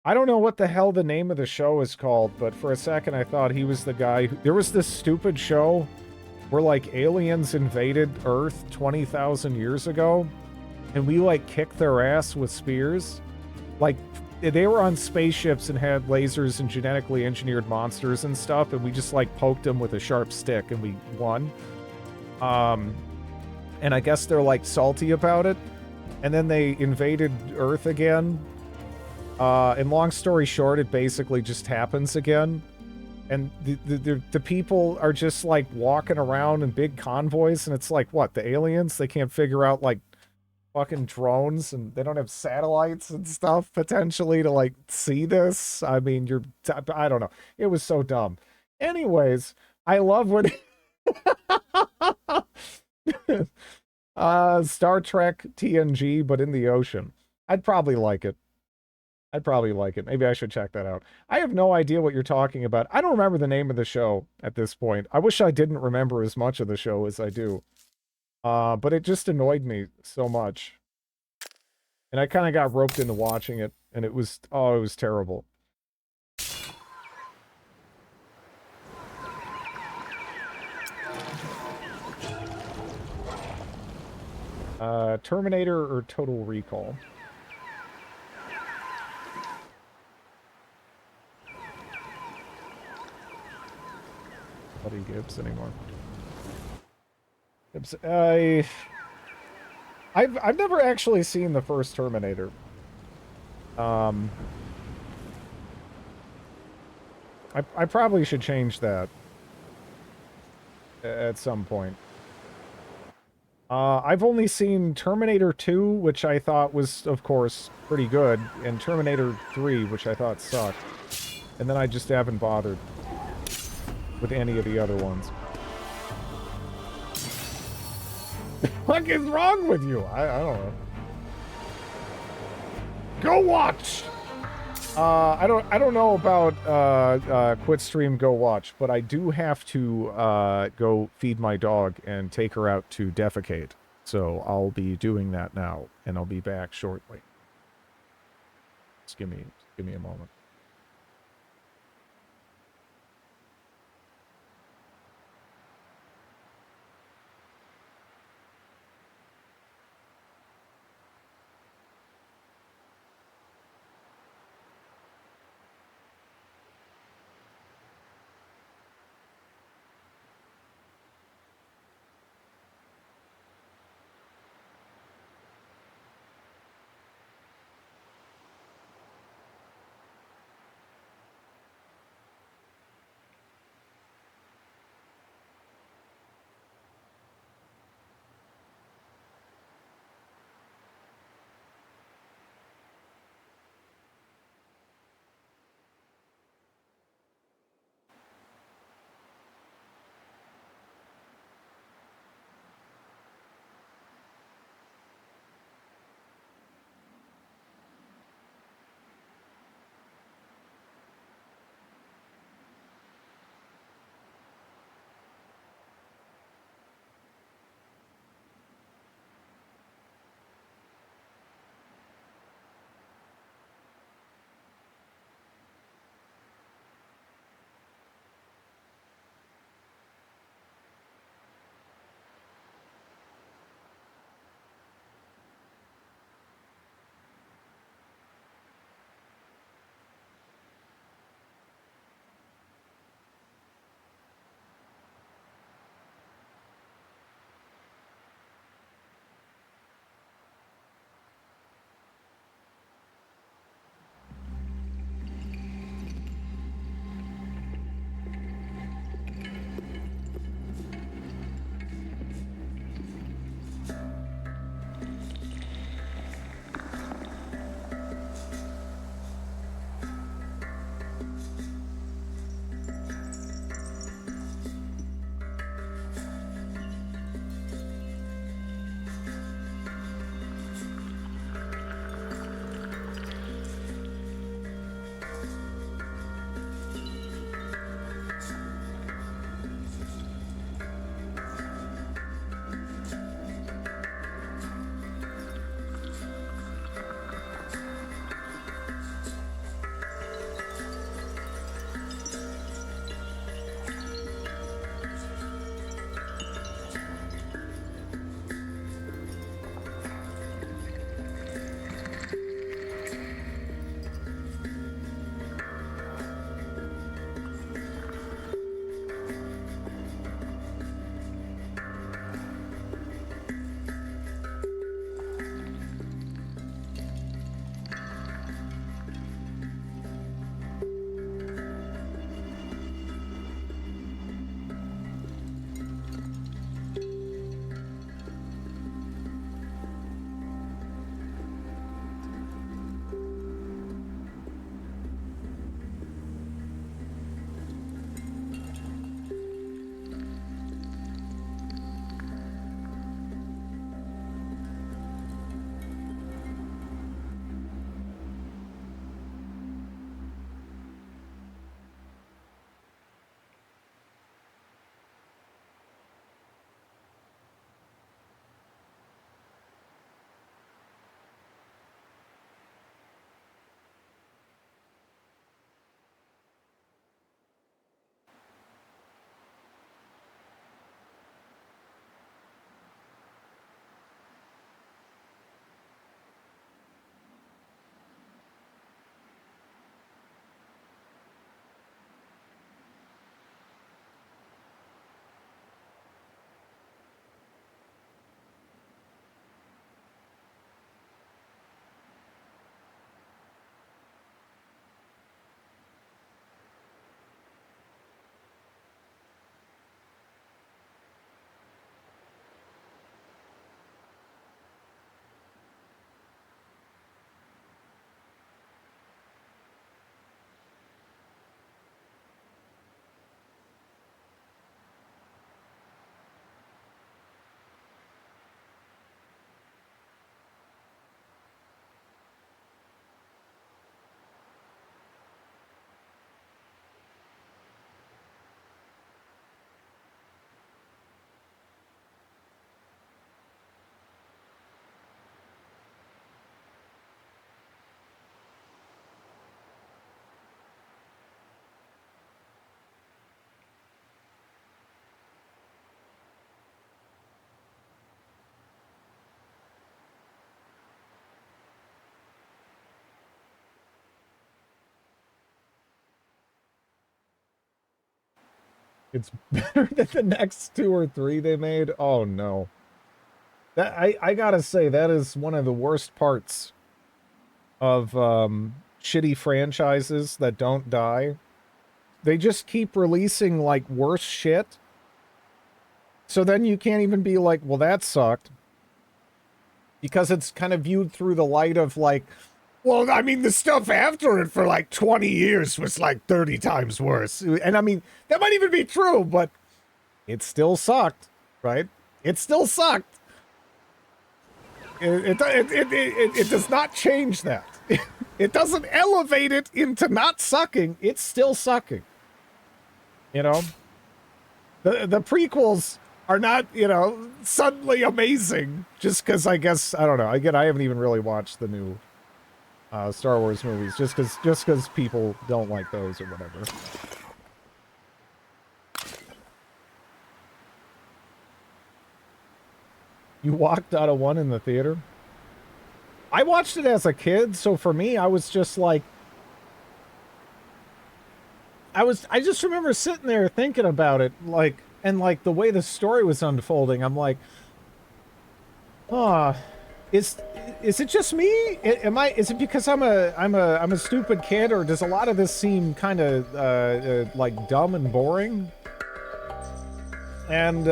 I don't know what the hell the name of the show is called, but for a second I thought he was the guy who... There was this stupid show where, like, aliens invaded Earth 20,000 years ago, and we, like, kicked their ass with spears. Like, they were on spaceships and had lasers and genetically engineered monsters and stuff, and we just, like, poked them with a sharp stick, and we won. And I guess they're, like, salty about it. And then they invaded Earth again. And long story short, it basically just happens again. And the people are just, like, walking around in big convoys, and it's like, what, the aliens? They can't figure out, like, fucking drones, and they don't have satellites and stuff, potentially, to, like, see this? I mean, I don't know. It was so dumb. Anyways, I love when... Star Trek TNG, but in the ocean. I'd probably like it. Maybe I should check that out. I have no idea what you're talking about. I don't remember the name of the show at this point. I wish I didn't remember as much of the show as I do. But it just annoyed me so much. And I kind of got roped into watching it, and it was terrible. Terminator or Total Recall? Buddy Gibbs anymore. Gibbs, I've never actually seen the first Terminator. I probably should change that at some point. I've only seen Terminator 2, which I thought was, of course, pretty good, and Terminator 3, which I thought sucked. And then I just haven't bothered with any of the other ones. What is wrong with you? I don't know. Go watch! I don't know about quit stream, go watch, but I do have to go feed my dog and take her out to defecate. So I'll be doing that now, and I'll be back shortly. Just give me a moment. It's better than the next 2 or 3 they made. Oh no. That I gotta say, that is one of the worst parts of shitty franchises that don't die. They just keep releasing like worse shit. So then you can't even be like, well, that sucked. Because it's kind of viewed through the light of like, well, I mean, the stuff after it for like 20 years was like 30 times worse. And I mean, that might even be true, but it still sucked, right? It still sucked. It does not change that. It doesn't elevate it into not sucking. It's still sucking. You know? The prequels are not, you know, suddenly amazing just because I guess, I don't know. Again, I haven't even really watched the new Star Wars movies just because people don't like those or whatever. You walked out of one in the theater? I watched it as a kid, so for me, I was just like, I just remember sitting there thinking about it, like, and like the way the story was unfolding, I'm like, is it just me? Is it because I'm a stupid kid, or does a lot of this seem kind of like dumb and boring? And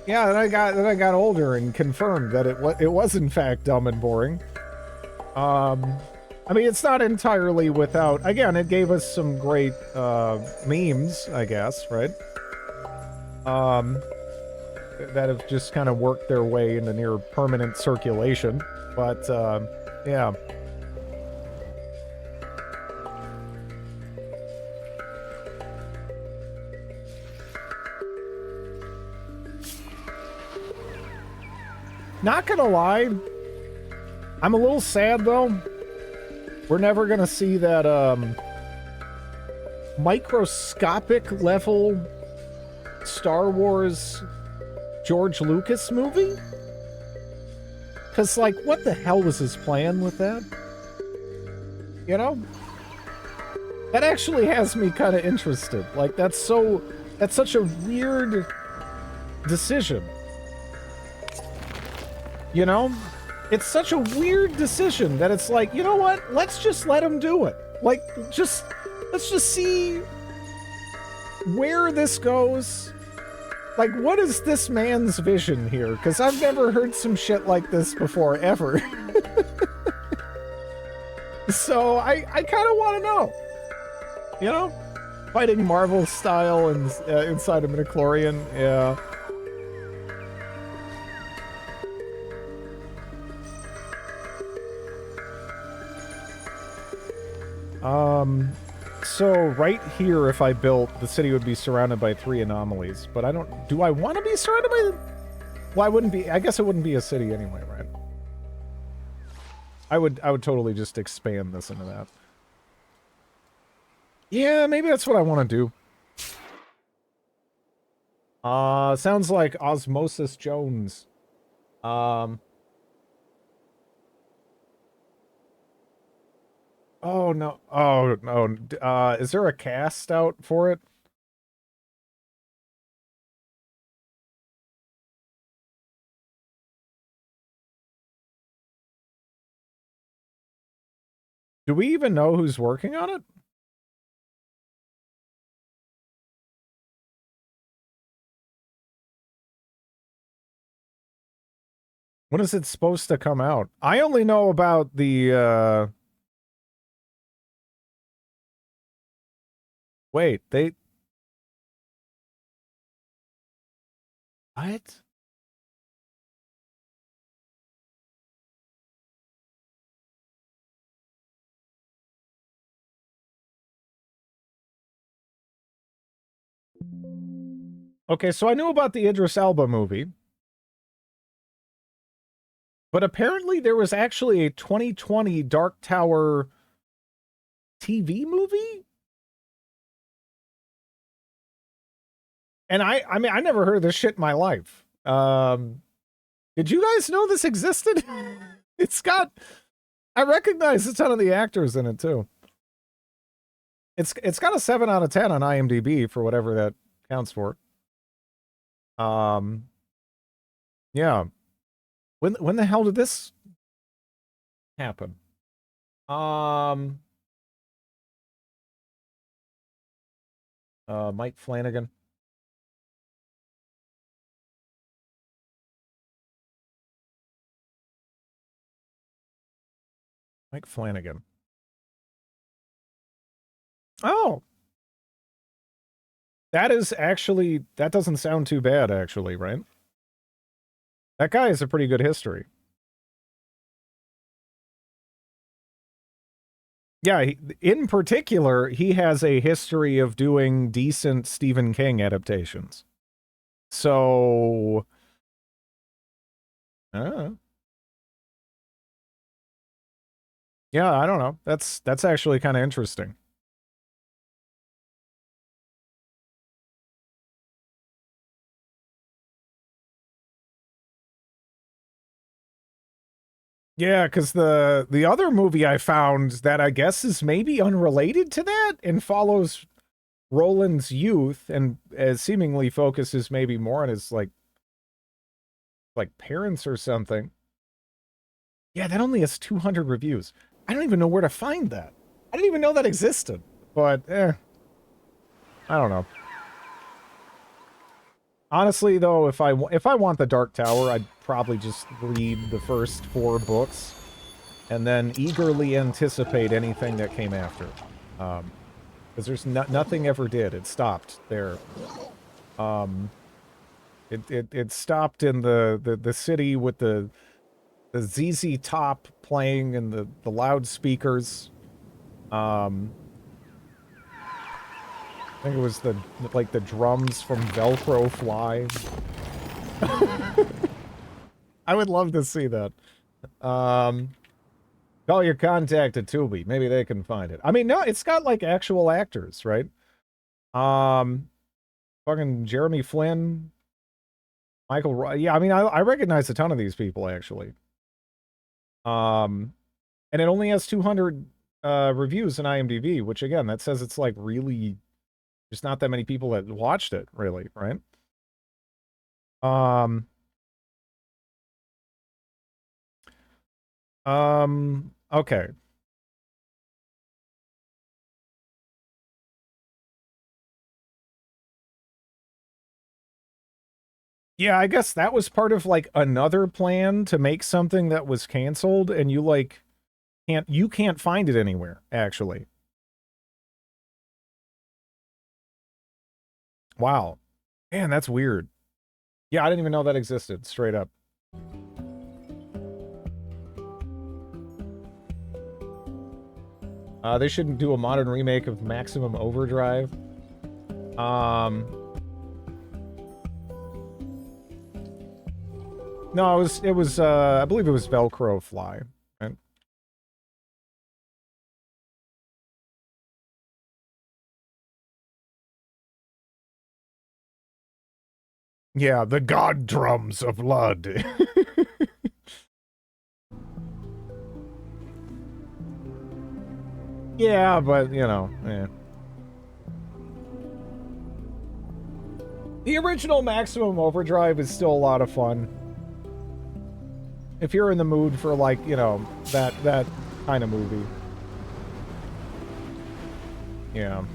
yeah, then I got older and confirmed that it was in fact dumb and boring. I mean, it's not entirely without. Again, it gave us some great memes, I guess, right? That have just kind of worked their way into near permanent circulation. But yeah. Not gonna lie, I'm a little sad though. We're never gonna see that microscopic level Star Wars George Lucas movie. Cause like, what the hell was his plan with that? You know? That actually has me kind of interested. Like, that's such a weird decision. You know? It's such a weird decision that it's like, you know what? Let's just let him do it. Like, let's just see where this goes. Like, what is this man's vision here? Because I've never heard some shit like this before, ever. So, I kind of want to know. You know? Fighting Marvel style and inside a midichlorian, yeah. So right here, if I built, the city would be surrounded by 3 anomalies, but I don't, do I want to be surrounded by, well, I wouldn't be, I guess it wouldn't be a city anyway, right? I would totally just expand this into that. Yeah, maybe that's what I want to do. Sounds like Osmosis Jones. Oh, no. Oh, no. Is there a cast out for it? Do we even know who's working on it? When is it supposed to come out? I only know about the, wait, they... What? Okay, so I knew about the Idris Elba movie. But apparently there was actually a 2020 Dark Tower TV movie? And I mean, I never heard of this shit in my life. Did you guys know this existed? It's got, I recognize a ton of the actors in it too. It's got a 7 out of 10 on IMDb for whatever that Counts for it. Yeah. When the hell did this happen? Mike Flanagan. Mike Flanagan. Oh. That is actually, that doesn't sound too bad, actually, right? That guy has a pretty good history. Yeah, in particular, he has a history of doing decent Stephen King adaptations. So, yeah, I don't know. That's actually kind of interesting. Yeah, because the other movie I found that I guess is maybe unrelated to that and follows Roland's youth and seemingly focuses maybe more on his like parents or something. Yeah, that only has 200 reviews. I don't even know where to find that. I didn't even know that existed. But I don't know. Honestly, though, if I want the Dark Tower, I'd probably just read the first 4 books and then eagerly anticipate anything that came after. Because there's nothing ever did. It stopped there. It stopped in the city with the ZZ Top playing and the loudspeakers. I think it was the drums from Velcro Fly. I would love to see that. Call your contact at Tubi. Maybe they can find it. I mean, no, it's got like actual actors, right? Fucking Jeremy Flynn, Michael. Yeah, I mean, I recognize a ton of these people actually. And it only has 200 reviews in IMDb, which again, that says it's like really. There's not that many people that watched it, really, right? Okay. Yeah, I guess that was part of like another plan to make something that was canceled, and you like can't find it anywhere, actually. Wow. Man, that's weird. Yeah, I didn't even know that existed, straight up. They shouldn't do a modern remake of Maximum Overdrive. No, it was I believe it was Velcro Fly, right? Yeah, the god drums of blood. Yeah, but, you know, yeah. The original Maximum Overdrive is still a lot of fun. If you're in the mood for, like, you know, that kind of movie. Yeah.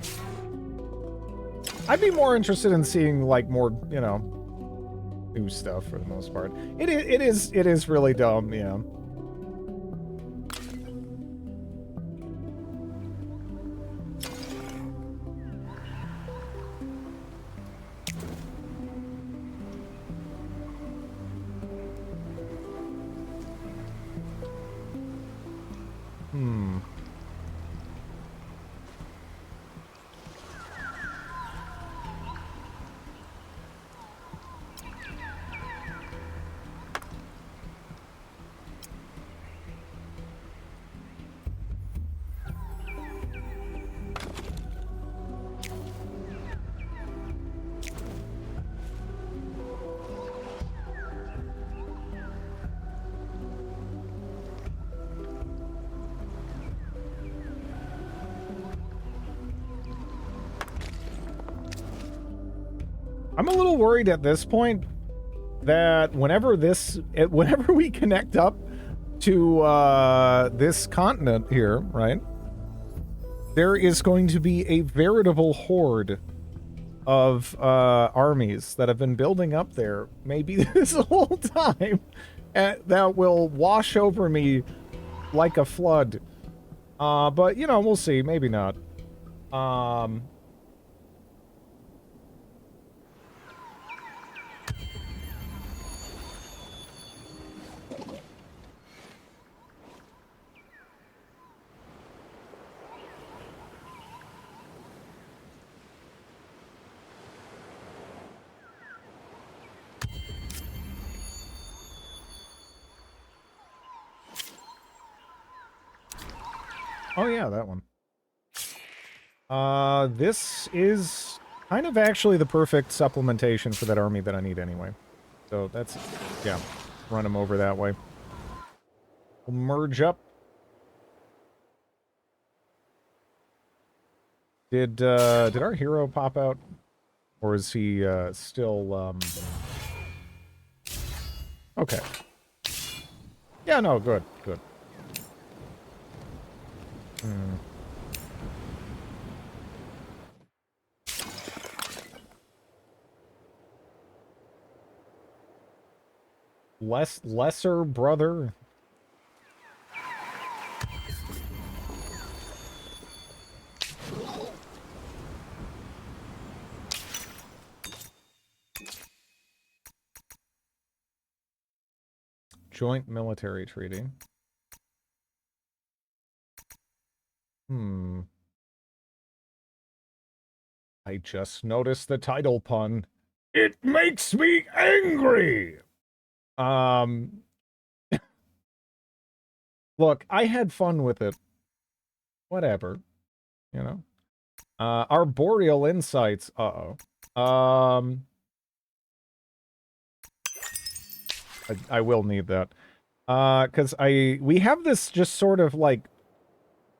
I'd be more interested in seeing, like, more, you know, new stuff for the most part. It is really dumb, yeah. I'm a little worried at this point that whenever we connect up to this continent here, right, there is going to be a veritable horde of armies that have been building up there maybe this whole time that will wash over me like a flood. But, you know, we'll see. Maybe not. Oh yeah, that one. This is kind of actually the perfect supplementation for that army that I need anyway. So that's, yeah, run them over that way. We'll merge up. Did our hero pop out? Or is he, still, Okay. Yeah, no, good, good. Lesser brother. Joint military treaty. I just noticed the title pun. It makes me angry! Look, I had fun with it. Whatever. You know? Arboreal insights. Uh-oh. I will need that. Because we have this just sort of, like,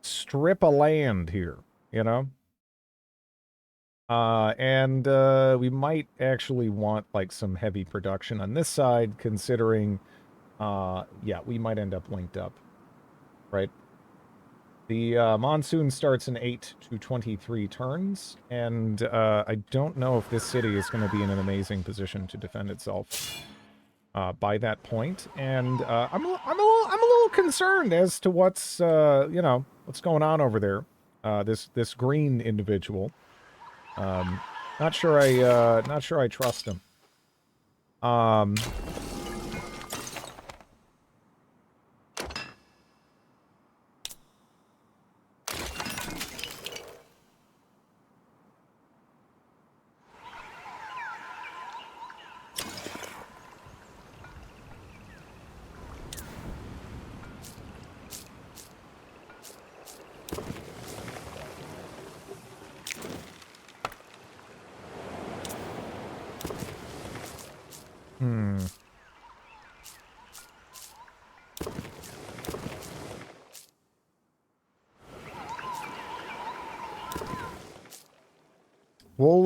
strip of land here, you know? And we might actually want, like, some heavy production on this side, considering, yeah, we might end up linked up, right? The monsoon starts in 8 to 23 turns, and I don't know if this city is going to be in an amazing position to defend itself by that point, and I'm a little concerned as to what's you know, what's going on over there. This green individual. Not sure I trust him. We'll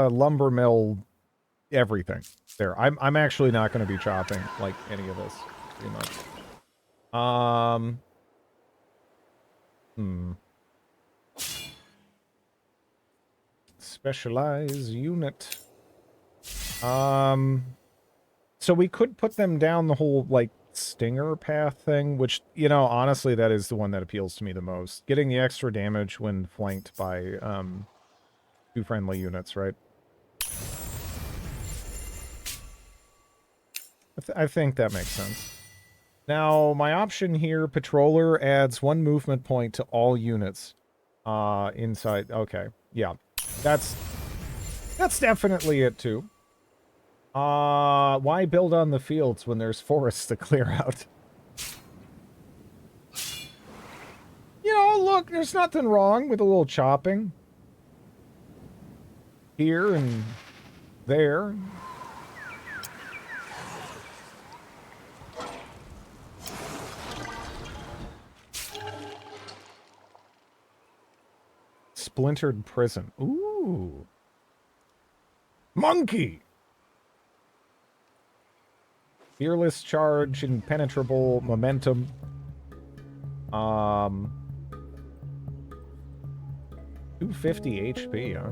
lumber mill everything there. I'm actually not going to be chopping like any of this, pretty much. Specialize unit. So we could put them down the whole, like, stinger path thing, which, you know, honestly, that is the one that appeals to me the most. Getting the extra damage when flanked by, two friendly units, right? I think that makes sense. Now, my option here, Patroller, adds 1 movement point to all units, inside. Okay, yeah. That's definitely it, too. Why build on the fields when there's forests to clear out? You know, look, there's nothing wrong with a little chopping. Here and there. Splintered prison. Ooh. Monkey! Fearless charge, impenetrable momentum. 250 HP, huh?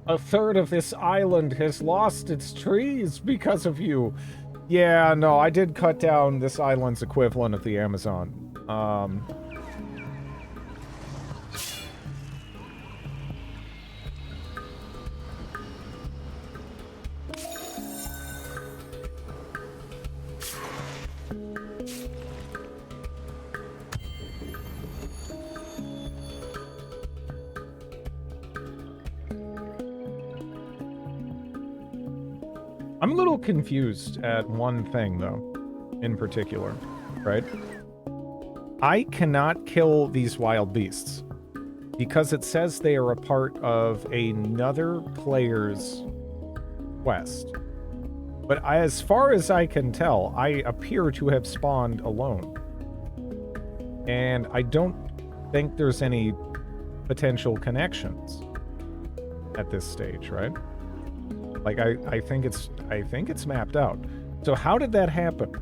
A third of this island has lost its trees because of you. Yeah, no, I did cut down this island's equivalent of the Amazon. I'm a little confused at one thing, though, in particular, right? I cannot kill these wild beasts because it says they are a part of another player's quest. But as far as I can tell, I appear to have spawned alone. And I don't think there's any potential connections at this stage, right? Like, I think it's mapped out. So how did that happen?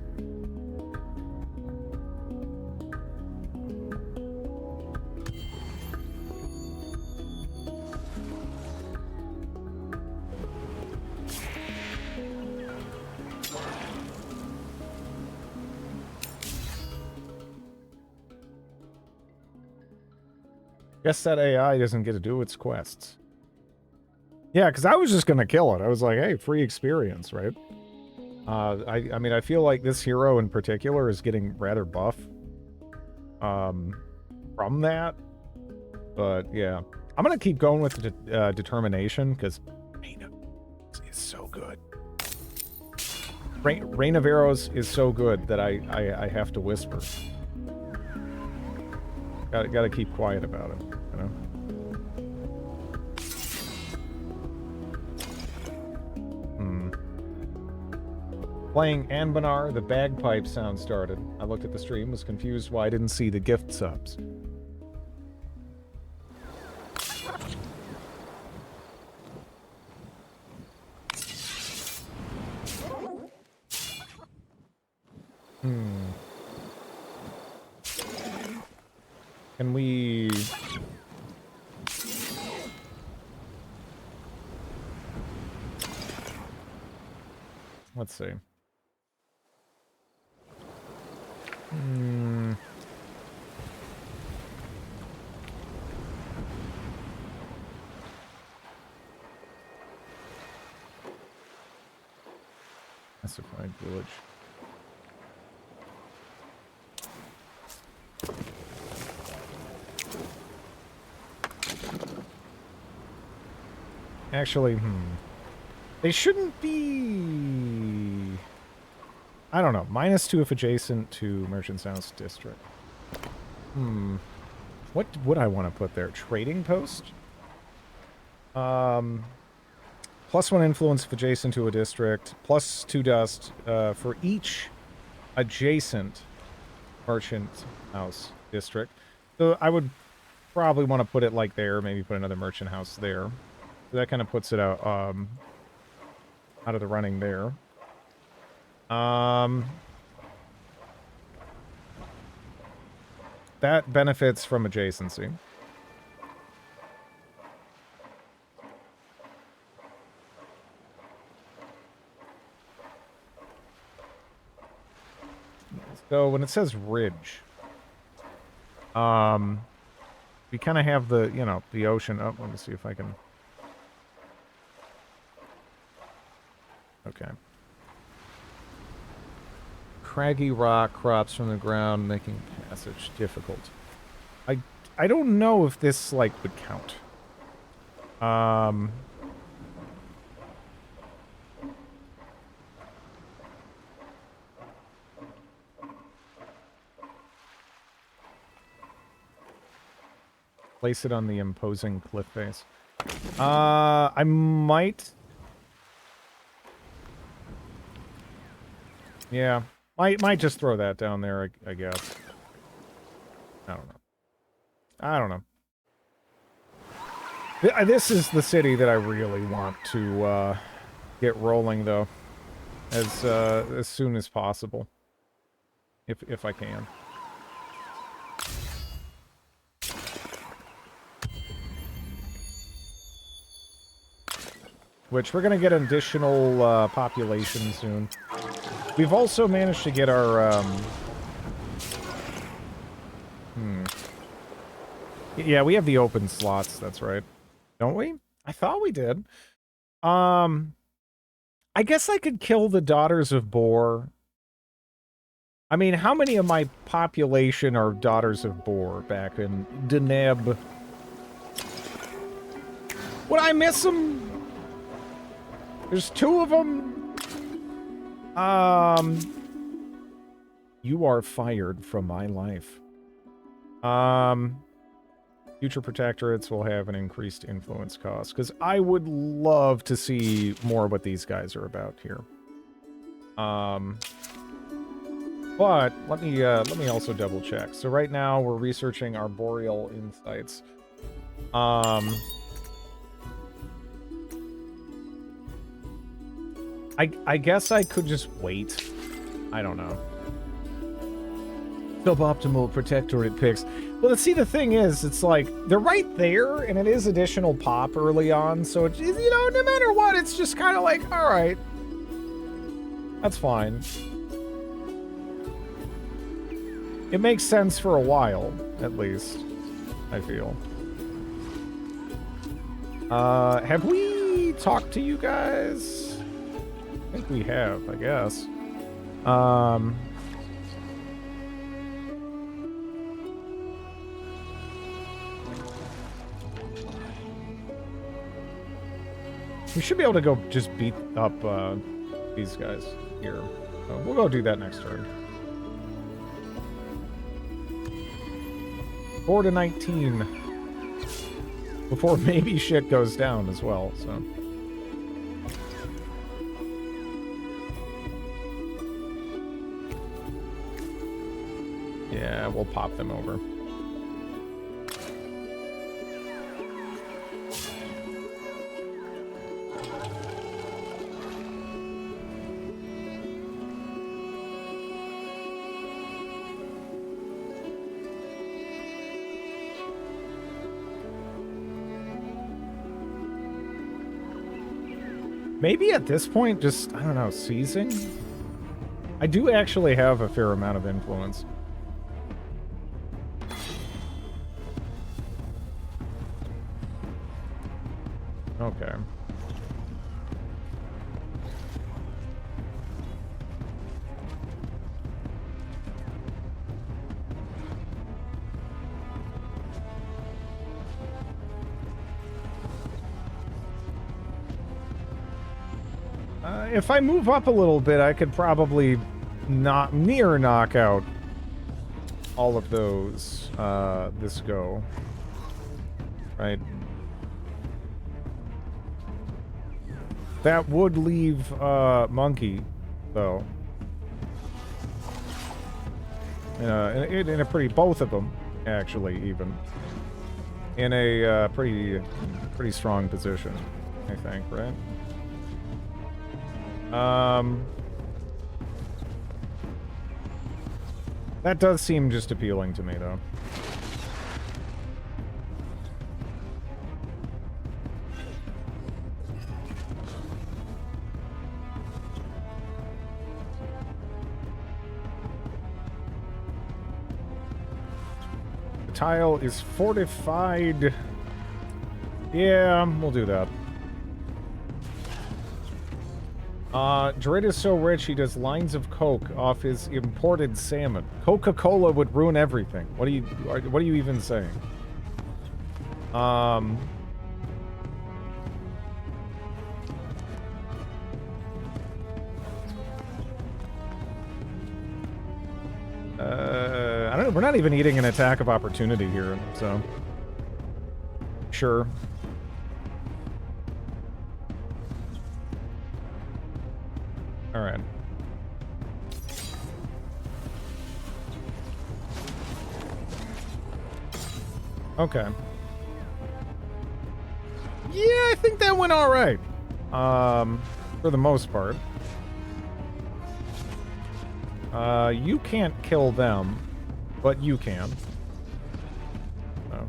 Guess that AI doesn't get to do its quests. Yeah, because I was just going to kill it. I was like, hey, free experience, right? I mean, I feel like this hero in particular is getting rather buff from that. But, yeah. I'm going to keep going with determination, because Rain is so good. Rain of Arrows is so good that I have to whisper. Gotta keep quiet about it, you know? Playing Anbanar, the bagpipe sound started. I looked at the stream, was confused why I didn't see the gift subs. Can we... Let's see. Classified village. Actually, they shouldn't be... I don't know. -2 if adjacent to Merchant's House District. What would I want to put there? Trading post? +1 influence if adjacent to a district. +2 dust for each adjacent Merchant House District. So I would probably want to put it like there. Maybe put another Merchant House there. So that kind of puts it out of the running there. That benefits from adjacency. So when it says ridge, we kind of have the, you know, the ocean. Oh, let me see if I can. Okay. Craggy rock crops from the ground, making passage difficult. I don't know if this, like, would count. Place it on the imposing cliff face. I might... Yeah. Might just throw that down there, I guess. I don't know. This is the city that I really want to get rolling, though, as soon as possible, if I can. Which we're gonna get an additional population soon. We've also managed to get our yeah, we have the open slots, that's right. Don't we? I thought we did. I guess I could kill the Daughters of Bor. I mean, how many of my population are Daughters of Bor back in Deneb? Would I miss them? There's 2 of them. You are fired from my life. Future protectorates will have an increased influence cost, because I would love to see more what these guys are about here. But let me also double check. So right now we're researching our boreal insights. I guess I could just wait. I don't know. Suboptimal protectorate picks. Well, see, the thing is, it's like, they're right there, and it is additional pop early on, so, it, you know, no matter what, it's just kind of like, alright. That's fine. It makes sense for a while, at least, I feel. Have we talked to you guys? I think we have, I guess. We should be able to go just beat up these guys here. So we'll go do that next turn. 4 to 19. Before maybe shit goes down as well, so. Yeah, we'll pop them over. Maybe at this point, just, I don't know, seizing? I do actually have a fair amount of influence. Okay. If I move up a little bit, I could probably near knock out all of those this go. Right? That would leave Monkey, though. In a pretty, both of them, actually, even. In a pretty strong position, I think, right? That does seem just appealing to me, though. The tile is fortified. Yeah, we'll do that. Dred is so rich he does lines of Coke off his imported salmon. Coca-Cola would ruin everything. What are you even saying? I don't know, we're not even eating an attack of opportunity here, so sure. All right. Okay. I think that went all right. For the most part. You can't kill them, but you can. Oh.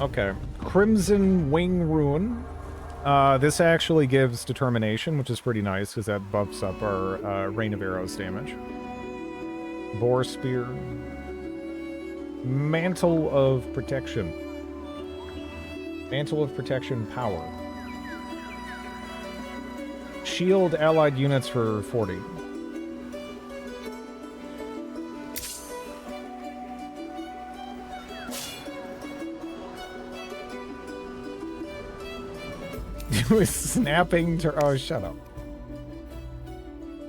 Okay. Crimson Wing Rune. This actually gives determination, which is pretty nice because that buffs up our Rain of Arrows damage. Boar Spear. Mantle of Protection. Mantle of Protection power. Shield allied units for 40. With snapping oh, shut up.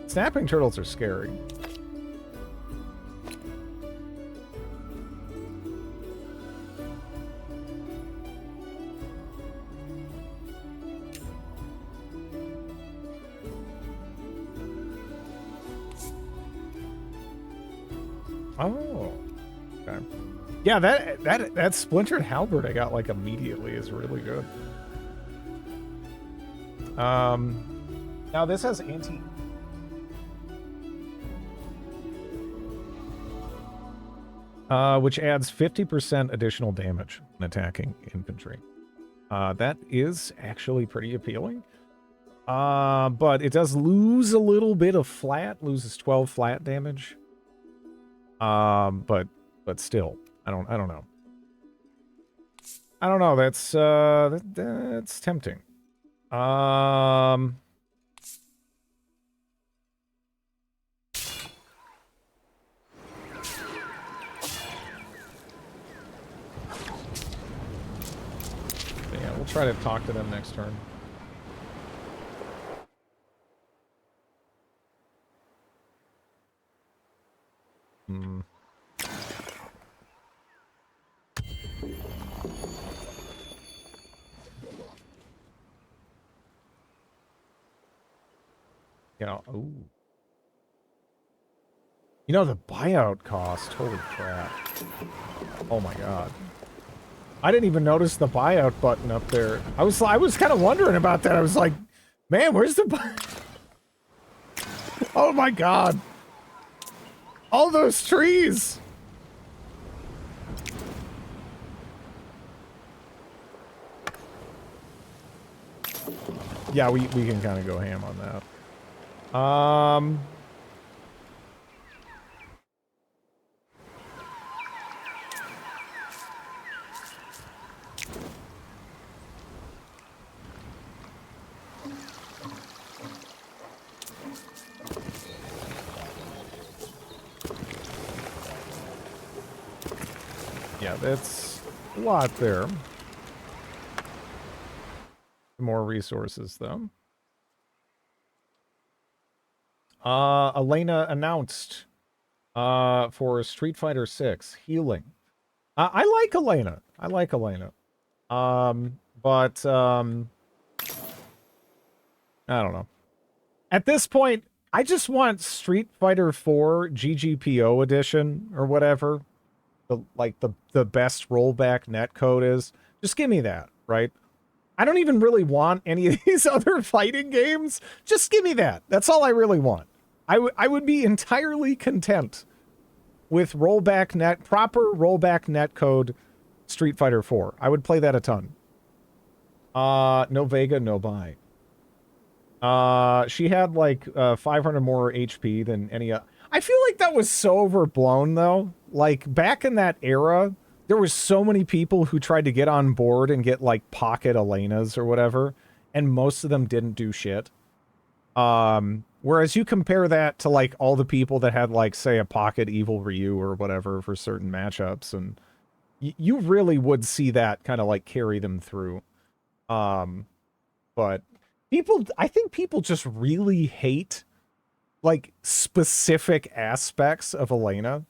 Snapping turtles are scary. Oh, okay. Yeah, that splintered halberd I got like immediately is really good. Now this has anti. Which adds 50% additional damage when attacking infantry. That is actually pretty appealing. But it does lose a little bit of flat, loses 12 flat damage. But still, I don't know. I don't know. That's tempting. Yeah, we'll try to talk to them next turn. Hmm. Yeah. Ooh. You know, the buyout cost. Holy crap. Oh my god. I didn't even notice the buyout button up there. I was kind of wondering about that. I was like, man, where's the Oh my god. All those trees. Yeah, we can kind of go ham on that. Yeah, that's a lot there. More resources, though. Elena announced for Street Fighter 6 healing. I like Elena. I like Elena. But I don't know. At this point, I just want Street Fighter 4 GGPO edition or whatever. The best rollback netcode is. Just give me that, right? I don't even really want any of these other fighting games. Just give me that. That's all I really want. I would be entirely content with proper rollback netcode Street Fighter 4. I would play that a ton. No Vega, no buy. She had like 500 more HP than any I feel like that was so overblown though. Like back in that era, there was so many people who tried to get on board and get like pocket Elenas or whatever, and most of them didn't do shit. Whereas you compare that to like all the people that had like say a pocket Evil Ryu or whatever for certain matchups, and you really would see that kind of like carry them through. But I think people just really hate like specific aspects of Elena.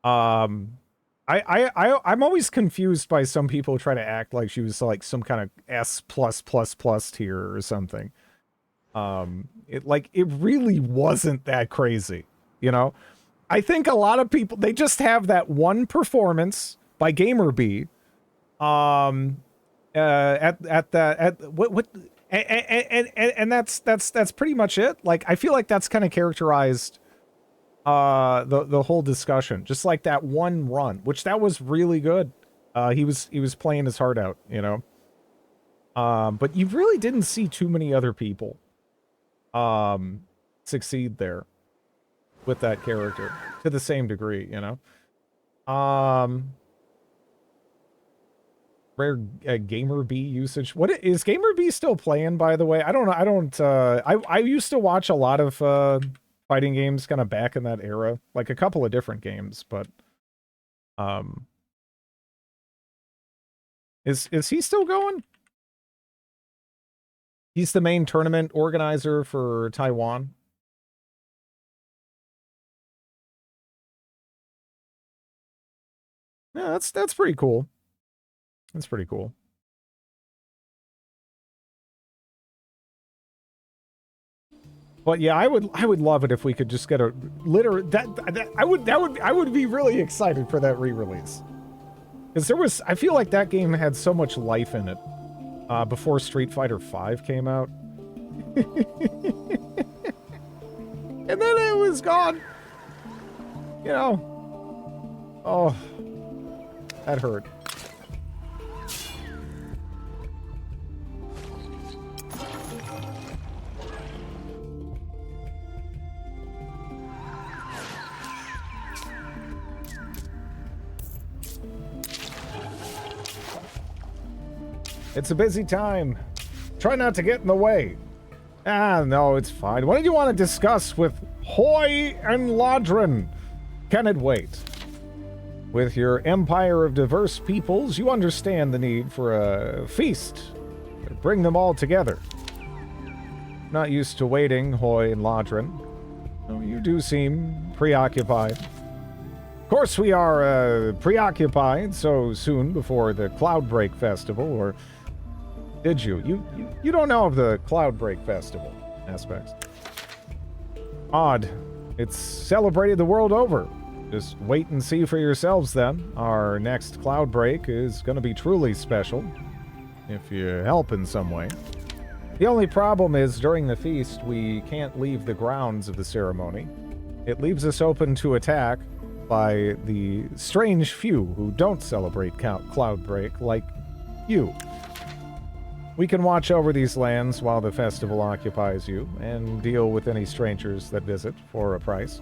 I'm always confused by some people who try to act like she was like some kind of S+++ tier or something. It really wasn't that crazy, you know? I think a lot of people, they just have that one performance by GamerBee, and that's pretty much it. Like, I feel like that's kind of characterized the whole discussion, just like that one run, which that was really good. He was playing his heart out, you know. But you really didn't see too many other people succeed there with that character to the same degree, you know. Rare GamerBee usage. What is GamerBee still playing, by the way? I don't know. I used to watch a lot of fighting games kind of back in that era, like a couple of different games, but is he still going? He's the main tournament organizer for Taiwan. Yeah, that's pretty cool. That's pretty cool. But yeah, I would love it if we could just get a I would be really excited for that re-release. Because I feel like that game had so much life in it before Street Fighter V came out. And then it was gone. You know. Oh, that hurt. It's a busy time. Try not to get in the way. Ah, no, it's fine. What did you want to discuss with Hoy and Ladrin? Can it wait? With your empire of diverse peoples, you understand the need for a feast to bring them all together. Not used to waiting, Hoy and Ladrin. Oh, you do seem preoccupied. Of course we are preoccupied so soon before the Cloudbreak Festival, or did you? You don't know of the Cloudbreak Festival aspects. Odd. It's celebrated the world over. Just wait and see for yourselves then. Our next Cloudbreak is going to be truly special, if you help in some way. The only problem is, during the feast, we can't leave the grounds of the ceremony. It leaves us open to attack by the strange few who don't celebrate Cloudbreak like you. We can watch over these lands while the festival occupies you, and deal with any strangers that visit for a price.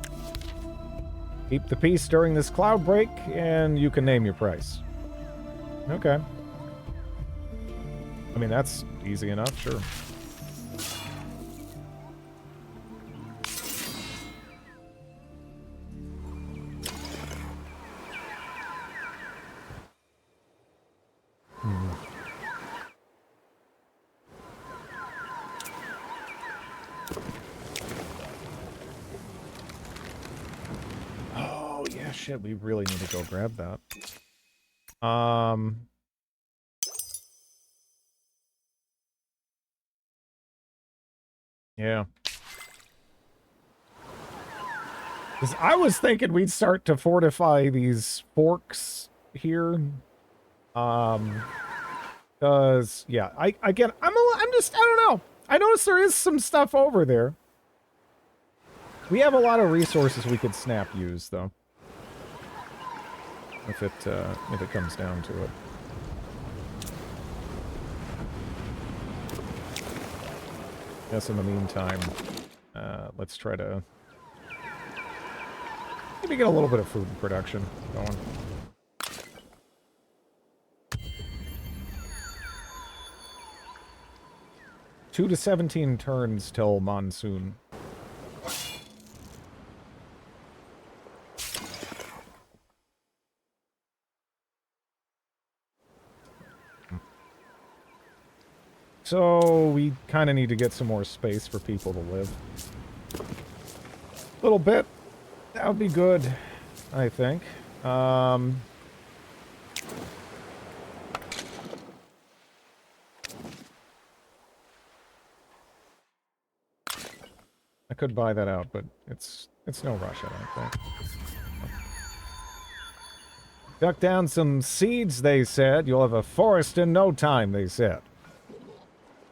Keep the peace during this Cloudbreak, and you can name your price. Okay. I mean, that's easy enough, sure. Oh, yeah, shit, we really need to go grab that. Yeah. Because I was thinking we'd start to fortify these forks here. Because, yeah, I'm just, I don't know. I noticed there is some stuff over there. We have a lot of resources we could snap use, though. If it comes down to it. Guess in the meantime, let's try to maybe get a little bit of food production going. Two to 17 turns till monsoon. So we kind of need to get some more space for people to live. A little bit. That would be good, I think. I could buy that out, but it's no rush, I don't think. Duck down some seeds, they said. You'll have a forest in no time, they said.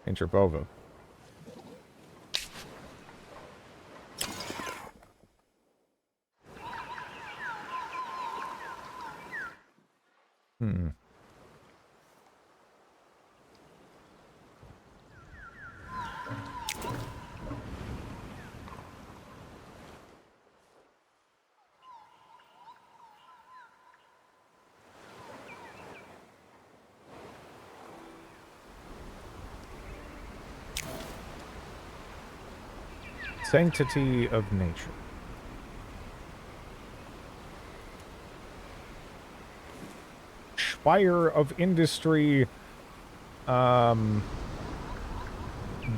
Interbova. Hmm. Sanctity of nature. Spire of industry.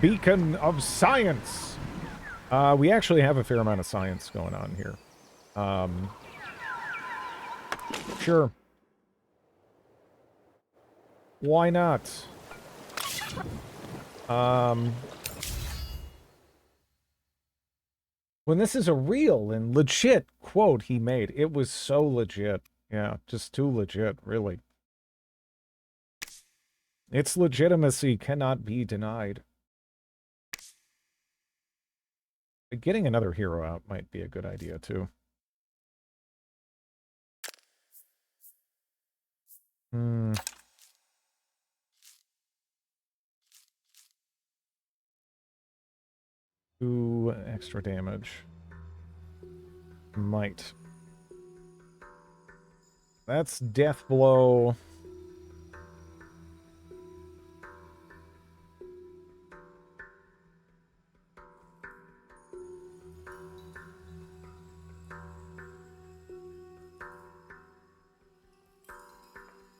Beacon of science. We actually have a fair amount of science going on here. Sure. Why not? When this is a real and legit quote he made, it was so legit. Yeah, just too legit, really. Its legitimacy cannot be denied. Getting another hero out might be a good idea, too. Hmm. 2 extra damage. Might. That's death blow.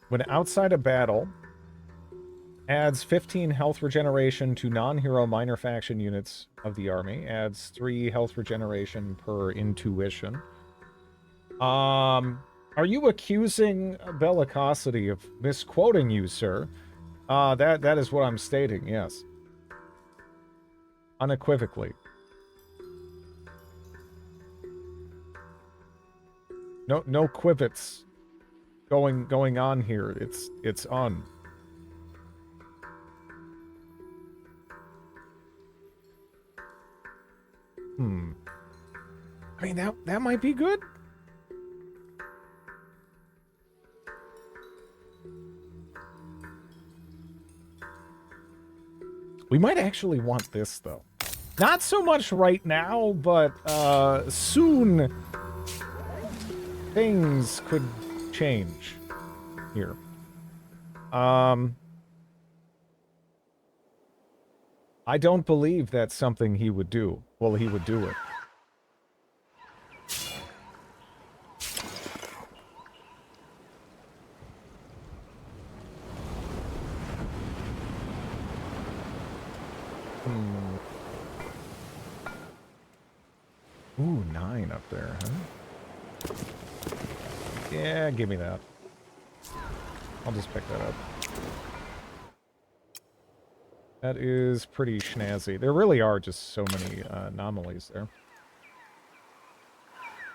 When outside a battle, adds 15 health regeneration to non-hero minor faction units of the army. Adds 3 health regeneration per intuition. Are you accusing Bellicosity of misquoting you, sir? That is what I'm stating, yes. Unequivocally. No quivets going on here. It's on. I mean, that might be good. We might actually want this, though. Not so much right now, but soon things could change here. I don't believe that's something he would do. Well, he would do it. Ooh, 9 up there, huh? Yeah, give me that. I'll just pick that up. That is pretty snazzy. There really are just so many anomalies there.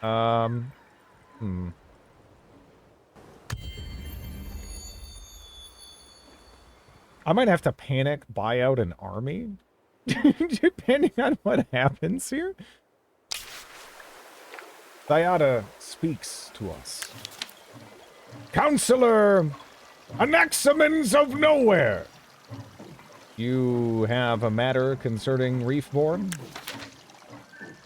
I might have to panic, buy out an army, depending on what happens here. Diada speaks to us. Counselor Anaximans of Nowhere! You have a matter concerning Reefborn?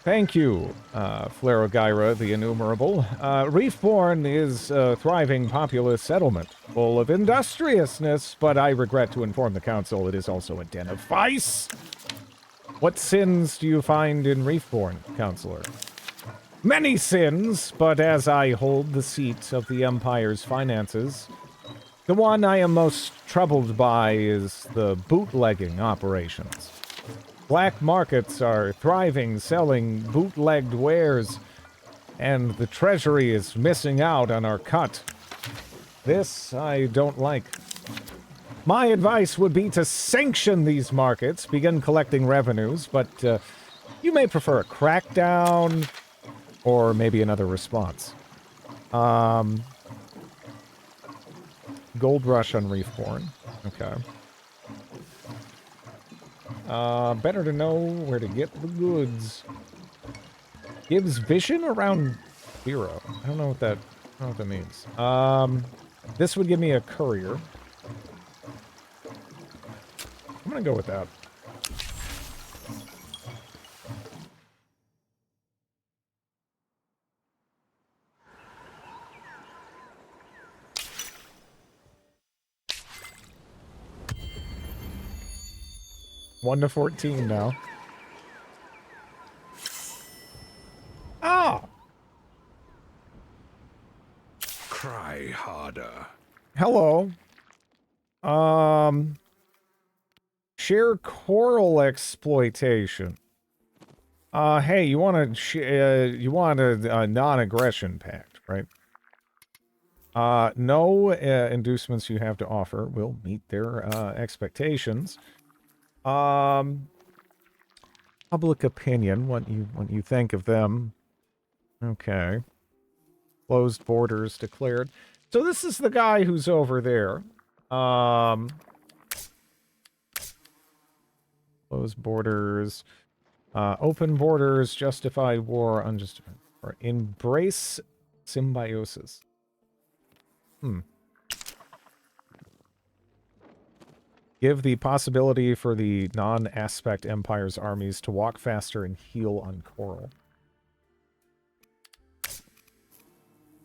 Thank you, Flareogyra the Innumerable. Reefborn is a thriving populous settlement, full of industriousness, but I regret to inform the Council it is also a den of vice. What sins do you find in Reefborn, Counselor? Many sins, but as I hold the seat of the Empire's finances, the one I am most troubled by is the bootlegging operations. Black markets are thriving, selling bootlegged wares, and the Treasury is missing out on our cut. This I don't like. My advice would be to sanction these markets, begin collecting revenues, but You may prefer a crackdown or maybe another response. Gold Rush on Reefborn. Okay. Better to know where to get the goods. Gives vision around 0. I don't know what that means. This would give me a courier. I'm gonna go with that. One to 14 now. Ah! Cry harder. Hello. Share coral exploitation. Hey, you want a non-aggression pact, right? No inducements you have to offer will meet their expectations. Public opinion, what you think of them. Okay. Closed borders declared. So this is the guy who's over there. Closed borders. Open borders, justified war, unjustified war. Embrace symbiosis. Give the possibility for the non-aspect empire's armies to walk faster and heal on coral.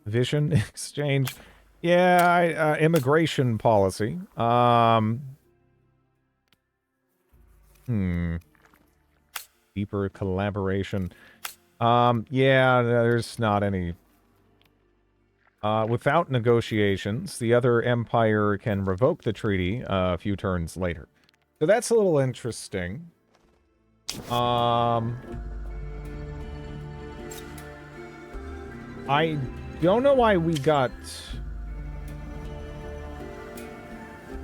Vision exchange. Yeah, immigration policy. Deeper collaboration. Yeah, there's not any. Without negotiations, the other empire can revoke the treaty a few turns later. So that's a little interesting. I don't know why we got...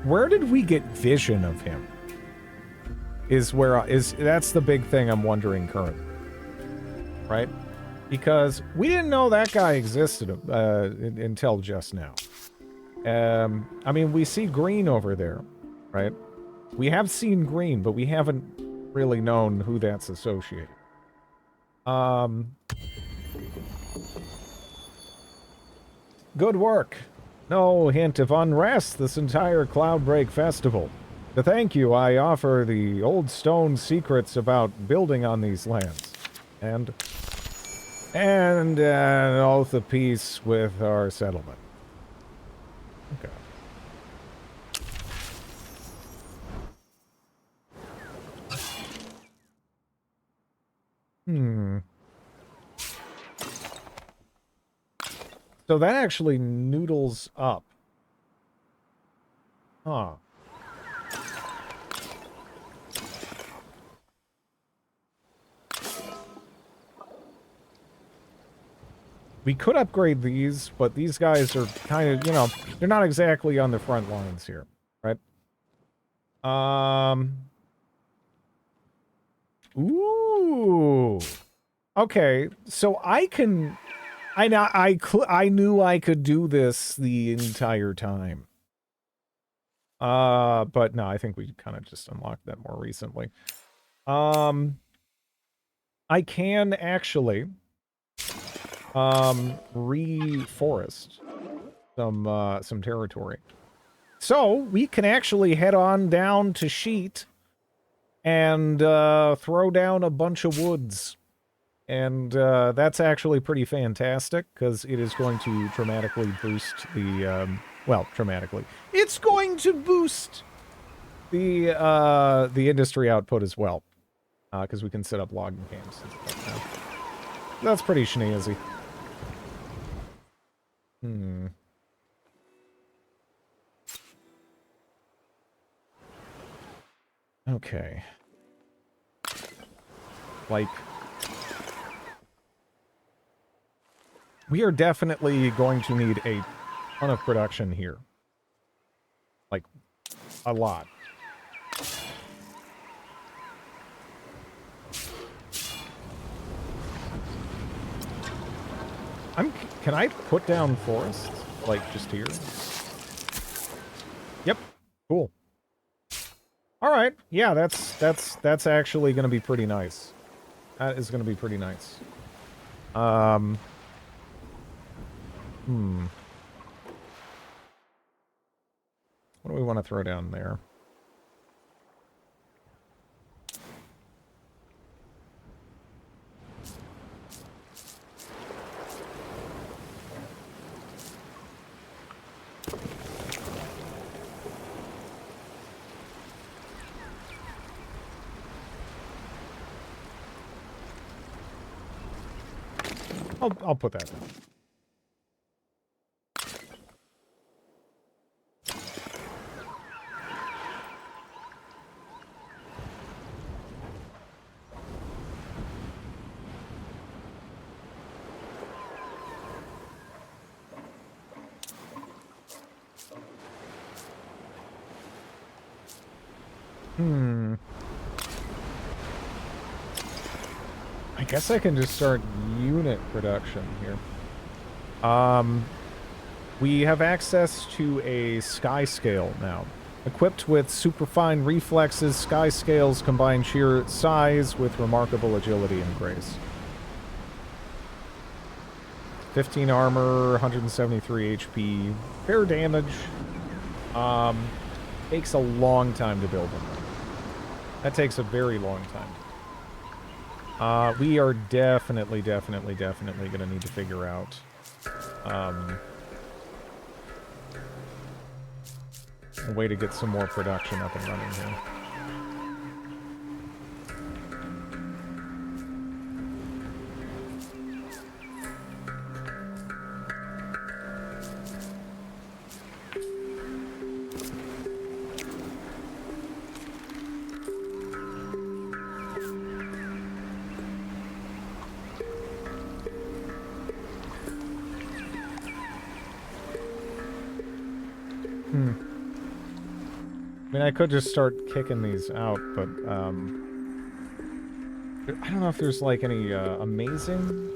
Where did we get vision of him? That's the big thing I'm wondering currently. Right? Because we didn't know that guy existed until just now. I mean, we see green over there, right? We have seen green, but we haven't really known who that's associated. Good work. No hint of unrest this entire Cloudbreak festival. To thank you, I offer the old stone secrets about building on these lands. And an oath of peace with our settlement. Okay. So that actually noodles up. Huh. We could upgrade these, but these guys are kind of, you know, they're not exactly on the front lines here, right? Ooh. Okay, so I can... I knew I could do this the entire time. But no, I think we kind of just unlocked that more recently. I can actually reforest some territory. So we can actually head on down to Sheet and throw down a bunch of woods. And that's actually pretty fantastic, because it is going to dramatically boost the, well, dramatically. It's going to boost the industry output as well, because we can set up logging camps and stuff like that. That's pretty schnazzy. Okay. Like... We are definitely going to need a ton of production here. Like, a lot. Can I put down forests? Like, just here? Yep. Cool. Alright. Yeah, that's actually gonna be pretty nice. That is gonna be pretty nice. What do we want to throw down there? I'll put that down. I guess I can just start unit production here. We have access to a sky scale now. Equipped with superfine reflexes, sky scales combine sheer size with remarkable agility and grace. 15 armor, 173 HP, fair damage. Takes a long time to build them. That takes a very long time. We are definitely going to need to figure out a way to get some more production up and running here. I mean, I could just start kicking these out, but, I don't know if there's, like, any, amazing...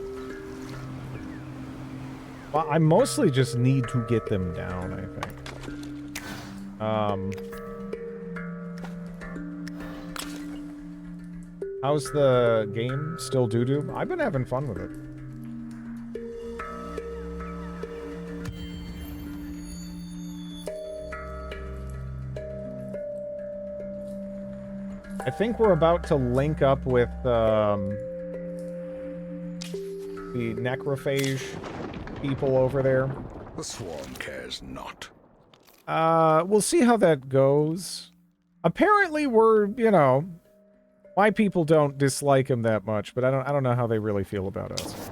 Well, I mostly just need to get them down, I think. How's the game? Still doo-doo? I've been having fun with it. I think we're about to link up with the necrophage people over there. The Swarm cares not. We'll see how that goes. Apparently we're, you know, my people don't dislike him that much, but I don't know how they really feel about us.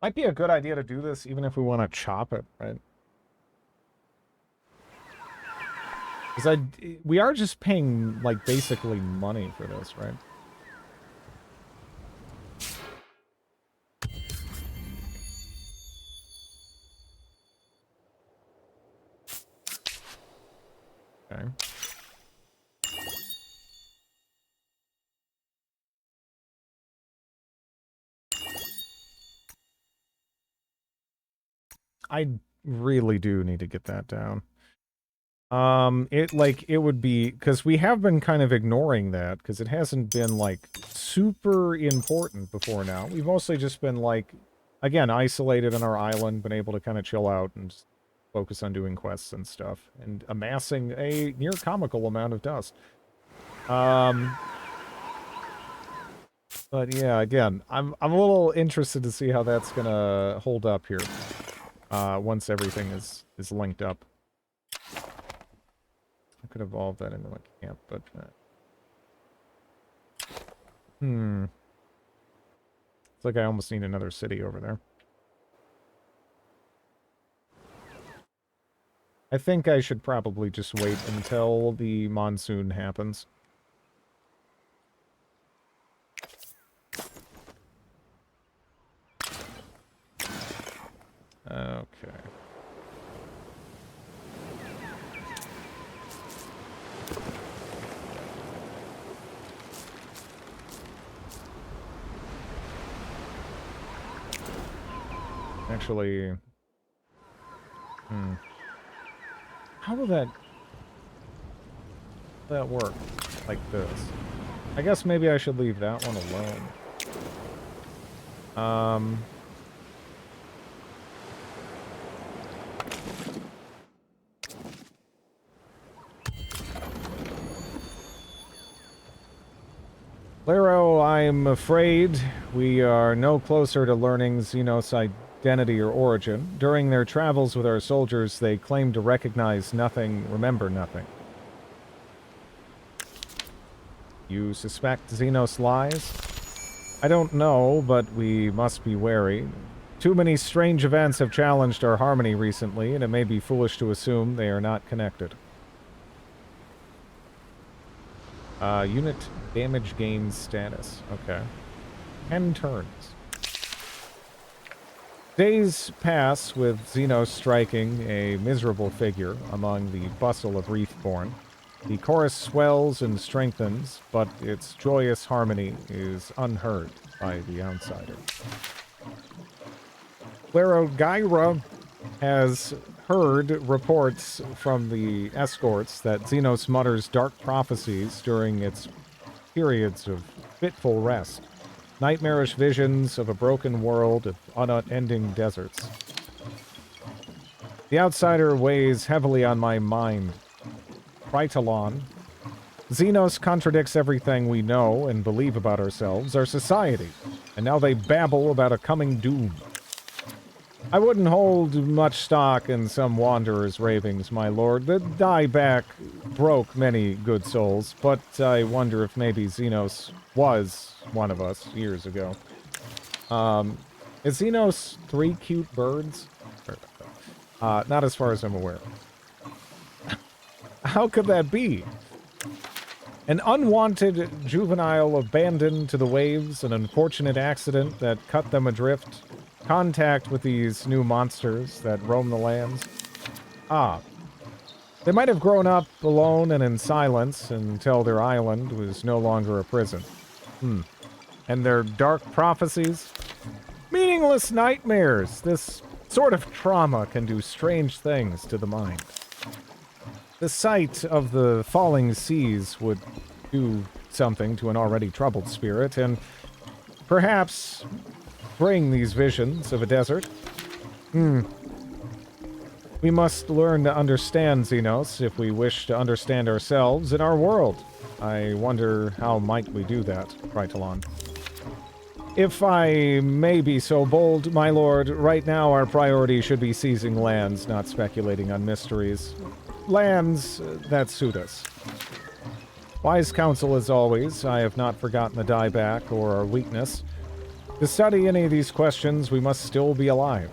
Might be a good idea to do this even if we want to chop it, right? Because we are just paying, like, basically money for this, right? Okay. I really do need to get that down. It would be, because we have been kind of ignoring that, because it hasn't been, like, super important before now. We've mostly just been, like, again, isolated on our island, been able to kind of chill out and focus on doing quests and stuff, and amassing a near comical amount of dust. But yeah, again, I'm a little interested to see how that's gonna hold up here. Once everything is linked up. I could evolve that into a camp, but it's like I almost need another city over there. I think I should probably just wait until the monsoon happens. Okay. Actually, how will that work like this? I guess maybe I should leave that one alone. Lero, I'm afraid we are no closer to learning Xenos' identity or origin. During their travels with our soldiers, they claim to recognize nothing, remember nothing. You suspect Xenos lies? I don't know, but we must be wary. Too many strange events have challenged our harmony recently, and it may be foolish to assume they are not connected. Unit damage gain status. Okay. 10 turns. Days pass with Xenos striking a miserable figure among the bustle of Wreathborn. The chorus swells and strengthens, but its joyous harmony is unheard by the outsider. Lero Gyra has heard reports from the escorts that Xenos mutters dark prophecies during its periods of fitful rest. Nightmarish visions of a broken world of unending deserts. The outsider weighs heavily on my mind. Krytalon. Xenos contradicts everything we know and believe about ourselves, our society, and now they babble about a coming doom. I wouldn't hold much stock in some wanderer's ravings, my lord. The dieback broke many good souls, but I wonder if maybe Xenos was one of us years ago. Is Xenos 3 cute birds? Not as far as I'm aware. How could that be? An unwanted juvenile abandoned to the waves, an unfortunate accident that cut them adrift, contact with these new monsters that roam the lands. They might have grown up alone and in silence until their island was no longer a prison. And their dark prophecies? Meaningless nightmares. This sort of trauma can do strange things to the mind. The sight of the falling seas would do something to an already troubled spirit, and perhaps bring these visions of a desert. We must learn to understand Xenos if we wish to understand ourselves and our world. I wonder how might we do that, Krytalon. If I may be so bold, my lord, right now our priority should be seizing lands, not speculating on mysteries. Lands that suit us. Wise counsel as always. I have not forgotten the dieback or our weakness. To study any of these questions, we must still be alive.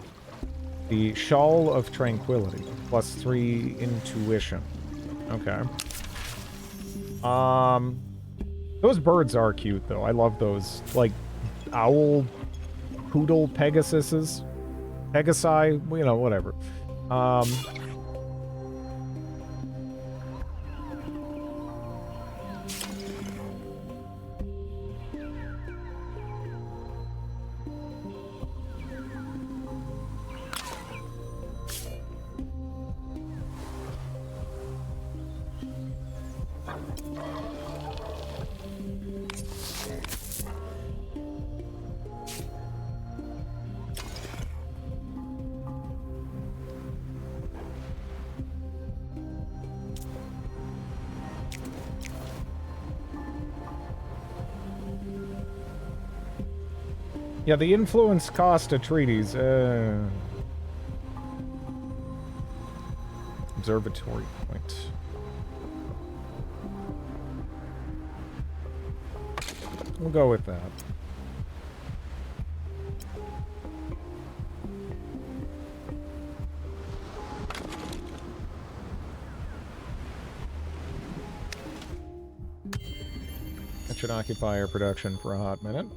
The Shawl of Tranquility. +3 intuition. Okay. Those birds are cute, though. I love those, like, owl, poodle Pegasuses. Pegasi, you know, whatever. Yeah, the influence cost of treaties. Observatory point. We'll go with that. That should occupy our production for a hot minute.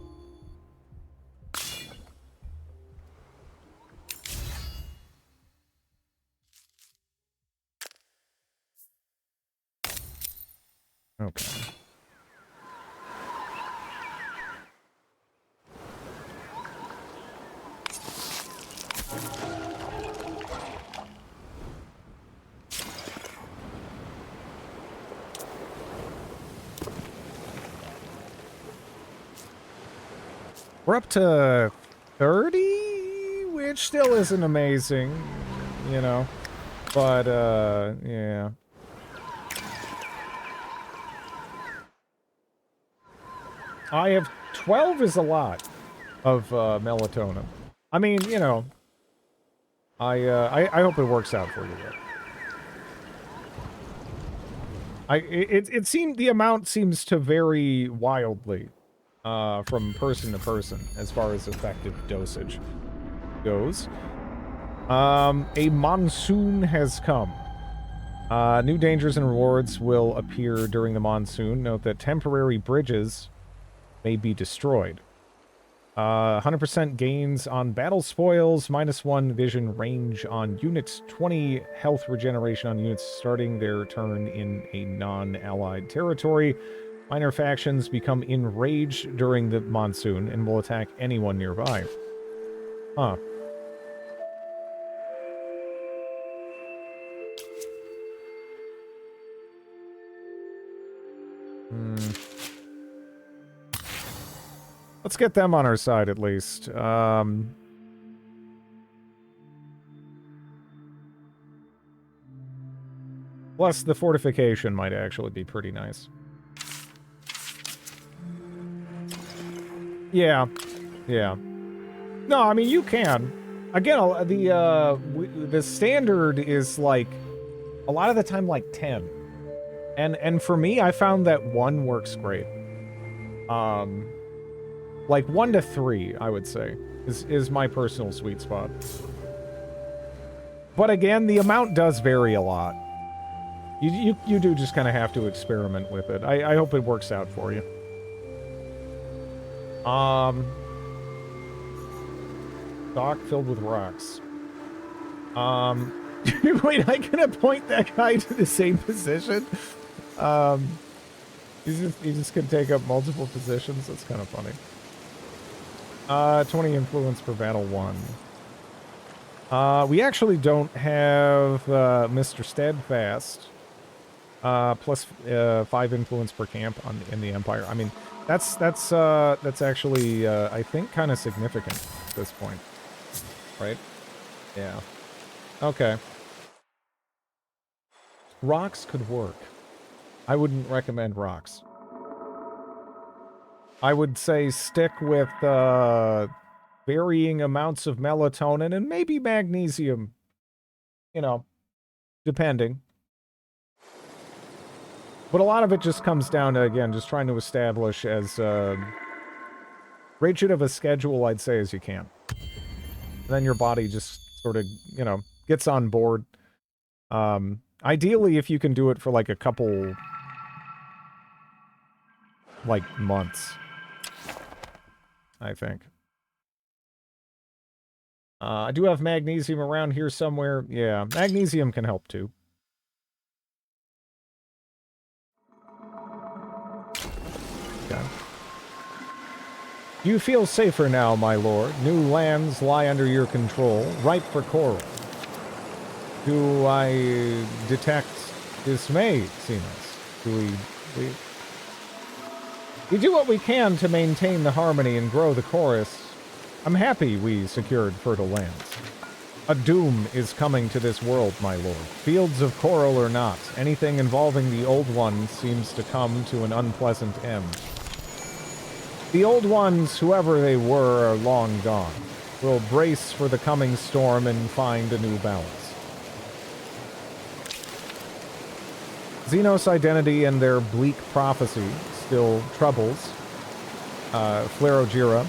Okay. We're up to 30, which still isn't amazing, you know, but, yeah. I have 12 is a lot of, melatonin. I mean, you know, I hope it works out for you though. It seemed, the amount seems to vary wildly. From person to person, as far as effective dosage goes. A monsoon has come. New dangers and rewards will appear during the monsoon. Note that temporary bridges may be destroyed. 100% gains on battle spoils, -1 vision range on units, 20 health regeneration on units starting their turn in a non-allied territory. Minor factions become enraged during the monsoon and will attack anyone nearby. Huh. Let's get them on our side, at least. Plus, the fortification might actually be pretty nice. Yeah. Yeah. No, I mean, you can. Again, the standard is, like, a lot of the time, like, 10. And for me, I found that 1 works great. Like, 1 to 3, I would say, is my personal sweet spot. But again, the amount does vary a lot. You do just kind of have to experiment with it. I hope it works out for you. Dock filled with rocks. Wait, I can appoint that guy to the same position? He just can take up multiple positions. That's kind of funny. 20 influence per battle 1. We actually don't have Mr. Steadfast. Plus 5 influence per camp in the Empire. I mean, that's actually I think kind of significant at this point, right? Yeah. Okay. Rocks could work. I wouldn't recommend rocks. I would say stick with varying amounts of melatonin and maybe magnesium. You know, depending. But a lot of it just comes down to, again, just trying to establish as rigid of a schedule, I'd say, as you can. And then your body just sort of, you know, gets on board. Ideally, if you can do it for, like, a couple, like, months, I think. I do have magnesium around here somewhere. Yeah, magnesium can help, too. Okay. You feel safer now, my lord. New lands lie under your control, ripe for coral. Do I detect dismay, Seamus? Do we do what we can to maintain the harmony and grow the chorus. I'm happy we secured fertile lands. A doom is coming to this world, my lord. Fields of coral or not, anything involving the old one seems to come to an unpleasant end. The old ones, whoever they were, are long gone. We'll brace for the coming storm and find a new balance. Xenos identity and their bleak prophecy still troubles Flareojira,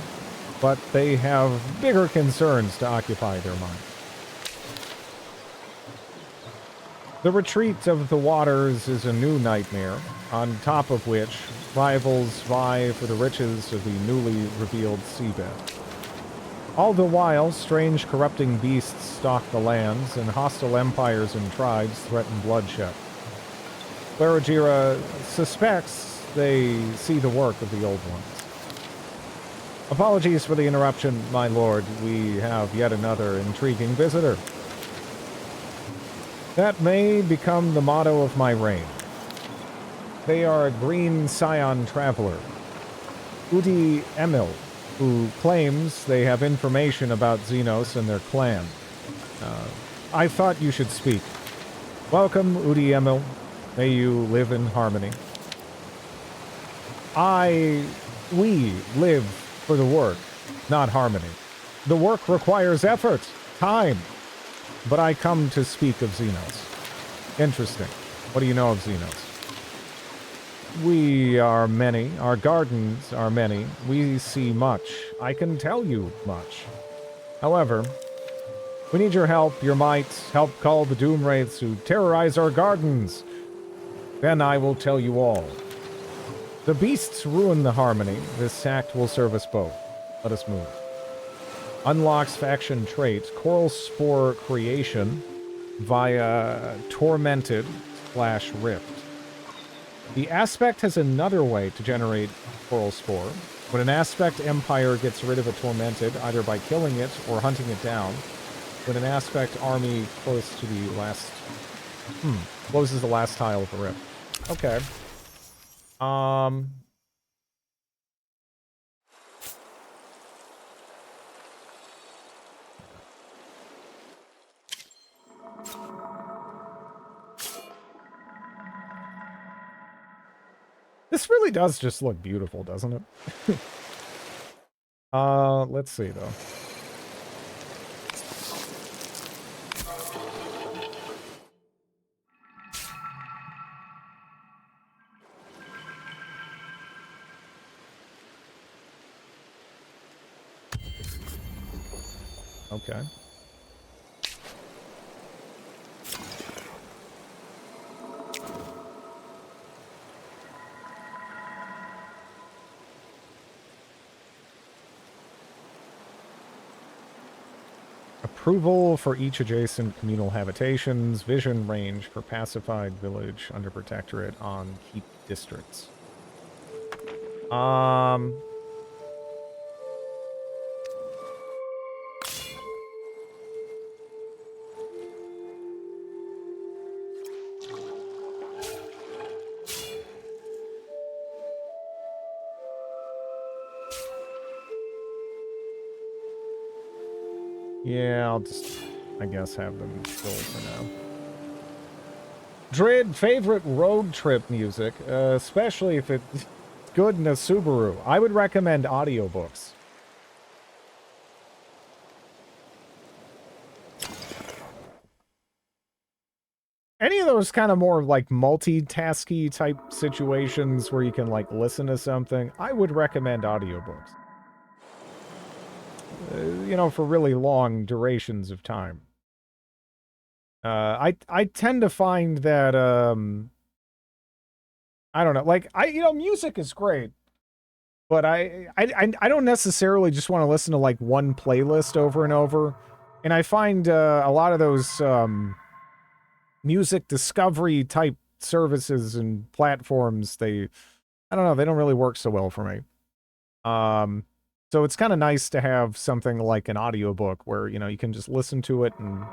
but they have bigger concerns to occupy their mind. The retreat of the waters is a new nightmare, on top of which rivals vie for the riches of the newly revealed seabed. All the while, strange corrupting beasts stalk the lands, and hostile empires and tribes threaten bloodshed. Flareojira suspects they see the work of the old ones. Apologies for the interruption, my lord. We have yet another intriguing visitor. That may become the motto of my reign. They are a green scion traveler, Udi Emil, who claims they have information about Xenos and their clan. I thought you should speak. Welcome, Udi Emil. May you live in harmony. We live for the work, not harmony. The work requires effort, time. But I come to speak of Xenos. Interesting. What do you know of Xenos? We are many. Our gardens are many. We see much. I can tell you much. However, we need your help, your might. Help call the Doom Wraiths who terrorize our gardens. Then I will tell you all. The beasts ruin the harmony. This act will serve us both. Let us move. Unlocks faction trait, Coral Spore creation via Tormented/Rift. The Aspect has another way to generate Coral Spore. When an Aspect Empire gets rid of a Tormented, either by killing it or hunting it down, when an Aspect army close to the last... closes the last tile of a rift. Okay. This really does just look beautiful, doesn't it? Let's see, though. Okay. Approval for each adjacent communal habitations, vision range for pacified village under protectorate on keep districts. Yeah, I'll just, I guess, have them filled for now. Drid, favorite road trip music, especially if it's good in a Subaru. I would recommend audiobooks. Any of those kind of more like multitasky type situations where you can like listen to something, I would recommend audiobooks. You know, for really long durations of time. I tend to find that, I don't know, like, music is great, but I don't necessarily just want to listen to, like, one playlist over and over, and I find a lot of those music discovery type services and platforms, I don't know, they don't really work so well for me. So it's kind of nice to have something like an audiobook where, you know, you can just listen to it and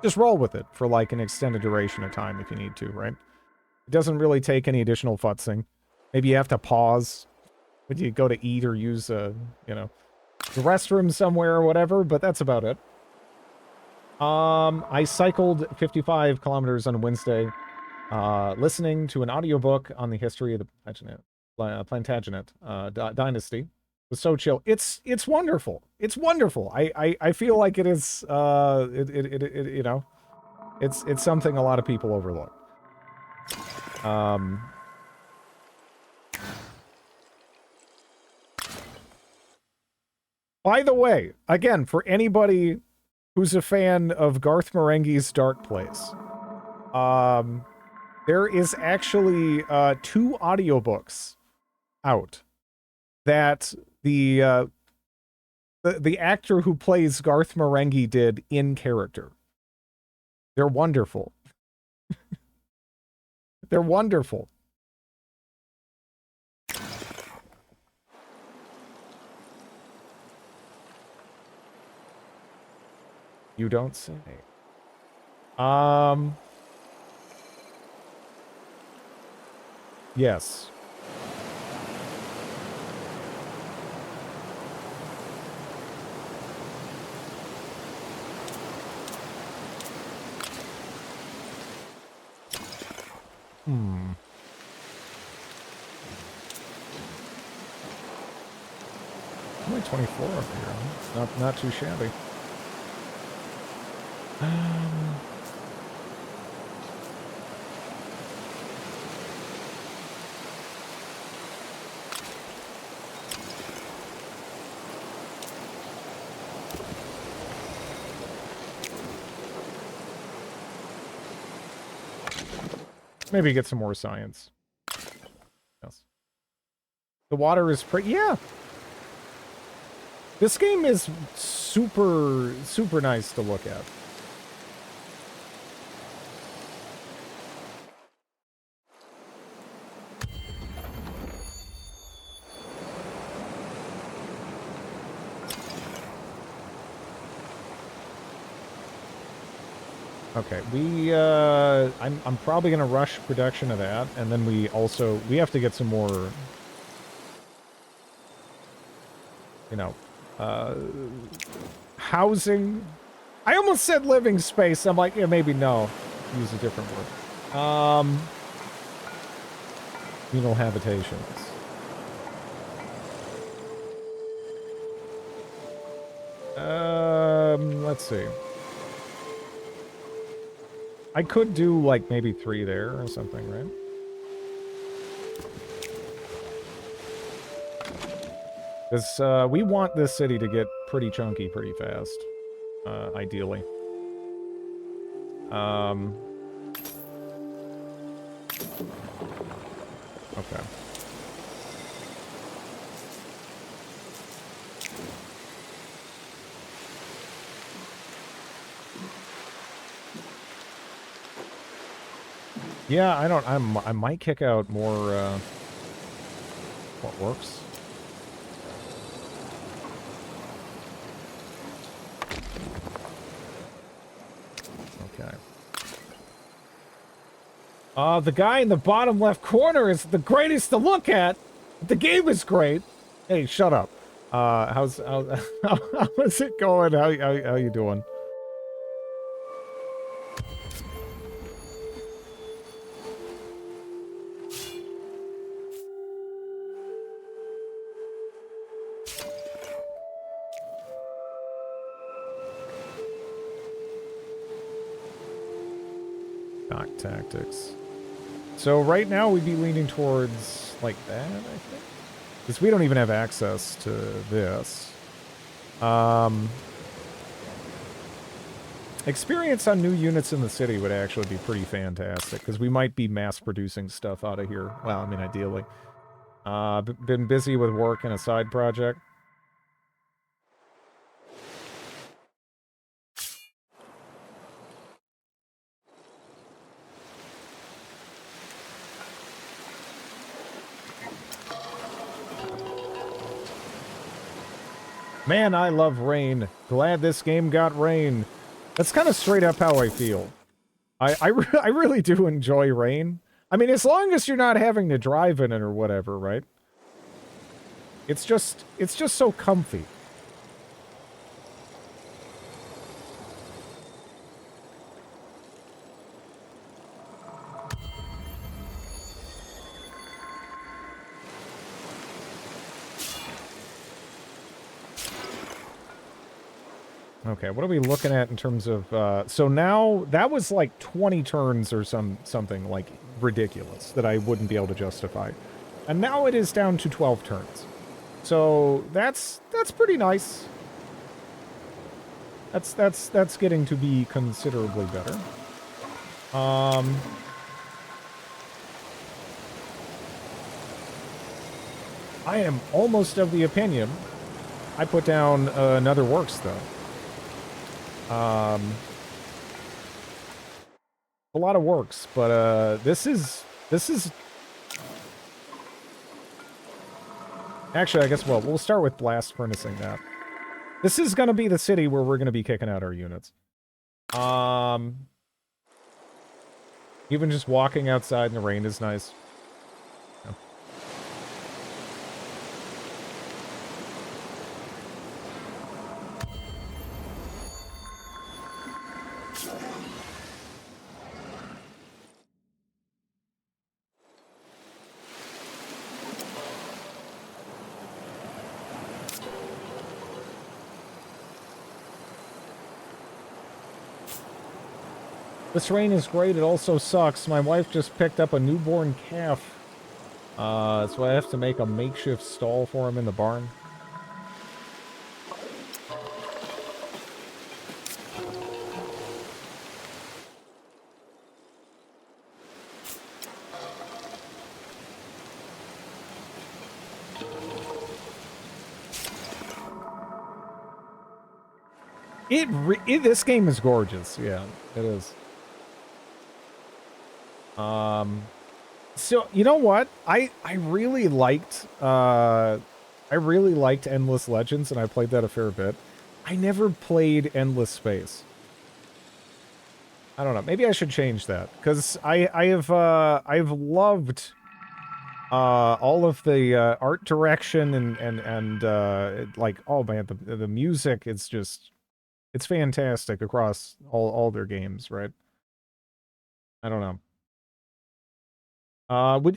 just roll with it for like an extended duration of time if you need to, right? It doesn't really take any additional futzing. Maybe you have to pause when you go to eat or use, the restroom somewhere or whatever, but that's about it. I cycled 55 kilometers on Wednesday, listening to an audiobook on the history of the... Plantagenet dynasty was so chill. It's wonderful. It's wonderful. I feel like it is you know, it's something a lot of people overlook. By the way, again, for anybody who's a fan of Garth Marenghi's Dark Place, there is actually 2 audiobooks out that the actor who plays Garth Marenghi did in character. They're wonderful. They're wonderful. You don't say. Yes. Only 24 up here. Not too shabby. Maybe get some more science. Yes. The water is pretty... Yeah! This game is super, super nice to look at. Okay, I'm probably gonna rush production of that, and then we have to get some more, you know, housing. I almost said living space. I'm like, yeah, maybe no. Use a different word. Communal habitations. Let's see. I could do, like, maybe 3 there or something, right? Because, we want this city to get pretty chunky pretty fast. Ideally. Okay. Yeah, I might kick out more, what works. Okay. The guy in the bottom left corner is the greatest to look at. The game is great. Hey, shut up. How's it going? How you doing? Tactics. So right now we'd be leaning towards like that, I think. Because we don't even have access to this. Experience on new units in the city would actually be pretty fantastic, because we might be mass producing stuff out of here. Well, I mean, ideally. Been busy with work and a side project. Man, I love rain. Glad this game got rain. That's kind of straight up how I feel. I really do enjoy rain. I mean, as long as you're not having to drive in it or whatever, right? It's just so comfy. Okay, what are we looking at in terms of... so now, that was like 20 turns or something like ridiculous that I wouldn't be able to justify. And now it is down to 12 turns. So that's pretty nice. That's getting to be considerably better. I am almost of the opinion. I put down another works though. A lot of works, but this is actually, I guess, well, we'll start with blast furnacing that. This is going to be the city where we're going to be kicking out our units. Even just walking outside in the rain is nice. Yeah. This rain is great, it also sucks. My wife just picked up a newborn calf. So I have to make a makeshift stall for him in the barn. This game is gorgeous. Yeah, it is. So you know what? I really liked Endless Legends, and I played that a fair bit. I never played Endless Space. I don't know. Maybe I should change that, because I've loved all of the art direction and like, oh man, the music, it's fantastic across all their games, right? I don't know.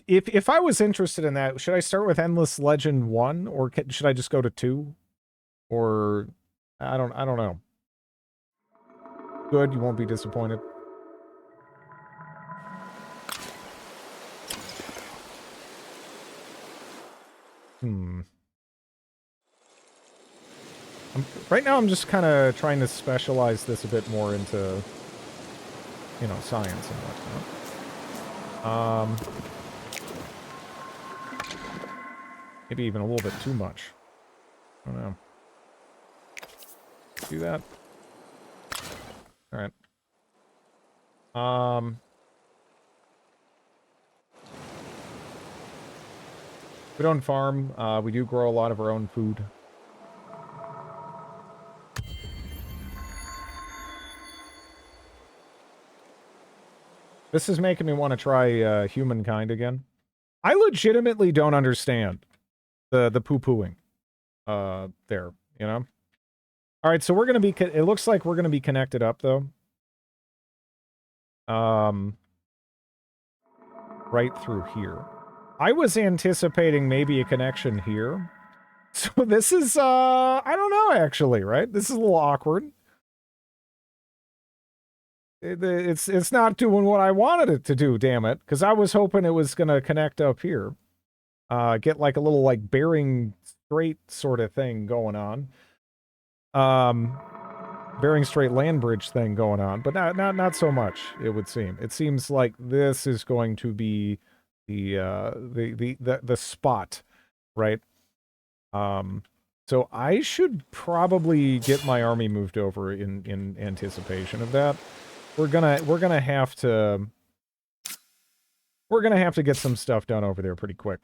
If I was interested in that, should I start with Endless Legend 1, or should I just go to 2? Or I don't know. Good, you won't be disappointed. Right now I'm just kind of trying to specialize this a bit more into, you know, science and whatnot. Maybe even a little bit too much. I don't know. Do that. Alright. We don't farm. We do grow a lot of our own food. This is making me want to try Humankind again. I legitimately don't understand the poo-pooing there, you know? Alright, so we're going to be... It looks like we're going to be connected up, though. Right through here. I was anticipating maybe a connection here. So this is, I don't know, actually, right? This is a little awkward. It's not doing what I wanted it to do, damn it. Because I was hoping it was going to connect up here. Get like a little like Bering Strait sort of thing going on. Bering Strait land bridge thing going on. But not so much, it would seem. It seems like this is going to be the spot, right? So I should probably get my army moved over in anticipation of that. We're gonna have to get some stuff done over there pretty quick.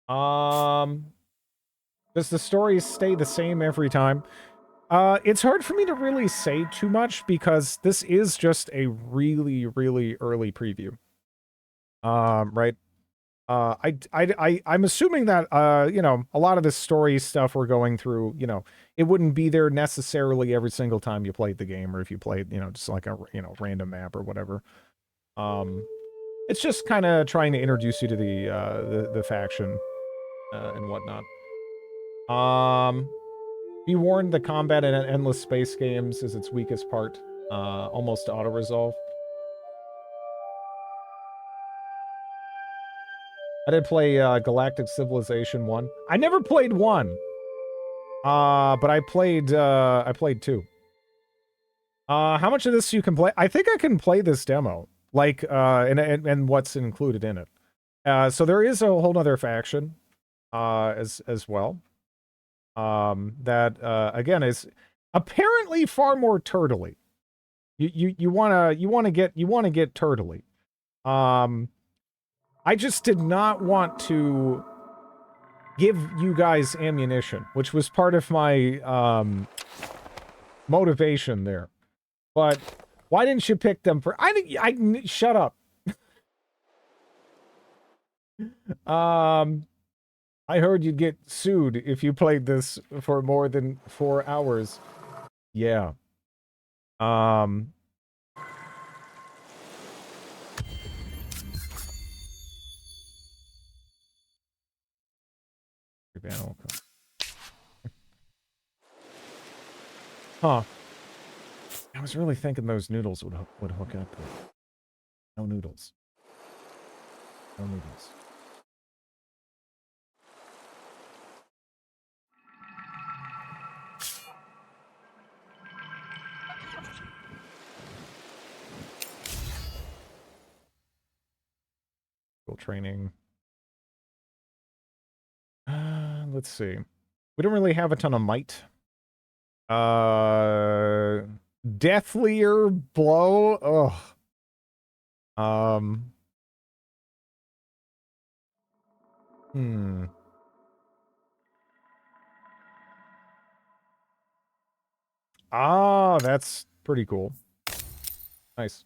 Does the story stay the same every time? It's hard for me to really say too much because this is just a really, really early preview. Right? I'm assuming that, you know, a lot of this story stuff we're going through, you know, it wouldn't be there necessarily every single time you played the game, or if you played, you know, just like a, you know, random map or whatever. It's just kind of trying to introduce you to the faction, and whatnot. Be warned, the combat in endless space games is its weakest part. Almost auto-resolve. I did play Galactic Civilization 1. I never played 1. But I played 2. How much of this you can play? I think I can play this demo. Like, and what's included in it. So there is a whole nother faction, as well. That, again, is apparently far more turtley. You wanna get turtley. I just did not want to give you guys ammunition, which was part of my, motivation there. But why didn't you pick them for... shut up. I heard you'd get sued if you played this for more than 4 hours. Yeah. Huh. I was really thinking those noodles would hook up. No noodles. No noodles. Training. Let's see. We don't really have a ton of might. Deathlier blow. Ugh. Ah, that's pretty cool. Nice.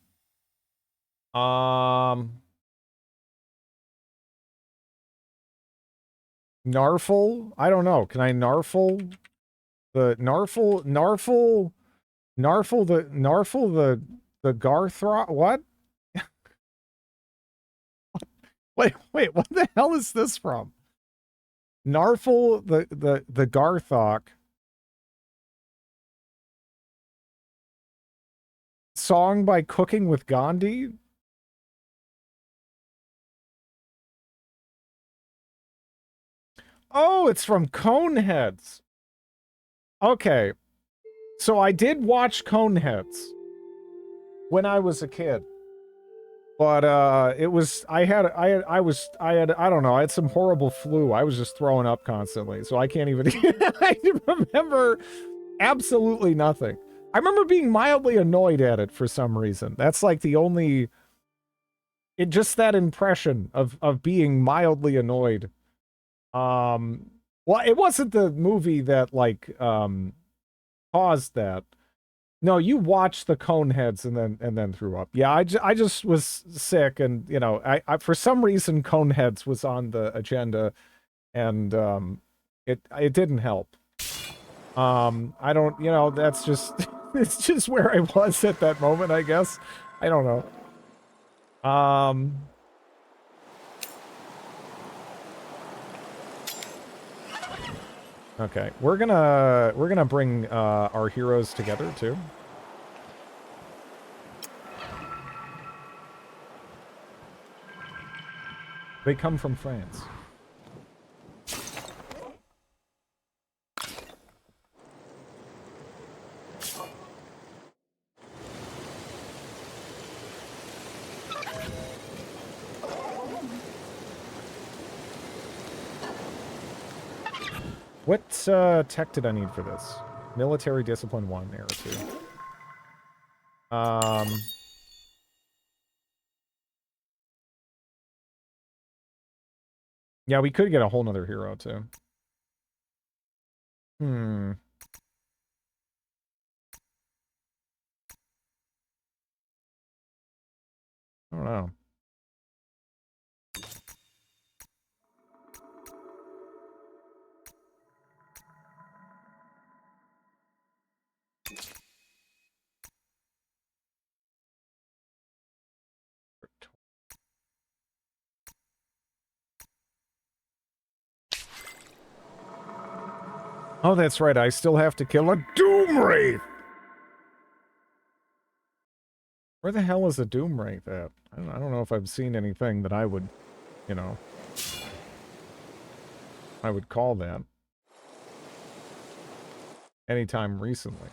Narfle? I don't know. Can I Narfle? The Narfle the Garthrock? What? Wait, what the hell is this from? Narfle the Garthok. Song by Cooking with Gandhi? Oh, it's from Coneheads. Okay. So I did watch Coneheads when I was a kid. But it was I don't know, I had some horrible flu. I was just throwing up constantly. So I can't even I remember absolutely nothing. I remember being mildly annoyed at it for some reason. That's like the only just that impression of being mildly annoyed. Well, it wasn't the movie that like caused that. No, you watched the Coneheads and then threw up. Yeah, I just was sick, and you know, I for some reason Coneheads was on the agenda, and it didn't help. I don't, you know, that's just it's just where I was at that moment, I guess. I don't know. Okay, we're gonna bring our heroes together too. They come from France. What tech did I need for this? Military Discipline 1, Era 2. Yeah, we could get a whole nother hero, too. I don't know. Oh, that's right. I still have to kill a Doomwraith. Where the hell is a Doomwraith at? I don't know if I've seen anything that I would, you know, I would call that anytime recently.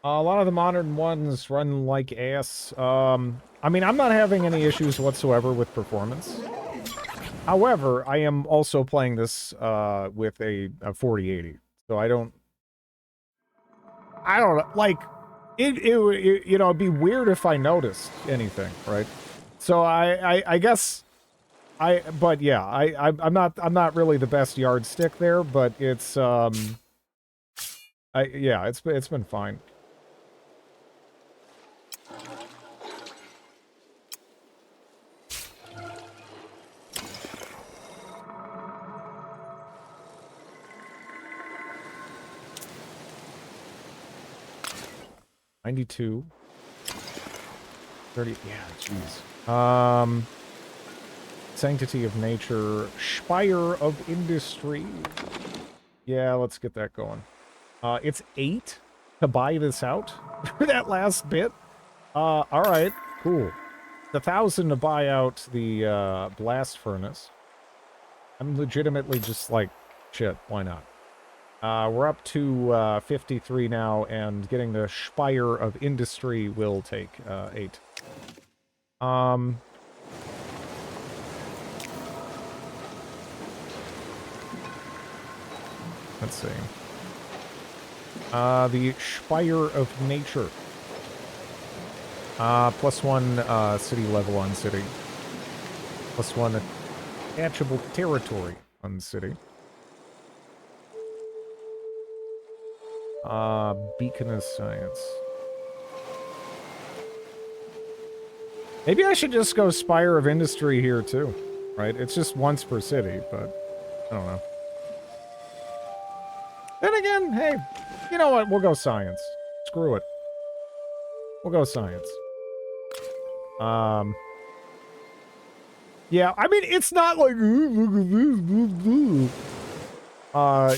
A lot of the modern ones run like ass. I mean, I'm not having any issues whatsoever with performance. However, I am also playing this with a 4080, so I don't know, like, it you know, it'd be weird if I noticed anything, right? So I guess but yeah, I'm not really the best yardstick there, but it's yeah, it's been fine. $92. 30, yeah, jeez. Sanctity of Nature, Spire of Industry. Yeah, let's get that going. It's 8 to buy this out for that last bit. Alright, cool. The 1,000 to buy out the blast furnace. I'm legitimately just like, shit, why not? We're up to 53 now, and getting the Spire of Industry will take 8. Let's see. The Spire of Nature. +1 city level on city. +1 attachable territory on city. Beacon of Science. Maybe I should just go Spire of Industry here too, right? It's just once per city, but I don't know. Then again, hey, you know what? We'll go Science. Screw it. We'll go Science. Yeah, I mean, it's not like,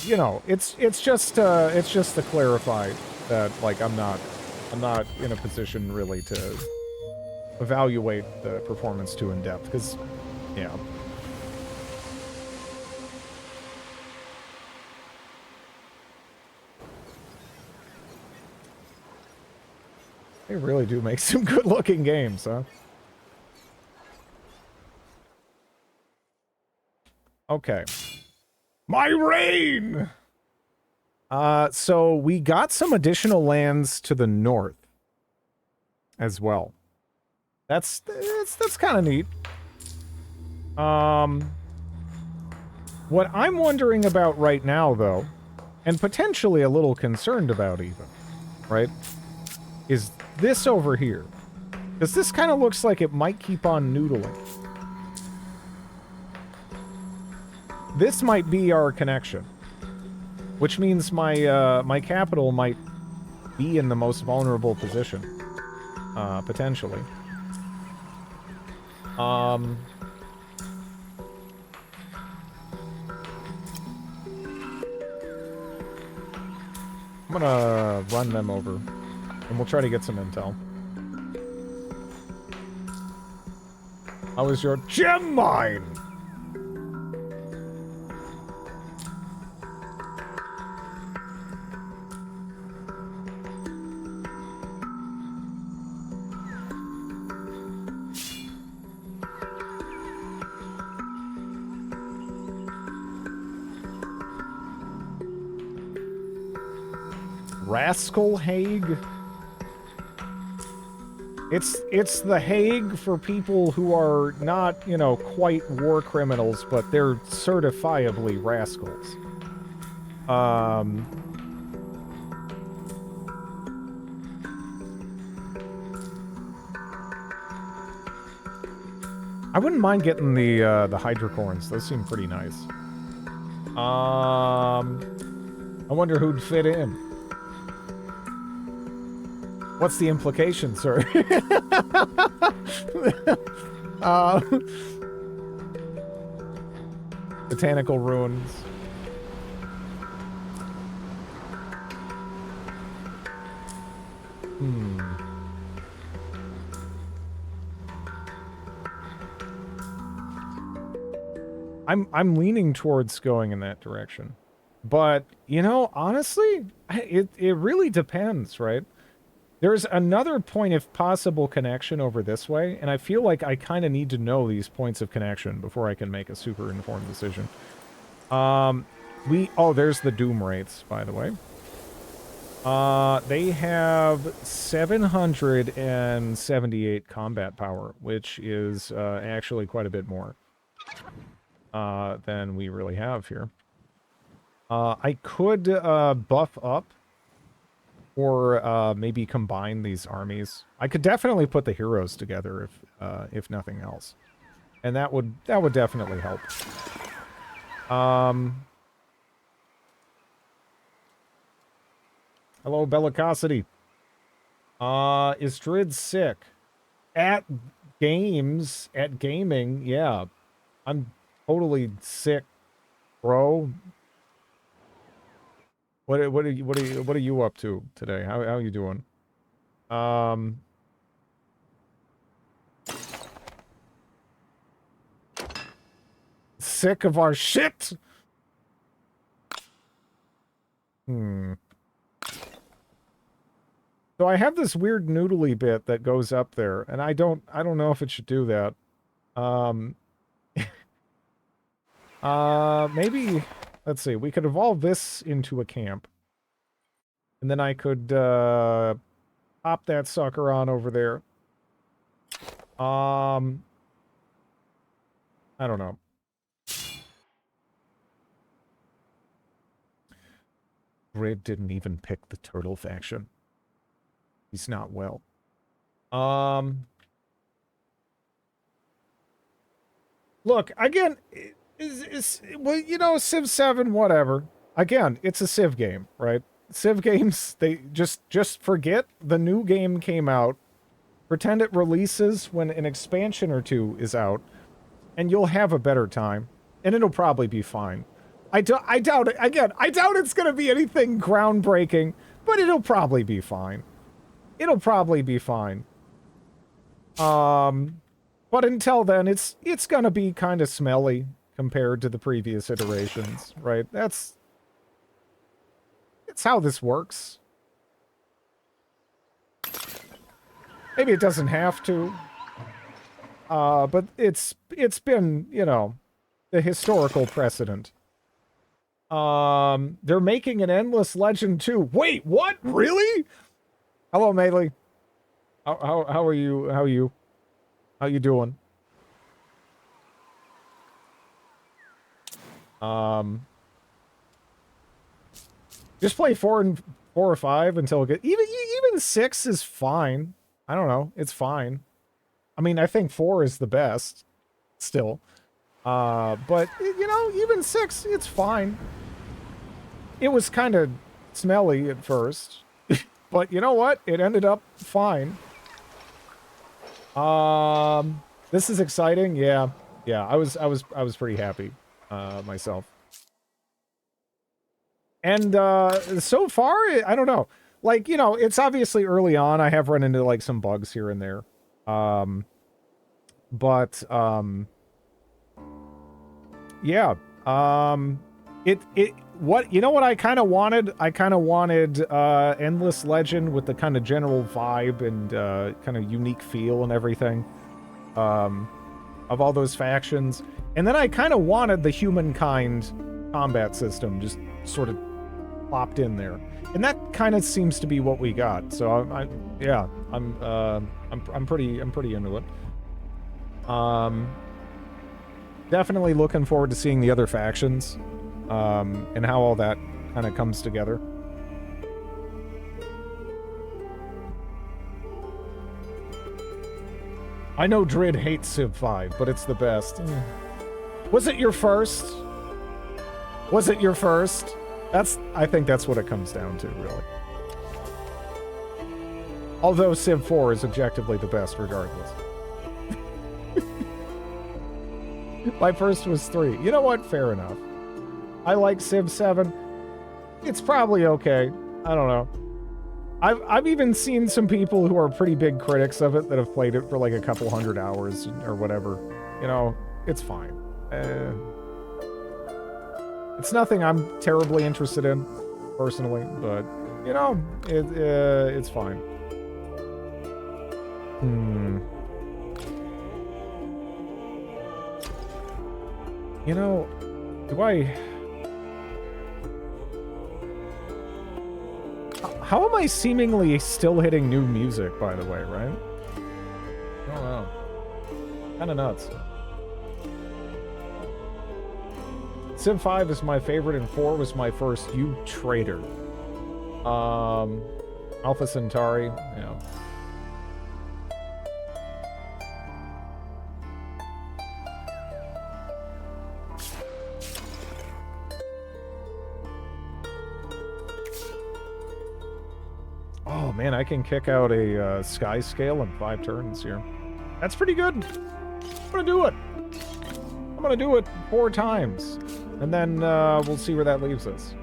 you know, it's just to clarify that, like, I'm not in a position really to evaluate the performance too in depth, because, yeah. They really do make some good-looking games, huh? Okay. My reign! So we got some additional lands to the north as well. That's kind of neat. What I'm wondering about right now, though, and potentially a little concerned about even, right, is this over here. Because this kind of looks like it might keep on noodling. This might be our connection. Which means my, my capital might be in the most vulnerable position. Potentially. I'm gonna run them over. And we'll try to get some intel. How is your gem mine? Rascal Hague? It's the Hague for people who are not, you know, quite war criminals, but they're certifiably rascals. I wouldn't mind getting the hydrocorns. Those seem pretty nice. I wonder who'd fit in. What's the implication, sir? Botanical ruins. I'm leaning towards going in that direction. But, you know, honestly, it really depends, right? There's another point of possible connection over this way, and I feel like I kind of need to know these points of connection before I can make a super informed decision. There's the Doom Wraiths, by the way. They have 778 combat power, which is actually quite a bit more than we really have here. I could buff up or maybe combine these armies. I could definitely put the heroes together if nothing else, and that would definitely help. Hello, Bellicosity. Is Drid sick? At gaming, yeah. I'm totally sick, bro. What are you up to today? How are you doing? Sick of our shit. So I have this weird noodly bit that goes up there, and I don't know if it should do that. Maybe, let's see, we could evolve this into a camp. And then I could, pop that sucker on over there. I don't know. Grid didn't even pick the turtle faction. He's not well. Look, again, well, you know, Civ 7, whatever. Again, it's a Civ game, right? Civ games, they just forget the new game came out. Pretend it releases when an expansion or two is out, and you'll have a better time. And it'll probably be fine. I doubt it. Again, I doubt it's going to be anything groundbreaking, but it'll probably be fine. It'll probably be fine. But until then, it's gonna be kind of smelly compared to the previous iterations, right? It's how this works. Maybe it doesn't have to. But it's been, you know, the historical precedent. They're making an Endless Legend too. Wait, what? Really? Hello, Melee. How are you? How you doing? Just play 4 or 5 until it gets... Even 6 is fine. I don't know. It's fine. I mean, I think 4 is the best. Still. But, you know, even 6, it's fine. It was kind of smelly at first. But you know what? It ended up fine. This is exciting. Yeah. I was pretty happy myself. And so far, I don't know. Like, you know, it's obviously early on. I have run into like some bugs here and there. Yeah. What, you know what I kind of wanted? I kind of wanted Endless Legend with the kind of general vibe and kind of unique feel and everything of all those factions. And then I kind of wanted the humankind combat system just sort of plopped in there. And that kind of seems to be what we got. So I'm pretty into it. Definitely looking forward to seeing the other factions. And how all that kind of comes together. I know Drid hates Civ 5, but it's the best. Was it your first? Was it your first? I think that's what it comes down to, really. Although Civ 4 is objectively the best regardless. My first was 3. You know what? Fair enough. I like Civ 7. It's probably okay. I don't know. I've even seen some people who are pretty big critics of it that have played it for like a couple hundred hours or whatever. You know, it's fine. It's nothing I'm terribly interested in, personally, but, you know, it's fine. You know, How am I seemingly still hitting new music, by the way, right? I don't know. Kinda nuts. Civ 5 is my favorite and 4 was my first. You traitor. Alpha Centauri, yeah. Oh man, I can kick out a sky scale in 5 turns here. That's pretty good. I'm gonna do it. I'm gonna do it 4 times. And then we'll see where that leaves us.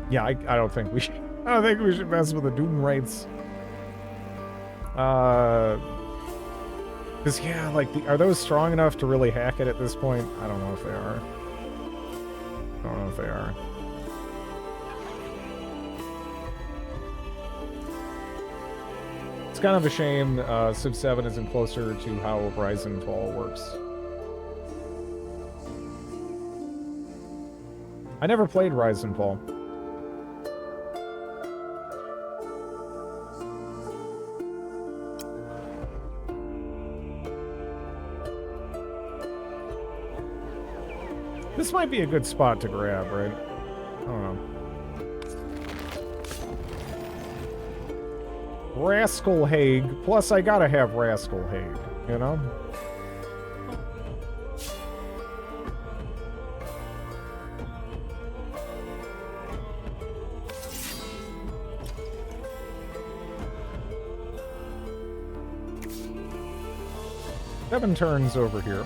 Yeah, I don't think we should. I don't think we should mess with the Doom Wraiths. Because, yeah, like, are those strong enough to really hack it at this point? I don't know if they are. I don't know if they are. It's kind of a shame Civ 7 isn't closer to how Rise and Fall works. I never played Rise and Fall. This might be a good spot to grab, right? I don't know. Rascal Hague. Plus, I gotta have Rascal Hague, you know? Seven turns over here.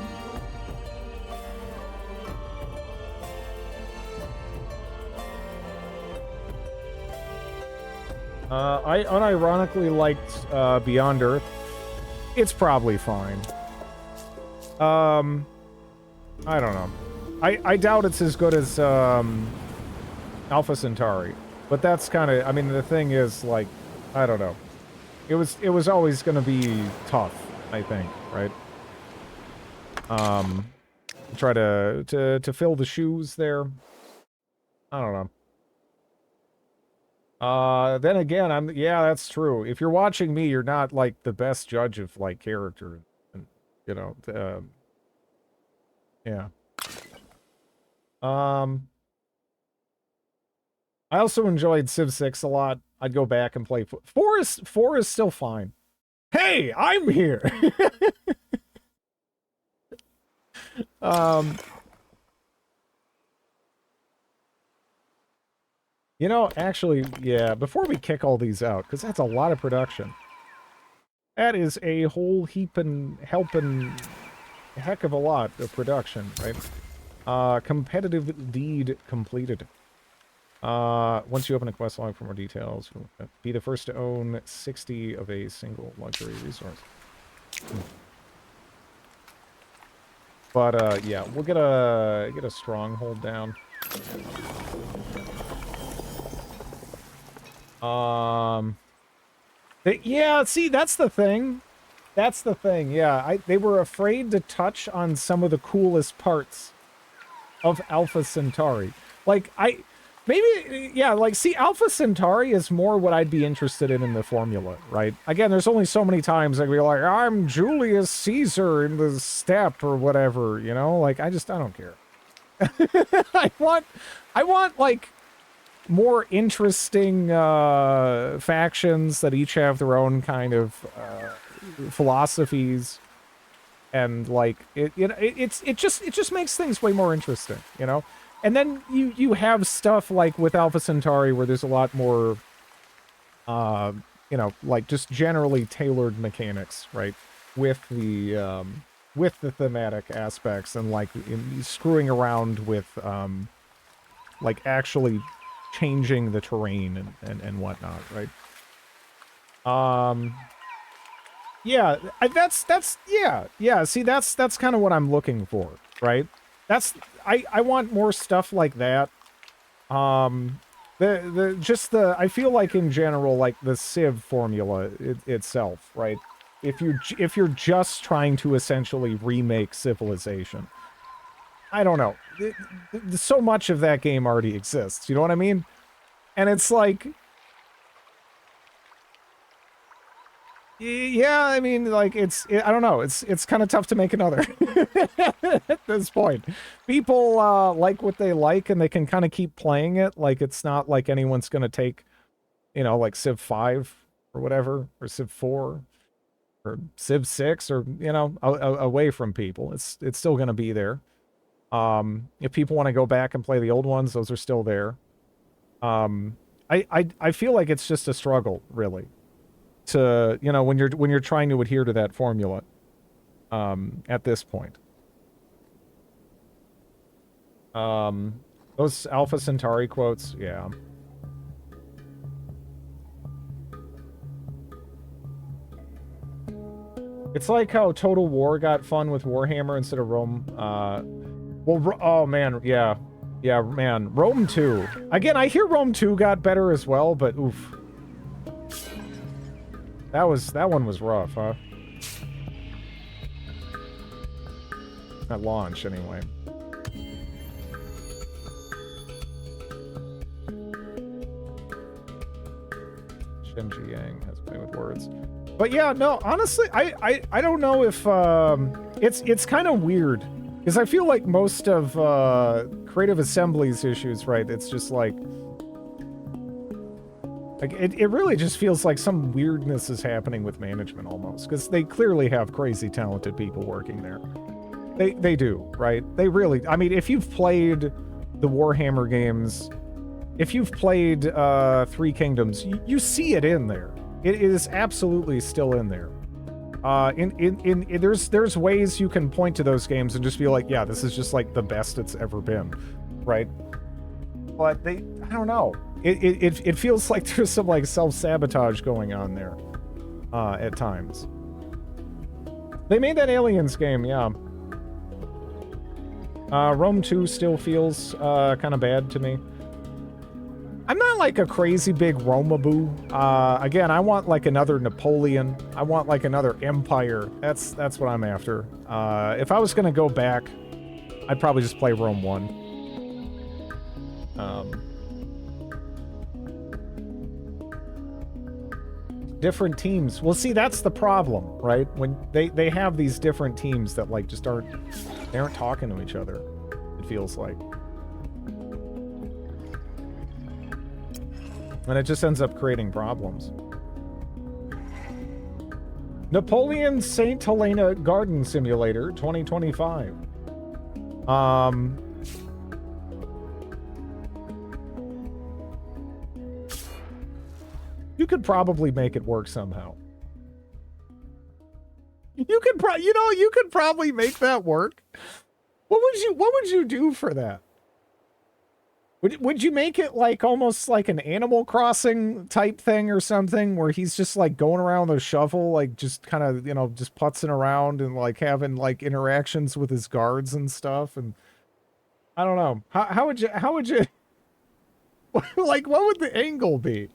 I unironically liked Beyond Earth. It's probably fine. I don't know. I doubt it's as good as Alpha Centauri. But that's kind of, I mean, the thing is, like, I don't know. It was always going to be tough, I think, right? Try to fill the shoes there. I don't know. Then again, yeah, that's true. If you're watching me, you're not, like, the best judge of, like, character. And, you know, yeah. I also enjoyed Civ 6 a lot. I'd go back and play 4 is still fine. Hey, I'm here. You know, actually, yeah, before we kick all these out, because that's a lot of production. That is a whole heaping, helping, heck of a lot of production, right? Competitive deed completed. Once you open a quest log for more details, be the first to own 60 of a single luxury resource. But, yeah, we'll get a stronghold down. Yeah, see, that's the thing. That's the thing, yeah. They were afraid to touch on some of the coolest parts of Alpha Centauri. Like, maybe, yeah, like, see, Alpha Centauri is more what I'd be interested in the formula, right? Again, there's only so many times I'd be like, I'm Julius Caesar in the steppe or whatever, you know? Like, I don't care. I want, like, more interesting factions that each have their own kind of philosophies, and like it just makes things way more interesting, you know. And then you have stuff like with Alpha Centauri where there's a lot more you know, like just generally tailored mechanics, right, with the thematic aspects, and like screwing around with like actually changing the terrain and whatnot, right? Yeah, that's yeah. See, that's kind of what I'm looking for, right? I want more stuff like that. I feel like in general, like the Civ formula itself, right? If you're just trying to essentially remake Civilization, I don't know. So much of that game already exists. You know what I mean? And it's like, yeah, I mean, like I don't know. It's kind of tough to make another at this point. People like what they like, and they can kind of keep playing it. Like it's not like anyone's gonna take, you know, like Civ 5 or whatever, or Civ 4 or Civ 6, or you know, away from people. It's still gonna be there. If people want to go back and play the old ones, those are still there. I feel like it's just a struggle, really, to, you know, when you're trying to adhere to that formula at this point. Those Alpha Centauri quotes, yeah. It's like how Total War got fun with Warhammer instead of Rome. Well, oh man, yeah. Yeah, man. Rome 2. Again, I hear Rome 2 got better as well, but oof. That one was rough, huh? At launch, anyway. Shinji Yang has played with words. But yeah, no, honestly, I don't know if it's kind of weird, because I feel like most of Creative Assembly's issues, right? It's just like it really just feels like some weirdness is happening with management almost, because they clearly have crazy talented people working there. They do, right? They really. I mean, if you've played the Warhammer games, if you've played Three Kingdoms, you see it in there. It is absolutely still in there. There's ways you can point to those games and just feel like, yeah, this is just like the best it's ever been, right? But I don't know. It feels like there's some like self-sabotage going on there at times. They made that Aliens game, yeah. Rome 2 still feels kind of bad to me. I'm not like a crazy big Roma-boo. Again, I want like another Napoleon. I want like another Empire. That's what I'm after. If I was gonna go back, I'd probably just play Rome 1. Different teams. Well, see, that's the problem, right? When they have these different teams that like just aren't talking to each other, it feels like. And it just ends up creating problems. Napoleon St. Helena Garden Simulator 2025. You could probably make it work somehow. You could probably make that work. What would you do for that? Would you make it like almost like an Animal Crossing type thing or something, where he's just like going around with a shovel, like just kind of, you know, just putzing around and like having like interactions with his guards and stuff? And I don't know. How would you like, what would the angle be?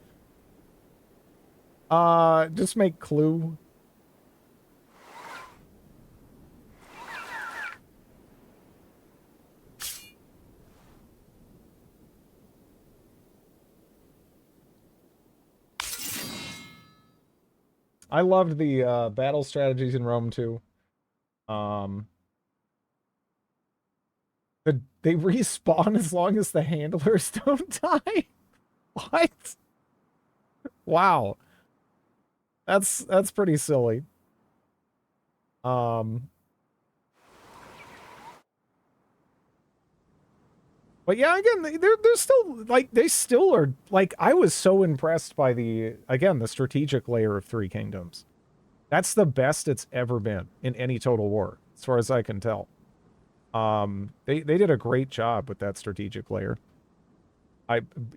Just make Clue. I loved the battle strategies in Rome 2. They respawn as long as the handlers don't die. What? Wow. That's pretty silly. But yeah, again, they're still like they still are like I was so impressed by the strategic layer of Three Kingdoms. That's the best it's ever been in any Total War, as far as I can tell. They did a great job with that strategic layer.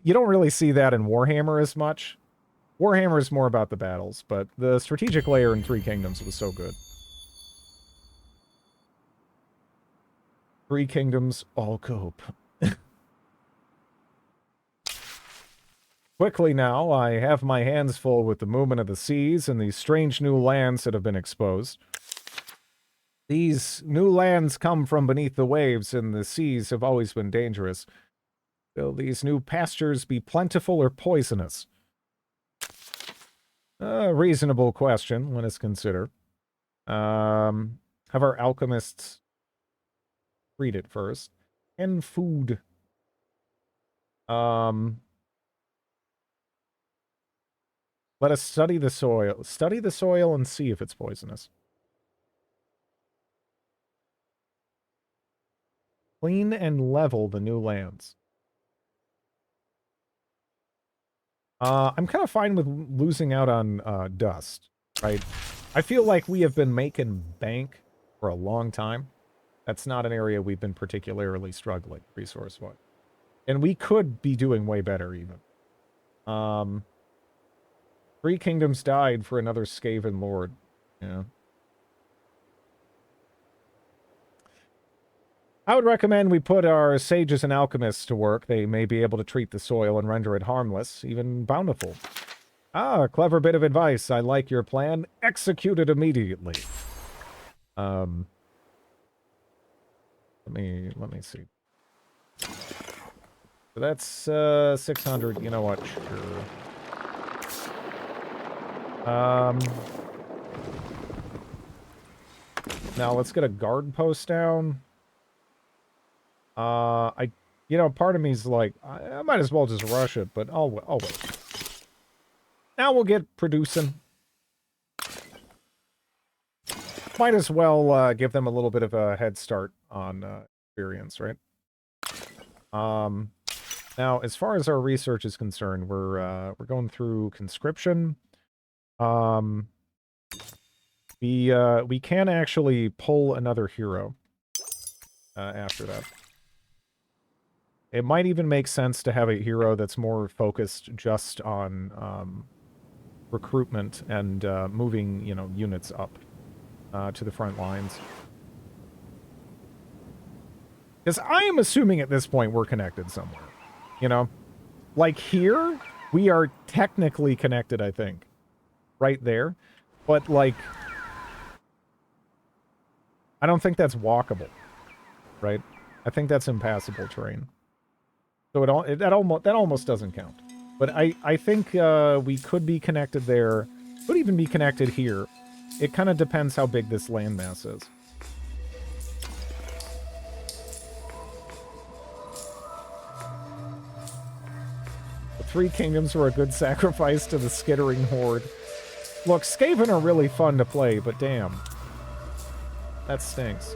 You don't really see that in Warhammer as much. Warhammer is more about the battles, but the strategic layer in Three Kingdoms was so good. Three Kingdoms, all cope. Quickly now, I have my hands full with the movement of the seas and these strange new lands that have been exposed. These new lands come from beneath the waves, and the seas have always been dangerous. Will these new pastures be plentiful or poisonous? A reasonable question, let us consider. Have our alchemists read it first. And food. Let us study the soil. Study the soil and see if it's poisonous. Clean and level the new lands. I'm kind of fine with losing out on dust, right? I feel like we have been making bank for a long time. That's not an area we've been particularly struggling resource-wise. And we could be doing way better, even. Three Kingdoms died for another Skaven Lord. Yeah. I would recommend we put our sages and alchemists to work. They may be able to treat the soil and render it harmless, even bountiful. Ah, clever bit of advice. I like your plan. Execute it immediately. Let me see. So that's 600. You know what? Sure. Now let's get a guard post down. Part of me's like, I might as well just rush it, but I'll wait. Now we'll get producing. Might as well give them a little bit of a head start on experience, right? Now, as far as our research is concerned, we're going through conscription. We can actually pull another hero after that. It might even make sense to have a hero that's more focused just on recruitment and moving, units up to the front lines. Because I am assuming at this point we're connected somewhere. Like here, we are technically connected, I think. Right there. But, like, I don't think that's walkable. Right? I think that's impassable terrain. So that almost doesn't count. But I think we could be connected there. Could even be connected here. It kind of depends how big this landmass is. The Three Kingdoms were a good sacrifice to the skittering horde. Look, Skaven are really fun to play, but damn. That stinks.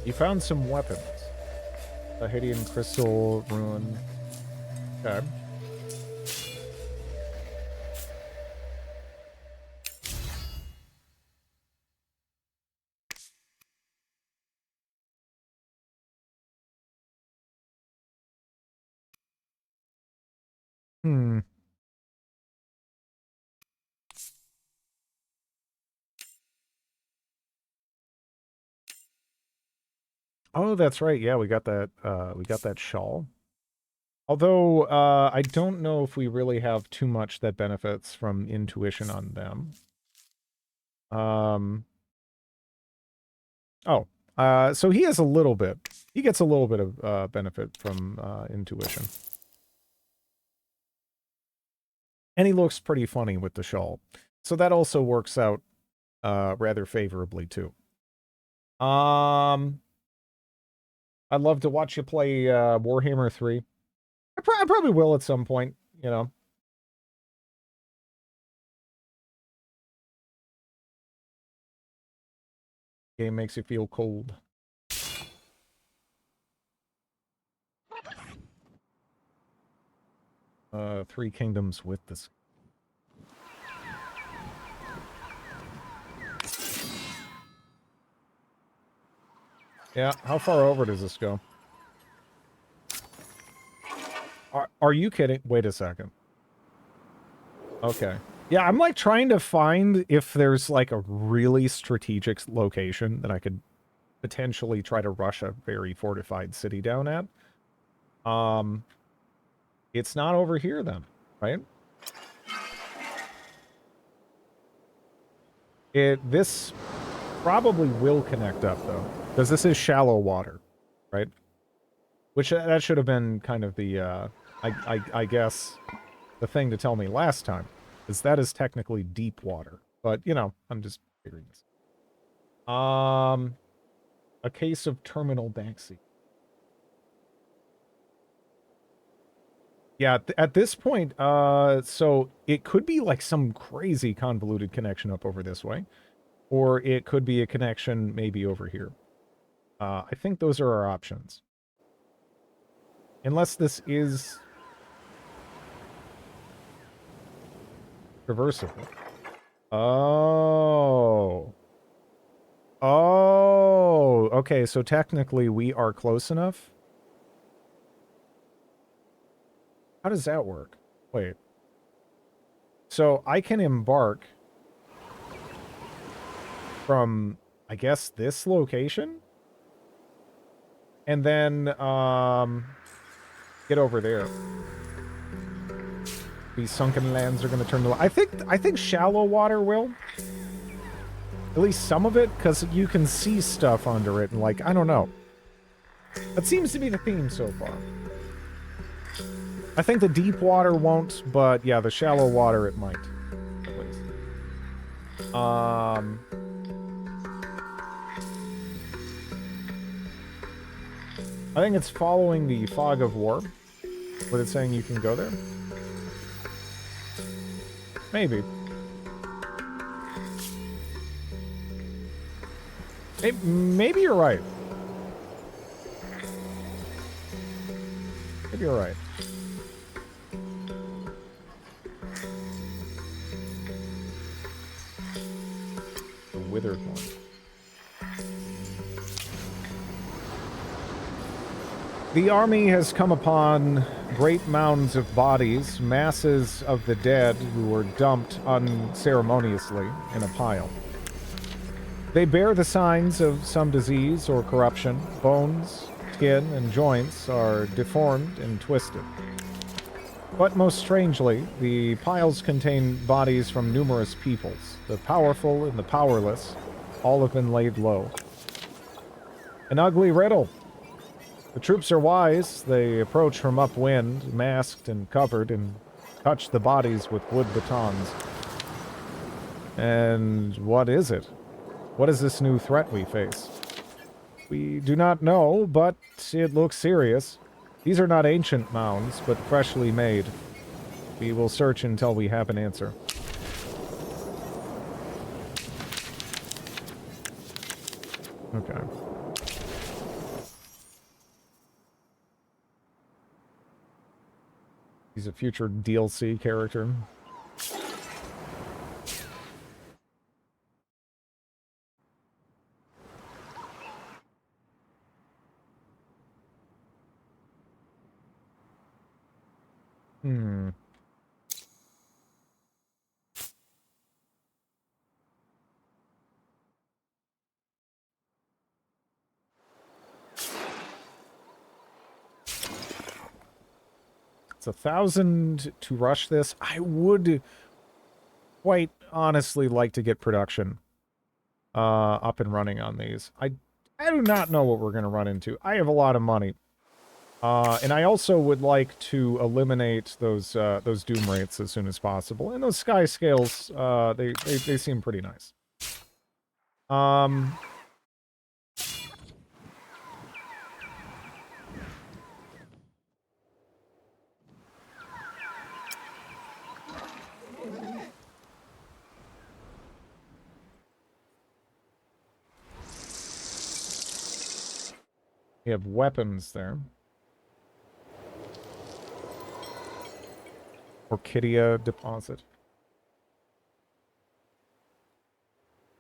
You found some weapons. A Hadean Crystal Rune. Okay. Hmm. Oh, that's right. Yeah, we got that shawl. Although, I don't know if we really have too much that benefits from intuition on them. Oh, so he has a little bit. He gets a little bit of benefit from intuition. And he looks pretty funny with the shawl. So that also works out rather favorably, too. I'd love to watch you play Warhammer 3. I probably will at some point, you know. Game makes you feel cold. Three Kingdoms with this. Yeah, how far over does this go? Are you kidding? Wait a second. Okay. Yeah, I'm like trying to find if there's like a really strategic location that I could potentially try to rush a very fortified city down at. It's not over here then, right? This probably will connect up though, because this is shallow water, right? Which that should have been kind of the I guess the thing to tell me last time, is that is technically deep water. But you know, I'm just figuring this. A case of terminal Banksy. Yeah, at this point, so it could be like some crazy convoluted connection up over this way, or it could be a connection maybe over here. I think those are our options. Unless this is traversable. Oh. Oh, okay, so technically we are close enough. How does that work? Wait. So I can embark from, I guess, this location? And then, get over there. These sunken lands are going to turn to... I think shallow water will. At least some of it, because you can see stuff under it, and like, I don't know. That seems to be the theme so far. I think the deep water won't, but yeah, the shallow water it might. Please. I think it's following the Fog of War. With it saying you can go there? Maybe. Maybe you're right. Maybe you're right. The withered one. The army has come upon great mounds of bodies, masses of the dead who were dumped unceremoniously in a pile. They bear the signs of some disease or corruption. Bones, skin, and joints are deformed and twisted. But most strangely, the piles contain bodies from numerous peoples. The powerful and the powerless all have been laid low. An ugly riddle. The troops are wise. They approach from upwind, masked and covered, and touch the bodies with wood batons. And what is it? What is this new threat we face? We do not know, but it looks serious. These are not ancient mounds, but freshly made. We will search until we have an answer. Okay. He's a future DLC character. It's 1,000 to rush this. I would quite honestly like to get production up and running on these. I do not know what we're going to run into. I have a lot of money. And I also would like to eliminate those doom rates as soon as possible. And those sky scales, they seem pretty nice. We have weapons there. Orchidia deposit.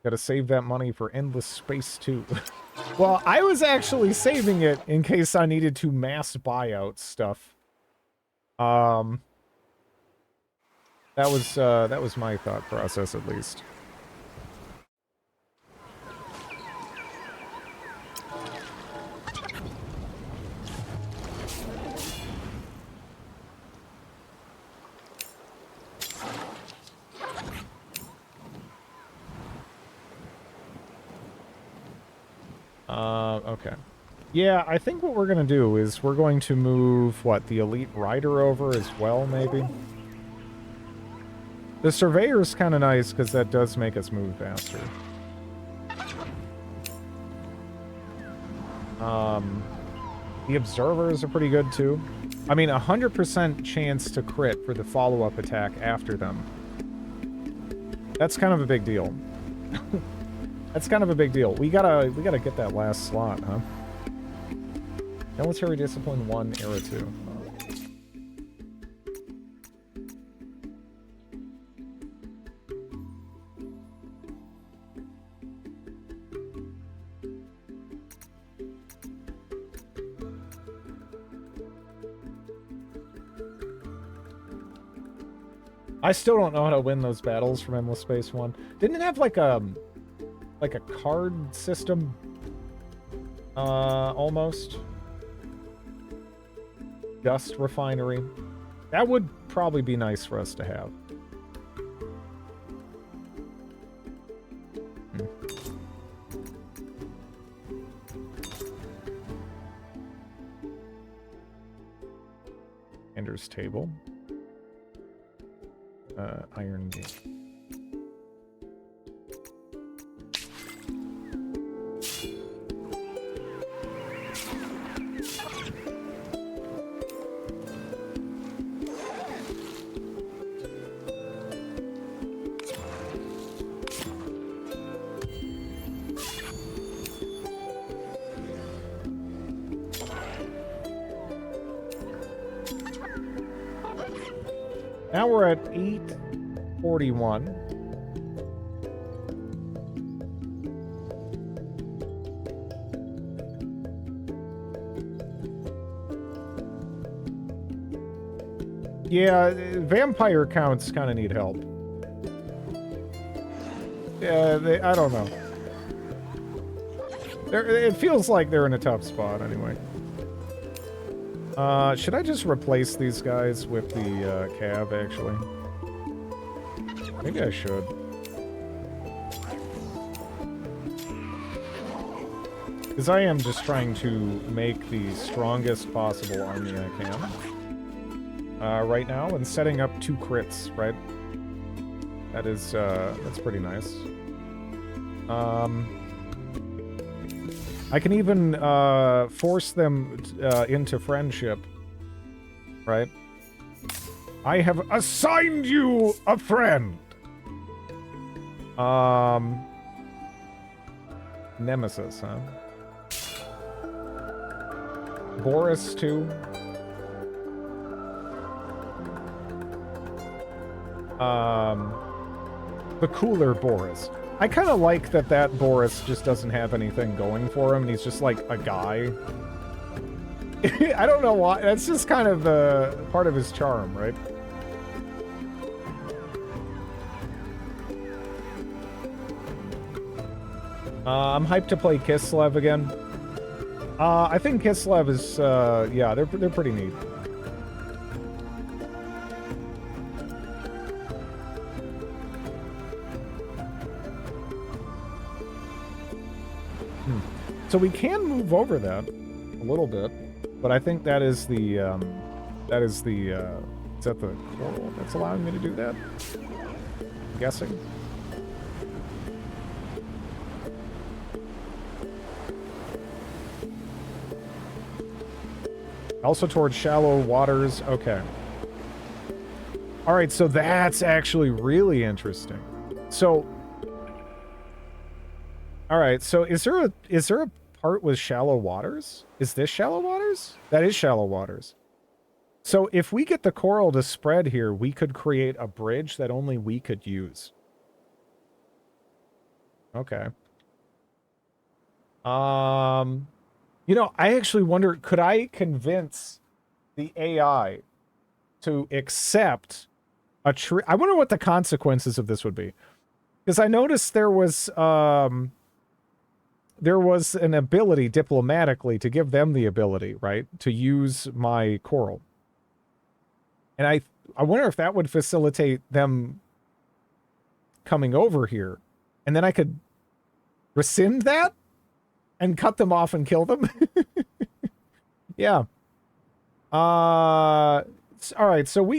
Gotta save that money for Endless Space 2. Well, I was actually saving it in case I needed to mass buy out stuff. That was my thought process, at least. Okay. Yeah, I think what we're going to do is we're going to move, what, the Elite Rider over as well, maybe? The Surveyor's kind of nice because that does make us move faster. The Observers are pretty good, too. I mean, 100% chance to crit for the follow-up attack after them. That's kind of a big deal. That's kind of a big deal. We gotta get that last slot, huh? Military Discipline 1, Era 2. I still don't know how to win those battles from Endless Space 1. Didn't it have like a card system? Almost. Dust Refinery. That would probably be nice for us to have. Ender's Table. Iron Gate. Now we're at 841. Yeah, vampire counts kind of need help. Yeah, I don't know. It feels like they're in a tough spot anyway. Should I just replace these guys with the cab, actually? Maybe I should. Because I am just trying to make the strongest possible army I can. Right now, and setting up 2 crits, right? That is, that's pretty nice. I can even force them into friendship, right? I have assigned you a friend! Nemesis, huh? Boris, too. The cooler Boris. I kind of like that Boris just doesn't have anything going for him, and he's just like a guy. I don't know why. That's just kind of part of his charm, right? I'm hyped to play Kislev again. I think Kislev is, yeah, they're pretty neat. So we can move over that a little bit, but I think that is the, is that the coral that's allowing me to do that? I'm guessing. Also towards shallow waters. Okay. All right, so that's actually really interesting. So, all right, so is there a part with shallow waters? Is this shallow waters? That is shallow waters. So if we get the coral to spread here, we could create a bridge that only we could use. Okay. You know, I actually wonder, could I convince the AI to accept a tree? I wonder what the consequences of this would be. Because I noticed there was an ability diplomatically to give them the ability, right, to use my coral. And I wonder if that would facilitate them coming over here. And then I could rescind that and cut them off and kill them. Yeah. All right, so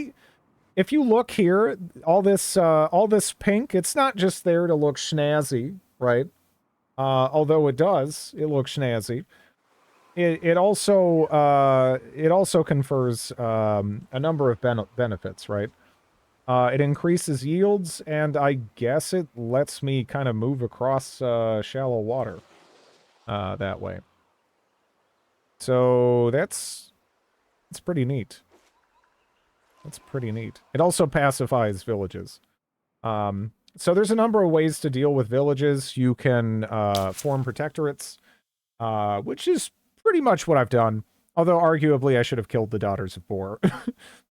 if you look here, all this pink, it's not just there to look snazzy, right? Although it look snazzy. It also confers a number of benefits, right? It increases yields, and I guess it lets me kind of move across shallow water that way. So that's pretty neat. That's pretty neat. It also pacifies villages. So there's a number of ways to deal with villages. You can form protectorates, which is pretty much what I've done. Although arguably I should have killed the Daughters of Bor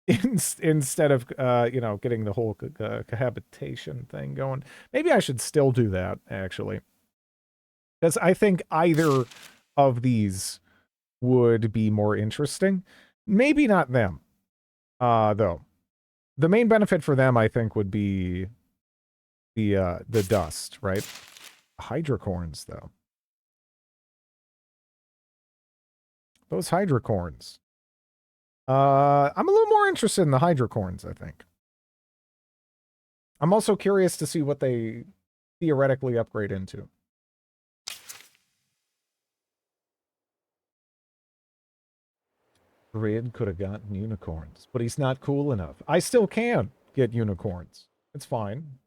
instead of you know, getting the whole cohabitation thing going. Maybe I should still do that, actually, because I think either of these would be more interesting. Maybe not them, though. The main benefit for them, I think, would be the dust, right? Hydrocorns, though. Those hydrocorns. I'm a little more interested in the hydrocorns, I think. I'm also curious to see what they theoretically upgrade into. Grid could have gotten unicorns, but he's not cool enough. I still can get unicorns. It's fine.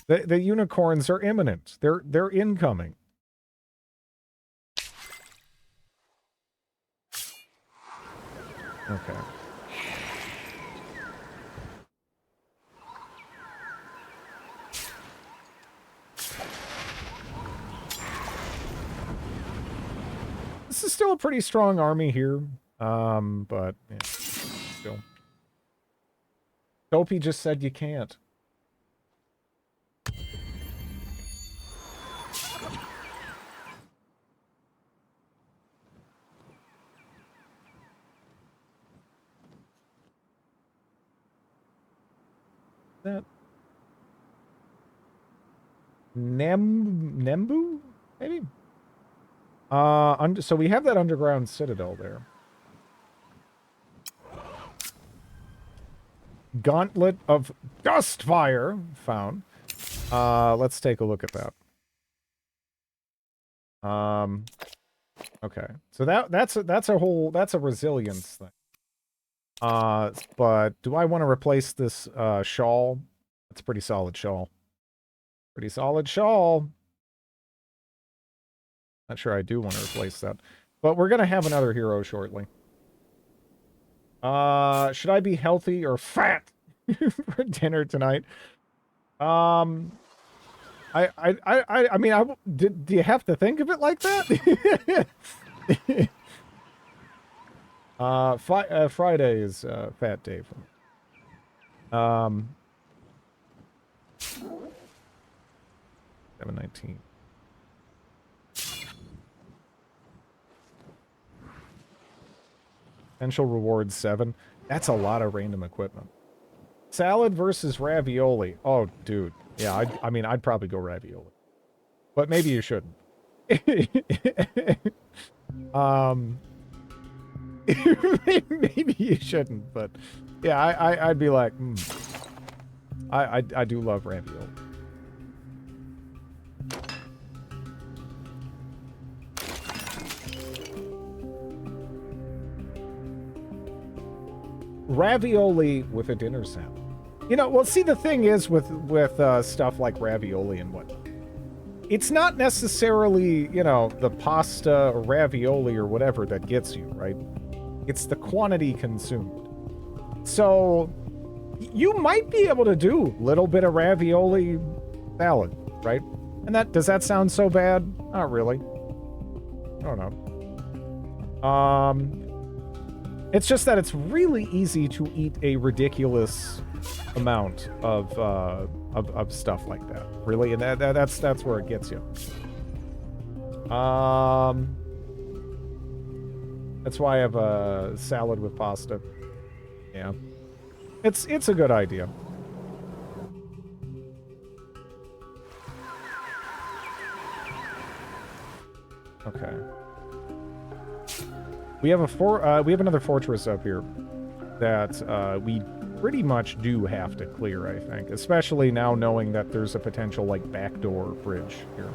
The unicorns are imminent. They're incoming. Okay. This is still a pretty strong army here. But yeah, still. Dopey just said you can't. That Nembu, maybe? So we have that underground citadel there. Gauntlet of Dustfire found. Let's take a look at that. Okay. So that's a resilience thing. But do I want to replace this shawl? That's a pretty solid shawl. Pretty solid shawl. Not sure I do want to replace that. But we're gonna have another hero shortly. Should I be healthy or fat for dinner tonight? I mean, do you have to think of it like that? Friday is fat day for me. 7/19. Potential reward 7. That's a lot of random equipment. Salad versus ravioli. Oh, dude. Yeah, I mean, I'd probably go ravioli. But maybe you shouldn't. Maybe you shouldn't, but yeah, I'd be like, I do love ravioli. Ravioli with a dinner salad. You know, well, see, the thing is with stuff like ravioli and whatnot, it's not necessarily, you know, the pasta or ravioli or whatever that gets you, right? It's the quantity consumed. So you might be able to do a little bit of ravioli salad, right? And does that sound so bad? Not really. I don't know. It's just that it's really easy to eat a ridiculous amount of stuff like that, really, and that's where it gets you. That's why I have a salad with pasta. Yeah, it's a good idea. Okay. We have we have another fortress up here that we pretty much do have to clear, I think, especially now knowing that there's a potential like backdoor bridge here.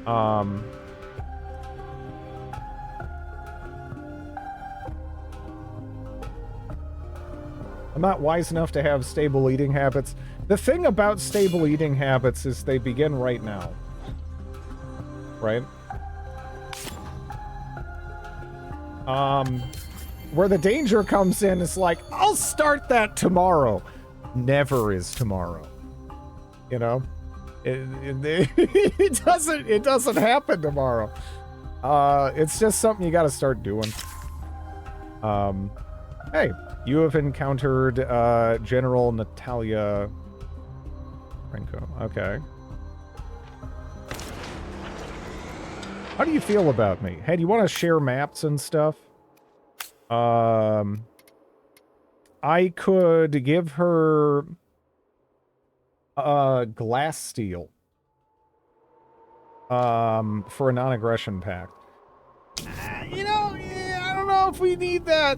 I'm not wise enough to have stable eating habits. The thing about stable eating habits is they begin right now, right? Where the danger comes in is like, I'll start that tomorrow. Never is tomorrow. You know? It doesn't happen tomorrow. It's just something you gotta start doing. Hey, you have encountered, General Natalia Renko. Okay. How do you feel about me? Hey, do you want to share maps and stuff? I could give her glass steel for a non-aggression pact. You know, I don't know if we need that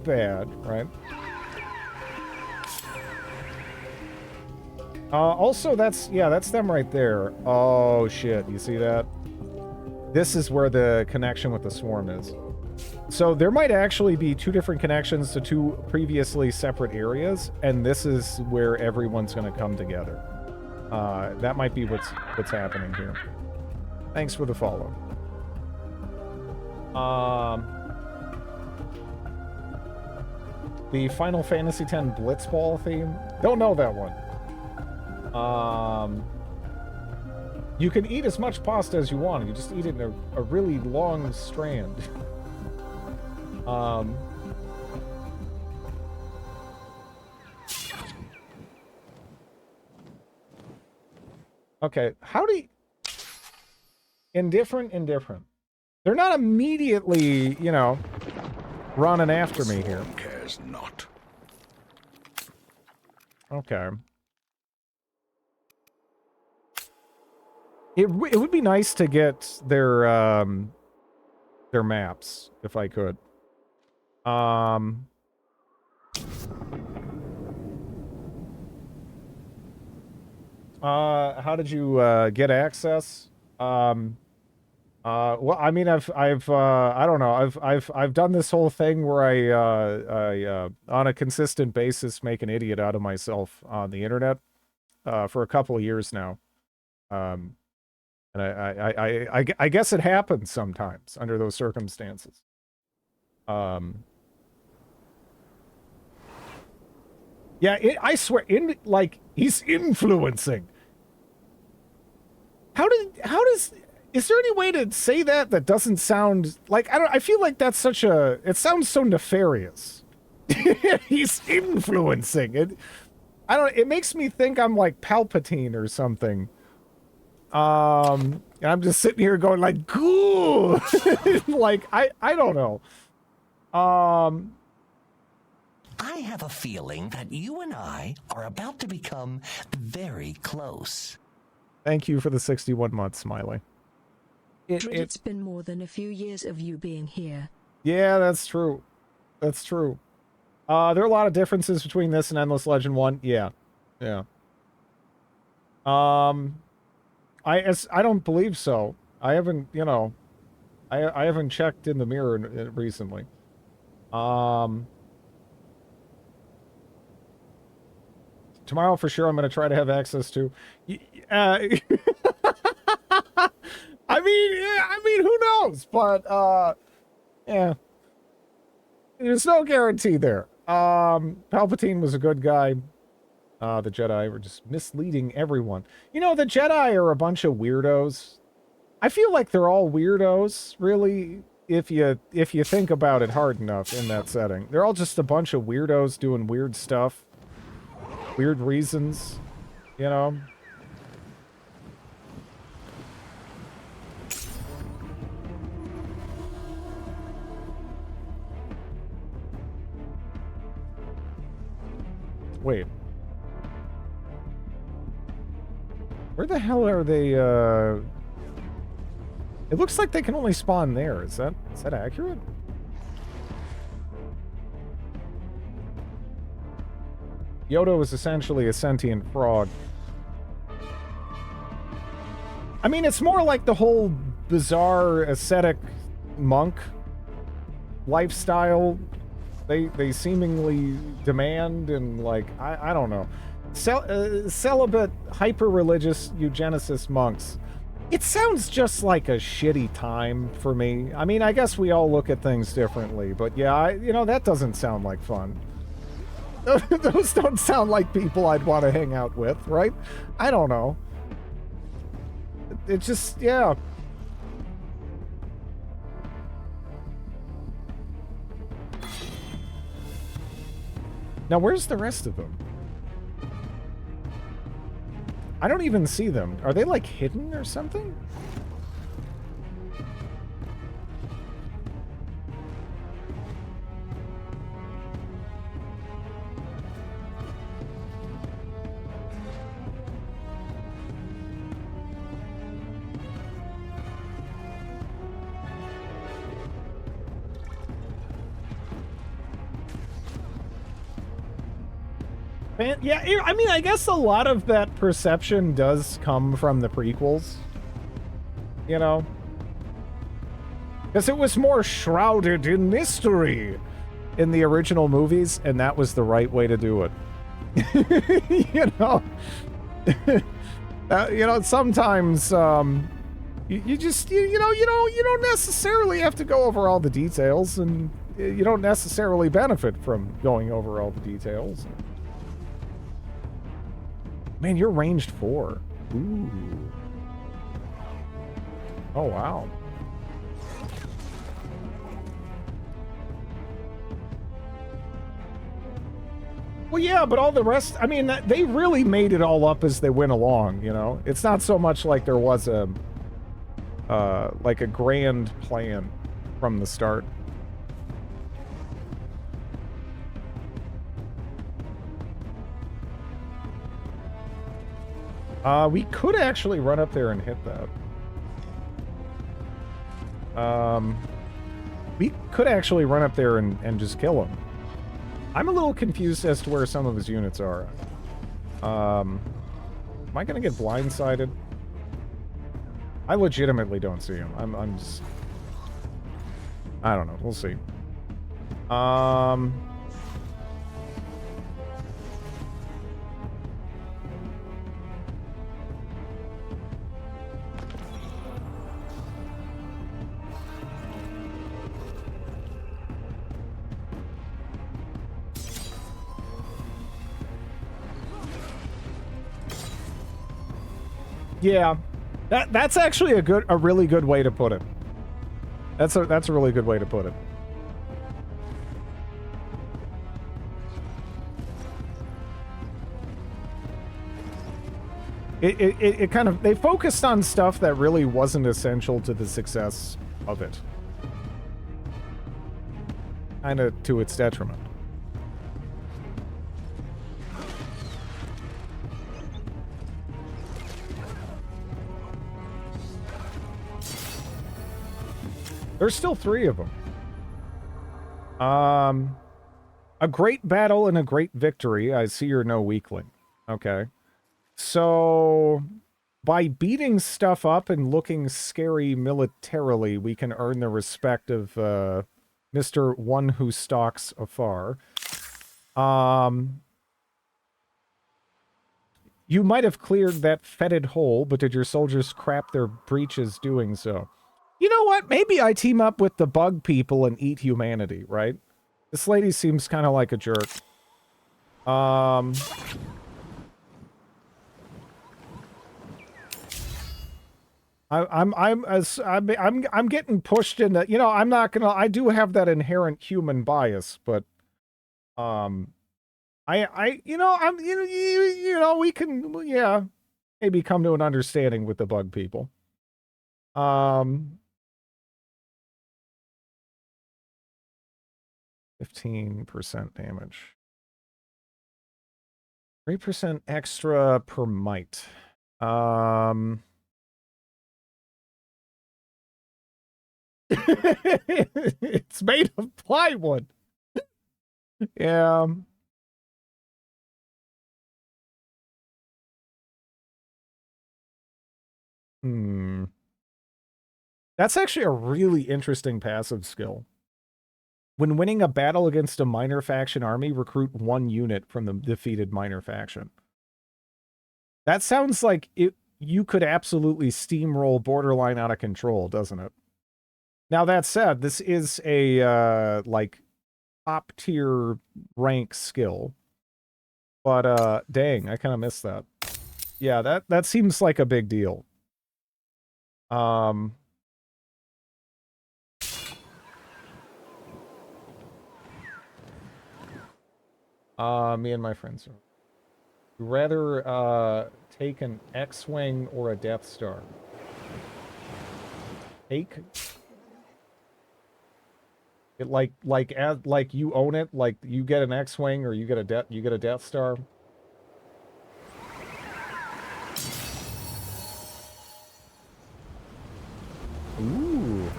bad, right? Also, that's them right there. Oh shit, you see that? This is where the connection with the swarm is. So there might actually be two different connections to two previously separate areas, and this is where everyone's going to come together. That might be what's happening here. Thanks for the follow. The Final Fantasy X Blitzball theme? Don't know that one. You can eat as much pasta as you want. You just eat it in a really long strand. Okay, how do you... Indifferent. They're not immediately, you know, running after me here. Cares not. Okay. It would be nice to get their maps, if I could. How did you get access? Well, I mean, I've I don't know, I've done this whole thing where I on a consistent basis make an idiot out of myself on the internet for a couple of years now. And I guess it happens sometimes under those circumstances. Yeah, I swear, he's influencing. Is there any way to say that doesn't sound like, I feel like that's it sounds so nefarious. He's influencing it. It makes me think I'm like Palpatine or something. And I'm just sitting here going like, cool. Like, I don't know. I have a feeling that you and I are about to become very close. Thank you for the 61 months, Smiley. It's been more than a few years of you being here. Yeah, that's true. That's true. There are a lot of differences between this and Endless Legend 1. Yeah. Yeah. I don't believe so. I haven't, you know, I haven't checked in the mirror recently. Tomorrow for sure I'm going to try to have access to. I mean, who knows? But yeah, there's no guarantee there. Palpatine was a good guy. The Jedi were just misleading everyone. You know, the Jedi are a bunch of weirdos. I feel like they're all weirdos, really, if you think about it hard enough in that setting. They're all just a bunch of weirdos doing weird stuff. Weird reasons, you know? Wait. Where the hell are they, It looks like they can only spawn there. Is that accurate? Yoda was essentially a sentient frog. I mean, it's more like the whole bizarre ascetic monk lifestyle they seemingly demand, and like I don't know, celibate hyper-religious eugenicist monks. It sounds just like a shitty time for me. I mean, I guess we all look at things differently, but yeah, you know, that doesn't sound like fun. Those don't sound like people I'd want to hang out with, right? I don't know. It just, yeah. Now, where's the rest of them? I don't even see them. Are they, like, hidden or something? Yeah, I mean, I guess a lot of that perception does come from the prequels. You know? Because it was more shrouded in mystery in the original movies, and that was the right way to do it. You know? You know, sometimes, you just, you know, you don't necessarily have to go over all the details, and you don't necessarily benefit from going over all the details. Man, you're ranged 4. Ooh. Oh, wow. Well, yeah, but all the rest, I mean, they really made it all up as they went along, you know? It's not so much like there was a grand plan from the start. We could actually run up there and hit that. We could actually run up there and just kill him. I'm a little confused as to where some of his units are. Am I gonna get blindsided? I legitimately don't see him. I'm just... I don't know. We'll see. Yeah, that's actually a really good way to put it. That's a really good way to put it. It kind of, they focused on stuff that really wasn't essential to the success of it. Kind of to its detriment. There's still 3 of them. A great battle and a great victory. I see you're no weakling. Okay. So, by beating stuff up and looking scary militarily, we can earn the respect of Mr. One Who Stalks Afar. You might have cleared that fetid hole, but did your soldiers crap their breeches doing so? You know what? Maybe I team up with the bug people and eat humanity, right? This lady seems kind of like a jerk. I'm getting pushed into, you know, I'm not gonna, I do have that inherent human bias, but you know, we can, yeah, maybe come to an understanding with the bug people. 15% damage. 3% extra per mite. It's made of plywood. Yeah. That's actually a really interesting passive skill. When winning a battle against a minor faction army, recruit 1 unit from the defeated minor faction. That sounds like you could absolutely steamroll Borderline out of control, doesn't it? Now, that said, this is a, like, top-tier rank skill. But, dang, I kind of missed that. Yeah, that seems like a big deal. Me and my friends are. Rather, take an X-Wing or a Death Star? Take... It like you own it, like you get an X-Wing or you get a Death Star. Ooh.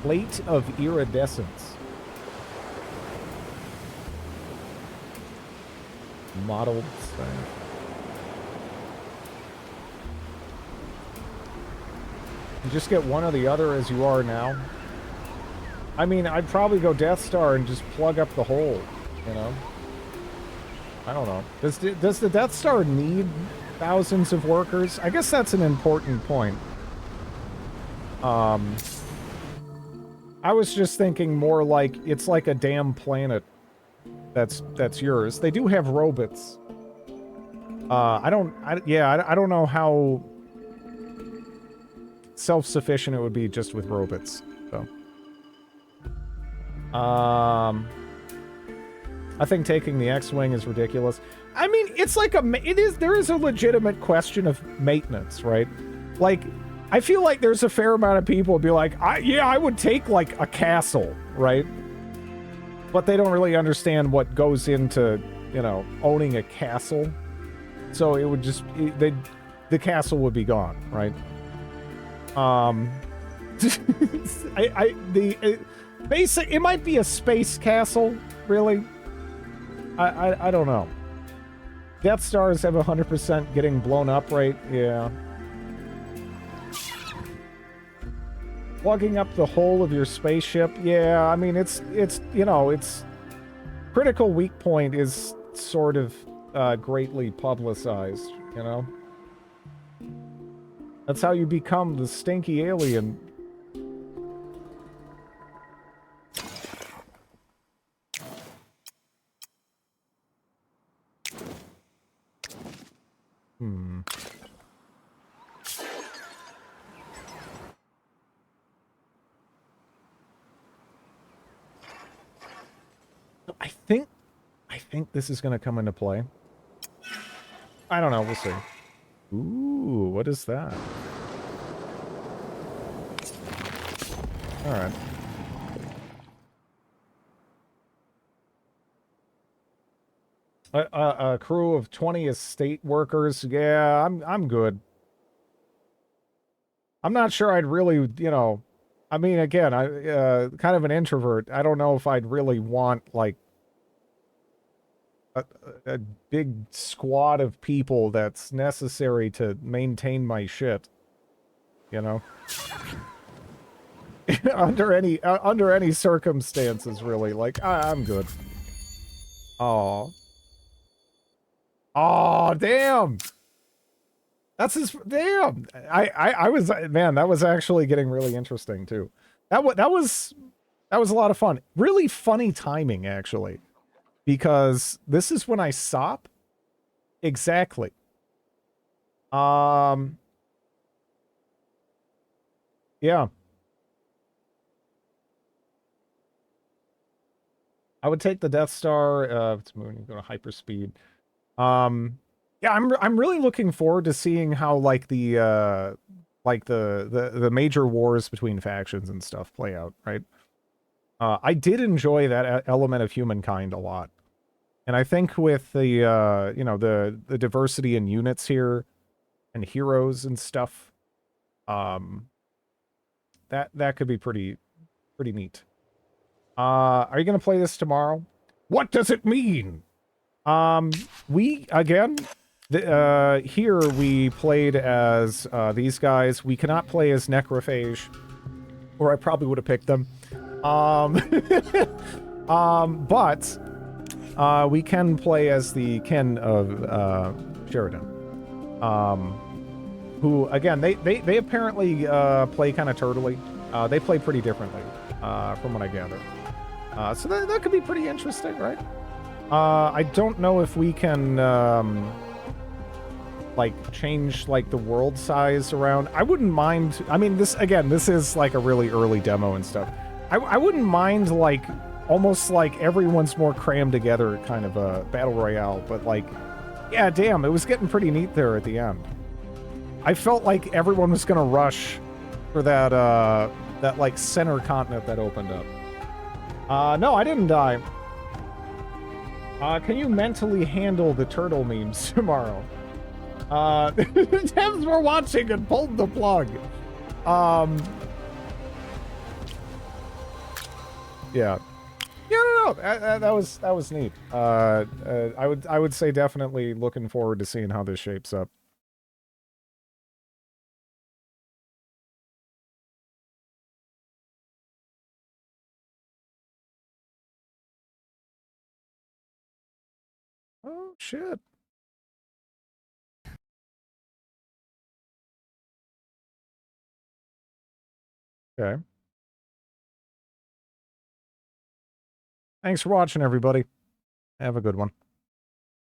Plate of Iridescence. Modeled thing. You just get one or the other as you are now. I mean, I'd probably go Death Star and just plug up the hole, you know? I don't know. Does the Death Star need thousands of workers? I guess that's an important point. I was just thinking more like, it's like a damn planet that's yours. They do have robots. I don't know how self-sufficient it would be just with robots, so... I think taking the X-Wing is ridiculous. I mean, it's like there is a legitimate question of maintenance, right? Like, I feel like there's a fair amount of people who'd be like, I would take, like, a castle, right? But they don't really understand what goes into, you know, owning a castle. So it would just, the castle would be gone, right? It might be a space castle, really. I don't know. Death Stars have 100% getting blown up rate, yeah. Plugging up the hole of your spaceship, yeah, I mean, it's you know, it's... Critical weak point is sort of greatly publicized, you know? That's how you become the stinky alien. I think this is going to come into play. I don't know, we'll see. Ooh, what is that? Alright. A crew of 20 estate workers. Yeah, I'm good. I'm not sure I'd really, you know, I mean, again, I kind of an introvert. I don't know if I'd really want like a big squad of people that's necessary to maintain my shit. You know, under any circumstances, really. Like I'm good. Oh, oh, damn. That's his. Damn. I was, man. That was actually getting really interesting too. That was a lot of fun. Really funny timing, actually, because this is when I sop. Exactly. Yeah. I would take the Death Star. It's moving, go to hyperspeed. Yeah, I'm really looking forward to seeing how like the the major wars between factions and stuff play out, right? I did enjoy that element of humankind a lot. And I think with the you know, the diversity in units here and heroes and stuff, that could be pretty neat. Are you going to play this tomorrow? What does it mean? We again here we played as these guys. We cannot play as Necrophage, or I probably would have picked them. But we can play as the kin of Sheridan. Who again they apparently play kind of turtly. They play pretty differently, from what I gather. So that could be pretty interesting, right? I don't know if we can like change like the world size around. I wouldn't mind. I mean, this is like a really early demo and stuff. I wouldn't mind like almost like everyone's more crammed together kind of a battle royale, but like, yeah, damn, it was getting pretty neat there at the end. I felt like everyone was gonna rush for that that like center continent that opened up. No, I didn't die. Can you mentally handle the turtle memes tomorrow? Devs were watching and pulled the plug. Yeah. Yeah, no, that was neat. I would say definitely looking forward to seeing how this shapes up. Oh shit. Okay. Thanks for watching, everybody. Have a good one.